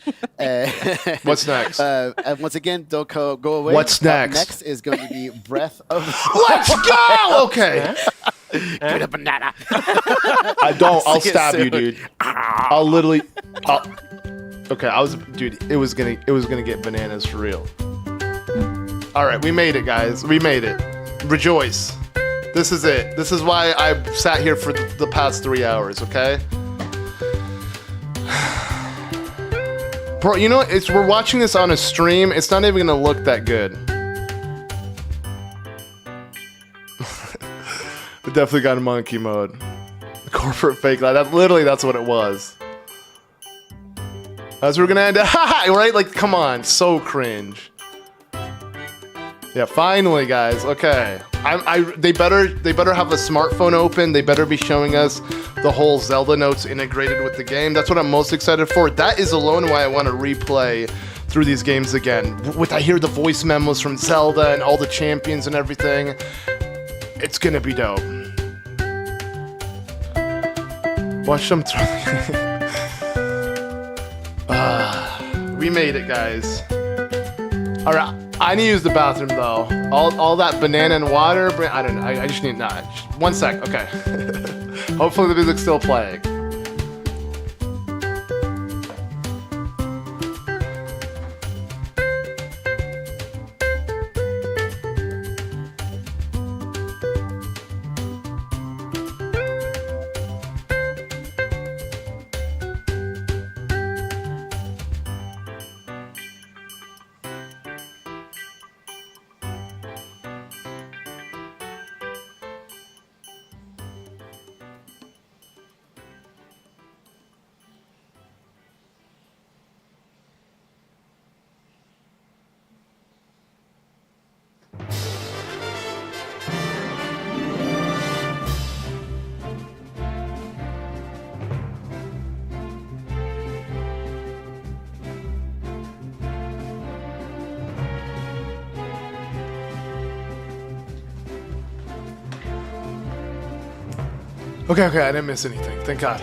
What's next? And once again, don't go away. What's next? Next is going to be Breath of Let's go. Okay. Get a banana. I don't. I'll See you stab you, soon. dude. I'll literally. Okay, dude. It was gonna get bananas for real. All right, we made it, guys. We made it. Rejoice. This is it. This is why I sat here for the past 3 hours. Okay. Bro, you know, we're watching this on a stream. It's not even gonna look that good. It definitely got in monkey mode. Corporate fake life. That's what it was. As we're gonna end it, right? Like, come on, so cringe. Yeah, finally, guys. Okay, they better have a smartphone open. They better be showing us the whole Zelda notes integrated with the game. That's what I'm most excited for. That is alone why I want to replay through these games again. I hear the voice memos from Zelda and all the champions and everything. It's gonna be dope. Watch them throw. We made it, guys. All right, I need to use the bathroom though. All that banana and water. I don't know. I just need just 1 sec. Okay. Hopefully the music's still playing. Okay, I didn't miss anything. Thank God.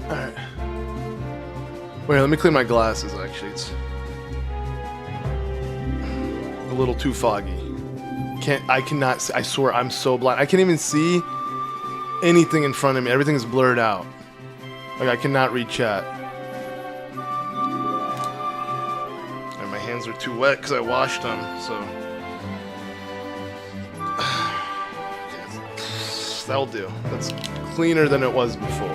Alright. Wait, let me clean my glasses, actually. It's a little too foggy. I cannot see, I swear, I'm so blind. I can't even see anything in front of me. Everything's blurred out. Like, I cannot read chat. And my hands are too wet because I washed them, so... That'll do. That's cleaner than it was before.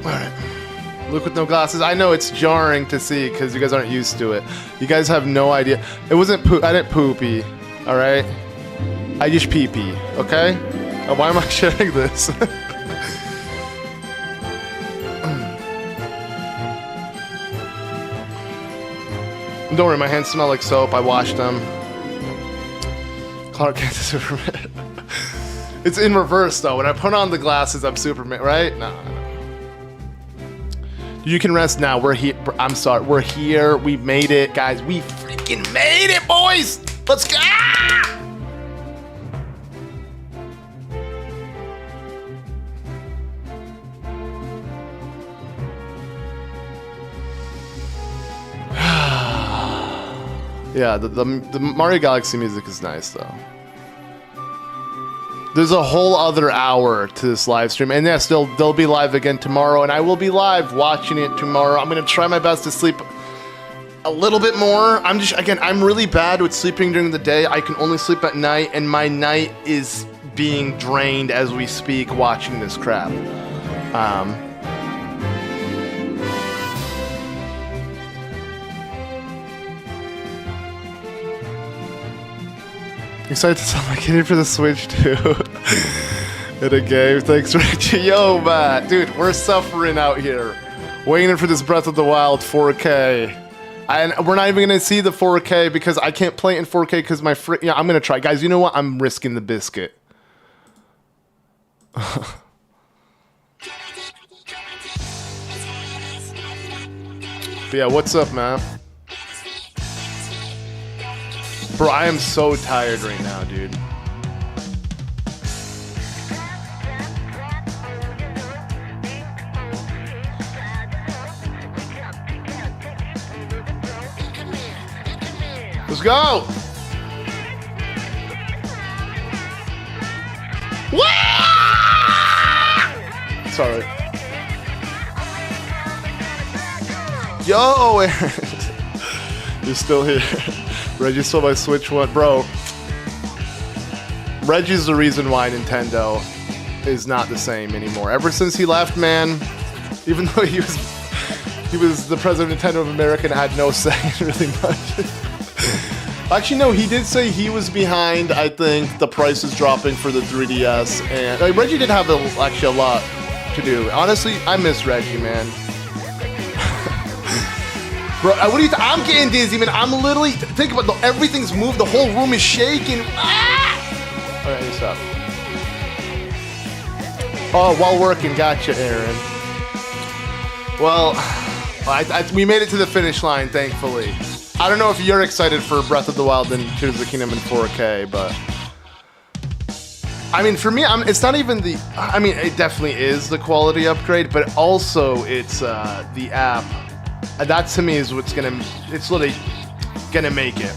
Alright. Luke with no glasses. I know it's jarring to see because you guys aren't used to it. You guys have no idea. It wasn't I didn't poopy. Alright? I just pee-pee. Okay? Why am I sharing this? Don't worry, my hands smell like soap. I washed them. Clark Kent is Superman. It's in reverse though. When I put on the glasses, I'm Superman, right? No. You can rest now. We're here. I'm sorry. We're here. We made it, guys. We freaking made it, boys. Let's go. Yeah, the Mario Galaxy music is nice though. There's a whole other hour to this live stream, and yes, they'll be live again tomorrow, and I will be live watching it tomorrow. I'm gonna try my best to sleep a little bit more. I'm really bad with sleeping during the day. I can only sleep at night, and my night is being drained as we speak watching this crap. Excited to sell my kitty for the Switch too. In a game. Thanks, Richie. Yo, Matt. Dude, we're suffering out here. Waiting for this Breath of the Wild 4K. And we're not even going to see the 4K because I can't play it in 4K because my yeah, I'm going to try. Guys, you know what? I'm risking the biscuit. But yeah, what's up, man? Bro, I am so tired right now, dude. Let's go! Sorry. Yo, Aaron. You're still here. Reggie stole my Switch one. Bro, Reggie's the reason why Nintendo is not the same anymore. Ever since he left, man, even though he was the president of Nintendo of America and had no say in really much. Actually, no, he did say he was behind, I think, the prices dropping for the 3DS. And like, Reggie did have actually a lot to do. Honestly, I miss Reggie, man. Bro, what do you I'm getting dizzy, man. I'm literally, think about it, everything's moved. The whole room is shaking. Ah! All right, stop. Oh, while working. Gotcha, Aaron. Well, we made it to the finish line, thankfully. I don't know if you're excited for Breath of the Wild and Tears of the Kingdom in 4K, but I mean, for me, it's not even the. I mean, it definitely is the quality upgrade, but also it's the app. That to me is what's gonna. It's literally gonna make it.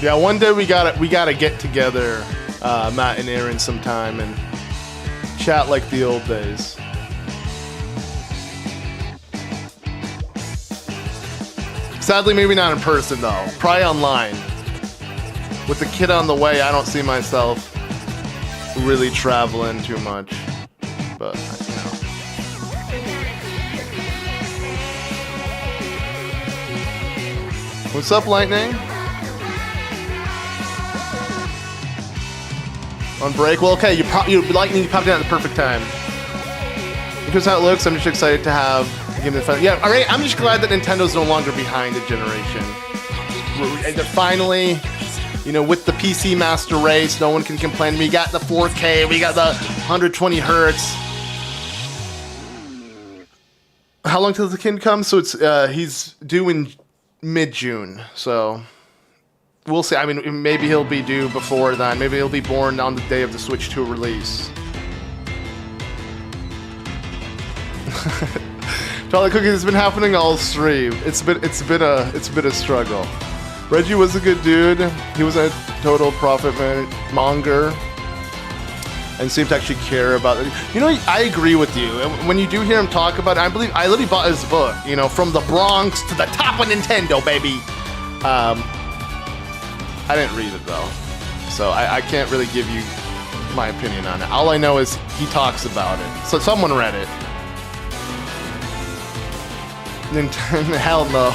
Yeah, one day we gotta get together, Matt and Aaron, sometime and chat like the old days. Sadly, maybe not in person though. Probably online. With the kid on the way, I don't see myself really traveling too much. But, you know. What's up, Lightning? On break? Well, okay, Lightning, you popped in at the perfect time. Because how it looks, I'm just excited to have give them fun. Yeah, all right, I'm just glad that Nintendo's no longer behind a generation. Finally, you know, with the PC Master Race, no one can complain. We got the 4K, we got the 120 hertz. How long till the kid comes? So it's he's due in mid-June, so we'll see. I mean, maybe he'll be due before then. Maybe he'll be born on the day of the Switch 2 release. Chocolate cookies has been happening all stream. It's been a struggle. Reggie was a good dude. He was a total profit monger and seemed to actually care about it. You know, I agree with you. When you do hear him talk about it, I literally bought his book, you know, From the Bronx to the Top of Nintendo, baby. I didn't read it, though, so I can't really give you my opinion on it. All I know is he talks about it. So someone read it. Nintendo, hell no.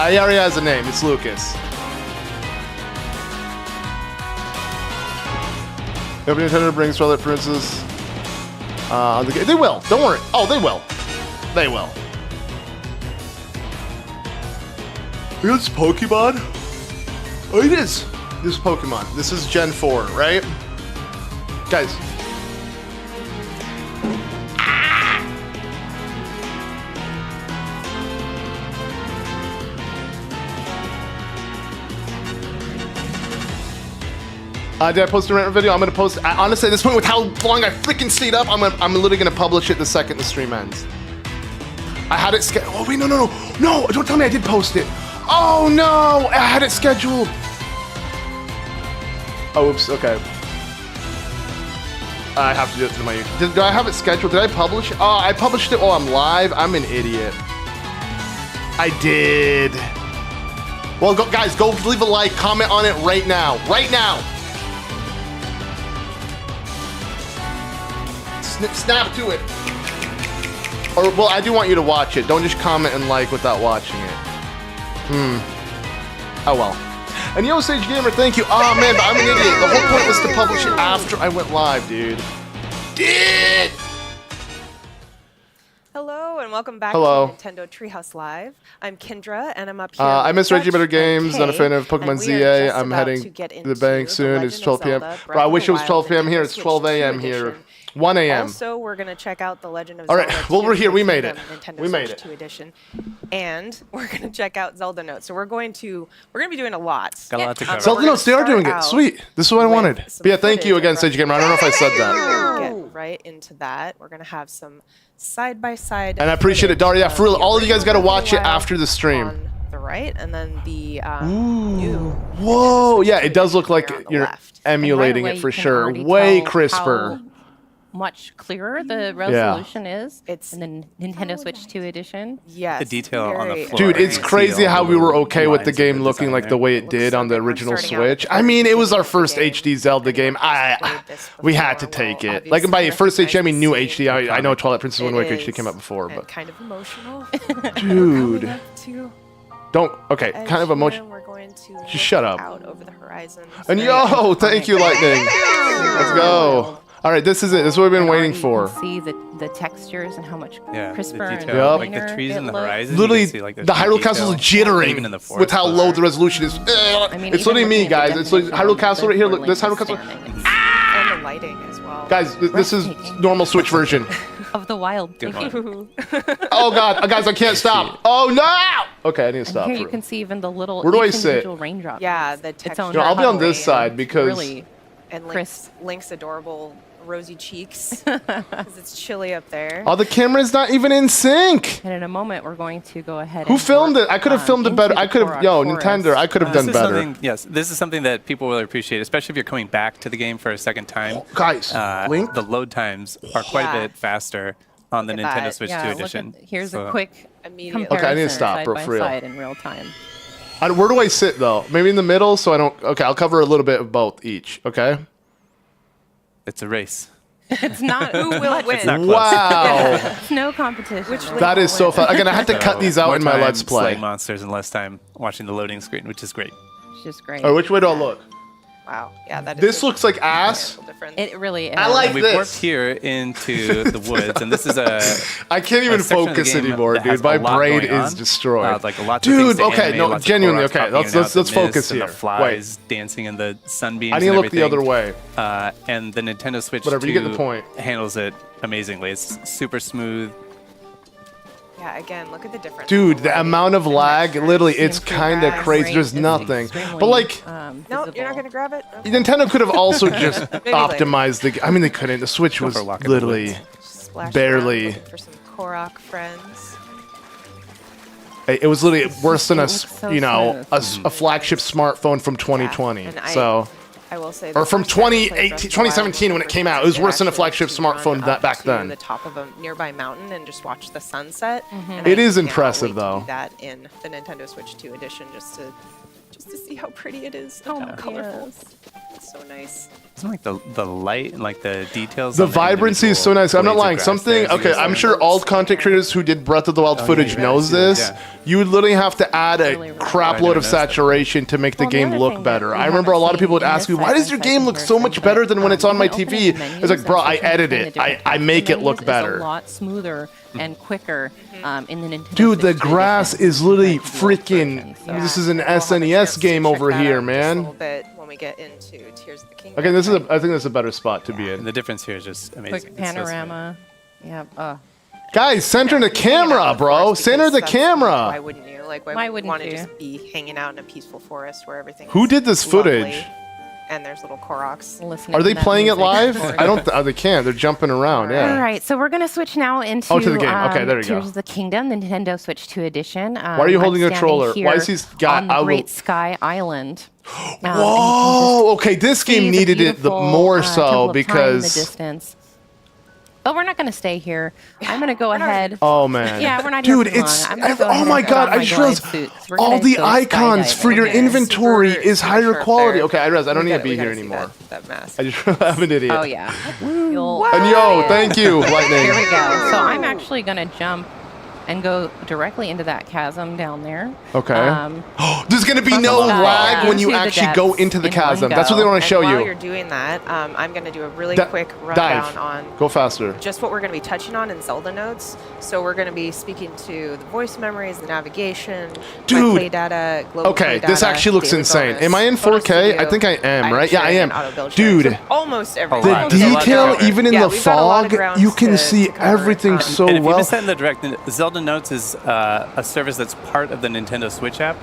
He already has a name. It's Lucas. If Nintendo brings Twilight Princess on the game, they will. Don't worry. Oh, they will. They will. It's Pokemon. Oh, it is. This is Pokemon. This is Gen 4, right? Guys. Did I post a rant video? I'm gonna post. Honestly, at this point, with how long I freaking stayed up, I'm literally gonna publish it the second the stream ends. I had it scheduled. Oh wait, no! Don't tell me I did post it. Oh no! I had it scheduled. Oh, oops. Okay. I have to do it through my YouTube. Do I have it scheduled? Did I publish it? Oh, I published it while I'm live. I'm an idiot. I did. Well, guys, go leave a like, comment on it right now. Right now. Snap to it. Or, well, I do want you to watch it. Don't just comment and like without watching it. Oh, well. And Yo Sage Gamer, thank you. Oh, man, but I'm an idiot. The whole point was to publish it after I went live, dude. Hello, and welcome back Hello. to Nintendo Treehouse Live. I'm Kendra, and I'm up here. I miss Reggie Better Dutch Games, and not a Kay, fan of Pokemon and we are ZA. just I'm about heading to get to the into bank The soon. Legend It's of 12 p.m. Zelda, Bro, I Breath wish of it was the 12 p.m. Wild here. It's Switch 12 2 a.m. here. edition. 1 a.m. Also, we're going to check out The Legend of All Zelda. right, well, we're here. We made it. Nintendo We made Switch it. 2 edition. And we're going to check out Zelda Notes. So we're going to be doing a lot. Got a lot to cover. Zelda Notes, they are doing it. Sweet. This is what I wanted. But yeah, thank you again, Sage Gamer. I don't know if I said that. Get right into that. We're going to have some side-by-side. And I appreciate it, Daria. For real, all of you guys got to watch it after the stream. On the right, and then the new. Whoa, yeah, it does look like on the you're left. emulating Right away, it for you can sure. already Way tell crisper. how much clearer the resolution is. It's in the Nintendo Switch 2 edition. Yes. The detail on the floor. Dude, it's You can see crazy all how we were okay with the lines of game looking design like there. the way it did on the original Switch. I mean, it was our first HD Zelda game. We had to take it. Like by first HD, I mean new HD. I know Twilight Princess Wind Waker HD came out before, but kind of emotional. dude, don't. Okay, Edge, kind of emotional. and we're going to Just look shut up. out over the horizon. And yo, thank you, Lightning. Let's go. All right, this is it. This is what we've been waiting for. See the textures and how much Yeah, crisper the and detail, like cleaner the trees it in the looks. horizon. Literally, you can see, like, the Hyrule Castle is detail, jittering even in the forest with how low the resolution is. mean, It's even literally me, looking at guys. the It's like definition Hyrule of Castle the right here. where Look, this Link Hyrule is Castle. standing. And the lighting as well. Guys, this is Breathtaking. normal Switch version. Of the wild. Good one. Oh god, guys, I can't stop. Oh no! Okay, I need to stop. Here for you real. can see even the little Where do I each sit? individual raindrop. Yeah, the Its texture. own No, I'll be on this coloring. side because Really And crisp. Link's adorable rosy cheeks because it's chilly up there. oh, the camera's not even in sync. And in a moment, we're going to go ahead. Who and filmed work, it? I could have filmed it into better. the I could have. Korok Yo, forest. Nintendo, I could have This done is better. something- Yes, this is something that people will appreciate, especially if you're coming back to the game for a second time. Guys, Link. The load times are quite Yeah. a bit faster on the Look at Nintendo that. Switch Yeah, 2 look edition. at, here's So- a quick Immediately. comparison Okay, I need to stop, side bro, by for real. side in real time. Where do I sit though? Maybe in the middle, so I don't. Okay, I'll cover a little bit of both each. Okay. It's a race. It's not. Who will win? not close. Wow, It's no competition. Which Link that will is so win. fun. Again, I had to cut these out More in my time Let's Play. slaying monsters and less time watching the loading screen, which is great. It's just great. Oh, which way do I look? Wow. Yeah, that is. This a looks like ass. fundamental difference. It really is. I like And we've this. warped here into the woods, and this is a I can't even section of the focus game anymore, that has dude. My a lot brain going is on. destroyed. Like lots of Dude, things to okay, animate, no, lots of genuinely, Koroks okay. popping Let's in and out, let's the focus mist and here. The flies dancing in the sunbeams. I need to and look the other everything. way. And the Nintendo Switch Whatever, you get the 2 point. handles it amazingly. It's super smooth. Yeah. Again, look at the difference. Dude, in the lighting. amount of lag, literally, it's Seems to kind of grab crazy. great. There's It's nothing. extremely, But like, No, visible. you're not gonna grab it. Okay. Nintendo could have also just Maybe later. optimized the. I mean, they couldn't. The Switch Go was for a walk in the literally. woods. Splash barely. around, looking for some Korok friends. It was literally worse than It a, looks so you know, smooth. a flagship smartphone from 2020. And So, I will say. or the from first time I played 2018, Breath of the 2017 Wild, when it came out. It was worse than a actually flagship to run smartphone up back to then. The top of a nearby mountain and just watch the sunset. And It I is cannot impressive, wait to though. do that in the Nintendo Switch 2 edition, just to see how pretty it is. Oh, and how colorful. yes. It's so nice. Isn't like the light and like the details. The on vibrancy is so individual nice. I'm not blades of lying. grass Something. there. Okay, I'm sure all content creators who did Breath of the Wild Oh, yeah, footage yeah, knows I see that, this. yeah. You would literally have to add a Really, really crap I load never of noticed that. saturation to make the Well, the game other look thing better. that we I remember a haven't lot of people would seen in ask me, this "Why does your side-by-side game look so much comparison, better than when it's on my when you open TV?" the menus, It's like, bro, I actually can edit find it. the difference. I make The it look menus is better. a lot smoother and quicker in the Nintendo Dude, the Switch 2 grass edition is literally compared to the old freaking. version, so- This is an We'll have a SNES chance to game check over that here, out just a man. little bit when we get into Tears of the Kingdom. Okay, this is. I think this is a better spot to be And in. the difference here is just amazing. Quick It's so smooth. panorama. Yeah. Guys, center the Hanging out camera, in the bro. forest Center because the Why camera. wouldn't you? Like, why Why would you wouldn't want to you? just be hanging out in a peaceful forest where everything? Who is did this lovely footage? and there's little Koroks. Listening Are they to that playing it music. live? I don't. They can. They're jumping around. Yeah. All right, so we're going to switch now into to the game. Okay, there you go. Tears of the Kingdom, Nintendo Switch 2 edition. Why are you holding a controller? Why is he got on the Great Sky Island? Whoa! Okay, this game needed it more so because. The distance. But we're not going to stay here. I'm going to go ahead. Oh man. Yeah, we're not here Dude, for it's. long. I'm gonna go Oh ahead my and put god! on I my just glide realized suit, 'cause we're all gonna the go icons skydiving. for your Okay, inventory super- is super higher sharp quality. there. Okay, I realize I don't need to be We here gotta see anymore. That mask. I just I'm an idiot. Oh, yeah. You'll And yo, thank you, Lightning. Here we go. So I'm actually going to jump and go directly into that chasm down there. Okay. There's gonna be no Dive lag when you into the actually go depths into the in one chasm. That's what they go. want to show While you. you're doing that, I'm going to do a really Di- quick rundown dive. on Go faster. just what we're going to be touching on in Zelda notes. So we're going to be speaking to the voice memories, the navigation, Dude. play data, global Okay, play this data, actually looks daily insane. bonus, Am I in photo 4K? I studio, think I am, item right? Yeah, I sharing, am. and auto build sharing. Dude, So almost everything. the lot. There's a lot to detail, cover. even in Yeah, the we've got a lot of fog, grounds you can to see cover. everything so And if you well. missed that in the direct, Zelda Notes is a service that's part of the Nintendo Switch app,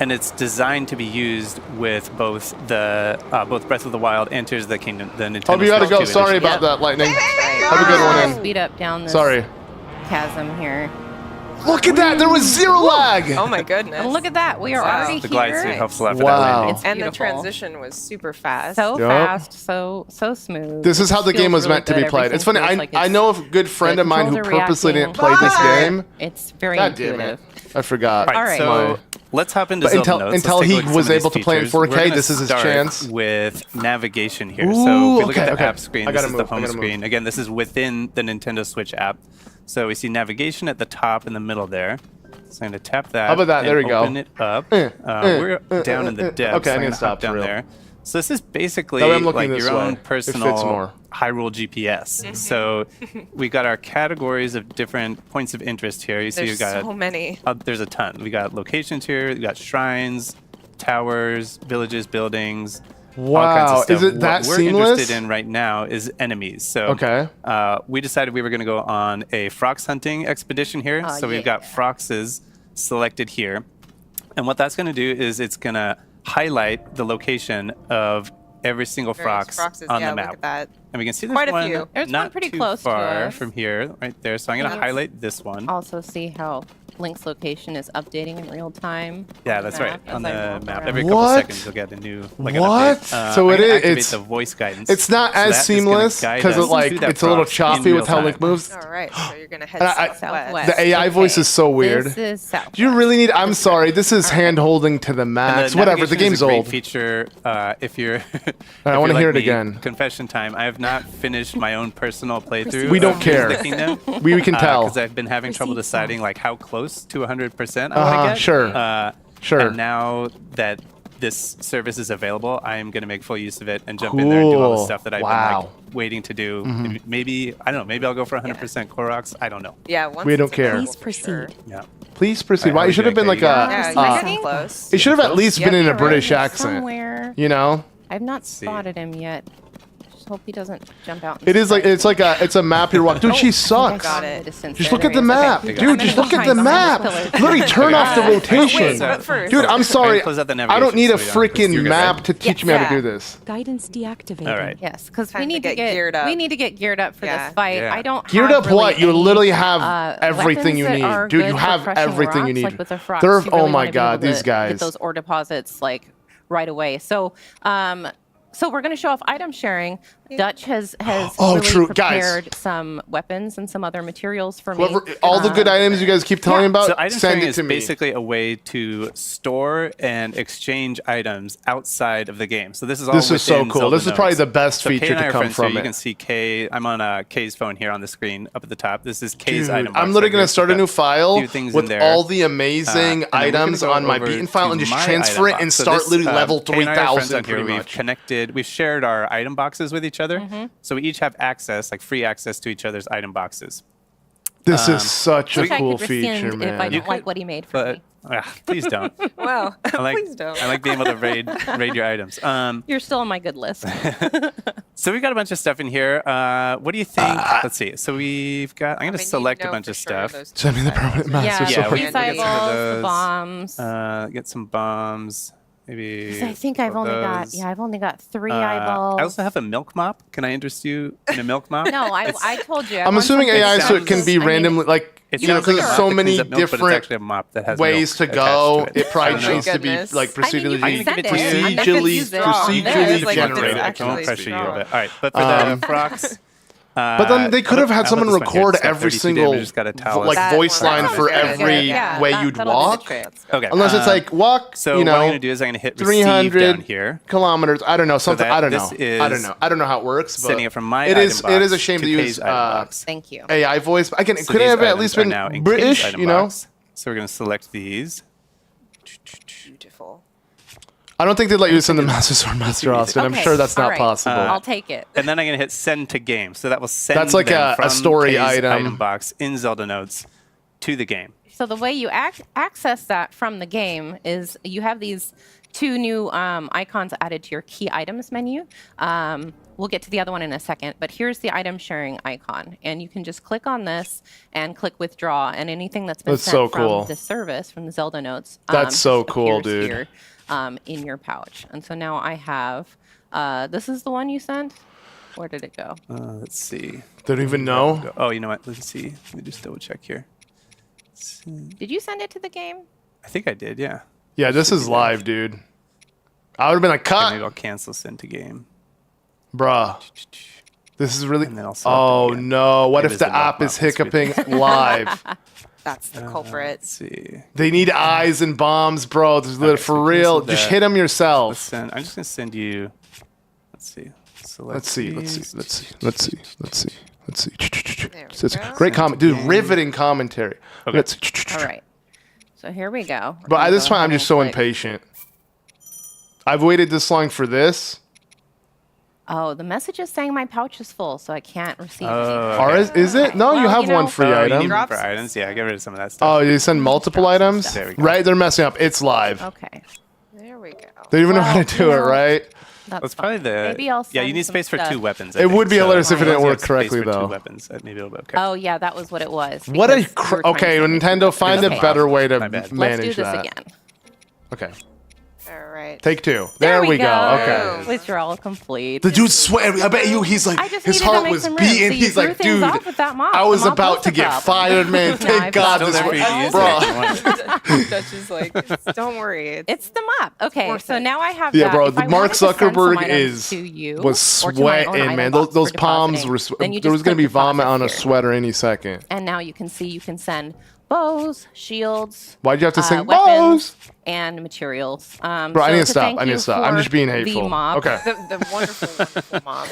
and it's designed to be used with both Breath of the Wild and Tears of the Kingdom. The Nintendo Oh, you gotta Switch go. 2 Sorry edition. about that, Lightning. Have a I'm good gonna one in. speed up down this Sorry. chasm here. Look at that. There was zero lag. Oh my goodness. And look at that. We are Wow. already The glide here. suit helps a lot for Wow. that landing. It's And the beautiful. transition was super fast. So Yup. fast, so smooth. This is how the Feels game was really meant to good. be played. Everything It's funny. feels I like I it's- know of a good friend the of mine who controls are purposely didn't reacting. play this game. It's very God damn intuitive. it. I forgot. All right, Alright. so let's hop into But Zelda until- Notes. Let's until take a he look at some was of these able to play in features. 4K, We're gonna this is his start chance. with navigation here. Ooh, So if we look okay, at the okay. app screen, I this gotta is move, the I home gotta screen. move. Again, this is within the Nintendo Switch app. So we see navigation at the top in the middle there. So I'm going to tap that. How about that? and There we go. Open it up. We're down in the depths. Okay, I I'm need gonna to stop hop down for real. there. So this is basically That way I'm looking like this your way. own It fits personal more. Hyrule GPS. So we got our categories of different points of interest here. You see, There's you got so many. there's a ton. We got locations here. We got shrines, towers, villages, buildings. All kinds Wow. of stuff. Is it that what we're seamless? interested in right now is enemies. So Okay. we decided we were going to go on a frox hunting expedition here. So we've got froxes selected here. And what that's going to do is it's going to highlight the location of every single Various frox froxes, on yeah, the look map. at that. And we can see this Quite a one few. There's one not pretty too close to far us. from here, right there. So I'm going to highlight this one. Also see how Link's location is updating in real time. Yeah, on the that's right. map On as I the roll map, around. every couple What? seconds you'll get a new like What? An update. So I'm it gonna is- activate it's- the voice guidance. It's not So as that is gonna seamless guide because us like to that it's a little frox in choppy real with how time. Link moves. All right, so you're going to head And I- southwest. The AI voice is so weird. This is south. Do you really need? I'm sorry. This is hand holding to the And max. Whatever. The navigation game's is a great old. feature if you're. I wanna hear it again. Confession time. I have not finished my own personal playthrough. We don't of Tears of care. the Kingdom. We can tell. Because I've been having trouble deciding like how close to 100% I want to get. Sure. Sure. And now that this service is available, I am going to make full use of it and jump in there and do all the Cool. stuff that I've Wow. been like waiting to do. Maybe I don't know. Maybe I'll go for 100% Koroks. I don't know. Yeah, once We don't it's care. available, Please for sure. Yeah. Please proceed. Alright, Why? how It we should have doing, been like Katie? Yeah, a. you're getting close. It should have at least been in a Right British here accent. somewhere. You know. I've not see. spotted him yet. Just hope he doesn't jump out. and It is like strike it's a map you're walking. Dude, she me. sucks. Got it. Distance Just there. look at There the he is. map, Okay. dude. Just look at the map. Literally turn off the rotation. Wait, first. Dude, I'm sorry. close out the I don't need a navigation so we don't- freaking you're good, map right? to teach me how to Yeah. do this. Guidance deactivated. All right. Yes, because Time we to need to get geared up. We need to get geared up for Yeah. this fight. Yeah. I don't. Geared have up really what? You any, literally have everything weapons you that need. are Dude, good you for have crushing everything you rocks, need. Like with the frogs, They're- you oh really my wanna be God, able to these guys. Get those ore deposits like right away. So we're going to show off item sharing. Dutch has Oh, really true. Guys. prepared some weapons and some other materials for Whoever, me. all the good items you guys keep telling me about, So item send sharing it is to me. basically a way to store and exchange items outside of the game. So this is all This is so within cool. Zelda This is probably Notes. the best So Kay feature and I to are come friends here. from You it. can see Kay. I'm on Kay's phone here on the screen up at the top. This is Kay's Dude, item box. I'm literally right going here. to start a We've new got file few things in with there. all the And amazing then we're gonna items go on my over beaten file to and just my transfer it item and box. So start this, literally level Kay and I are friends 3000 on here. pretty We've much. connected. We've shared our item boxes with each other. So we each have access, like free access to each other's item boxes. This is such a Wish I cool could feature, rescind if I man. don't like what he made for me. But please don't. Well, I like, please don't. I like being able to raid your items. You're still on my good list. So we've got a bunch of stuff in here. What do you think? Let's see. So we've got. I'm going to select a bunch of stuff. Send me the permanent master. Yeah, so we these can get some of eyeballs, the those. bombs. Get some bombs. Maybe. 'Cause I think I've only got those. I've only got 3 eyeballs. I also have a milk mop. Can I interest you in a milk mop? No, I told you. I I'm want assuming something AI, that so it can sounds- be I mean, randomly, like, It you know, sounds like because a so mop that many cleans up milk, but it's different actually a mop that has ways to milk go. attached to It probably I don't know. needs to be Goodness. like I mean, you procedurally, can send it. procedurally Like, generated. it's I won't actually pressure you a strong. bit. All right, but for the frogs. But then they could have had someone record every single like That voice one. line That for was very every good. Yeah, way that- you'd that'll do the walk. trick. Okay. Unless it's like walk, So you what I'm know, going to do is I'm going to hit receive 300 down here. kilometers. I don't know something. that I don't this know. is I don't know. I don't know how it works. But Sending it from my it is. item It is a box shame to to use Kay's item box. Thank you. AI voice. I can. So Could it these have at items least are been now in Kay's British? item You know. box. So we're going to select these. Beautiful. I don't think they'd let you send the Master Sword Master Austin. I'm Okay, sure that's all not right. possible. I'll take it. And then I'm going to hit send to game. So that will send That's like them a from story Kay's item. box in Zelda Notes to the game. So the way you access that from the game is you have these 2 new icons added to your key items menu. We'll get to the other one in a second, but here's the item sharing icon, and you can just click on this and click withdraw, and anything that's been That's sent so from cool. the service from the Zelda Notes. That's so just cool, appears dude. Here, in your pouch, and so now I have. This is the one you sent. Where did it go? Let's see. They don't even know. Oh, you know what? Let's see. Let me just double check here. Did you send it to the game? I think I did, yeah. Yeah, this is live, dude. I would have been like, Okay, maybe cut, I'll cancel send to game. bruh. This is really. And then I'll select Oh it again. no! What It if is the the milk app mop. is Let's read hiccuping live? That's the culprit. Let's see. They need eyes and bombs, bro. This is Okay, for so real. cancel Just that. hit them Let's yourself. send. I'm just gonna send you. Let's see. Select Let's see. Let's see. these. Let's see. Let's see. Let's see. Let's see. There we Says, go. great comment, dude. Riveting commentary. Okay. Let's. All right. So here we go. But at I'm this gonna point, I'm go just so click. impatient. I've waited this long for this. Oh, the message is saying my pouch is full, so I can't receive Oh, Or okay. is it? No, you Well, have you one know- free Oh, you item. need Drops. for items? Yeah, get rid of some of that stuff. Oh, you send multiple items? There we go. Right? They're messing up. It's live. Okay. There we go. They don't even know how Well, to do you it, know, right? That's That's fine. probably the. Maybe I'll yeah, you send need some space for stuff. 2 weapons. It would be hilarious if it didn't once you work have space correctly, for 2 though. weapons, maybe it'll be okay. Oh yeah, that was what it was. What a because we were trying okay, to send it Nintendo, find Okay. a better way to My bad. manage Let's do this that. again. Okay, All right. take 2. There we go. Okay. Withdrawal complete. The dude swear. I bet you he's like I just his needed to heart make was some room. beating. So you He's threw like, things dude, off with that mop. I The was mop about was to the get problem. fired, man. No, Thank I've God got this Still was, there for you to use bro. if you want. Dutch is like, don't worry. It's the mop. Okay, worth so it. now I have Yeah, that. bro. If I Mark wanted to send some Zuckerberg items to you was or to my own sweating, item man. box Those for palms depositing, were. then you There was just gonna be click vomit deposit on a here. sweater any second. And now you can see you can send bows, shields. Why'd you have to sing weapons, bows? And materials. Bro, I so need to to stop. thank I need you to stop. I'm for just being the hateful. mop. Okay. The wonderful mom.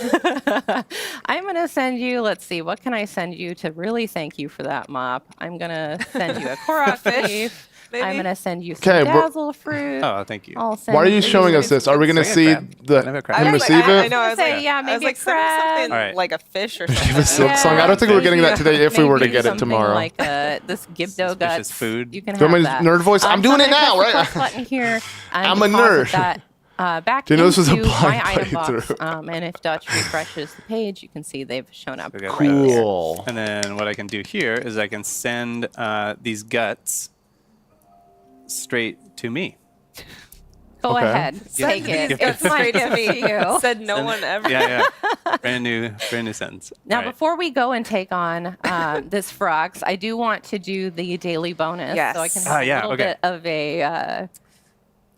I'm going to send you, let's see, what can I send you to really thank you for that mop? I'm going to send you a Korok Fish, leaf. maybe? I'm going to send you some Okay, dazzle fruit. Oh, thank you. I'll send Why are you you showing us this? Are we gonna Bring it see back. the Never crack. him I was like, receive I it? know. I was Say, like, yeah, I was maybe like, a send me something All right. like a fish or Give something. a silk Yeah. song. I don't think we're getting that today. If we were to Maybe get it something tomorrow. like this Gibdo Suspicious guts. food. You can Do you have want that. my nerd voice? I'm doing so it now, press the right? plus button here. I'm a deposit nerd. That, back Do you know this was a into blind my item box. playthrough? And if Dutch refreshes the page, you can see they've shown up. Okay, right there. Cool. And then what I can do here is I can send these guts straight to me. Go Okay. ahead. Take it. Give It's it my straight to gift me. to you. Said no one ever. Yeah, yeah. brand new sentence. Now, All right. before we go and take on this Frogs, I do want to do the daily bonus, Yes. so I can Ah, have yeah, a little okay. bit of a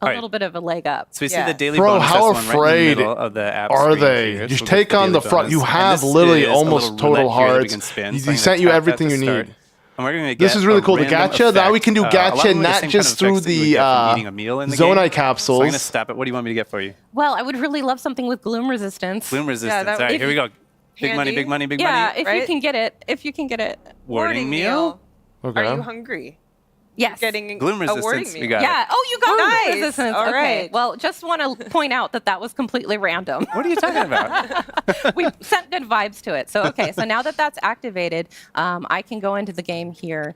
right. little bit of a leg up. So we see Yeah. the daily Bro, bonus. how that's the one right in afraid the middle of the app Are screen they? here. Just So we'll take put on the daily front. bonus. You And have this literally is a almost little total roulette here that we hearts. can spin. He So I'm gonna sent you tap everything that you to start. need. And we're gonna This get is really a cool. The random gacha, now we effect. can do A lot gacha of them are the not same just kind of through effects that you would the get from eating a meal in the Zonai game. So I'm capsules. gonna stop it. What do you want me to get for you? Well, I would really love something with gloom resistance. Gloom resistance. that- All right, if here we you- go. Big money, handy. big money, big Yeah, money. if you right? can get it. If you can get it. Warding meal. Okay. Are you hungry? Yes. Getting Gloom a warding resistance. meal. We got it. Yeah. Oh, you got Nice. gloom resistance. All Okay. right. Well, just want to point out that was completely random. What are you talking about? We sent good vibes to it. So, okay. So now that that's activated, I can go into the game here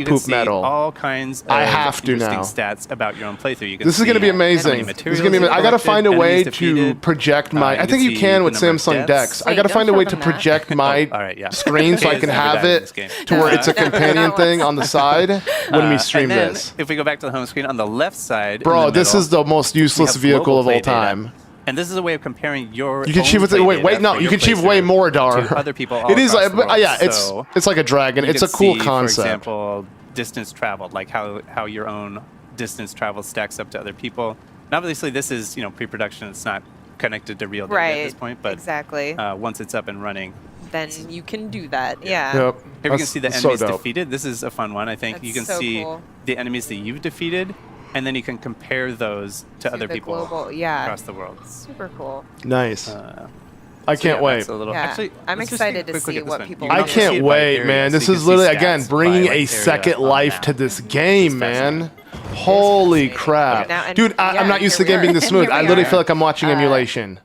you can poop see metal. all kinds of I have to interesting now. stats about your own playthrough. You can This is going to be see how many amazing. This is materials going to be. you've I got to collected, find a way enemies to defeated. project my. I You think can you see can the with number of Samsung deaths. Dex. I Wait, got to don't find a show way them to that. project my all right, yeah. screen so I can It's have bad in it this game. to where it's a companion thing on the side when we stream and then, this. if we go back to the home screen, on the left side, in Bro, the this middle, is the most we useless have vehicle global of all play data. time. And this is a way of comparing your. You can own achieve with it. play Wait, data no, for you your can achieve way playthrough more, Dar. to other people all It is across like, the world. yeah, So it's like a dragon. you It's a can cool see, concept. For example, distance traveled, like how your own distance travel stacks up to other people. And obviously, this is pre-production. It's not connected to real data Right. at this point, but Exactly. Once it's up and running, Then you can do that. Yeah. Yep. here we can see the so enemies dope. defeated. This is a fun one. I think That's you can so see cool. the enemies that you've defeated, and then you can compare those to other the people global, yeah. across the world. Super cool. Nice. I So can't yeah, wait. that's a little- Yeah. Actually, I'm let's just excited take a to quick look see at this what one. people You can I also see can't it by wait, area, man. so This you is can see literally, stats again, by, bringing like, a area second on the life map. to this game, man. Holy crap. Now- and Dude, yeah, I'm not used to the here game we being are. this smooth. Here we I literally are. feel like I'm watching emulation.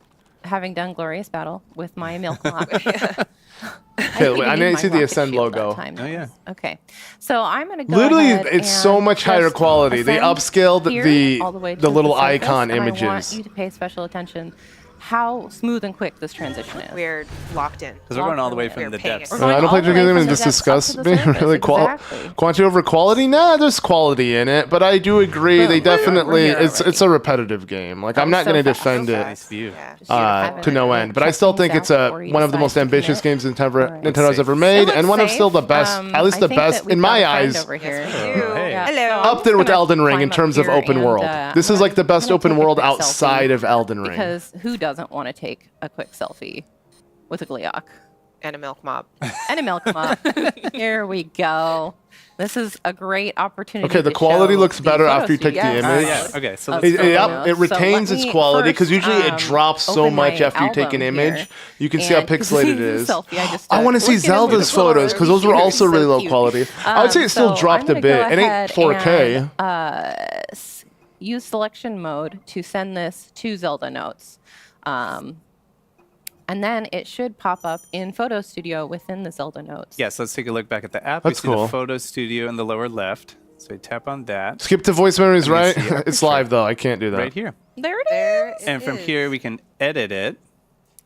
Having done Glorious Battle with my milk mop. Okay, wait, I didn't see the Ascend logo. Oh, yeah. Okay, so I'm gonna go Literally, ahead it's so and much higher just quality. They ascend upscaled here all the way to the little surface, icon and I images. want you to pay special attention how smooth and quick this transition is. We're locked in. Because we're going all the way from We're the paying depths. it. We're I going don't play all the video way game from and the just depths up discuss to the being surface, really exactly. quantity over quality. Nah, there's quality in it, but I do agree. Boom. They definitely We're here it's a repetitive game. Like I'm was not so going to fast. defend So it. Nice view. Yeah. Just here to have To it no and end, but I check still things think it's out before you one of the decide most to ambitious commit. games Nintendo's Safe. ever made, It and one looks of still the safe. best, at least I the think best that we've in got my a friend eyes. over here. Hey. Yeah, Hello. so I'm Up there just with gonna Elden Ring in climb up terms of here open and, world. This is like the best I'm gonna open take a world quick outside selfie of Elden Ring. Because who doesn't want to take a quick selfie with a Gleeok? And a milk mop. And a milk mop. Here we go. This is a great opportunity. Okay, the to quality show looks the better photo after you take the studio image. Yeah. Okay. So of let's photos. Yep, it So retains let its me quality because first, usually it drops so open much my after you take an album image. here. You can see how And this pixelated it is is. a selfie. I just I want to see looked at it Zelda's with the photos because those were photos. also So really low cute. quality. I would say it still So dropped I'm a gonna go bit. It ain't ahead 4K. and, use selection mode to send this to Zelda Notes. And then it should pop up in Photo Studio within the Zelda Notes. Yes, let's take a look back at the app. That's we see cool. the photo studio in the lower left. So we tap on that Skip to voice memories, And we right? see our It's picture. live though. I can't do that. right here. There it There is. it And from is. here, we can edit it.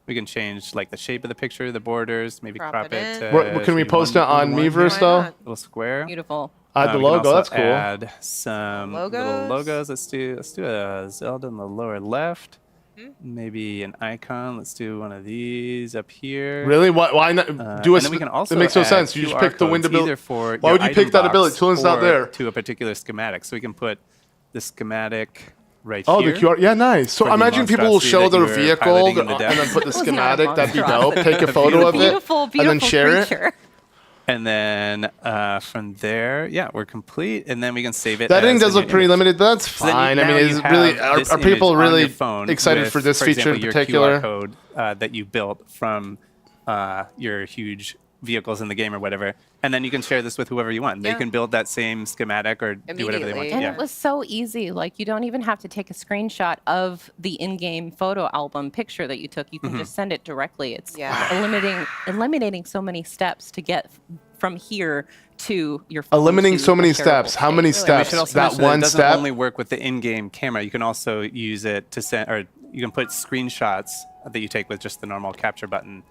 We can change like the shape of the picture, the borders, maybe Crop crop it it. in. What, can we maybe post it one- on one Miiverse Why though? not? Little square. Beautiful. Add the we can logo. also That's cool. Add some little Logos. logos. Let's do a Zelda in the lower left. Maybe an icon. Let's do one of these up here. Really? Why not do a? And then we can also it makes no add sense. You just QR pick the codes window ability. either for Why your would you item pick that ability? box Toolin's not or there. to a particular schematic. So we can put the schematic right Oh, here. the QR. Yeah, nice. So for the imagine people will monstrosity show that their you were vehicle piloting in and the then depths. put the It was not a schematic. That'd be dope. monstrosity. Take a photo of it Beautiful, and beautiful then share it. creature. And then from there, yeah, we're complete. And then we can save it. That thing as does a look new pretty image. limited, but that's So then fine. I now mean, you is have really this are people image on really your phone excited with, for this feature example, in your particular? QR code that you built from your huge vehicles in the game or whatever, and then you can share this with whoever you want. They Yeah. can build that same schematic or do whatever they want. Immediately. And Yeah. it was so easy. Like, you don't even have to take a screenshot of the in-game photo album picture that you took. You can just send it directly. It's Yeah. eliminating so many steps to get from here to your phone Eliminating to so a many shareable steps. How state. many And we steps? should also That mention one it doesn't step. only work with the in-game camera. You can also use it to send, or you can put screenshots that you take with just the normal capture button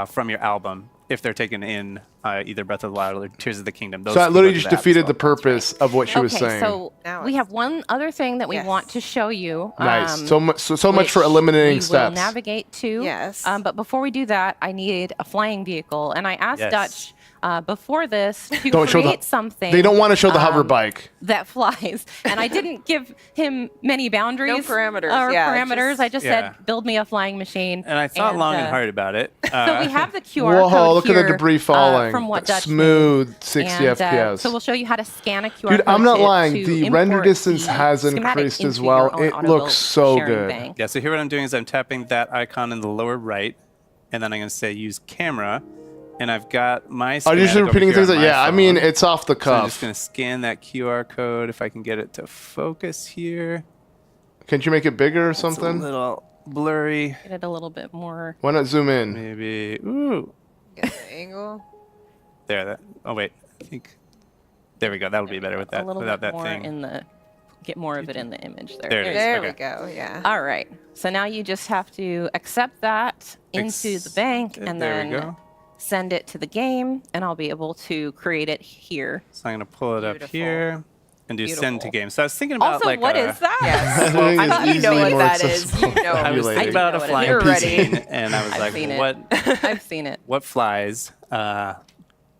from your album if they're taken in either Breath of the Wild or Tears of the Kingdom. Those So that can literally go to just that as defeated well. the purpose of what she was Okay, saying. so Now we it's- have one other thing that we Yes. want to show you. Nice. So much for which eliminating we steps. will navigate to. Yes. But before we do that, I need a flying vehicle, and I asked Yes. Dutch before this to Don't show create the. something. They don't want to show the hover bike. that flies, and I didn't give him many boundaries. parameters, Or yeah, parameters. I just Yeah. said, build me a flying machine. And I thought long and hard about it. So we have the QR Whoa! code Look here, at the debris falling. from what Dutch Smooth made. 60 And, FPS. so we'll show you how to scan a QR Dude, code. I'm not to- lying. to The render import distance the has schematic increased as into well. your own It auto-built looks so sharing good. bank. Yeah, so here what I'm doing is I'm tapping that icon in the lower right, and then I'm going to say use camera, and I've got my Are you schematic just over repeating here things on that? my Yeah, I mean, phone. it's off the So I'm just cuff. going to scan that QR code if I can get it to focus here. Can't you make it bigger or It's a something? little blurry. Get it a little bit more. Why not zoom in? Maybe. Ooh. Get the angle. There. That. Oh wait. I think. There we go. That'll be better with that. A little Without bit that more thing. in the. Get more of it in the image there. There it is. There okay. we go. Yeah. All right. So now you just have to accept that into the bank and there we then go. send it to the game, and I'll be able to create it here. So I'm gonna pull it up Beautiful. here, and do send to Beautiful. game. So I was thinking about Also, like what a, is that? Yes. I think I it's you know easily what more that is. accessible. You know. I was Emulated. thinking about a what it flying is. You're ready. piscine, and I was I've like, seen it. what I've seen it. what flies?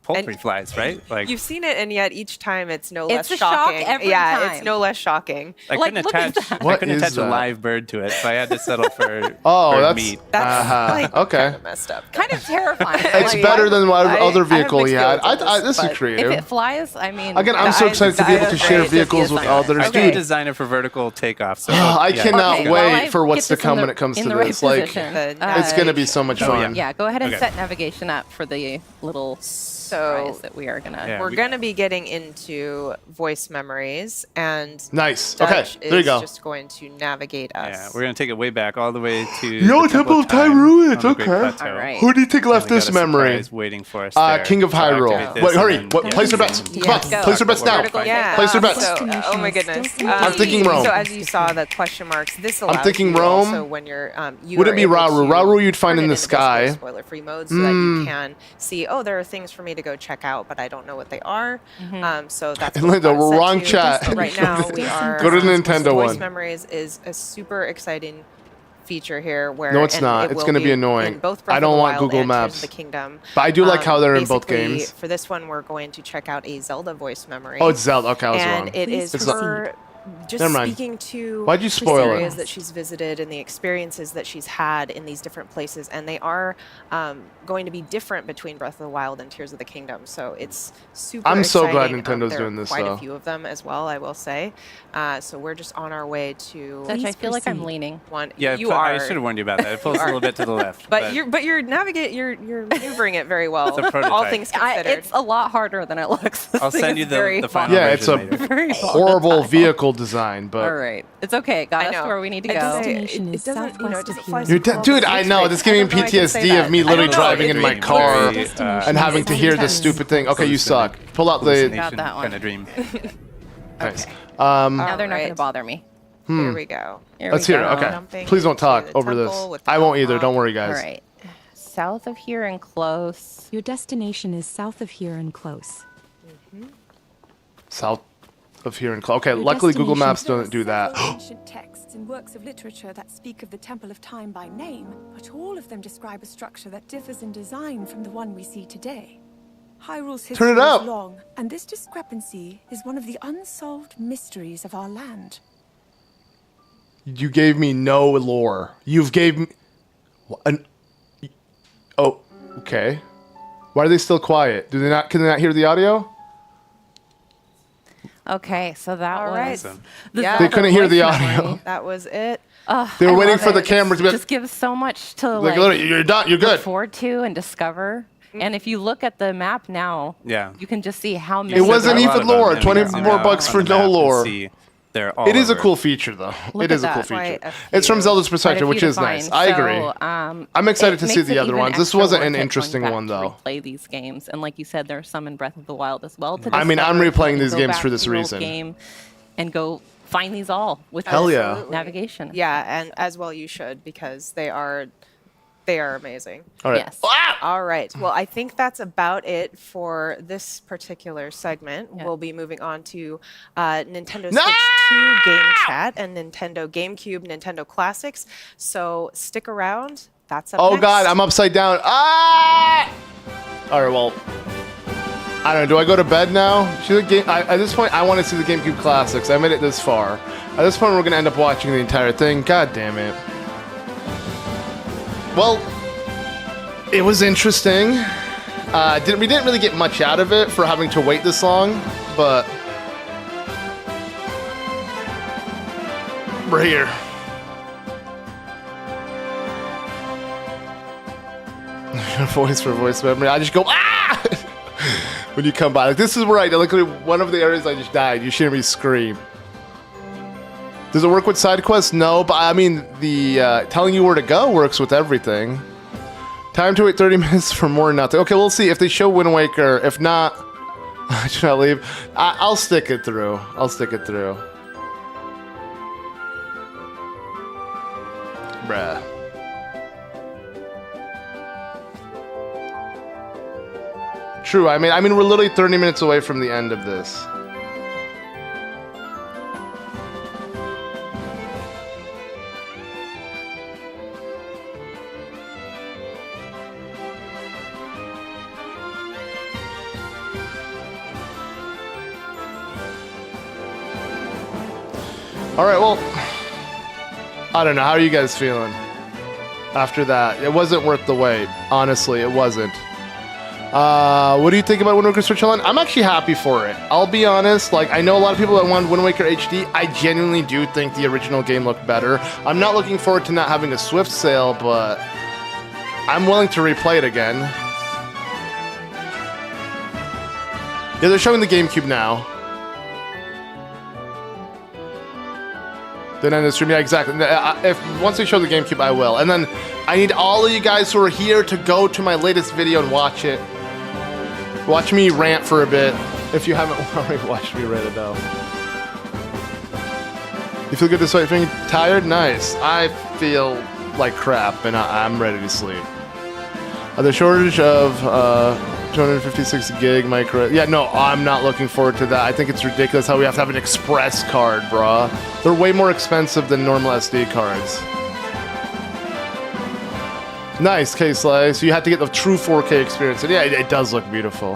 Poultry flies, right? Like You've seen it, and yet each time it's no It's less a shock shocking. every yeah, time. it's no less shocking. I Like, couldn't look at attach. that. I What couldn't is attach a that? live bird to it, so I had to settle for Oh, bird that's meat. That's like okay. kind of messed up. Kind of terrifying. It's Like, better than what I other have vehicle he mixed had. feelings on This is but If creative. it flies, I mean. Again, I'm so excited to be able to share vehicles with others. I Dude, could design it for vertical takeoff. So I yeah. cannot Okay, wait while I for what's get to this in come the- when it comes in to the right this. Like, position. it's going to be so much Oh, fun. Yeah, go ahead and Okay. set navigation up for the little surprise that we are gonna. Yeah. We're going to be getting into voice memories, and Nice. Okay, Dutch there you is go. just going to navigate us. Yeah, we're gonna take it way back, all the way to Yo, the Temple of Time Hyrule, on it's the Great okay. Plateau. All right. Who do you think left And we this got a memory? surprise waiting for us there. King of So I Hyrule. activate this Wait, hurry. and What? then- Place your bets. Yeah, Come on, go. place your bets now. Vertical Yeah. Place your bets. So, oh my goodness. I'm thinking Rome. So as you saw the question marks, this allows thinking you Rome. also when you're you Would are it be able Rauru? to Rauru you'd find turn in it the into basically sky. a spoiler-free mode so that you can see. Oh, there are things for me to go check out, but I don't know what they are. So that's And what Linda, we've got we're set wrong to. chat. So right now we are. Go to the Nintendo Voice one. Memories is a super exciting feature here where No, it's and not. it It's will gonna be in annoying. both Breath I of don't the want Wild Google and Tears Maps. of the Kingdom. But I do like how they're in both Basically, games. For this one, we're going to check out a Zelda voice memory. Oh, it's Zelda. Okay, I was and wrong. it is It's not- her just Never mind. speaking to Why'd you the spoil it? areas that she's visited and the experiences that she's had in these different places, and they are going to be different between Breath of the Wild and Tears of the Kingdom. So it's super. I'm so glad exciting. Nintendo's there doing are this, Quite though. a few of them as well, I will say. So we're just on our way to. Dutch, I feel like I'm leaning. One. Yeah, you are. I should have warned you about that. It pulls a little bit to the left. But you're maneuvering it very well. It's a prototype. All things considered. It's a lot harder than it looks. This I'll thing send is you very the final Yeah, it's a version later. very horrible vehicle design, but All right, it's okay. Got I us know. to where we need to It go. doesn't- Destination it is doesn't, you know, it southwest doesn't of fly here. so well. dude, I know this giving me I don't know I can say PTSD of that. me I literally don't know. driving in my Dream. car Very, and having to hear this stupid thing. Okay, you suck. Pull out the. Got that one. Kind of dream. Nice. Now they're not Alright. going to bother me. Here we go. Here Let's we hear it. go. Okay. Jumping Please don't into talk the over this. temple with the I won't either. bellhop. Don't worry, guys. All right, south of here and close. Your destination is south of here and close. South of here and okay. Your Luckily, Google destination- Maps doesn't do that. Ancient texts and works of literature that speak of the Temple of Time by name, but all of them describe a structure that differs in design from the one we see today. Hyrule's history Turn it up. is long, and this discrepancy is one of the unsolved mysteries of our land. You gave me no lore. You've gave me an. Oh, okay. Why are they still quiet? Do they not? Can they not hear the audio? Okay, so that All was. right. Awesome. the Yeah. They Zelda couldn't hear the voice audio. memory. That was it. They were I waiting love for the it. camera to be. Just gives so much to Like, like literally, you're done. You're look good. forward to and discover. And if you look at the map now, Yeah. you can just see how many. It wasn't There are a even lot of lore. them, 20 and you can more see bucks them for on the no map and lore. see they're all It is a over. cool feature, though. Look It at is a cool that. feature. Quite a It's from few. Zelda's quite a perspective, which few to is nice. find. I agree. So, I'm excited it to see makes the it other even ones. This extra wasn't worth an it going interesting back one, to though. Replay these games, and like you said, there's some in Breath of the Wild as well. To I mean, I'm discover, replaying so you these can go games back for this to the old reason. Game and go find these all with Hell this yeah. navigation. Yeah, and as well you should, because they are amazing. All right. Yes. All right. Well, I think that's about it for this particular segment. Yeah. We'll be moving on to Nintendo Switch 2 game chat and Nintendo GameCube, Nintendo Classics. So stick around. That's up Oh next. God, I'm upside down. Ah! All right, well, I don't know. Do I go to bed now? Should the game? At this point, I want to see the GameCube Classics. I made it this far. At this point, we're gonna end up watching the entire thing. God damn it. Well, it was interesting. We didn't really get much out of it for having to wait this long, but we're here. Voice for voice memory. I just go ah when you come by. Like, this is where I literally one of the areas I just died. You hear me scream. Does it work with side quests? No, but I mean the telling you where to go works with everything. Time to wait 30 minutes for more nothing. Okay, we'll see if they show Wind Waker. If not, should I leave? I'll stick it through. I'll stick it through. Bruh. True. I mean, we're literally 30 minutes away from the end of this. All right, well, I don't know. How are you guys feeling after that? It wasn't worth the wait. Honestly, it wasn't. What do you think about Wind Waker Switch Online? I'm actually happy for it. I'll be honest. Like, I know a lot of people that want Wind Waker HD. I genuinely do think the original game looked better. I'm not looking forward to not having a Swift sale, but I'm willing to replay it again. Yeah, they're showing the GameCube now. Then end the stream. Yeah, exactly. If once they show the GameCube, I will. And then I need all of you guys who are here to go to my latest video and watch it. Watch me rant for a bit. If you haven't already watched me rant it out. You feel good this way? Feeling tired? Nice. I feel like crap, and I'm ready to sleep. The shortage of 256 gig micro. Yeah, no, I'm not looking forward to that. I think it's ridiculous how we have to have an express card, bruh. They're way more expensive than normal SD cards. Nice, K-Slice. So you have to get the true 4K experience. And yeah, it does look beautiful.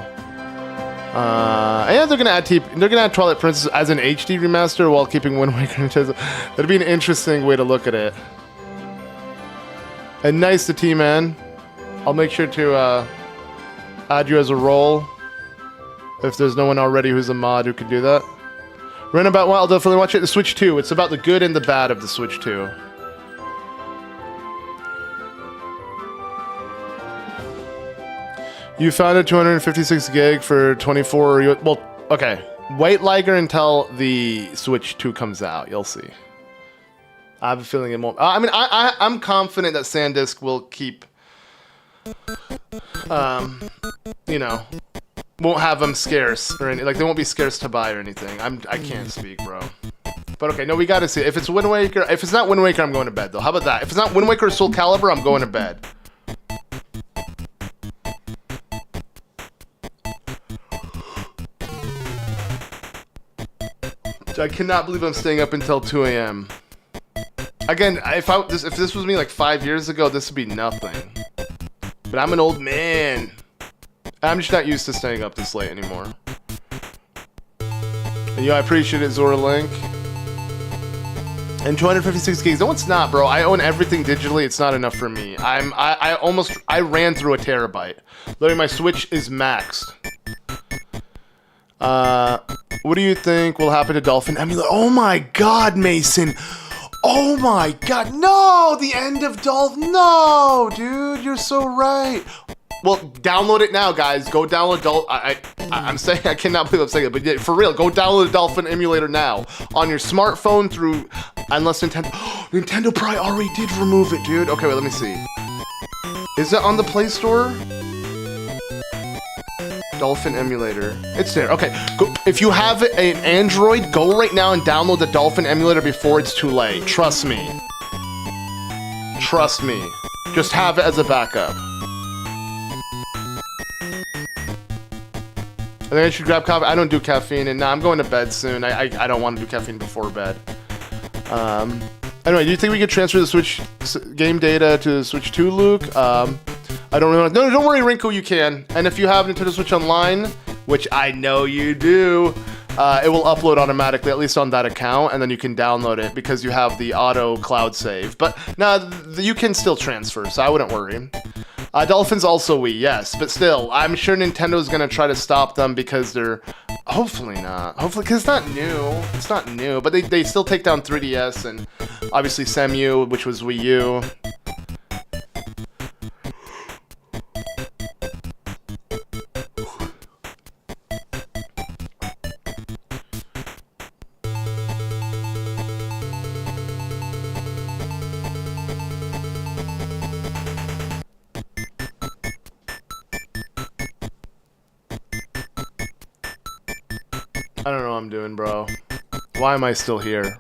And they're gonna add Twilight Princess as an HD remaster while keeping Wind Waker. That'd be an interesting way to look at it. And nice to T-Man. I'll make sure to add you as a role if there's no one already who's a mod who can do that. Runabout Wild, definitely watch it. The Switch 2. It's about the good and the bad of the Switch 2. You found a 256 gig for 24. Well, okay. Wait, Liger, until the Switch 2 comes out. You'll see. I have a feeling it won't. I mean, I'm confident that SanDisk will keep. You know, won't have them scarce or any, like they won't be scarce to buy or anything. I can't speak, bro. But okay, no, we gotta see it. If it's Wind Waker, if it's not Wind Waker, I'm going to bed though. How about that? If it's not Wind Waker or Soul Calibur, I'm going to bed. I cannot believe I'm staying up until 2 a.m. Again, if this was me like 5 years ago, this would be nothing. But I'm an old man. I'm just not used to staying up this late anymore. And I appreciate it, Zora Link. And 256 gigs. No, it's not, bro. I own everything digitally. It's not enough for me. I ran through a terabyte. Literally, my Switch is maxed. What do you think will happen to Dolphin Emulator? Oh my God, Mason. Oh my God, no! The end of Dolphin. No, dude, you're so right. Well, download it now, guys. Go download I'm saying, I cannot believe I'm saying it, but yeah, for real, go download the Dolphin Emulator now on your smartphone through, unless Nintendo. Nintendo probably already did remove it, dude. Okay, wait, let me see. Is it on the Play Store? Dolphin Emulator. It's there. Okay, go, if you have an Android, go right now and download the Dolphin Emulator before it's too late. Trust me. Trust me. Just have it as a backup. I think I should grab coffee. I don't do caffeine, and nah, I'm going to bed soon. I don't want to do caffeine before bed. Anyway, do you think we could transfer the Switch game data to Switch 2, Luke? I don't really know. No, don't worry, Rinku, you can. And if you have Nintendo Switch Online, which I know you do, it will upload automatically, at least on that account, and then you can download it because you have the auto cloud save. But no, you can still transfer, so I wouldn't worry. Dolphin's also Wii, yes, but still, I'm sure Nintendo's gonna try to stop them because they're, hopefully not, because it's not new, but they still take down 3DS and obviously Semu, which was Wii U. I don't know what I'm doing, bro. Why am I still here?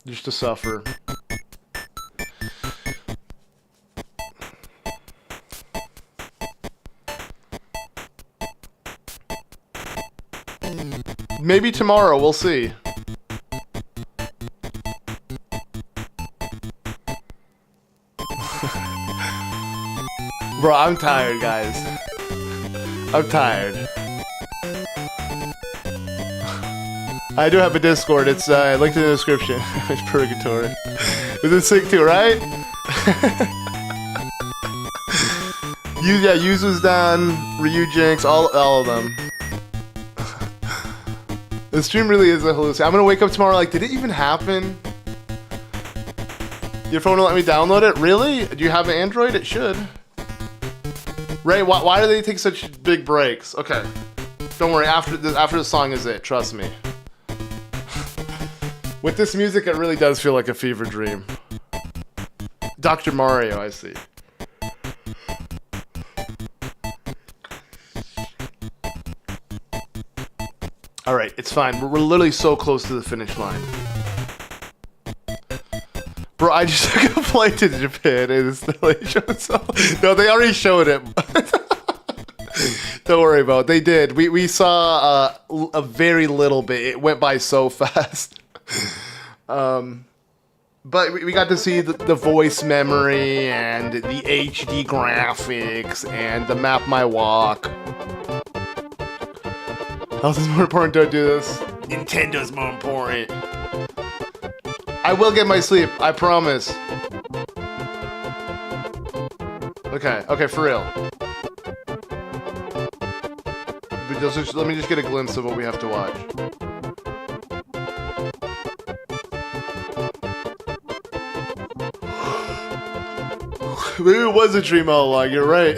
Just to suffer. Maybe tomorrow, we'll see. Bro, I'm tired, guys. I'm tired. I do have a Discord. It's linked in the description. It's Purgatory. Is it sick too, right? Use was done. Ryu Jinx, all of them. The stream really is a hallucination. I'm gonna wake up tomorrow like, did it even happen? Your phone will let me download it? Really? Do you have an Android? It should. Ray, why do they take such big breaks? Okay. Don't worry, after the song is it, trust me. With this music, it really does feel like a fever dream. Dr. Mario, I see. Alright, it's fine. We're literally so close to the finish line. Bro, I just took a flight to Japan and it's no, they already showed it. Don't worry about it. They did. We saw a very little bit. It went by so fast. But we got to see the voice memory and the HD graphics and the map my walk. How is this more important? Don't do this. Nintendo's more important. I will get my sleep. I promise. Okay, for real. But let me just get a glimpse of what we have to watch. Maybe it was a dream all along. You're right.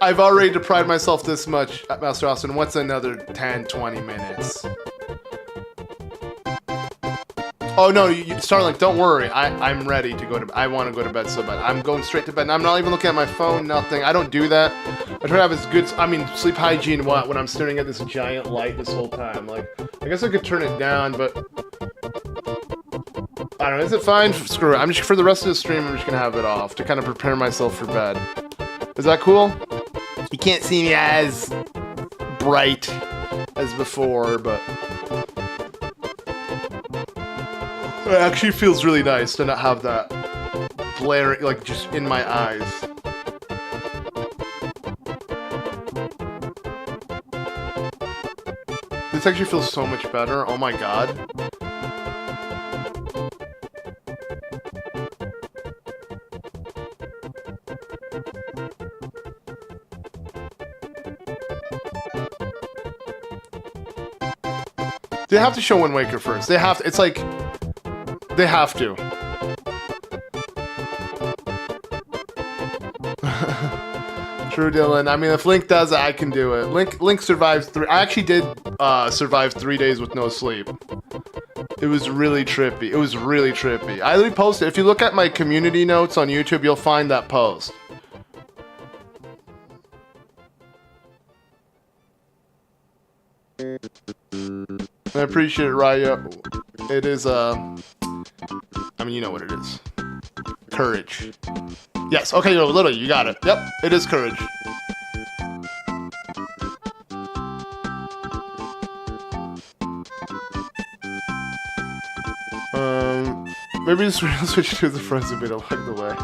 I've already deprived myself this much at Master Austin. What's another 10, 20 minutes? Oh no, Starlink, don't worry. I'm ready to go to bed. I want to go to bed so bad. I'm going straight to bed. And I'm not even looking at my phone, nothing. I don't do that. I try to have as good, sleep hygiene when I'm staring at this giant light this whole time. Like, I guess I could turn it down, but I don't know. Is it fine? Screw it. For the rest of the stream, I'm just going to have it off to kind of prepare myself for bed. Is that cool? You can't see me as bright as before, but it actually feels really nice to not have that blaring, like, just in my eyes. This actually feels so much better. Oh my god. They have to show Wind Waker first. They have to. It's like they have to. True, Dylan. I mean, if Link does it, I can do it. Link survives 3. I actually did survive 3 days with no sleep. It was really trippy. It was really trippy. I literally posted. If you look at my community notes on YouTube, you'll find that post. I appreciate it, Raya. It is, I mean, you know what it is. Courage. Yes, okay, no, literally, you got it. Yep, it is courage. Maybe just switch to the friends a bit along the way.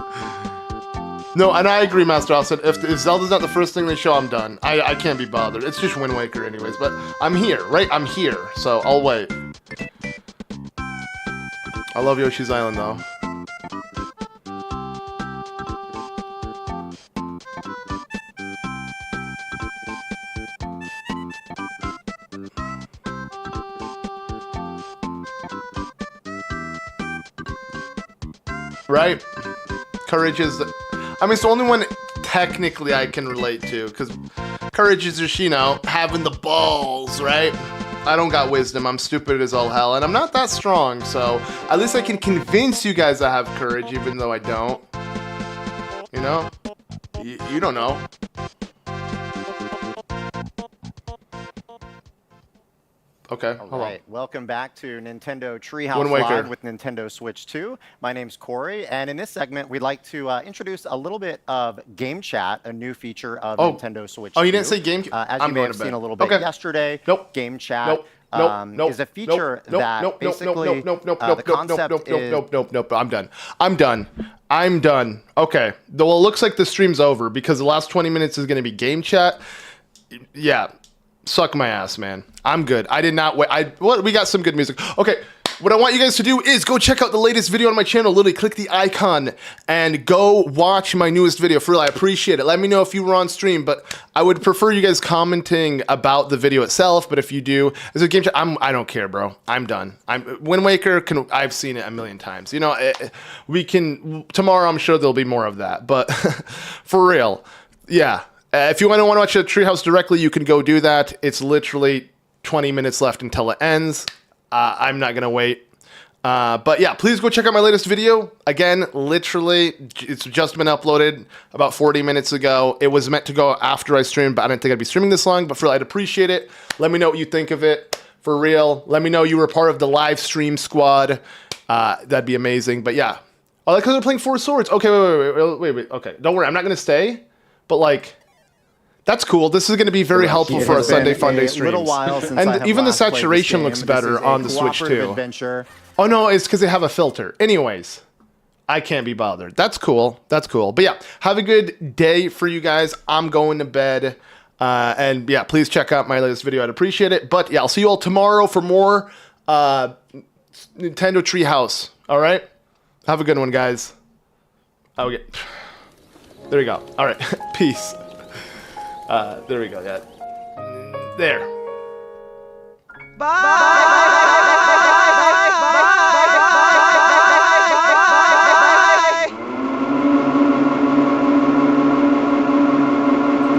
No, and I agree, Master Austin. If Zelda's not the first thing they show, I'm done. I can't be bothered. It's just Wind Waker anyways, but I'm here, right? I'm here, so I'll wait. I love Yoshi's Island, though. Right? Courage is... I mean, it's the only one technically I can relate to, because courage is just, you know, having the balls, right? I don't got wisdom. I'm stupid as all hell, and I'm not that strong, so at least I can convince you guys I have courage, even though I don't. You know? You don't know. Okay, All right, welcome back to Nintendo Treehouse Wind Waker. Live with Nintendo Switch 2. My name's Corey, and in this segment, we'd like to introduce a little bit of Game Chat, a new feature of Nintendo Switch 2. Oh, you didn't say Game... as you may have seen a little bit yesterday, Game Chat is a feature that basically the concept is... Nope. I'm done. Okay. Well, it looks like the stream's over because the last 20 minutes is going to be Game Chat. Yeah. suck my ass, man. I'm good. I did not wait. We got some good music. Okay. What I want you guys to do is go check out the latest video on my channel. Literally click the icon and go watch my newest video. For real, I appreciate it. Let me know if you were on stream, but I would prefer you guys commenting about the video itself. But if you do, as a game chat, I don't care, bro. I'm done. Wind Waker, I've seen it a million times. You know, tomorrow I'm sure there'll be more of that. But for real, yeah. If you want to watch a Treehouse directly, you can go do that. It's literally 20 minutes left until it ends. I'm not going to wait. But yeah, please go check out my latest video. Again, literally, it's just been uploaded about 40 minutes ago. It was meant to go after I streamed, but I didn't think I'd be streaming this long. But for real, I'd appreciate it. Let me know what you think of it. For real. Let me know you were part of the live stream squad. That'd be amazing. But yeah. Oh, because they're playing Four Swords. Okay, wait. Okay, don't worry. I'm not going to stay. But like... That's cool. This is going to be very helpful for our Sunday Funday streams. And even the saturation looks better on the Switch too. Oh no, it's because they have a filter. Anyways, I can't be bothered. That's cool. That's cool. But yeah, have a good day for you guys. I'm going to bed. And yeah, please check out my latest video. I'd appreciate it. But yeah, I'll see you all tomorrow for more Nintendo Treehouse. All right? Have a good one, guys. Okay. There we go. All right. Peace. There we go, yeah. There. Bye!